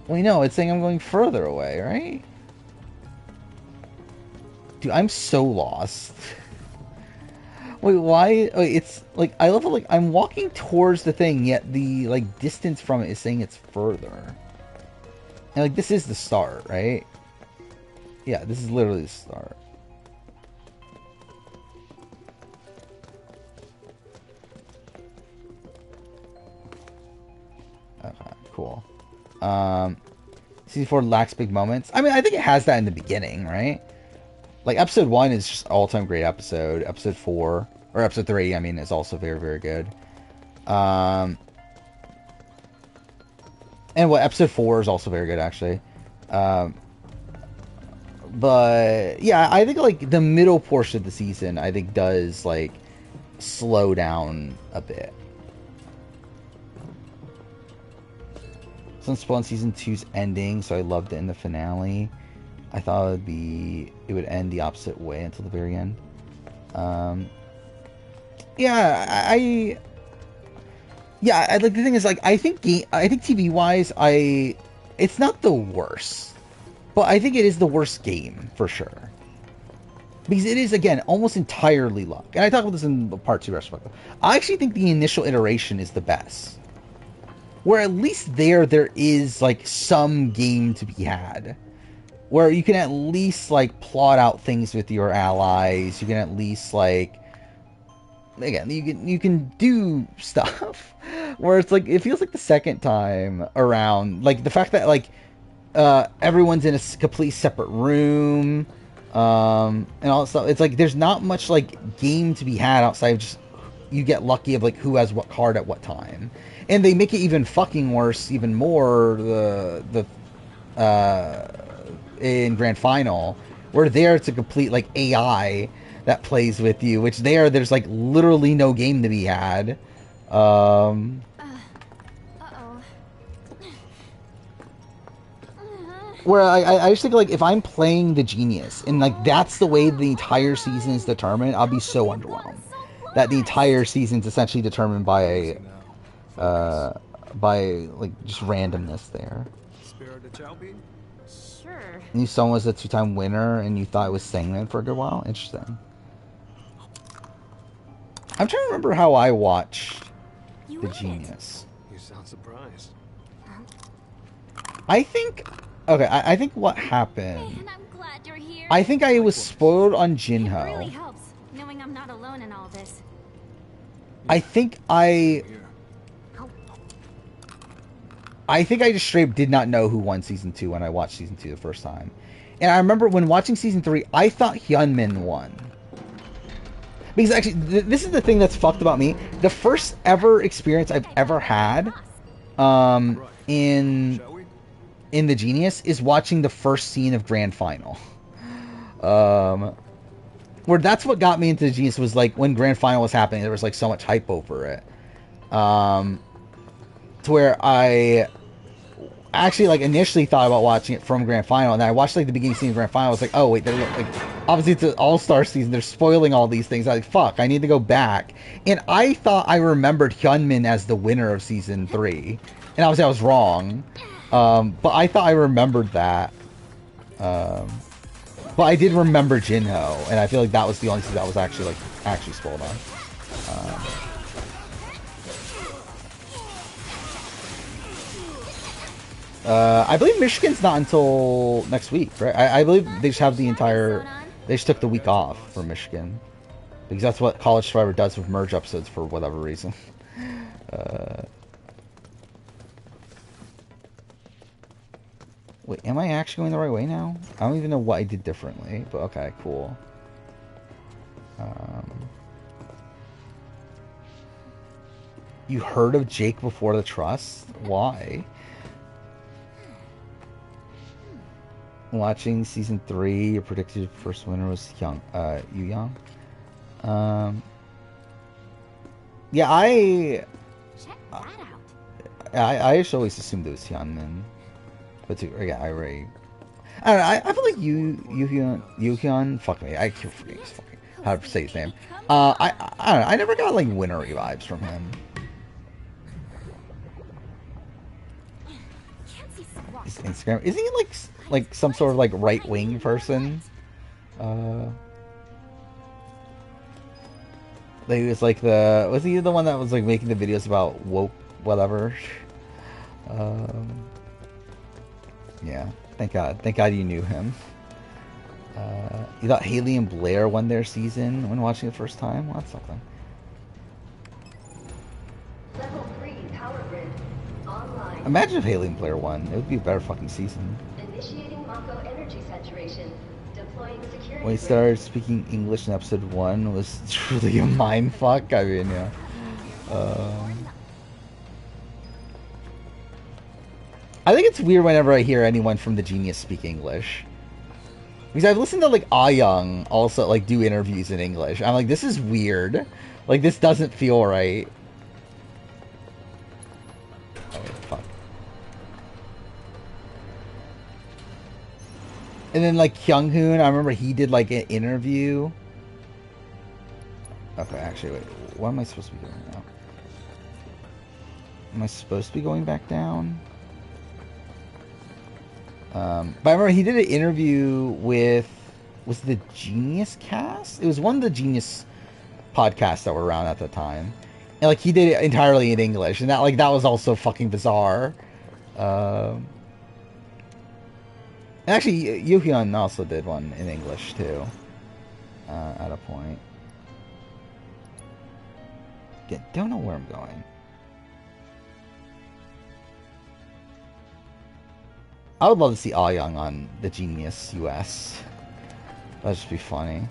Well, no, it's saying I'm going further away, right? Dude, I'm so lost. Wait, why? Wait, it's like I love it. Like I'm walking towards the thing, yet the like distance from it is saying it's further. And like this is the start, right? Yeah, this is literally the start. Okay, cool. Season 4 lacks big moments. I mean, I think it has that in the beginning, right? Like, episode 1 is just all-time great episode. Episode 4, or episode 3, I mean, is also very, very good. And what, episode 4 is also very good, actually. But, yeah, I think, like, the middle portion of the season, I think, does, like, slow down a bit. Since Spawn Season 2's ending, so I loved it in the finale. I thought it would end the opposite way until the very end. Yeah, like the thing is, like, I think TV wise, it's not the worst, but I think it is the worst game for sure. Because it is, again, almost entirely luck. And I talked about this in part 2. I actually think the initial iteration is the best. Where at least there is, like, some game to be had. where you can at least like plot out things with your allies. You can at least like, again, you can do stuff. Where it's like, it feels like the second time around, like the fact that like everyone's in a complete separate room, and all that stuff. It's like there's not much like game to be had outside of just you get lucky of like who has what card at what time, and they make it even fucking worse, even more in Grand Final, where there it's a complete like AI that plays with you, which there's like literally no game to be had. Where I just think like if I'm playing the Genius and like that's the way the entire season is determined, I'll be so underwhelmed. That the entire season's essentially determined by like just randomness there.
Sure.
And someone was a 2-time winner and you thought it was Sangman for a good while? Interesting. I'm trying to remember how I watched the Genius.
You sound surprised.
I think... Okay, I think what happened...
Man, I'm glad you're here.
I think I was spoiled on Jinho.
It really helps, knowing I'm not alone in all this.
I think I just straight did not know who won Season 2 when I watched Season 2 the first time. And I remember when watching Season 3, I thought Hyunmin won. Because actually, this is the thing that's fucked about me. The first ever experience I've ever had in the Genius is watching the first scene of Grand Final. Where that's what got me into the Genius was like when Grand Final was happening, there was like so much hype over it. To where I actually like initially thought about watching it from Grand Final, and then I watched like the beginning scene of Grand Final. I was like, oh wait, they're like obviously it's an all-star season. They're spoiling all these things. I was like, fuck, I need to go back. And I thought I remembered Hyunmin as the winner of Season 3, and obviously I was wrong. But I thought I remembered that. But I did remember Jinho, and I feel like that was the only thing that was actually spoiled on. I believe Michigan's not until next week, right? I believe they just have they just took the week off for Michigan. Because that's what College Survivor does with merge episodes for whatever reason. Wait, am I actually going the right way now? I don't even know what I did differently, but okay, cool. You heard of Jake before the trust? Why? Watching Season 3, your predicted first winner was Yu Yang. Yeah, I just always assumed it was Hyunmin. But yeah, I don't know, I feel like Yuhyun, fuck me, I keep forgetting how to say his name. I don't know, I never got like winnery vibes from him. His Instagram, isn't he like some sort of like right wing person? He was like was he the one that was like making the videos about woke whatever? Yeah, thank God you knew him. You thought Haley and Blair won their season when watching it the first time? Well, that's something.
Level 3 power grid online.
Imagine if Haley and Blair won. It would be a better fucking season.
Initiating Mako energy saturation. Deploying security.
When he started speaking English in episode 1 was truly a mindfuck. I mean, yeah. I think it's weird whenever I hear anyone from the Genius speak English. Because I've listened to like Ah Young also like do interviews in English. I'm like, this is weird. Like, this doesn't feel right. Oh, fuck. And then like Kyung-hoon, I remember he did like an interview. Okay, actually, wait. What am I supposed to be doing now? Am I supposed to be going back down? But I remember he did an interview with, was it the Genius Cast? It was one of the Genius podcasts that were around at the time. And like he did it entirely in English, and that was also fucking bizarre. And And actually, Yuhyun also did one in English too. At a point. Yeah, don't know where I'm going. I would love to see Ah Young on the Genius US. That'd just be funny.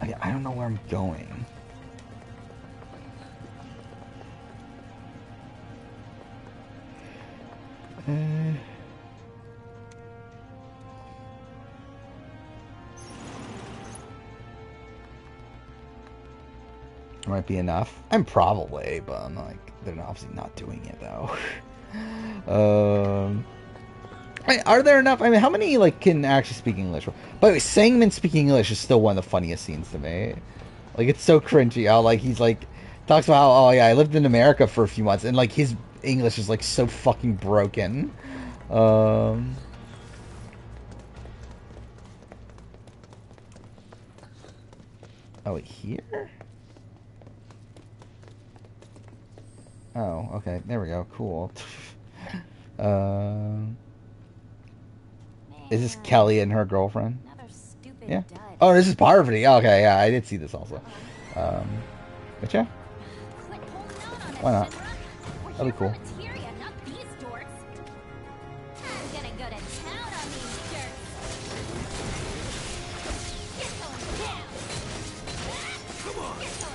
I don't know where I'm going. Might be enough. I'm probably, but I'm like, they're obviously not doing it though. Are there enough? I mean, how many like can actually speak English? By the way, Sangman speaking English is still one of the funniest scenes to me. Like, it's so cringy. How like he's like talks about how, oh yeah, I lived in America for a few months, and like his English is like so fucking broken. Oh wait, here? Oh, okay. There we go. Cool. Is this Kelly and her girlfriend? Yeah. Oh, this is Parvati. Okay, yeah, I did see this also. But yeah. Why not? That'd be cool.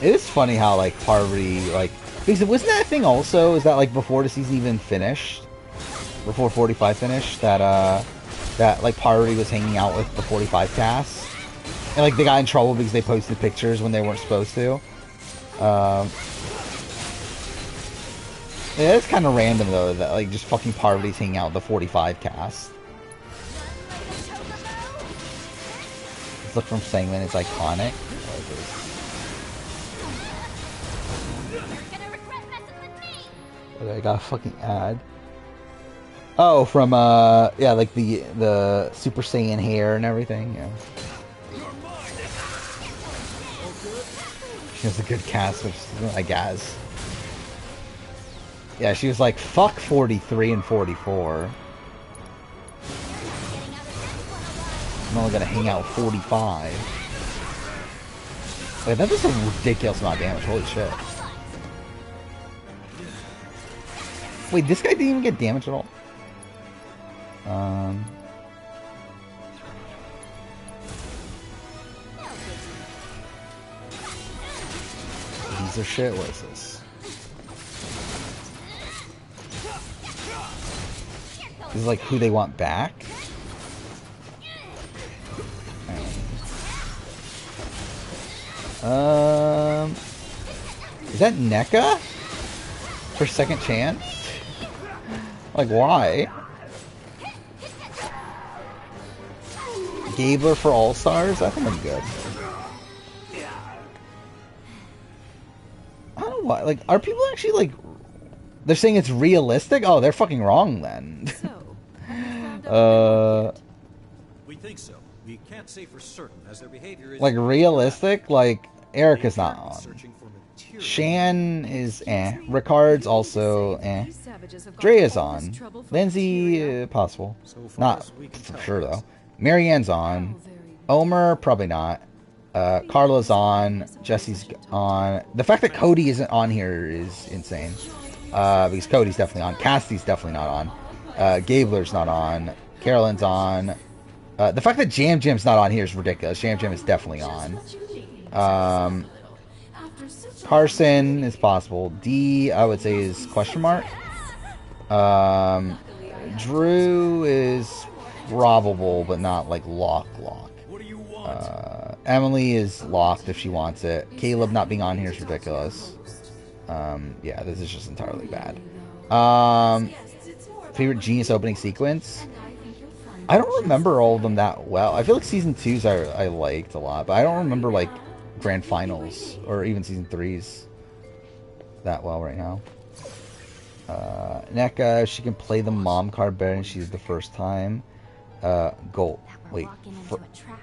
It is funny how like Parvati like, because wasn't that a thing also? Is that like before the season even finished, before 45 finished, that that like Parvati was hanging out with the 45 cast, and like they got in trouble because they posted pictures when they weren't supposed to. Yeah, it's kind of random though that like just fucking Parvati's hanging out with the 45 cast. This look from Sangman is iconic. I got a fucking ad. Oh, from yeah, like the Super Saiyan hair and everything. Yeah. She has a good cast, which I guess. Yeah, she was like, fuck 43 and 44. I'm only gonna hang out with 45. Wait, that does a ridiculous amount of damage. Holy shit. Wait, this guy didn't even get damage at all? These are shit. What is this? This is like who they want back? Is that NECA? For second chance? Like, why? Gabler for All-Stars? That would be good. I don't know why. Like, are people actually, like... They're saying it's realistic? Oh, they're fucking wrong, then.
We think so. We can't say for certain, as their behavior is...
Like, realistic? Like, Erica's not on. Shan is eh. Ricard's also eh. Drea's on. Lindsay, possible. Not for sure, though. Marianne's on. Omer, probably not. Carla's on. Jesse's on. The fact that Cody isn't on here is insane. Because Cody's definitely on. Cassidy's definitely not on. Gabler's not on. Carolyn's on. The fact that Jam Jam's not on here is ridiculous. Jam Jam is definitely on. Carson is possible. D, I would say, is question mark. Drew is probable, but not like lock. Emily is locked if she wants it. Caleb not being on here is ridiculous. Yeah, this is just entirely bad. Favorite Genius opening sequence? I don't remember all of them that well. I feel like season 2's I liked a lot, but I don't remember like grand finals or even season 3's that well right now. NECA, she can play the mom card better than she did the first time. Gold. Wait,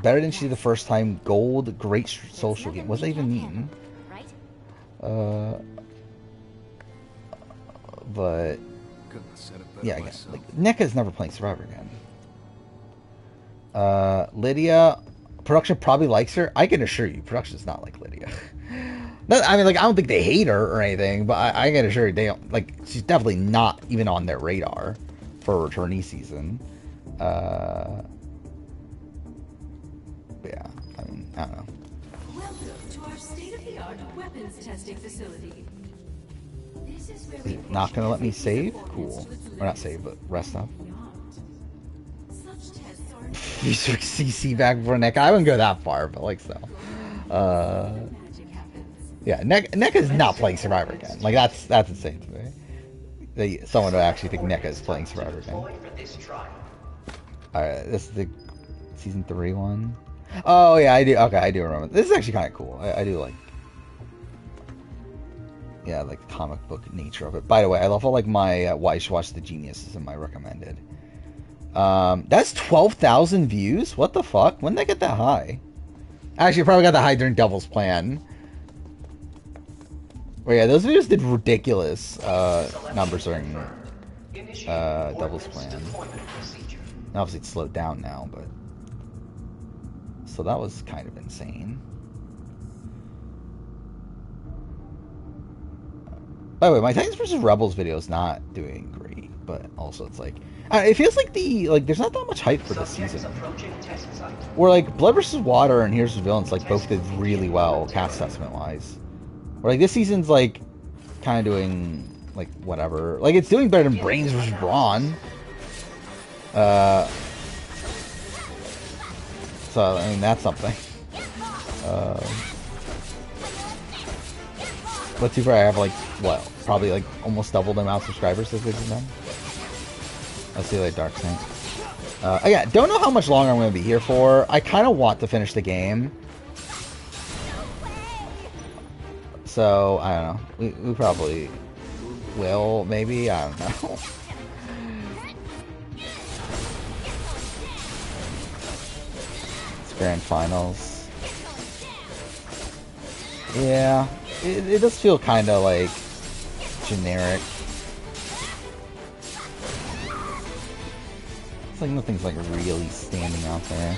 better than she did the first time. Gold, great social game. What does that even mean? But
Couldn't have said it better
Yeah, again,
myself.
like NECA's never playing Survivor again. Lydia, production probably likes her. I can assure you, production does not like Lydia. I mean, like, I don't think they hate her or anything, but I can assure you, they don't, like, she's definitely not even on their radar for a returnee season. Yeah, I mean, I don't know.
Welcome to our state-of-the-art weapons testing facility. This is where
Is it not gonna let me save? Cool. Or not save, but rest up. You switch CC back for NECA. I wouldn't go that far, but like so. Yeah, NECA is not playing Survivor again. Like that's insane to me. Someone would actually think NECA is playing Survivor again. Alright, this is the season 3 one. Oh yeah, I do. Okay, I do remember. This is actually kind of cool. I do like. Yeah, like the comic book nature of it. By the way, I love all like my why you should watch The Geniuses in my recommended. That's 12,000 views. What the fuck? When did I get that high? Actually, I probably got that high during Devil's Plan. But yeah, those videos did ridiculous numbers during Devil's Plan. Obviously, it's slowed down now, but so that was kind of insane. By the way, my Titans vs. Rebels video is not doing great, but also it's like it feels like there's not that much hype for this season. Or like Blood vs. Water and Here's the Villains like both did really well cast assessment wise. Or like this season's like kind of doing like whatever. Like it's doing better than Brains vs. Brawn. So I mean that's something. But too far, I have like what, probably like almost double the amount of subscribers as they've done. Let's see, like Dark Saint. Yeah, don't know how much longer I'm going to be here for. I kind of want to finish the game. So I don't know. We probably will, maybe. I don't know. It's grand finals. Yeah. It does feel kind of like generic. It's like nothing's like really standing out there.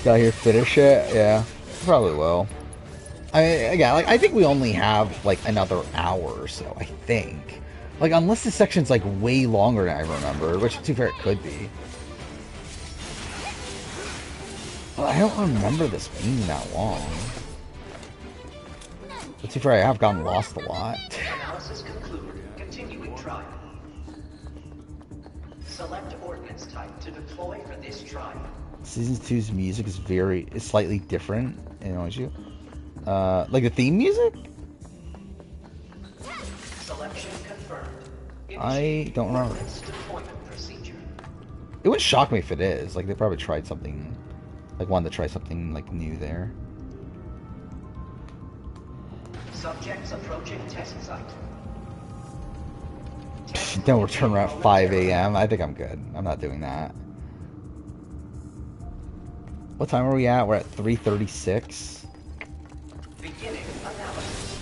Got here, finish it. Yeah, probably will. I mean, yeah, like I think we only have like another hour or so. I think. Like, unless this section's, like, way longer than I remember, which, to be fair, it could be. Well, I don't remember this being that long. But to be fair, I have gotten lost a lot.
Analysis concluded. Continuing trial. Select ordnance type to deploy for this trial.
Season 2's music is slightly different. You know, you like the theme music?
Selection confirmed.
I don't remember. It wouldn't shock me if it is. Like, they probably tried something, like, wanted to try something, like, new there.
Subjects approaching test site.
Don't return around 5 a.m. I think I'm good. I'm not doing that. What time are we at? We're at 3:36.
Beginning analysis.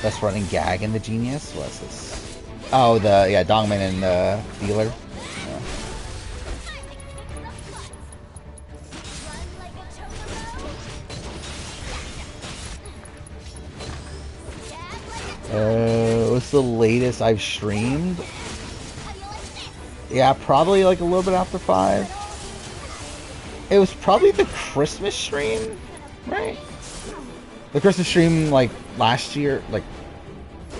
Best running gag in the Genius? What's this? Oh, Dongman and the dealer. What's the latest I've streamed? Yeah, probably like a little bit after 5. It was probably the Christmas stream, right? The Christmas stream, like, last year, like,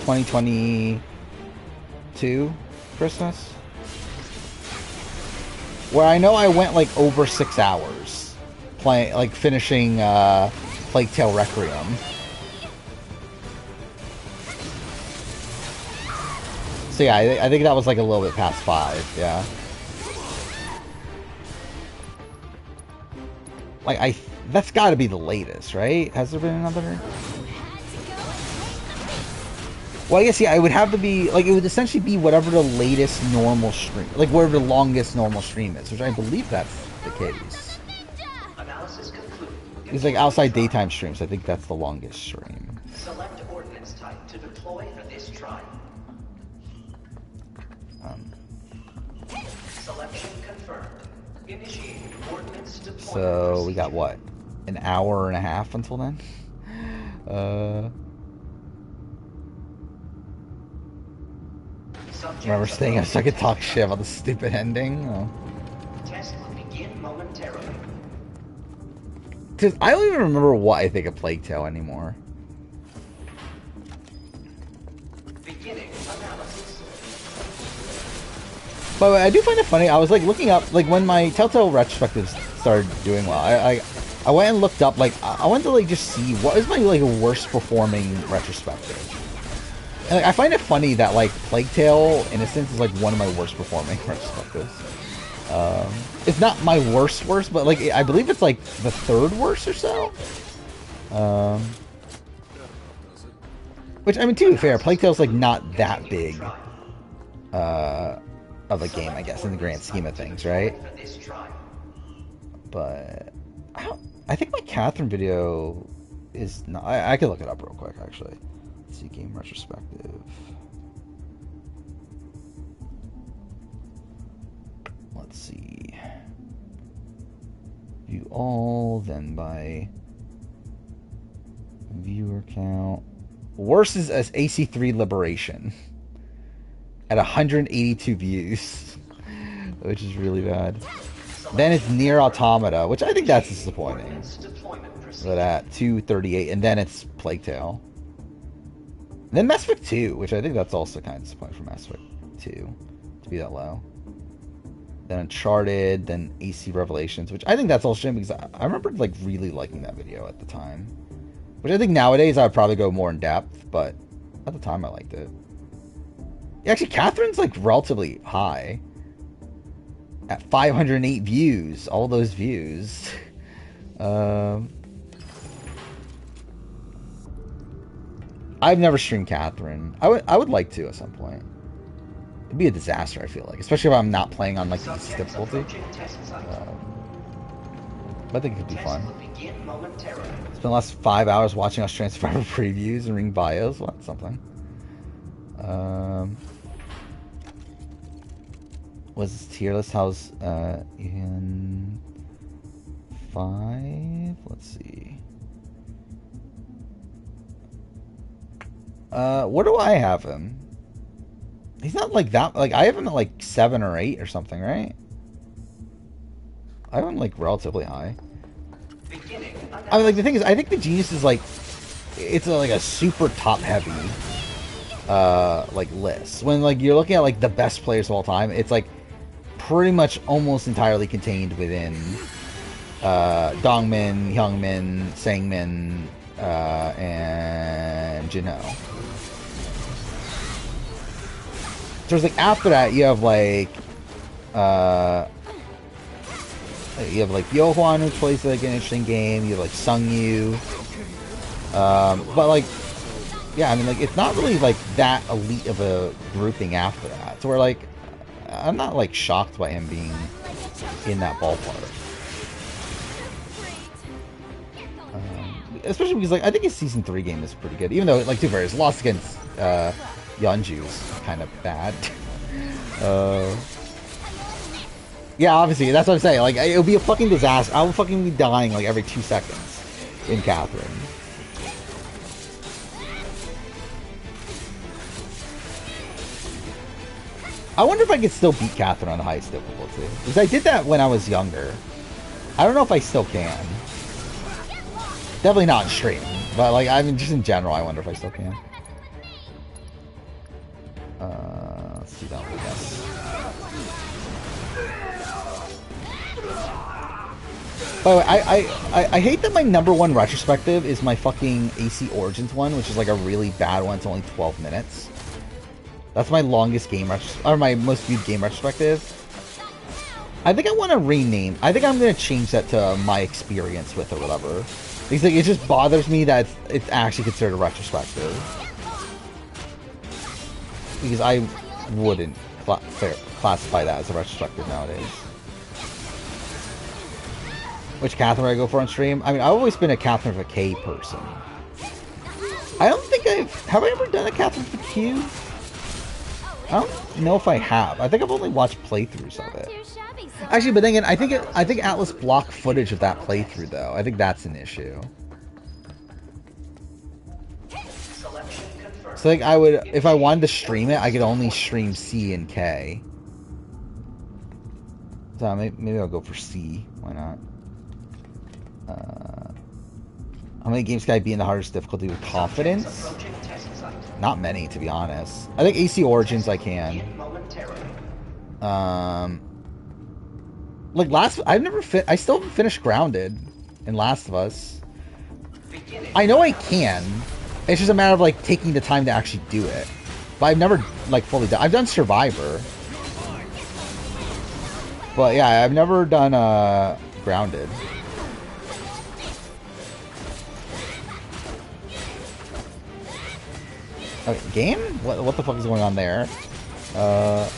2022 Christmas. Where I know I went, like, over 6 hours. Playing, like, finishing, Plague Tale Requiem. So yeah, I think that was, like, a little bit past 5, yeah. Like, that's gotta be the latest, right? Has there been another? Well, I guess, yeah, it would have to be, like, it would essentially be whatever the latest normal stream, like, whatever the longest normal stream is, which I believe that's the case.
Analysis concluded.
It's like outside daytime streams, I think that's the longest stream.
Select ordnance type to deploy for this trial. Selection confirmed. Initiating ordnance deployment.
So, we got what? An hour and a half until then? Remember staying up so I could talk shit about the stupid ending? Oh.
Test will begin momentarily.
Cause I don't even remember what I think of Plague Tale anymore.
Beginning analysis.
But I do find it funny. I was like looking up, like when my Telltale retrospectives started doing well. I went and looked up, like I wanted to like just see what is my like worst performing retrospective. And like, I find it funny that like Plague Tale Innocence is like one of my worst performing retrospectives. It's not my worst, but like I believe it's like the third worst or so. Which I mean, to be fair, Plague Tale's like not that big of a game, I guess, in the grand scheme of things, right? But I think my Catherine video is not. I could look it up real quick, actually. Let's see, game retrospective. Let's see. View all, then by viewer count. Worst is as AC3 Liberation at 182 views, which is really bad. Then it's Nier Automata, which I think that's disappointing. But at 238, and then it's Plague Tale. And then Mass Effect 2, which I think that's also kind of disappointing for Mass Effect 2 to be that low. Then Uncharted, then AC Revelations, which I think that's all shame because I remember like really liking that video at the time. Which I think nowadays I would probably go more in depth, but at the time I liked it. Yeah, actually, Catherine's like relatively high. At 508 views, all those views. I've never streamed Catherine. I would like to at some point. It'd be a disaster, I feel like, especially if I'm not playing on like the easy difficulty. But I think it could be fun. Spent the last 5 hours watching Australian Survivor previews and reading bios. Well, that's something. Was this tier list? How's in 5? Let's see. What do I have him? He's not like that. Like I have him at like 7 or 8 or something, right? I have him like relatively high. I mean, like the thing is, I think the Genius is like, it's like a super top heavy, like list. When like you're looking at like the best players of all time, it's like pretty much almost entirely contained within Dongmin, Hyungmin, Sangmin, and Jinho. So it's like after that you have like Yohwan, who plays like an interesting game. You have like Sungyu, but like yeah, I mean like it's not really like that elite of a grouping after that. So we're like, I'm not like shocked by him being in that ballpark. Especially because like I think his season 3 game is pretty good, even though like to be fair, his loss against Yeonju's kind of bad. Yeah, obviously that's what I'm saying. Like it would be a fucking disaster. I would fucking be dying like every 2 seconds in Catherine. I wonder if I could still beat Catherine on the highest difficulty. Because I did that when I was younger. I don't know if I still can. Definitely not in stream. But like, I mean, just in general, I wonder if I still can. Let's do that one, I guess. By the way, I hate that my #1 retrospective is my fucking AC Origins one, which is like a really bad one. It's only 12 minutes. That's my longest game or my most viewed game retrospective. I think I want to rename. I think I'm going to change that to my experience with or whatever. Because like, it just bothers me that it's actually considered a retrospective. because I wouldn't classify that as a retrospective nowadays. Which Catherine I go for on stream? I mean, I've always been a Catherine of a K person. I don't think have I ever done a Catherine of a Q? I don't know if I have. I think I've only watched playthroughs of it. Actually, but then again, I think Atlas blocked footage of that playthrough though. I think that's an issue. So like I would, if I wanted to stream it, I could only stream C and K. So maybe I'll go for C. Why not? How many games can I be in the hardest difficulty with confidence? Not many, to be honest. I think AC Origins I can. Like I still haven't finished Grounded in Last of Us. I know I can. It's just a matter of like taking the time to actually do it. But I've never like fully done. I've done Survivor. But yeah, I've never done Grounded. Okay, game? What the fuck is going on there? I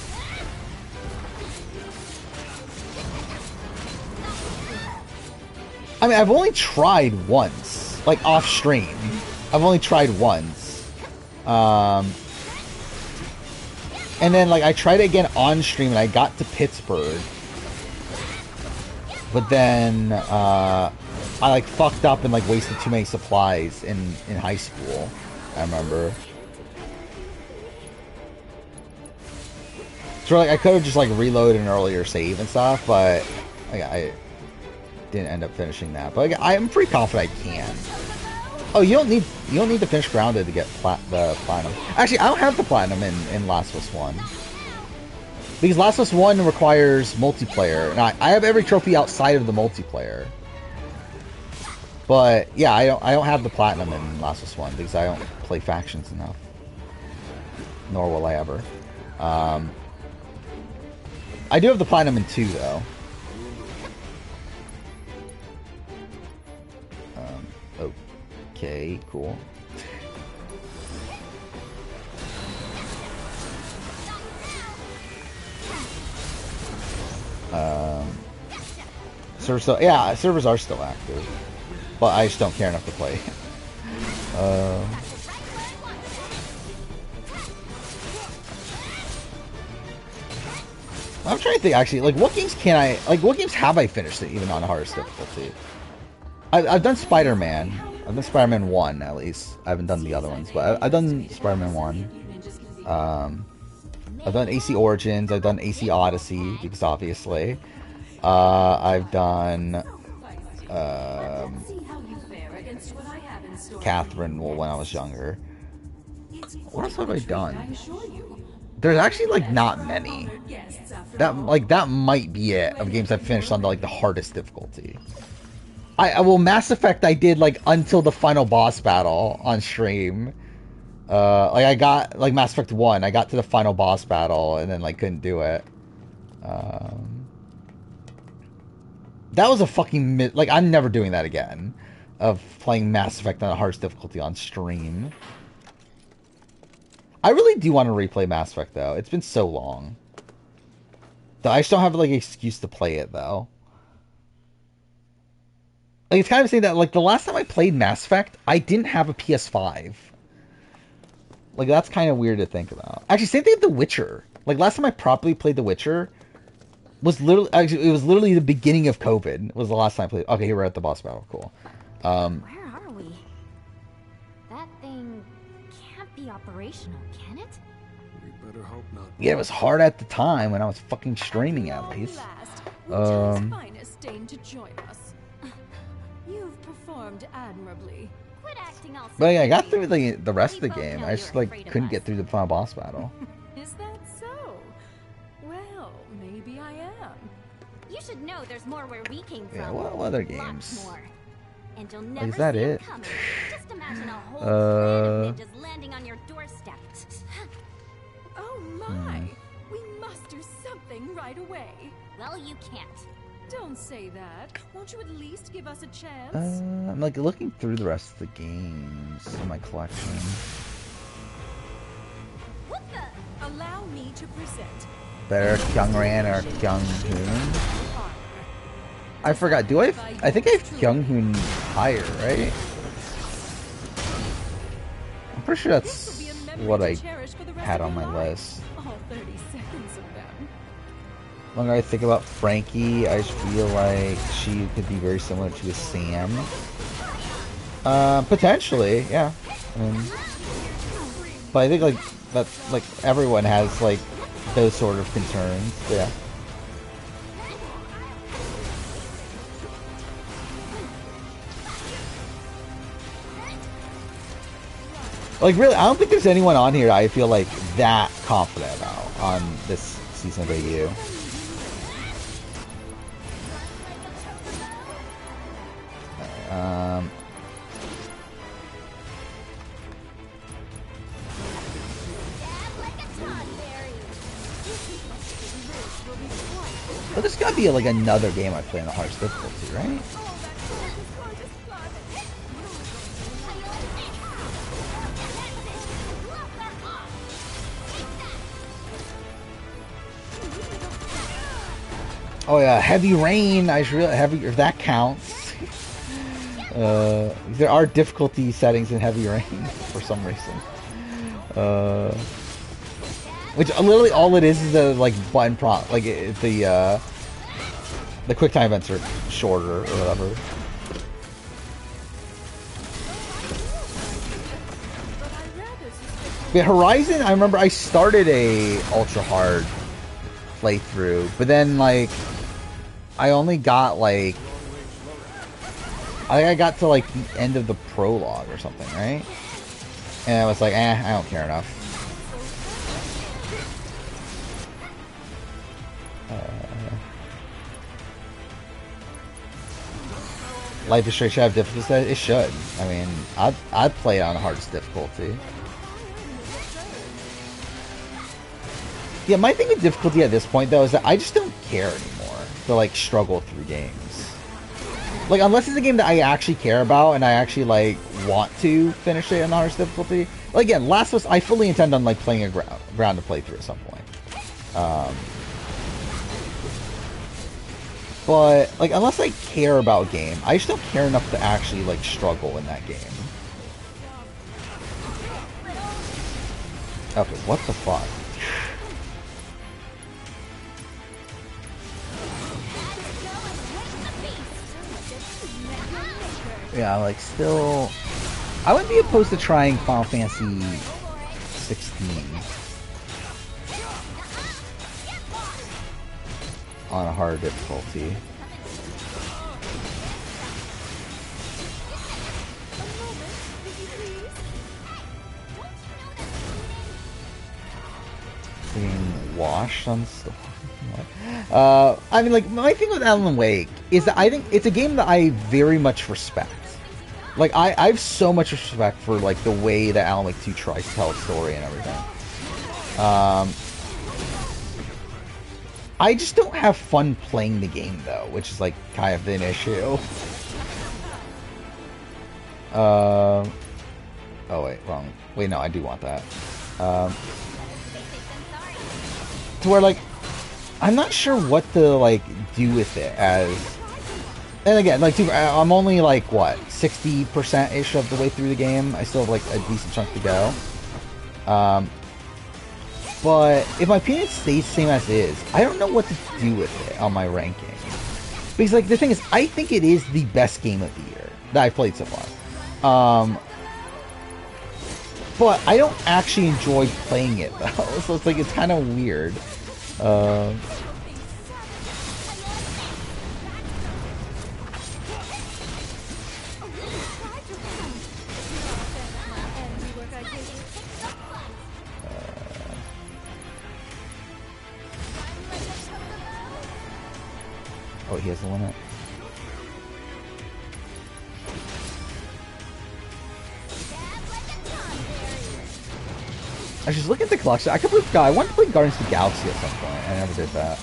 mean, I've only tried once, like off stream. I've only tried once, and then like I tried it again on stream, and I got to Pittsburgh, but then I like fucked up and like wasted too many supplies in high school. I remember. So like I could have just like reloaded an earlier save and stuff, but like, I didn't end up finishing that. But like, I'm pretty confident I can. Oh, you don't need to finish Grounded to get the platinum. Actually, I don't have the platinum in Last of Us 1 because Last of Us 1 requires multiplayer, and I have every trophy outside of the multiplayer. But yeah, I don't have the platinum in Last of Us 1 because I don't play factions enough. Nor will I ever. I do have the platinum in 2 though. Okay, cool. Servers are still active, but I just don't care enough to play. I'm trying to think actually, like what games have I finished it even on the hardest difficulty? I've done Spider-Man. I've done Spider-Man 1 at least. I haven't done the other ones, but I've done Spider-Man 1. I've done AC Origins. I've done AC Odyssey because obviously. I've done Catherine when I was younger. What else have I done? There's actually like not many. That might be it of games I've finished on the hardest difficulty. Mass Effect I did like until the final boss battle on stream. Like I got like Mass Effect 1, I got to the final boss battle and then like couldn't do it. That was a fucking like I'm never doing that again. Of playing Mass Effect on the hardest difficulty on stream. I really do want to replay Mass Effect though. It's been so long. I just don't have like an excuse to play it though. Like it's kind of saying that like the last time I played Mass Effect, I didn't have a PS5. Like that's kind of weird to think about. Actually, same thing with The Witcher. Like last time I properly played The Witcher was literally the beginning of COVID. Was the last time I played. Okay, here we're at the boss battle. Cool.
Where are we? That thing can't be operational, can it?
We better hope not.
Yeah, it was hard at the time when I was fucking streaming at least.
Finest deign to join us. You've performed admirably.
Quit acting all
But yeah, I got through the rest of the game. I just like couldn't get through the final boss battle.
Is that so? Well, maybe I am.
You should know there's more where we came from.
Yeah, what other games?
More. And you'll never
Is that
see
it?
coming. Just imagine a whole planet of ninjas landing on your doorstep.
Oh my! We must do something right away.
Well, you can't.
Don't say that. Won't you at least give us a chance?
I'm like looking through the rest of the games in my collection.
What the?
Allow me to present.
Better Kyungran or Kyunghoon? I forgot. I think I have Kyunghoon higher, right? I'm pretty sure that's what I had on my list.
All 30 seconds of them.
The longer I think about Frankie, I just feel like she could be very similar to a Sam. Potentially, yeah. But I think like everyone has like those sort of concerns, yeah. Like really, I don't think there's anyone on here I feel like that confident about on this season of AU. But there's gotta be like another game I play on the hardest difficulty, right? Oh yeah, Heavy Rain. I just realized heavy, if that counts. There are difficulty settings in Heavy Rain for some reason. Which literally all it is a like button prompt, like the quick time events are shorter or whatever. Yeah, Horizon. I remember I started a ultra hard playthrough, but then like I only got like I think I got to like the end of the prologue or something, right? And I was like, I don't care enough. Life is Strange should have difficulty. It should. I mean, I'd play it on the hardest difficulty. Yeah, my thing with difficulty at this point though is that I just don't care anymore to like struggle through games. Like unless it's a game that I actually care about and I actually like want to finish it on the hardest difficulty. Like again, Last of Us, I fully intend on like playing a ground to play through at some point. But like unless I care about a game, I just don't care enough to actually like struggle in that game. Okay, what the fuck? Yeah, like still, I wouldn't be opposed to trying Final Fantasy 16 on a hard difficulty. Being washed on stuff. I mean, like my thing with Alan Wake is that I think it's a game that I very much respect. Like I have so much respect for like the way that Alan Wake 2 tries to tell a story and everything. I just don't have fun playing the game though, which is like kind of an issue. Oh wait, wrong. Wait, no, I do want that. To where like I'm not sure what to like do with it as. And again, like I'm only like what 60%-ish of the way through the game. I still have like a decent chunk to go. But if my opinion stays the same as is, I don't know what to do with it on my ranking. Because like the thing is, I think it is the best game of the year that I've played so far. But I don't actually enjoy playing it though, so it's like it's kind of weird. Oh, he has the limit. I just look at the collection. I completely forgot. I wanted to play Guardians of the Galaxy at some point. I never did that.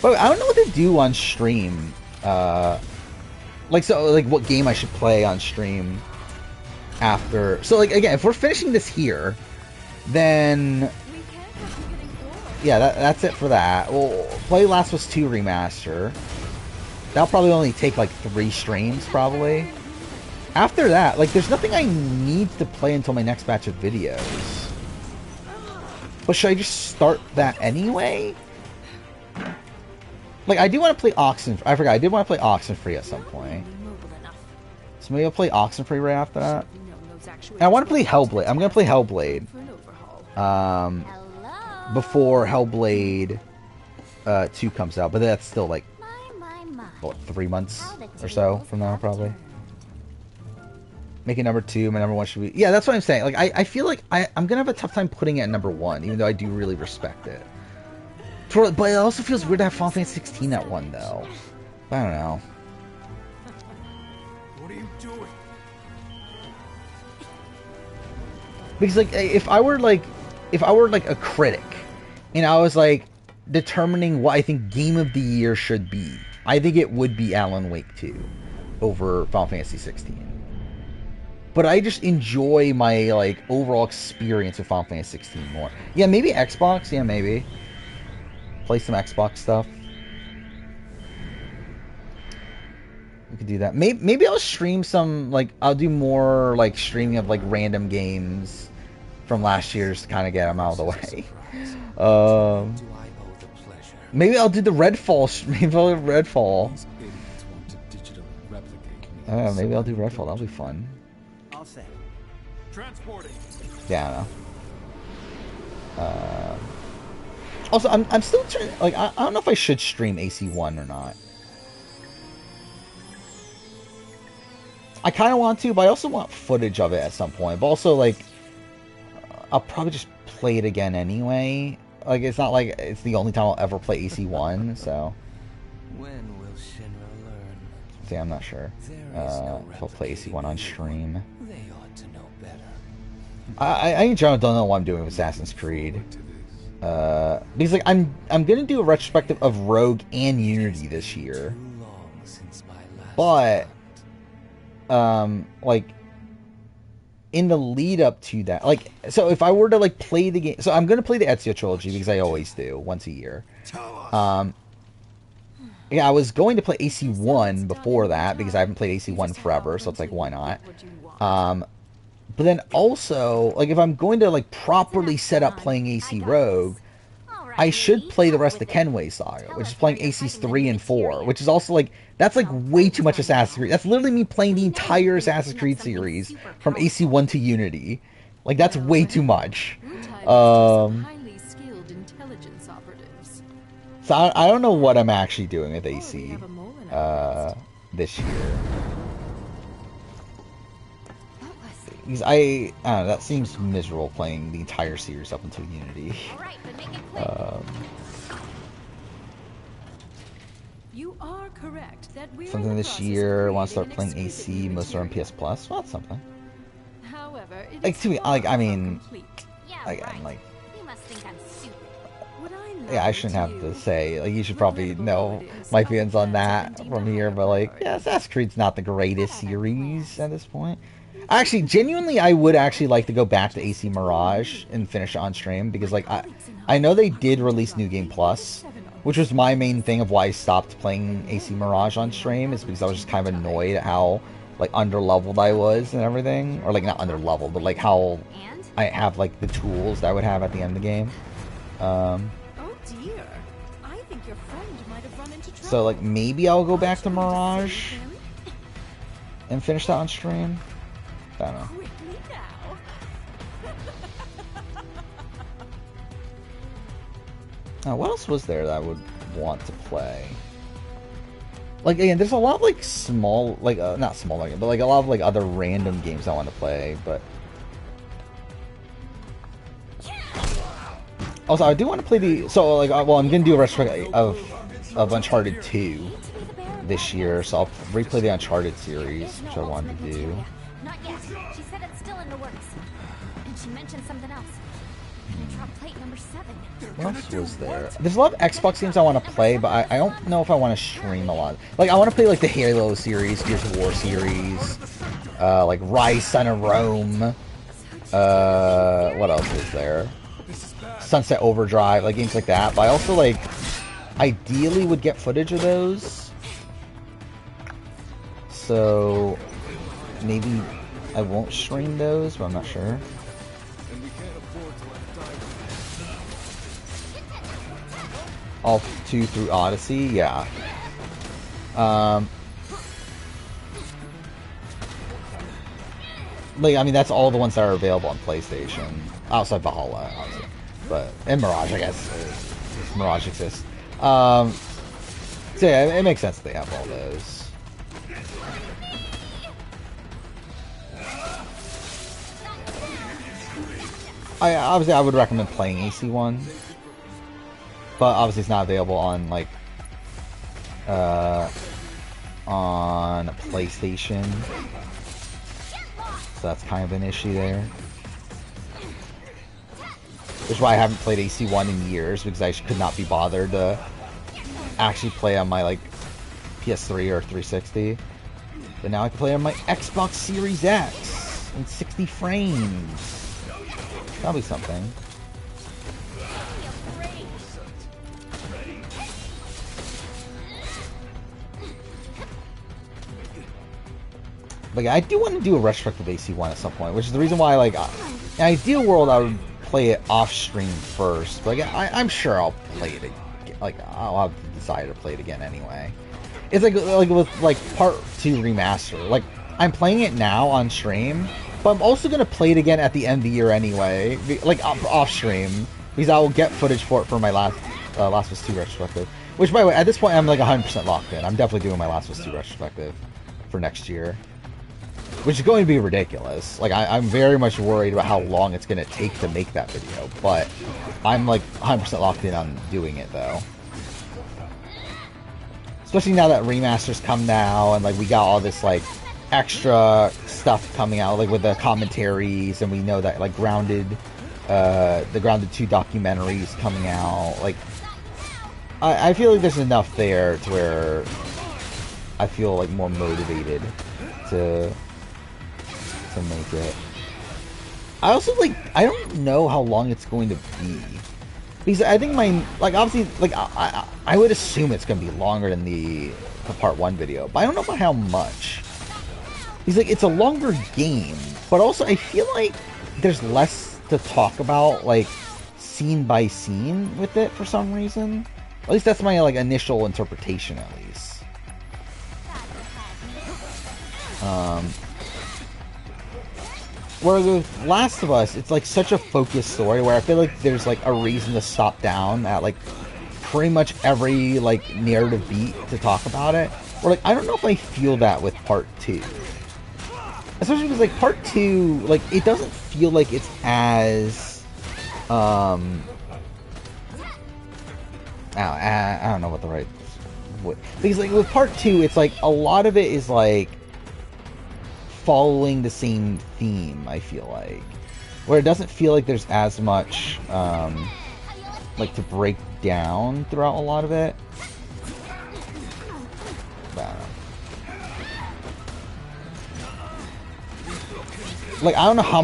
But I don't know what to do on stream. Like what game I should play on stream. after. So like again, if we're finishing this here, then yeah, that's it for that. We'll play Last of Us 2 Remaster. That'll probably only take like 3 streams probably. After that, like there's nothing I need to play until my next batch of videos. But should I just start that anyway? Like I do want to play Oxen. I forgot I did want to play Oxenfree at some point. So maybe I'll play Oxenfree right after that. And I want to play Hellblade. I'm gonna play Hellblade. Before Hellblade 2 comes out, but that's still like what, 3 months or so from now probably. Make it number 2. My number 1 should be... Yeah, that's what I'm saying. Like, I feel like I'm going to have a tough time putting it at number 1, even though I do really respect it. But it also feels weird to have Final Fantasy 16 at 1, though. I don't know.
What are you doing?
Because, like, if I were, like, a critic, and I was, like, determining what I think Game of the Year should be, I think it would be Alan Wake 2 over Final Fantasy 16. But I just enjoy my, like, overall experience with Final Fantasy 16 more. Yeah, maybe Xbox. Yeah, maybe. Play some Xbox stuff. We could do that. Maybe I'll stream some, like, I'll do more, like, streaming of, like, random games from last year just to kind of get them out of the way. Maybe I'll do the Redfall. Maybe I'll do Redfall. Maybe I'll do Redfall. That'll be fun.
Transporting.
Yeah, I know. Also, I'm still trying. Like, I don't know if I should stream AC1 or not. I kind of want to, but I also want footage of it at some point. But also, like, I'll probably just play it again anyway. Like, it's not like it's the only time I'll ever play AC1, so.
When will Shinra learn?
See, I'm not sure. If I'll play AC1 on stream.
They ought to know better.
I in general don't know what I'm doing with Assassin's Creed. Because like I'm gonna do a retrospective of Rogue and Unity this year. But like in the lead up to that, like, so if I were to like play the game, so I'm gonna play the Ezio trilogy because I always do once a year. Yeah, I was going to play AC1 before that because I haven't played AC1 forever, so it's like, why not? But then also, like, if I'm going to like properly set up playing AC Rogue, I should play the rest of the Kenway saga, which is playing ACs 3 and 4, which is also like, that's like way too much Assassin's Creed. That's literally me playing the entire Assassin's Creed series from AC1 to Unity. Like, that's way too much. So I don't know what I'm actually doing with AC this year. Because I don't know, that seems miserable playing the entire series up until Unity.
You are correct that we're
something this year, I want to start playing AC, most are on PS Plus. Well, that's something.
However,
like, to me, like, I mean, again, like, yeah, I shouldn't have to say, like, you should probably know my feelings on that from here, but like, yeah, Assassin's Creed's not the greatest series at this point. Actually, genuinely, I would actually like to go back to AC Mirage and finish it on stream, because like, I know they did release New Game Plus, which was my main thing of why I stopped playing AC Mirage on stream, is because I was just kind of annoyed at how, like, under-leveled I was and everything, or like, not under-leveled, but like how I have like the tools that I would have at the end of the game.
Oh dear. I think your friend might have run into trouble.
So like, maybe I'll go back to Mirage and finish that on stream. I don't know. What else was there that I would want to play? Like, again, there's a lot of like small, like not small, but like a lot of like other random games I want to play. But also, I do want to play the. So like, well, I'm gonna do a retrospective of Uncharted 2 this year, so I'll replay the Uncharted series, which I wanted to do.
Not yet. She said it's still in the works. And she mentioned something else. Gonna drop plate number 7.
What else was there? There's a lot of Xbox games I want to play, but I don't know if I want to stream a lot. Like, I want to play like the Halo series, Gears of War series. like Rise, Son of Rome. What else is there? Sunset Overdrive, like games like that. But I also like ideally would get footage of those. So maybe I won't stream those, but I'm not sure. All 2 through Odyssey, yeah. Like, I mean, that's all the ones that are available on PlayStation. Outside Valhalla, obviously. But, and Mirage, I guess. Mirage exists. So yeah, it makes sense that they have all those. Obviously, I would recommend playing AC1. But obviously it's not available on, like, on PlayStation. So that's kind of an issue there. Which is why I haven't played AC1 in years, because I could not be bothered to actually play on my, like, PS3 or 360. But now I can play on my Xbox Series X in 60 frames. That'll be something. Like, I do want to do a retrospective AC1 at some point, which is the reason why, like, in an ideal world, I would play it off stream first. But like, I'm sure I'll play it again. Like, I'll have the desire to play it again anyway. It's like with like Part 2 Remaster. Like, I'm playing it now on stream, but I'm also gonna play it again at the end of the year anyway, like off stream, because I will get footage for it for my Last of Us 2 retrospective. Which, by the way, at this point, I'm like 100% locked in. I'm definitely doing my Last of Us 2 retrospective for next year. Which is going to be ridiculous. Like, I'm very much worried about how long it's going to take to make that video. But I'm, like, 100% locked in on doing it, though. Especially now that remasters come now, and, like, we got all this, like, extra stuff coming out, like, with the commentaries, and we know that, like, the Grounded 2 documentaries coming out. Like, I feel like there's enough there to where I feel, like, more motivated to make it. I also, like, I don't know how long it's going to be, because I think like, obviously, like, I would assume it's going to be longer than the Part 1 video, but I don't know about how much. Because, like, it's a longer game, but also I feel like there's less to talk about, like, scene by scene with it for some reason. At least that's my, like, initial interpretation, at least. Whereas with Last of Us, it's like such a focused story where I feel like there's like a reason to stop down at like pretty much every like narrative beat to talk about it. Or like, I don't know if I feel that with Part 2. Especially because like Part 2, like it doesn't feel like it's as I don't know what the right because like with Part 2, it's like a lot of it is like following the same theme, I feel like, where it doesn't feel like there's as much like to break down throughout a lot of it. But I don't know. Like, I don't know how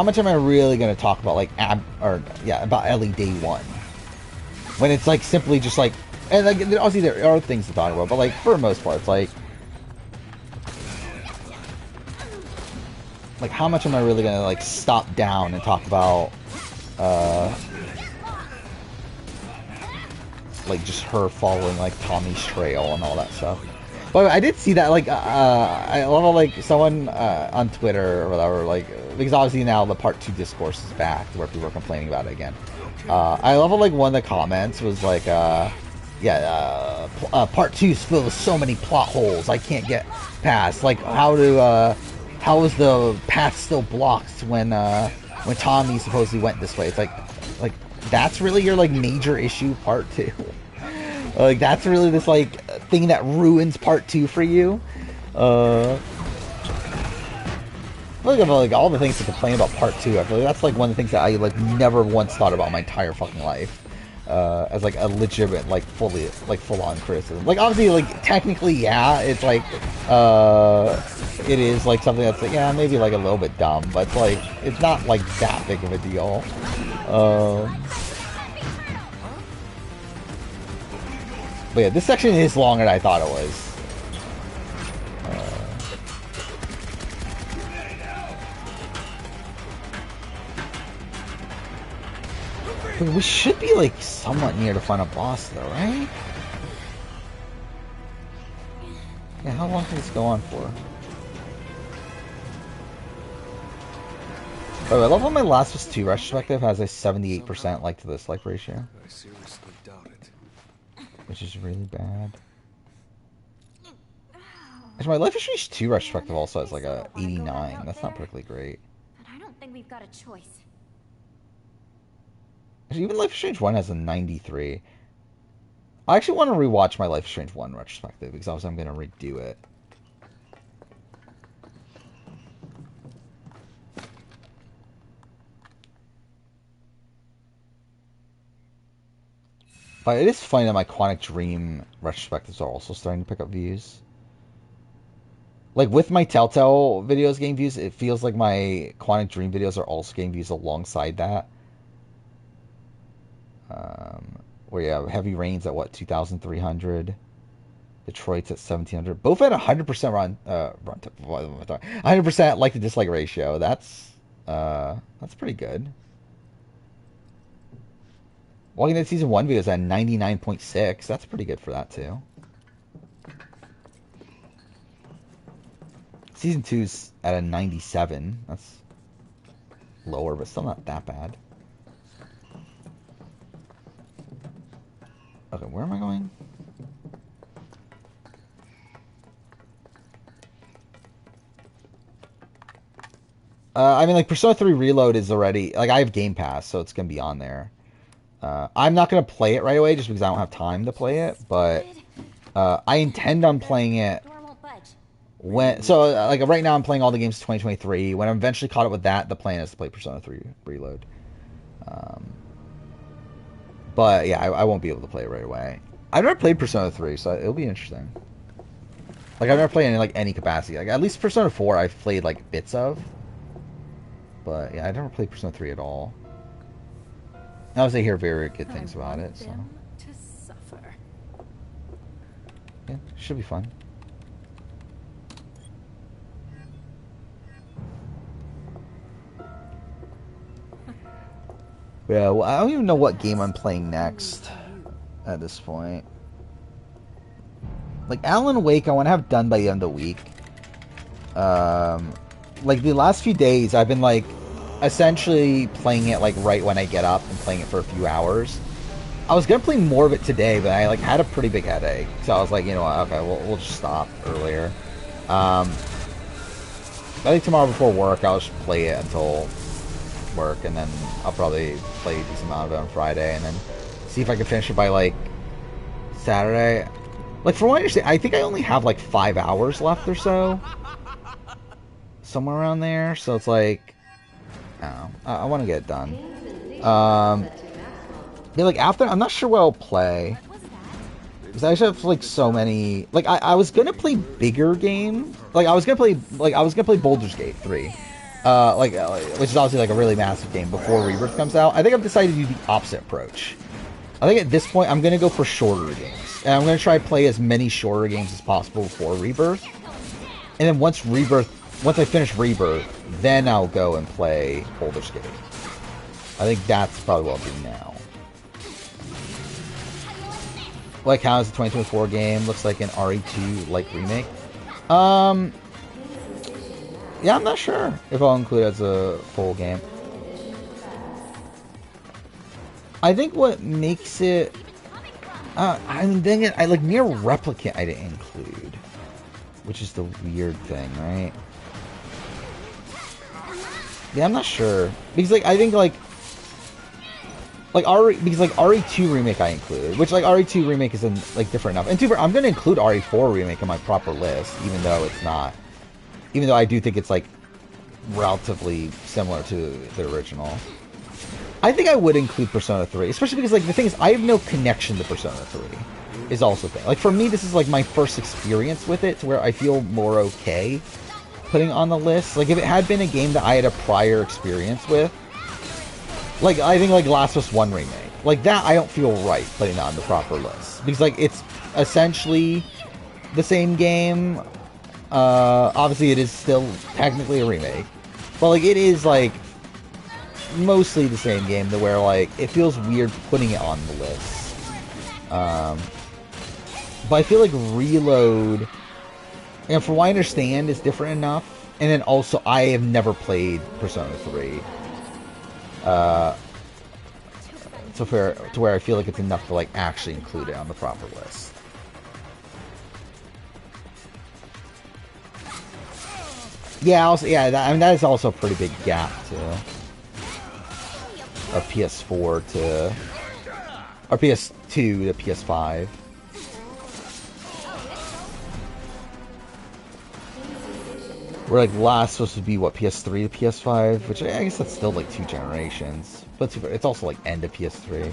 much am I really gonna talk about like about Ellie Day 1 when it's like simply just like, and like obviously there are things to talk about, but like for the most part it's like how much am I really gonna like stop down and talk about like just her following like Tommy's trail and all that stuff. But I did see that like I love how like someone on Twitter or whatever, like, because obviously now the Part 2 discourse is back where people are complaining about it again. I love how like one of the comments was like Part 2 is filled with so many plot holes I can't get past. Like, how is the path still blocked when Tommy supposedly went this way? It's like that's really your like major issue, Part 2. Like, that's really this like thing that ruins Part 2 for you. Look at like all the things to complain about Part 2. I feel like that's like one of the things that I like never once thought about my entire fucking life. as like a legitimate, like full-on criticism. Like obviously, like technically, yeah, it's like it is like something that's like, yeah, maybe like a little bit dumb, but it's like it's not like that big of a deal. But yeah, this section is longer than I thought it was. We should be like somewhat near the final boss though, right? Yeah, how long can this go on for? By the way, I love how my Last of Us 2 retrospective has a 78% like to dislike ratio.
I seriously doubt it.
Which is really bad. Actually, my Life is Strange 2 retrospective also has like a 89. That's not particularly great.
But I don't think we've got a choice.
Actually, even Life is Strange 1 has a 93. I actually want to rewatch my Life is Strange 1 retrospective because obviously I'm going to redo it. But it is funny that my Quantic Dream retrospectives are also starting to pick up views. Like, with my Telltale videos getting views, it feels like my Quantic Dream videos are also getting views alongside that. Where you have Heavy Rain's at, what, 2,300? Detroit's at 1,700. Both at 100% 100% like to dislike ratio. That's pretty good. Walking Dead Season 1 videos at 99.6. That's pretty good for that, too. Season 2's at a 97. That's lower, but still not that bad. Okay, where am I going? I mean, like, Persona 3 Reload is already... Like, I have Game Pass, so it's going to be on there. I'm not going to play it right away just because I don't have time to play it, but I intend on playing it when... So, like, right now I'm playing all the games of 2023. When I'm eventually caught up with that, the plan is to play Persona 3 Reload. But, yeah, I won't be able to play it right away. I've never played Persona 3, so it'll be interesting. Like, I've never played in, like, any capacity. Like, at least Persona 4 I've played, like, bits of. But, yeah, I never played Persona 3 at all. I was hear very good things about it, so... Yeah, should be fun. Yeah, well, I don't even know what game I'm playing next at this point. Like, Alan Wake, I want to have done by the end of the week. Like, the last few days, I've been, like, essentially playing it, like, right when I get up and playing it for a few hours. I was going to play more of it today, but I, like, had a pretty big headache. So I was like, you know what, okay, we'll just stop earlier. I think tomorrow before work, I'll just play it until work, and then I'll probably play a decent amount of it on Friday, and then see if I can finish it by, like, Saturday. Like, from what I understand, I think I only have, like, 5 hours left or so. Somewhere around there, so it's like, I don't know, I want to get it done. Yeah, like, after, I'm not sure what I'll play. Because I just have, like, so many, like, I was gonna play bigger games. Like, I was gonna play Baldur's Gate 3. Which is obviously, like, a really massive game before Rebirth comes out. I think I've decided to do the opposit approach. I think at this point, I'm gonna go for shorter games. And I'm gonna try to play as many shorter games as possible before Rebirth. And then once I finish Rebirth, then I'll go and play Baldur's Gate. I think that's probably what I'll do now. Like, how is the 2024 game? Looks like an RE2 like remake. Yeah, I'm not sure if I'll include it as a full game. I think what makes it... I'm thinking, like, Nier Replicant I didn't include. Which is the weird thing, right? Yeah, I'm not sure. Because, like, I think, like RE2 Remake I included. Which, like, RE2 Remake is, like, different enough. And I'm going to include RE4 Remake in my proper list, even though it's not... Even though I do think it's, like, relatively similar to the original. I think I would include Persona 3, especially because, like, the thing is, I have no connection to Persona 3, is also the thing. Like, for me, this is, like, my first experience with it, to where I feel more okay putting it on the list. Like, if it had been a game that I had a prior experience with, like, I think, like, Last of Us 1 Remake, like, that I don't feel right putting it on the proper list. Because, like, it's essentially the same game. Obviously, it is still technically a remake. But, like, it is, like, mostly the same game to where, like, it feels weird putting it on the list. But I feel like Reload, and from what I understand, is different enough. And then also, I have never played Persona 3. To where I feel like it's enough to, like, actually include it on the proper list. Yeah, also, yeah, I mean, that is also a pretty big gap, too. Of PS4 to... or PS2 to PS5. Where, like, last supposed to be, what, PS3 to PS5? Which, I guess that's still, like, 2 generations. But it's also, like, end of PS3.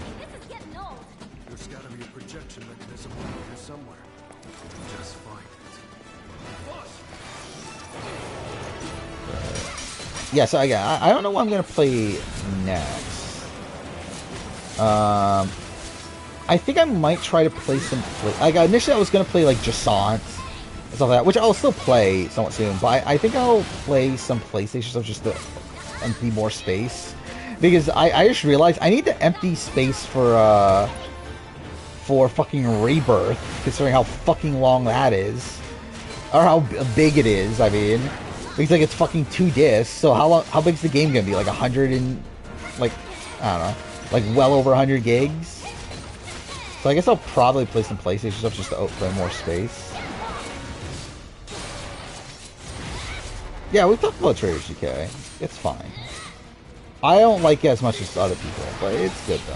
There's gotta be a projection mechanism around here somewhere. Just find it.
Yeah, so, again, I don't know what I'm going to play next. I think I might try to play some... like, initially I was going to play, like, Jasant and stuff like that, which I'll still play somewhat soon, but I think I'll play some PlayStation stuff just to empty more space. Because I just realized I need to empty space for fucking Rebirth, considering how fucking long that is. Or how big it is, I mean. Because, like, it's fucking 2 discs, so how big's the game gonna be? Like 100 and... like, I don't know. Like, well over 100 gigs? So I guess I'll probably play some PlayStation stuff just to open more space. Yeah, we've talked about Trader GK. It's fine. I don't like it as much as other people, but it's good, though.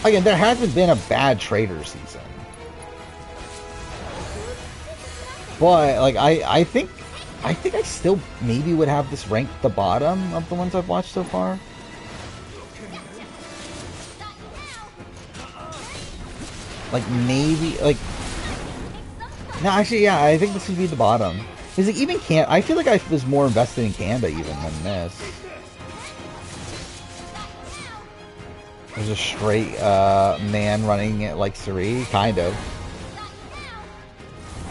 Again, there hasn't been a bad Trader season. But, like, I think I still maybe would have this ranked at the bottom of the ones I've watched so far. Like, maybe, like... no, actually, yeah, I think this would be the bottom. Because, like, even I feel like I was more invested in Canada even than this. There's a straight man running it like Suri, kind of.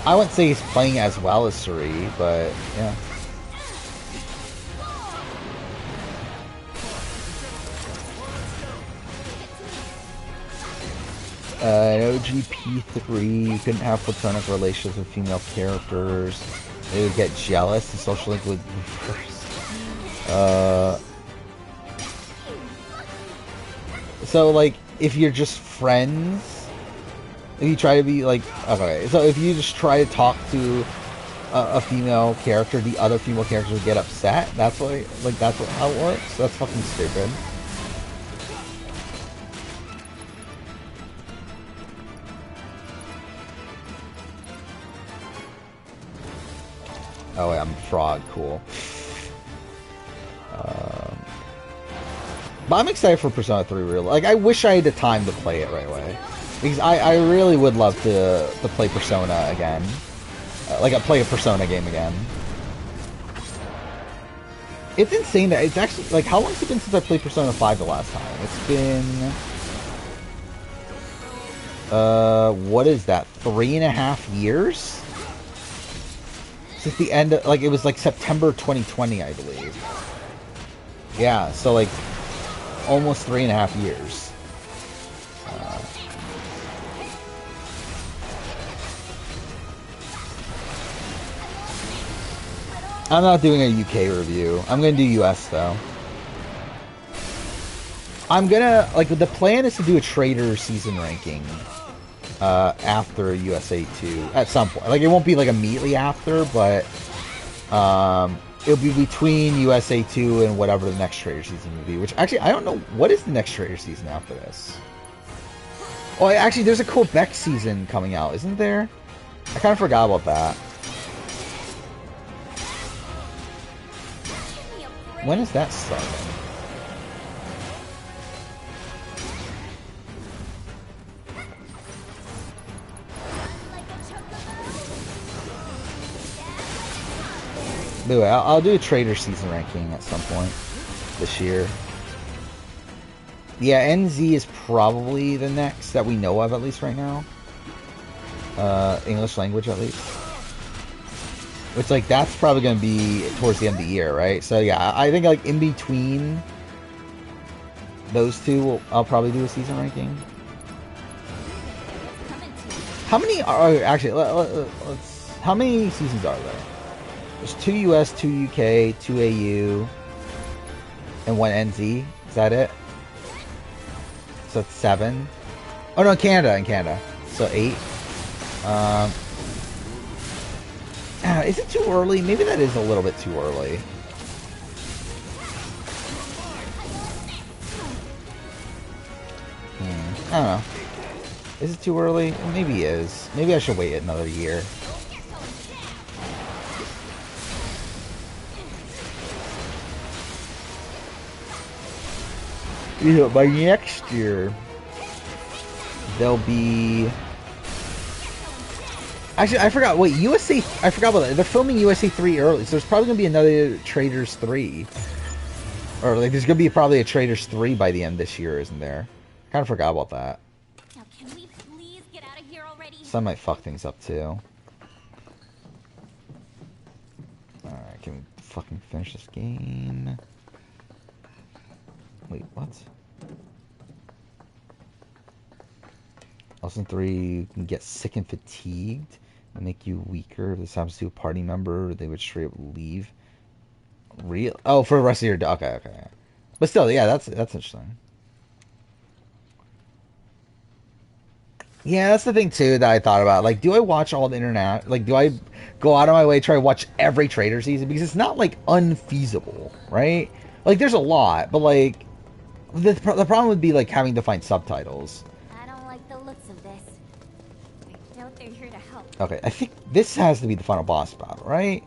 I wouldn't say he's playing as well as Suri, but yeah. In OGP3, you couldn't have platonic relations with female characters. They would get jealous and social link would reverse. So, like, if you're just friends, if you try to be, like, okay, so if you just try to talk to a female character, the other female characters would get upset? That's what, like, that's how it works? That's fucking stupid. Oh wait, I'm a frog, cool. But I'm excited for Persona 3 real. Like, I wish I had the time to play it right away. Because I really would love to play Persona again. Like, play a Persona game again. It's insane that it's actually, like, how long has it been since I played Persona 5 the last time? It's been... what is that? 3.5 years? Since the end of, like, it was like September 2020, I believe. Yeah, so like almost 3.5 years. I'm not doing a UK review. I'm gonna do US though. I'm gonna, like, the plan is to do a Trader season ranking after USA 2 at some point. Like, it won't be like immediately after, but it'll be between USA 2 and whatever the next Trader season will be. Which, actually, I don't know. What is the next Trader season after this? Oh, actually, there's a Quebec season coming out, isn't there? I kind of forgot about that. When is that starting? Anyway, I'll do a trader season ranking at some point this year. Yeah, NZ is probably the next that we know of, at least right now. English language, at least. Which, like, that's probably going to be towards the end of the year, right? So, yeah, I think, like, in between those two, I'll probably do a season ranking. How many are... Actually, let's... How many seasons are there? There's 2 US, 2 UK, 2 AU, and 1 NZ. Is that it? So that's 7. Oh, no, Canada. So 8. Is it too early? Maybe that is a little bit too early. I don't know. Is it too early? Maybe it is. Maybe I should wait another year. You know, by next year, there'll be... Actually, I forgot. Wait, USA... I forgot about that. They're filming USA 3 early, so there's probably going to be another Traders 3. Or, like, there's going to be probably a Traders 3 by the end of this year, isn't there? Kind of forgot about that.
Now, can we please get out of here already?
So I might fuck things up, too. Alright, can we fucking finish this game? Wait, what? Lesson 3 can get sick and fatigued and make you weaker. If this happens to a party member, they would straight up leave. Real? Oh, for the rest of your day. Okay. But still, yeah, that's interesting. Yeah, that's the thing too that I thought about. Like, do I watch all the internet? Like, do I go out of my way to try to watch every Trader season? Because it's not like unfeasible, right? Like, there's a lot, but like the problem would be like having to find subtitles.
I don't like the looks of this. I doubt they're here to help.
Okay, I think this has to be the final boss battle, right?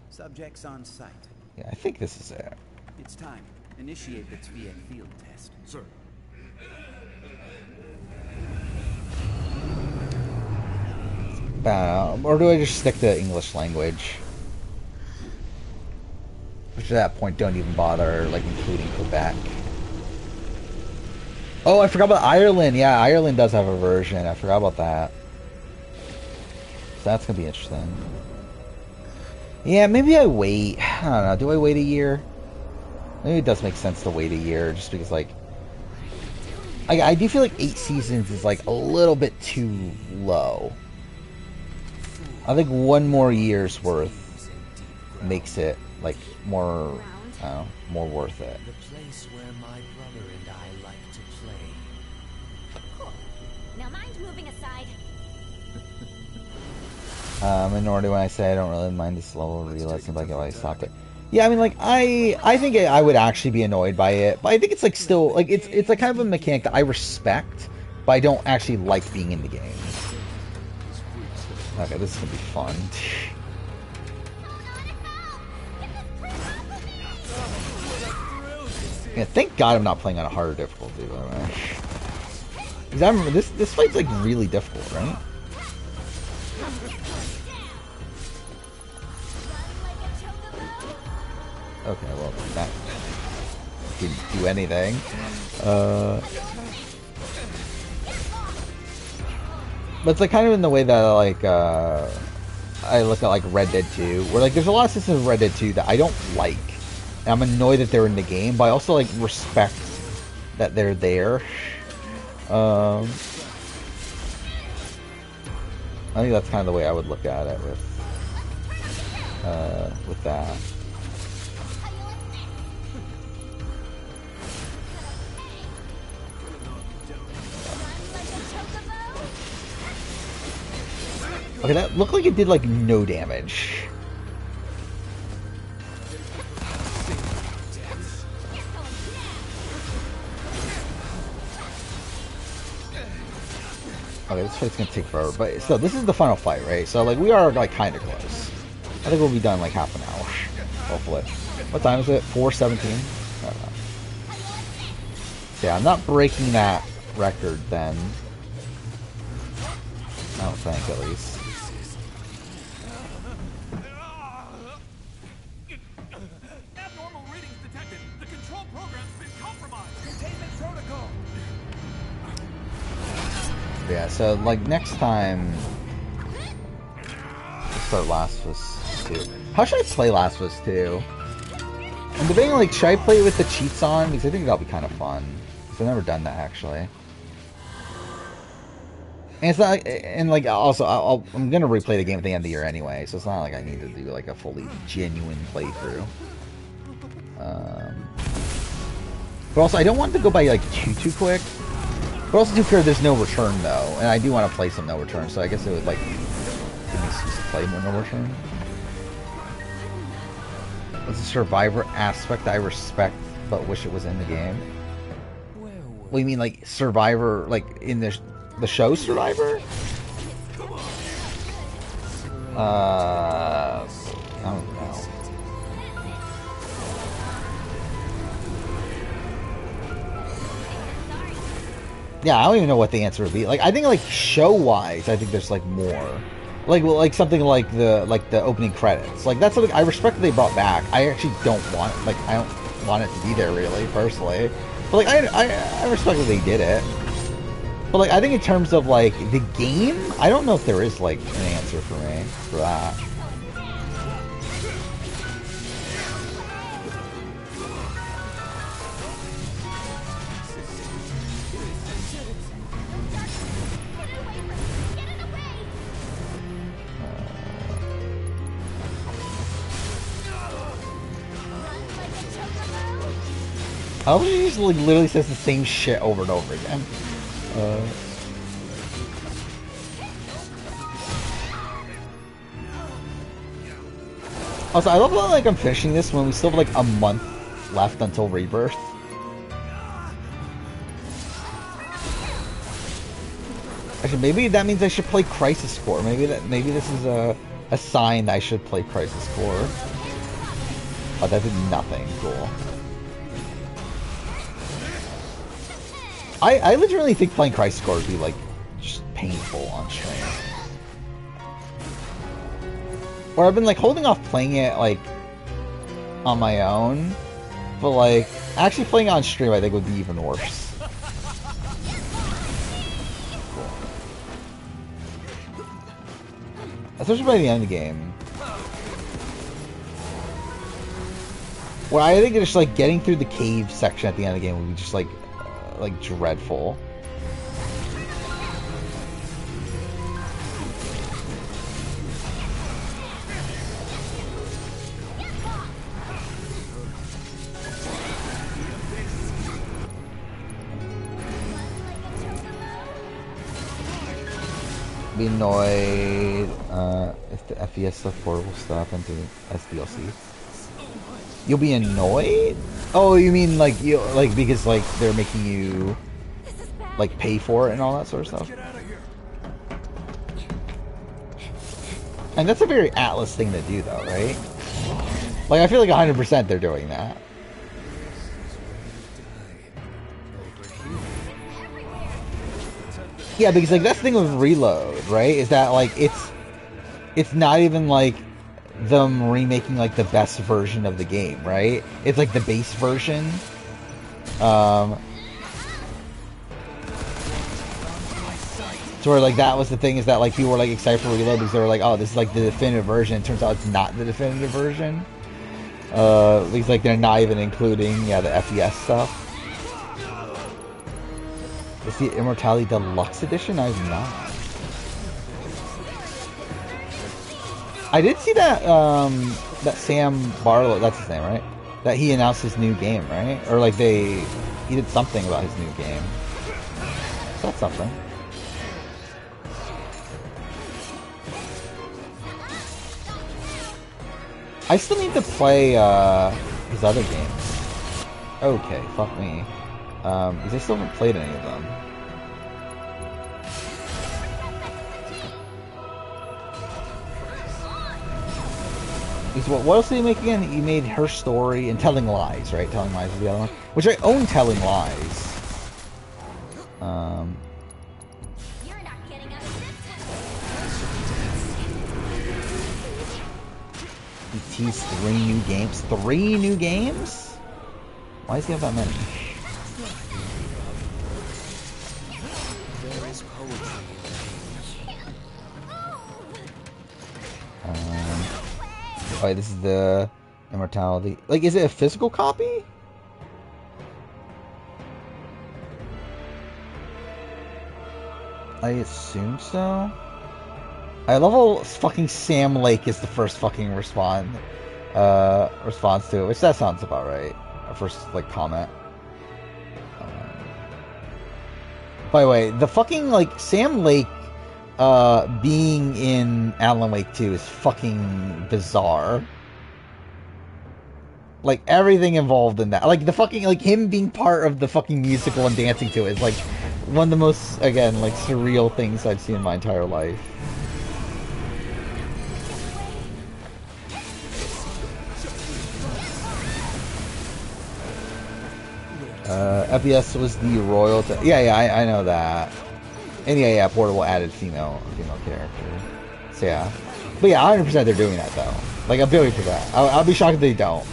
Subjects on site.
Yeah, I think this is it.
It's time. Initiate the VII field test.
Sir.
Or do I just stick to English language? Which at that point don't even bother, like, including Quebec. Oh, I forgot about Ireland. Yeah, Ireland does have a version. I forgot about that. So that's going to be interesting. Yeah, maybe I wait. I don't know. Do I wait a year? Maybe it does make sense to wait a year, just because, like... I do feel like 8 seasons is, like, a little bit too low. I think 1 more year's worth makes it, like, more, I don't know, more worth it.
The place where my brother and I like to play.
Cool. Now mind moving aside.
Minority when I say I don't really mind the slow re-listen, but I get why I stopped it. Yeah, I mean, like, I think I would actually be annoyed by it, but I think it's, like, still, like, it's like kind of a mechanic that I respect, but I don't actually like being in the game. Okay, this is gonna be fun. Yeah, thank God I'm not playing on a harder difficulty, by the way. Because I remember this fight's, like, really difficult, right? Okay, well, that didn't do anything. But it's like kind of in the way that like I look at like Red Dead 2, where like there's a lot of systems of Red Dead 2 that I don't like. And I'm annoyed that they're in the game, but I also like respect that they're there. I think that's kind of the way I would look at it with that. Okay, that looked like it did, like, no damage. Okay, this fight's gonna take forever, but still, this is the final fight, right? So, like, we are, like, kinda close. I think we'll be done in like half an hour, hopefully. What time is it? 4:17? I don't know. Yeah, I'm not breaking that record then. I don't think, at least.
Abnormal readings detected. The control program's been compromised. Containment protocol.
Yeah, so like next time we'll start Last of Us 2. How should I play Last of Us 2? I'm debating like, should I play it with the cheats on? Because I think that'll be kind of fun. Because I've never done that actually. And it's not like, and like also I'm gonna replay the game at the end of the year anyway, so it's not like I need to do like a fully genuine playthrough. But also I don't want it to go by like too quick. But also too clear there's no return though, and I do want to play some no return, so I guess it would like give me excuse to play more no return. It's a survivor aspect I respect, but wish it was in the game. What do you mean, like Survivor, like in the show Survivor? I don't know. Yeah, I don't even know what the answer would be. Like, I think like show-wise, I think there's like more. Like something like the opening credits. Like that's something I respect that they brought back. I actually don't want it. Like I don't want it to be there really, personally. But like I respect that they did it. But like I think in terms of like the game, I don't know if there is like an answer for me for that. I hope he just like literally says the same shit over and over again. Also, I love that like I'm finishing this when we still have like a month left until Rebirth. Actually, maybe that means I should play Crisis Core. Maybe this is a sign that I should play Crisis Core. Oh, that did nothing. Cool. I legitimately think playing Crisis Core would be like just painful on stream. Or I've been like holding off playing it like on my own, but like actually playing it on stream I think would be even worse. Cool. Especially by the end of the game. Well, I think it's like getting through the cave section at the end of the game would be just like dreadful. Be annoyed if the FPS stuff portable stuff into SDLC. You'll be annoyed? Oh, you mean like because like they're making you like pay for it and all that sort of stuff? And that's a very Atlas thing to do though, right? Like I feel like 100% they're doing that. Yeah, because like that's the thing with Reload, right? Is that like it's not even like them remaking like the best version of the game, right? It's like the base version. So where like that was the thing, is that like people were like excited for Reload because they were like, oh, this is like the definitive version. It turns out it's not the definitive version. Because like they're not even including the FES stuff. Is the Immortality Deluxe Edition? I've not. I did see that that Sam Barlow, that's his name, right? That he announced his new game, right? Or like he did something about his new game. So that's something. I still need to play his other games. Okay, fuck me. Because I still haven't played any of them. What else did he make again? He made Her Story and Telling Lies, right? Telling Lies is the other one. Which I own Telling Lies. He teased 3 new games. 3 new games? Why does he have that many? Oh, this is the Immortality. Like, is it a physical copy? I assume so. I love how fucking Sam Lake is the first fucking response to it, which that sounds about right. Our first, like, comment. By the way, the fucking, like, Sam Lake being in Alan Wake 2 is fucking bizarre. Like, everything involved in that. Like, the fucking, like, him being part of the fucking musical and dancing to it is, like, one of the most, again, like, surreal things I've seen in my entire life. FES was the royalty. Yeah, I know that. And yeah, Portable added female character. So yeah, but yeah, 100% they're doing that though. Like a billion %. I'll be shocked if they don't.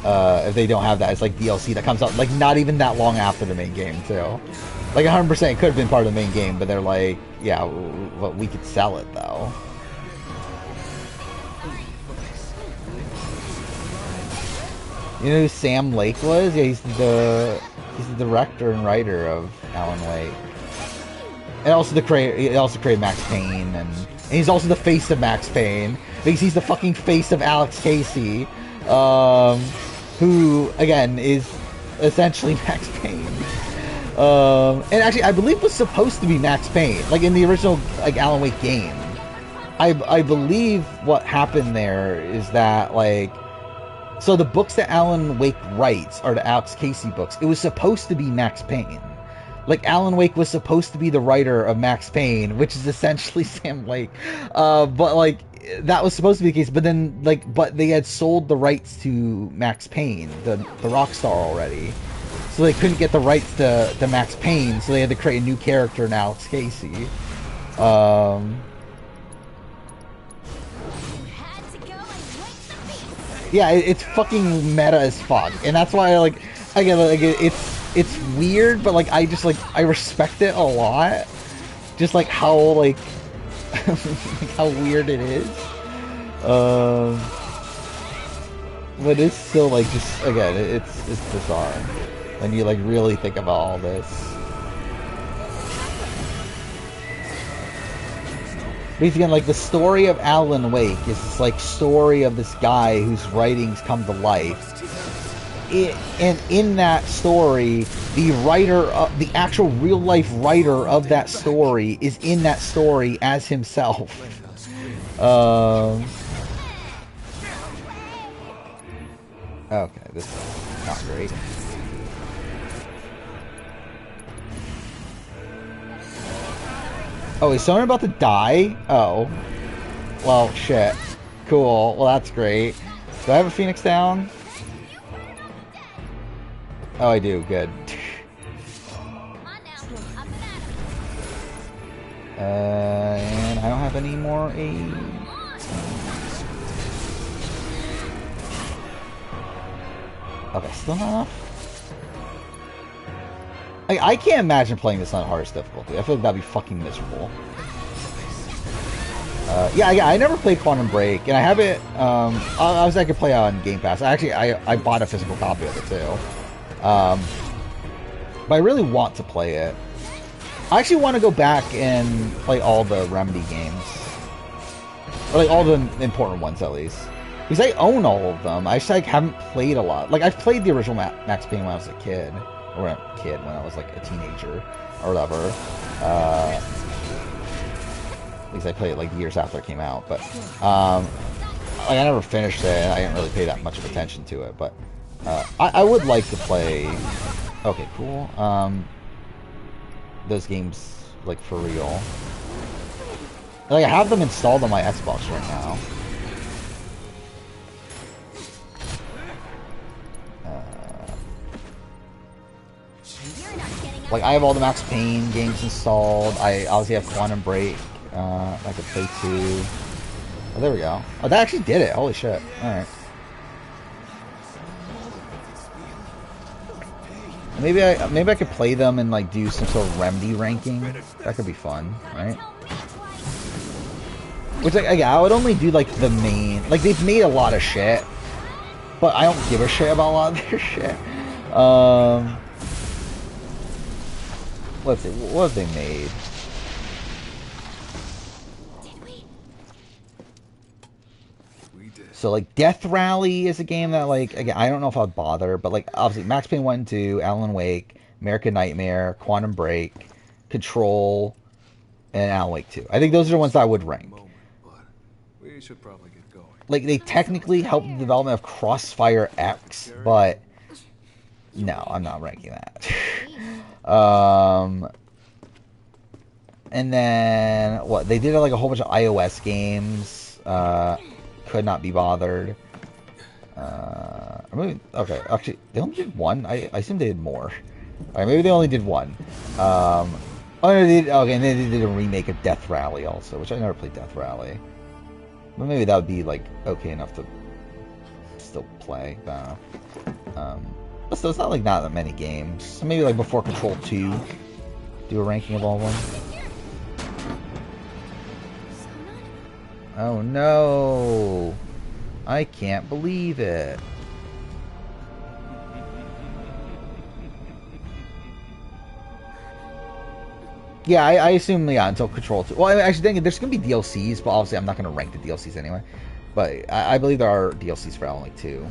If they don't have that, it's like DLC that comes out like not even that long after the main game too. Like 100% it could have been part of the main game, but they're like, yeah, but we could sell it though. You know who Sam Lake was? Yeah, he's the director and writer of Alan Wake. And also he also created Max Payne, and he's also the face of Max Payne because he's the fucking face of Alex Casey, who again is essentially Max Payne. And actually, I believe was supposed to be Max Payne, like in the original like Alan Wake game. I believe what happened there is that like. So the books that Alan Wake writes are the Alex Casey books. It was supposed to be Max Payne. Like, Alan Wake was supposed to be the writer of Max Payne, which is essentially Sam Lake. But, like, that was supposed to be the case. But then, like, but they had sold the rights to Max Payne, the Rockstar already. So they couldn't get the rights to Max Payne, so they had to create a new character in Alex Casey. Yeah, it's fucking meta as fuck, and that's why like it's weird, but like I respect it a lot, just like how like how weird it is. But it's still like just again it's bizarre when you like really think about all this. Because again, like the story of Alan Wake is this like story of this guy whose writings come to life. And in that story, the actual real life writer of that story is in that story as himself. Okay, this is not great. Oh, is someone about to die? Oh. Well, shit. Cool. Well, that's great. Do I have a Phoenix down? Oh, I do. Good. And I don't have any more aid. Okay, still not enough. I can't imagine playing this on hardest difficulty. I feel like that'd be fucking miserable. Yeah, I never played Quantum Break, and I have it. I could play on Game Pass. I bought a physical copy of it too. But I really want to play it. I actually want to go back and play all the Remedy games, or like all the important ones at least, because I own all of them. I just like haven't played a lot. Like I've played the original Max Payne when I was a kid. Or a kid, when I was like a teenager or whatever. At least I played it like years after it came out. But like I never finished it. I didn't really pay that much of attention to it. But I would like to play. Okay, cool. Those games like for real. Like I have them installed on my Xbox right now. Like, I have all the Max Payne games installed. I obviously have Quantum Break. I could play too. Oh, there we go. Oh, that actually did it. Holy shit. Alright. Maybe I could play them and like do some sort of remedy ranking. That could be fun, right? Which like, I would only do like the main. Like, they've made a lot of shit, but I don't give a shit about a lot of their shit. Let's see, what have they made? So like Death Rally is a game that like, again, I don't know if I'd bother, but like obviously Max Payne 1 and 2, Alan Wake, American Nightmare, Quantum Break, Control, and Alan Wake 2. I think those are the ones that I would rank.
We should probably get going.
Like, they technically helped the development of Crossfire X, but no, I'm not ranking that. And then what? They did like a whole bunch of iOS games. Could not be bothered. Okay, actually, they only did one. I assume they did more. Alright, maybe they only did one. Oh, no, they did, okay, and then they did a remake of Death Rally also, which I never played Death Rally. But maybe that would be like okay enough to still play. I don't know. But still, it's not like not that many games. So maybe like before Control 2, do a ranking of all of them. Oh no! I can't believe it. Yeah, I assume, yeah, until Control 2. Well, actually, thinking there's going to be DLCs, but obviously I'm not going to rank the DLCs anyway. But I believe there are DLCs for Alan Wake 2.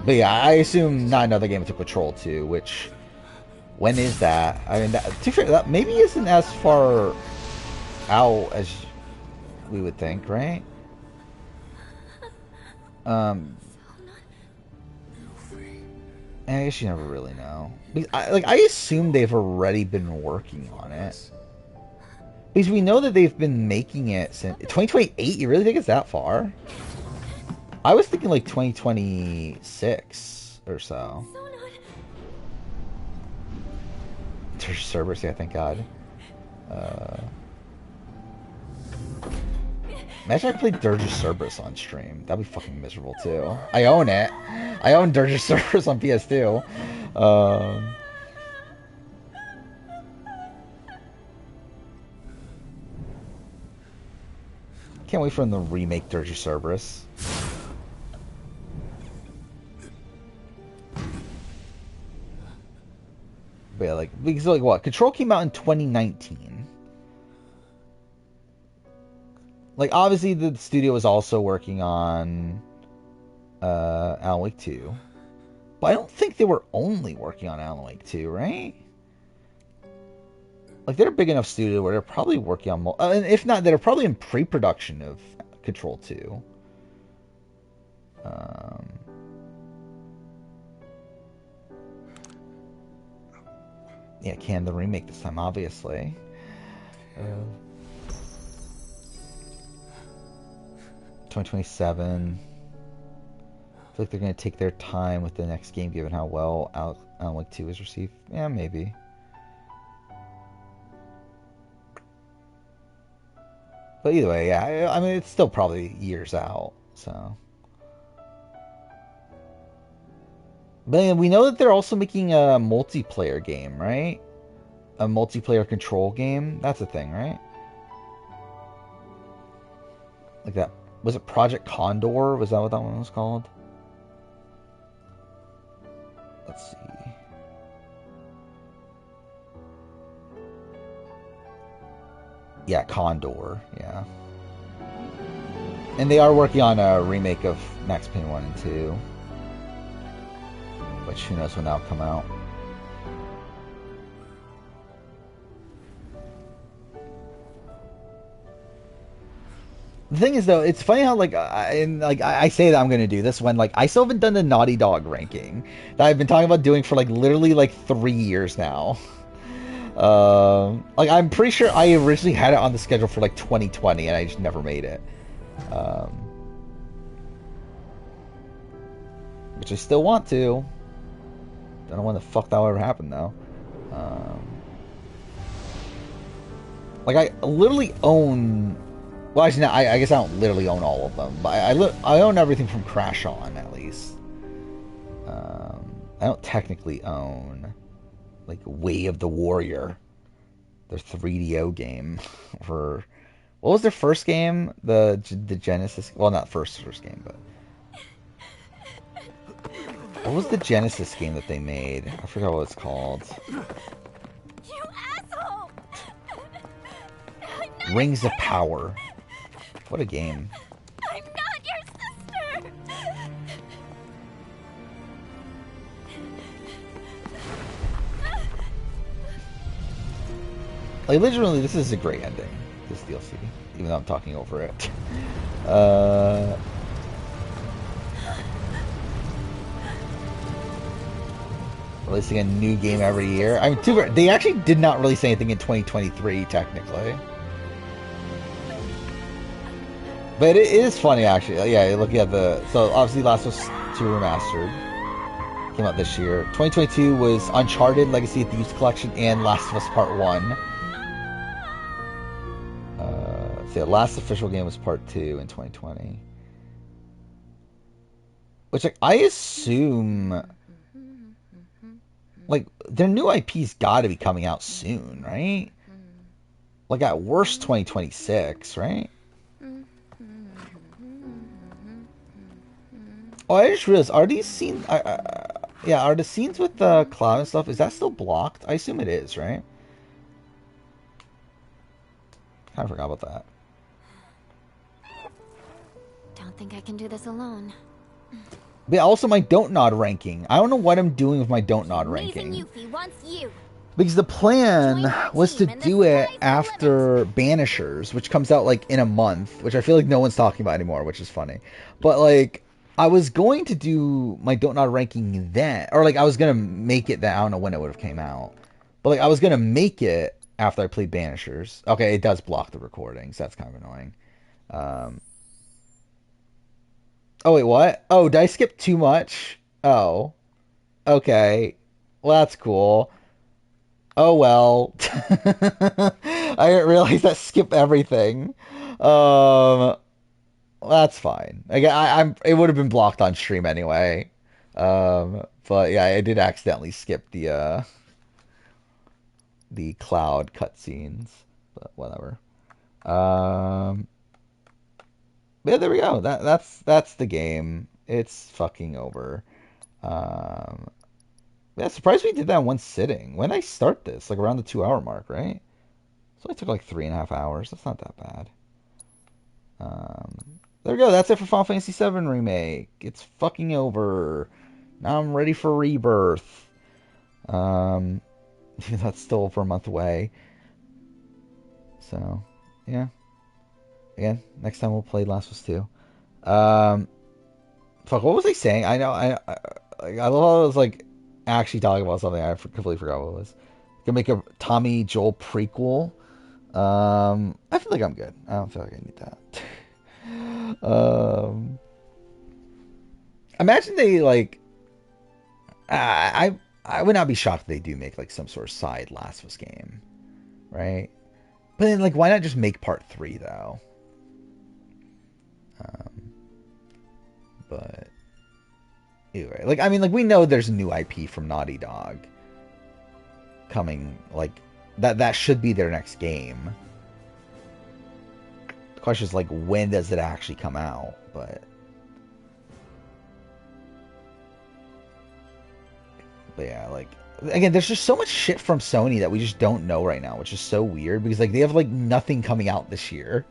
But yeah, I assume not another game until Control 2, which... When is that? I mean, that maybe isn't as far out as we would think, right? And I guess you never really know. I assume they've already been working on it. Because we know that they've been making it since 2028. You really think it's that far? I was thinking like 2026 or so. Cerberus, yeah, thank God. Imagine I played Dirge of Cerberus on stream. That'd be fucking miserable too. I own it. I own Dirge of Cerberus on PS2. Can't wait for them to remake Dirge of Cerberus. But yeah, like, because like what? Control came out in 2019. Like, obviously the studio was also working on Alan Wake 2. But I don't think they were only working on Alan Wake 2, right? Like, they're a big enough studio where they're probably working on... and if not, they're probably in pre-production of Control 2. Yeah, can the remake this time, obviously. 2027. I feel like they're going to take their time with the next game, given how well Alan Wake 2 was received. Yeah, maybe. But either way, yeah, I mean, it's still probably years out, so. But we know that they're also making a multiplayer game, right? A multiplayer Control game. That's a thing, right? Like that. Was it Project Condor? Was that what that one was called? Let's see. Yeah, Condor. Yeah. And they are working on a remake of Max Payne 1 and 2. Which, who knows when that'll come out. The thing is, though, it's funny how, like, I say that I'm going to do this when, like, I still haven't done the Naughty Dog ranking that I've been talking about doing for, like, literally, like, 3 years now. Like, I'm pretty sure I originally had it on the schedule for, like, 2020, and I just never made it. Which I still want to. Don't know when the fuck that would ever happen though. Like I literally own. Well, actually, no, I guess I don't literally own all of them, but I own everything from Crash On at least. I don't technically own like Way of the Warrior, their 3DO game. For what was their first game? The Genesis. Well, not first game, but what was the Genesis game that they made? I forgot what it's called.
You asshole!
Rings of Power. What a game.
I'm not your sister!
Like, literally, this is a great ending, this DLC, even though I'm talking over it. Releasing a new game every year. I mean, they actually did not release anything in 2023, technically. But it is funny, actually. Yeah, looking at so obviously Last of Us 2 Remastered came out this year. 2022 was Uncharted Legacy of Thieves Collection and Last of Us Part 1. So the last official game was Part 2 in 2020. Which, like, I assume, like, their new IP's got to be coming out soon, right? Like, at worst, 2026, right? Oh, I just realized, are these scenes, yeah, are the scenes with the cloud and stuff, is that still blocked? I assume it is, right? I forgot about that.
Don't think I can do this alone.
But also my Don't Nod ranking. I don't know what I'm doing with my Don't Nod ranking.
Yuffie wants you.
Because the plan was to do it after Banishers, which comes out like in a month, which I feel like no one's talking about anymore, which is funny. But like, I was going to do my Don't Nod ranking then, or like I was going to make it that, I don't know when it would have came out. But like I was going to make it after I played Banishers. Okay, it does block the recordings. That's kind of annoying. Oh, wait, what? Oh, did I skip too much? Oh. Okay. Well, that's cool. Oh, well. I didn't realize that skipped everything. That's fine. Again, it would have been blocked on stream anyway. But yeah, I did accidentally skip the cloud cutscenes. But whatever. Yeah, there we go. That's the game. It's fucking over. Yeah, surprised we did that in one sitting. When did I start this? Like around the 2-hour mark, right? So it took like 3.5 hours. That's not that bad. There we go. That's it for Final Fantasy VII Remake. It's fucking over. Now I'm ready for Rebirth. That's still over a month away. So, yeah. Again, next time we'll play Last of Us 2. Fuck, what was I saying? I know, I love how I was like actually talking about something. I completely forgot what it was. Gonna make a Tommy Joel prequel. I feel like I'm good. I don't feel like I need that. Imagine they like. I would not be shocked if they do make like some sort of side Last of Us game, right? But then like, why not just make Part 3 though? But anyway, like I mean, like we know there's a new IP from Naughty Dog coming. Like that should be their next game. The question is like, when does it actually come out? But yeah, like again, there's just so much shit from Sony that we just don't know right now, which is so weird because like they have like nothing coming out this year.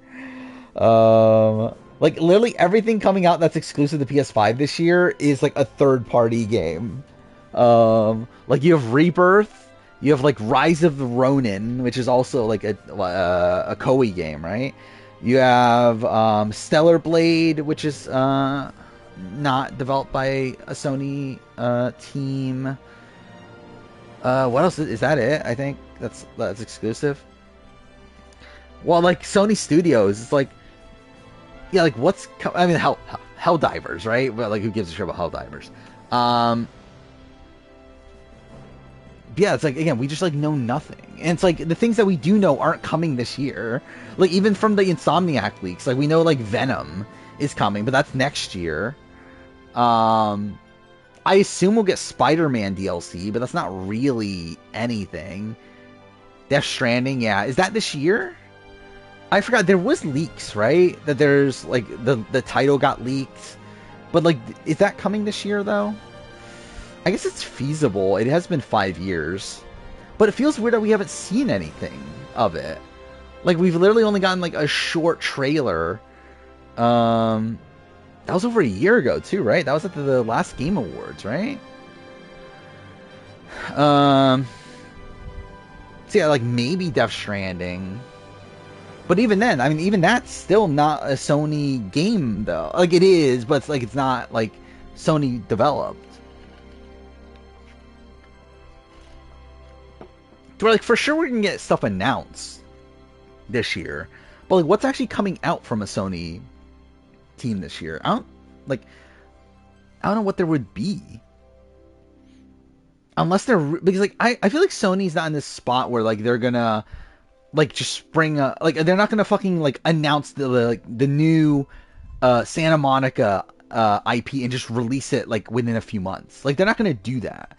Like, literally everything coming out that's exclusive to PS5 this year is, like, a third-party game. Like, you have Rebirth, you have, like, Rise of the Ronin, which is also, like, a Koei game, right? You have Stellar Blade, which is not developed by a Sony team. What else? Is that it? I think that's exclusive. Well, like, Sony Studios, it's like, yeah, like what's I mean, Helldivers, right? But like, who gives a shit about Helldivers? yeah, it's like, again, we just like know nothing. And it's like the things that we do know aren't coming this year. Like even from the Insomniac leaks, like we know like Venom is coming, but that's next year. I assume we'll get Spider-Man DLC, but that's not really anything. Death Stranding, yeah. Is that this year? I forgot. There was leaks, right? That there's like the title got leaked. But like, is that coming this year though? I guess it's feasible. It has been 5 years. But it feels weird that we haven't seen anything of it. Like, we've literally only gotten, like, a short trailer. That was over a year ago, too, right? That was at the last Game Awards, right? So, yeah, like, maybe Death Stranding. But even then, I mean, even that's still not a Sony game, though. Like, it is, but it's, like, it's not, like, Sony developed. So we're like, for sure we're going to get stuff announced this year. But, like, what's actually coming out from a Sony team this year? I don't know what there would be. Unless they're... Because, like, I feel like Sony's not in this spot where, like, they're going to, like, just spring... like, they're not going to fucking, like, announce the new Santa Monica IP and just release it, like, within a few months. Like, they're not going to do that.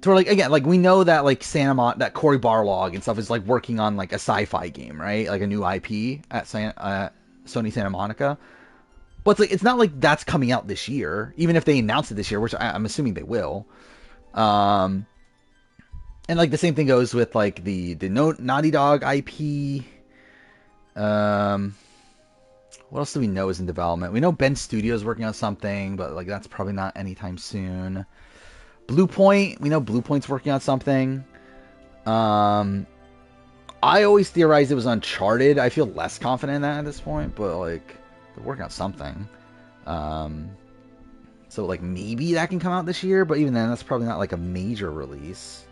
So we're like, again, like, we know that, like, that Cory Barlog and stuff is, like, working on, like, a sci-fi game, right? Like, a new IP at Sony Santa Monica. But it's, like, it's not like that's coming out this year, even if they announce it this year, which I'm assuming they will. And, like, the same thing goes with, like, the Naughty Dog IP. What else do we know is in development? We know Ben Studio's working on something, but, like, that's probably not anytime soon. Blue Point, we know Blue Point's working on something. I always theorized it was Uncharted. I feel less confident in that at this point, but like they're working on something. So like maybe that can come out this year, but even then, that's probably not like a major release.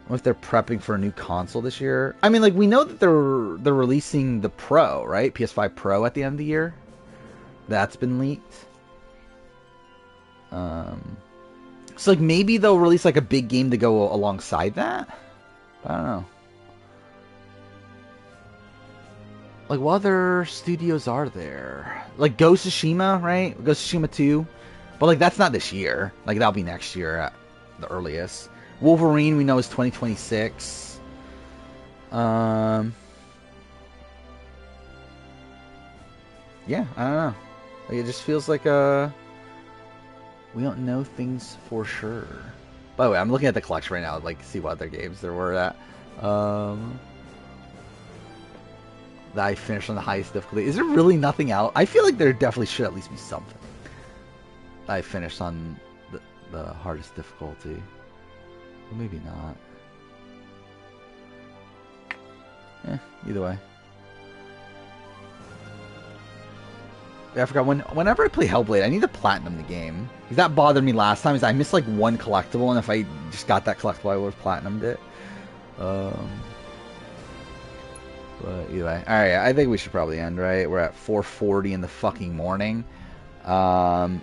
What if they're prepping for a new console this year? I mean, like we know that they're releasing the Pro, right? PS5 Pro at the end of the year. That's been leaked. So, like, maybe they'll release, like, a big game to go alongside that? I don't know. Like, what other studios are there? Like, Ghost of Tsushima, right? Ghost of Tsushima 2. But, like, that's not this year. Like, that'll be next year at the earliest. Wolverine, we know, is 2026. Yeah, I don't know. Like, it just feels like we don't know things for sure. By the way, I'm looking at the collection right now, like, see what other games there were at. That I finished on the highest difficulty. Is there really nothing out? I feel like there definitely should at least be something that I finished on the hardest difficulty. Or maybe not. Either way. I forgot, whenever I play Hellblade, I need to platinum the game. Because that bothered me last time, is I missed like one collectible, and if I just got that collectible, I would have platinumed it. But either way. Alright, I think we should probably end, right? We're at 4:40 in the fucking morning. We'll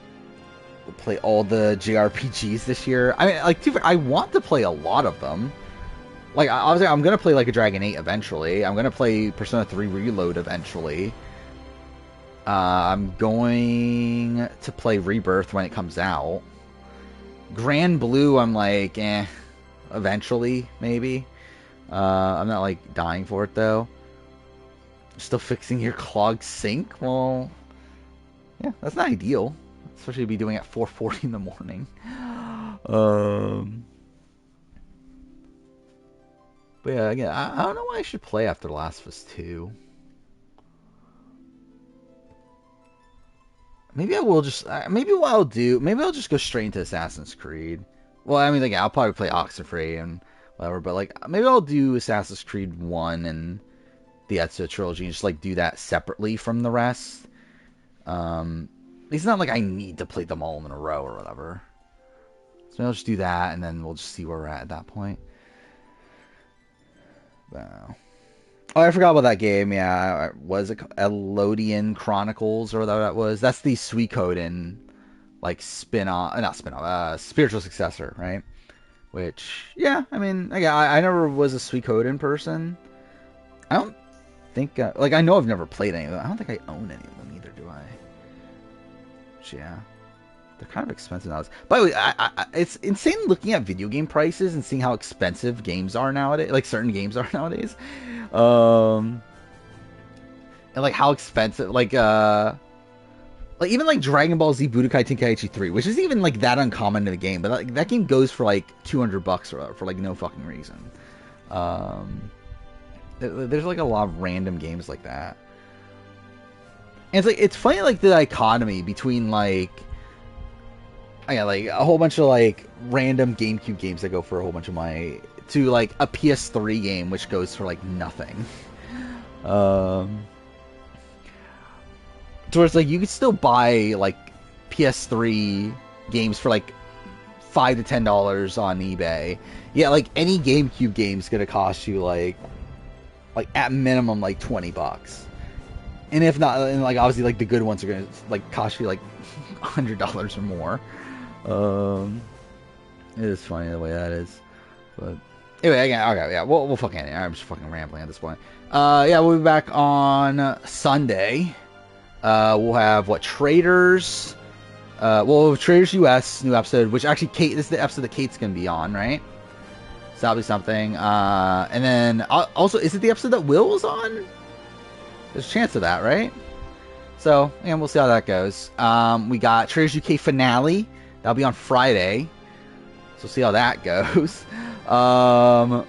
play all the JRPGs this year. I mean, like, I want to play a lot of them. Like, obviously, I'm going to play, like, a Dragon 8 eventually. I'm going to play Persona 3 Reload eventually. I'm going to play Rebirth when it comes out. Grand Blue, I'm like, eventually, maybe. I'm not, like, dying for it, though. Still fixing your clogged sink? Well, yeah, that's not ideal. Especially to be doing it at 4:40 in the morning. But yeah, again, I don't know why I should play after Last of Us 2. Maybe I will just... Maybe what I'll do... Maybe I'll just go straight into Assassin's Creed. Well, I mean, like, I'll probably play Oxenfree and whatever, but, like, maybe I'll do Assassin's Creed 1 and the Ezio trilogy and just, like, do that separately from the rest. It's not like I need to play them all in a row or whatever. So maybe I'll just do that, and then we'll just see where we're at that point. Wow. Oh, I forgot about that game. Yeah, was it Elodian Chronicles or whatever that was? That's the Suikoden like spiritual successor, right? Which, yeah, I mean, I never was a Suikoden person. I don't think, like, I know I've never played any of them. I don't think I own any of them either, do I? Which, yeah, they're kind of expensive nowadays. By the way, it's insane looking at video game prices and seeing how expensive games are nowadays, like certain games are nowadays. And like how expensive, like even like Dragon Ball Z Budokai Tenkaichi 3, which isn't even like that uncommon in the game, but like, that game goes for like $200 for like no fucking reason. There's like a lot of random games like that. And it's funny, like the dichotomy between like like a whole bunch of like random GameCube games that go for a whole bunch of money to like a PS3 game which goes for like nothing. Towards like you could still buy like PS3 games for like $5 to $10 on eBay. Yeah, like any GameCube game's gonna cost you like at minimum like $20. And if not, and like obviously like the good ones are gonna like cost you like $100 or more. It is funny the way that is. But anyway, again, okay, yeah, we'll fucking I'm just fucking rambling at this point. Yeah, we'll be back on Sunday. We'll have Traders. We'll have Traders US new episode, which actually Kate, this is the episode that Kate's gonna be on, right? So that'll be something. And then also, is it the episode that Will was on? There's a chance of that, right? So, and we'll see how that goes. We got Traders UK finale. That'll be on Friday. So see how that goes. I'll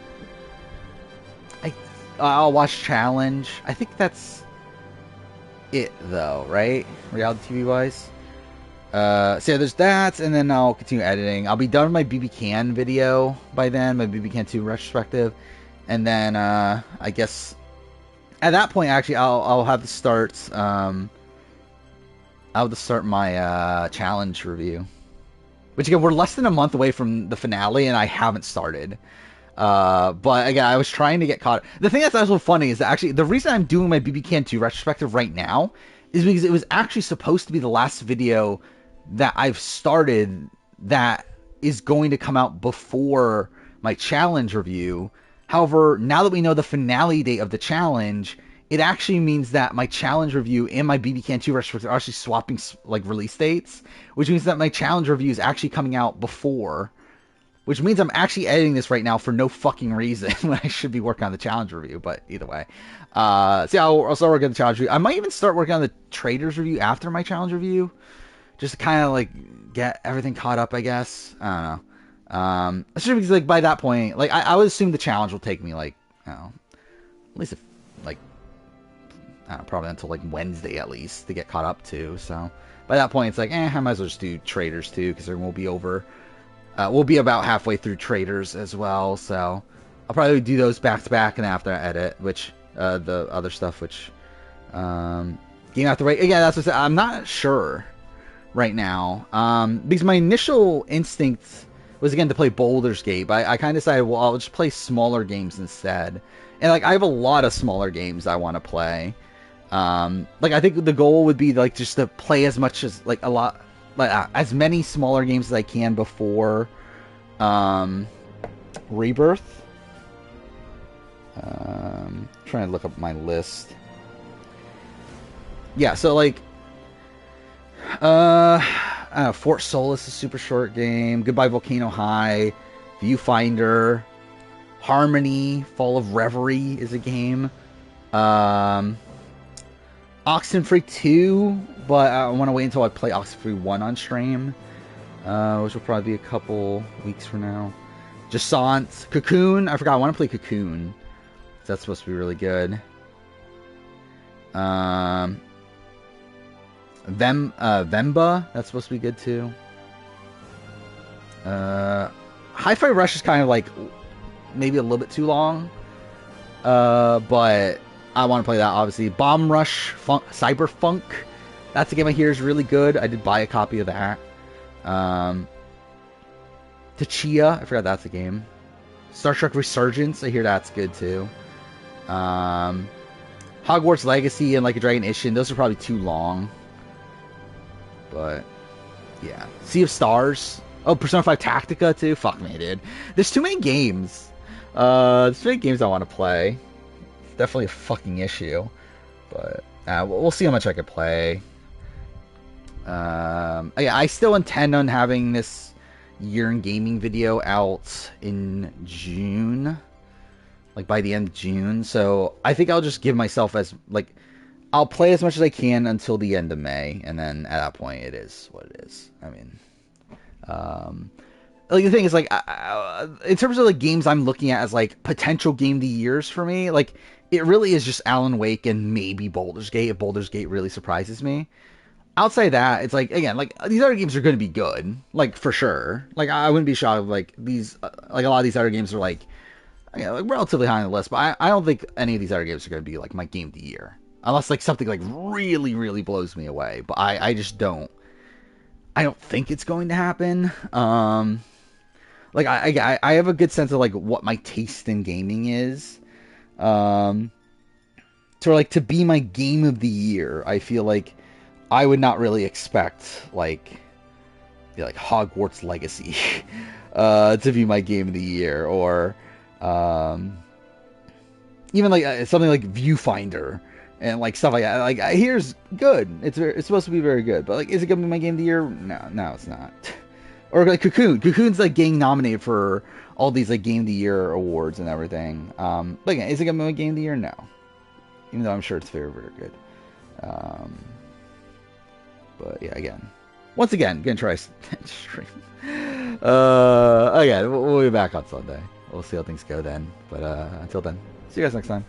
watch Challenge. I think that's it, though, right? Reality TV wise. So yeah, there's that, and then I'll continue editing. I'll be done with my BB Can video by then, my BB Can 2 retrospective, and then I guess at that point, actually, I'll have to start. I'll have to start my challenge review, which again, we're less than a month away from the finale, and I haven't started. But again, I was trying to get caught. The thing that's also funny is that actually the reason I'm doing my BB Can 2 retrospective right now is because it was actually supposed to be the last video that I've started that is going to come out before my challenge review. However, now that we know the finale date of the challenge, it actually means that my challenge review and my BB Can 2 retrospective are actually swapping like release dates, which means that my challenge review is actually coming out before. Which means I'm actually editing this right now for no fucking reason when I should be working on the challenge review. But either way. So yeah, I'll start working on the challenge review. I might even start working on the Traders review after my challenge review. Just to kind of like get everything caught up, I guess. I don't know. Especially because like by that point, like I would assume the challenge will take me like, I don't know, at least like, I don't know, probably until like Wednesday at least to get caught up to. So by that point, it's like, I might as well just do Traders too, because we'll be over. We'll be about halfway through Traders as well, so I'll probably do those back to back and after I edit, which the other stuff, which Game After Right. Again, that's what I'm not sure right now, because my initial instinct was again to play Baldur's Gate, but I kind of decided, well, I'll just play smaller games instead. And like I have a lot of smaller games I want to play. Like I think the goal would be like just to play as much as like a lot. As many smaller games as I can before Rebirth. Trying to look up my list. Yeah, so like Fort Solis is a super short game. Goodbye Volcano High, Viewfinder, Harmony, Fall of Reverie is a game. Oxenfree 2, but I want to wait until I play Oxenfree 1 on stream, which will probably be a couple weeks from now. Jasant, Cocoon, I forgot, I want to play Cocoon. That's supposed to be really good. Vemba, that's supposed to be good too. Hi-Fi Rush is kind of like maybe a little bit too long, but I want to play that, obviously. Bomb Rush Cyberfunk. That's a game I hear is really good. I did buy a copy of that. Tachia. I forgot that's a game. Star Trek Resurgence. I hear that's good, too. Hogwarts Legacy and Like a Dragon Ishin. Those are probably too long. But Yeah. Sea of Stars. Oh, Persona 5 Tactica too. Fuck me, dude. There's too many games. There's too many games I want to play. It's definitely a fucking issue. But we'll see how much I could play. Yeah, I still intend on having this year in gaming video out in June. Like by the end of June. So I think I'll just give myself I'll play as much as I can until the end of May, and then at that point, it is what it is. I mean, the thing is, in terms of games I'm looking at as potential game of the years for me, it really is just Alan Wake and maybe Baldur's Gate if Baldur's Gate really surprises me. Outside of that, it's again, these other games are going to be good, for sure. I wouldn't be shocked if these, a lot of these other games are relatively high on the list, but I don't think any of these other games are going to be my game of the year. Unless something really, really blows me away. But I just don't. I don't think it's going to happen. I have a good sense of what my taste in gaming is. To be my game of the year, I feel I would not really expect Hogwarts Legacy to be my game of the year, or even something like Viewfinder. And stuff like that. Here's good. It's supposed to be very good. But is it gonna be my game of the year? No, it's not. Or Cocoon. Cocoon's getting nominated for all these game of the year awards and everything. But again, is it gonna be my game of the year? No. Even though I'm sure it's very, very good. But yeah, once again, gonna try stream. Again, we'll be back on Sunday. We'll see how things go then. But until then, see you guys next time.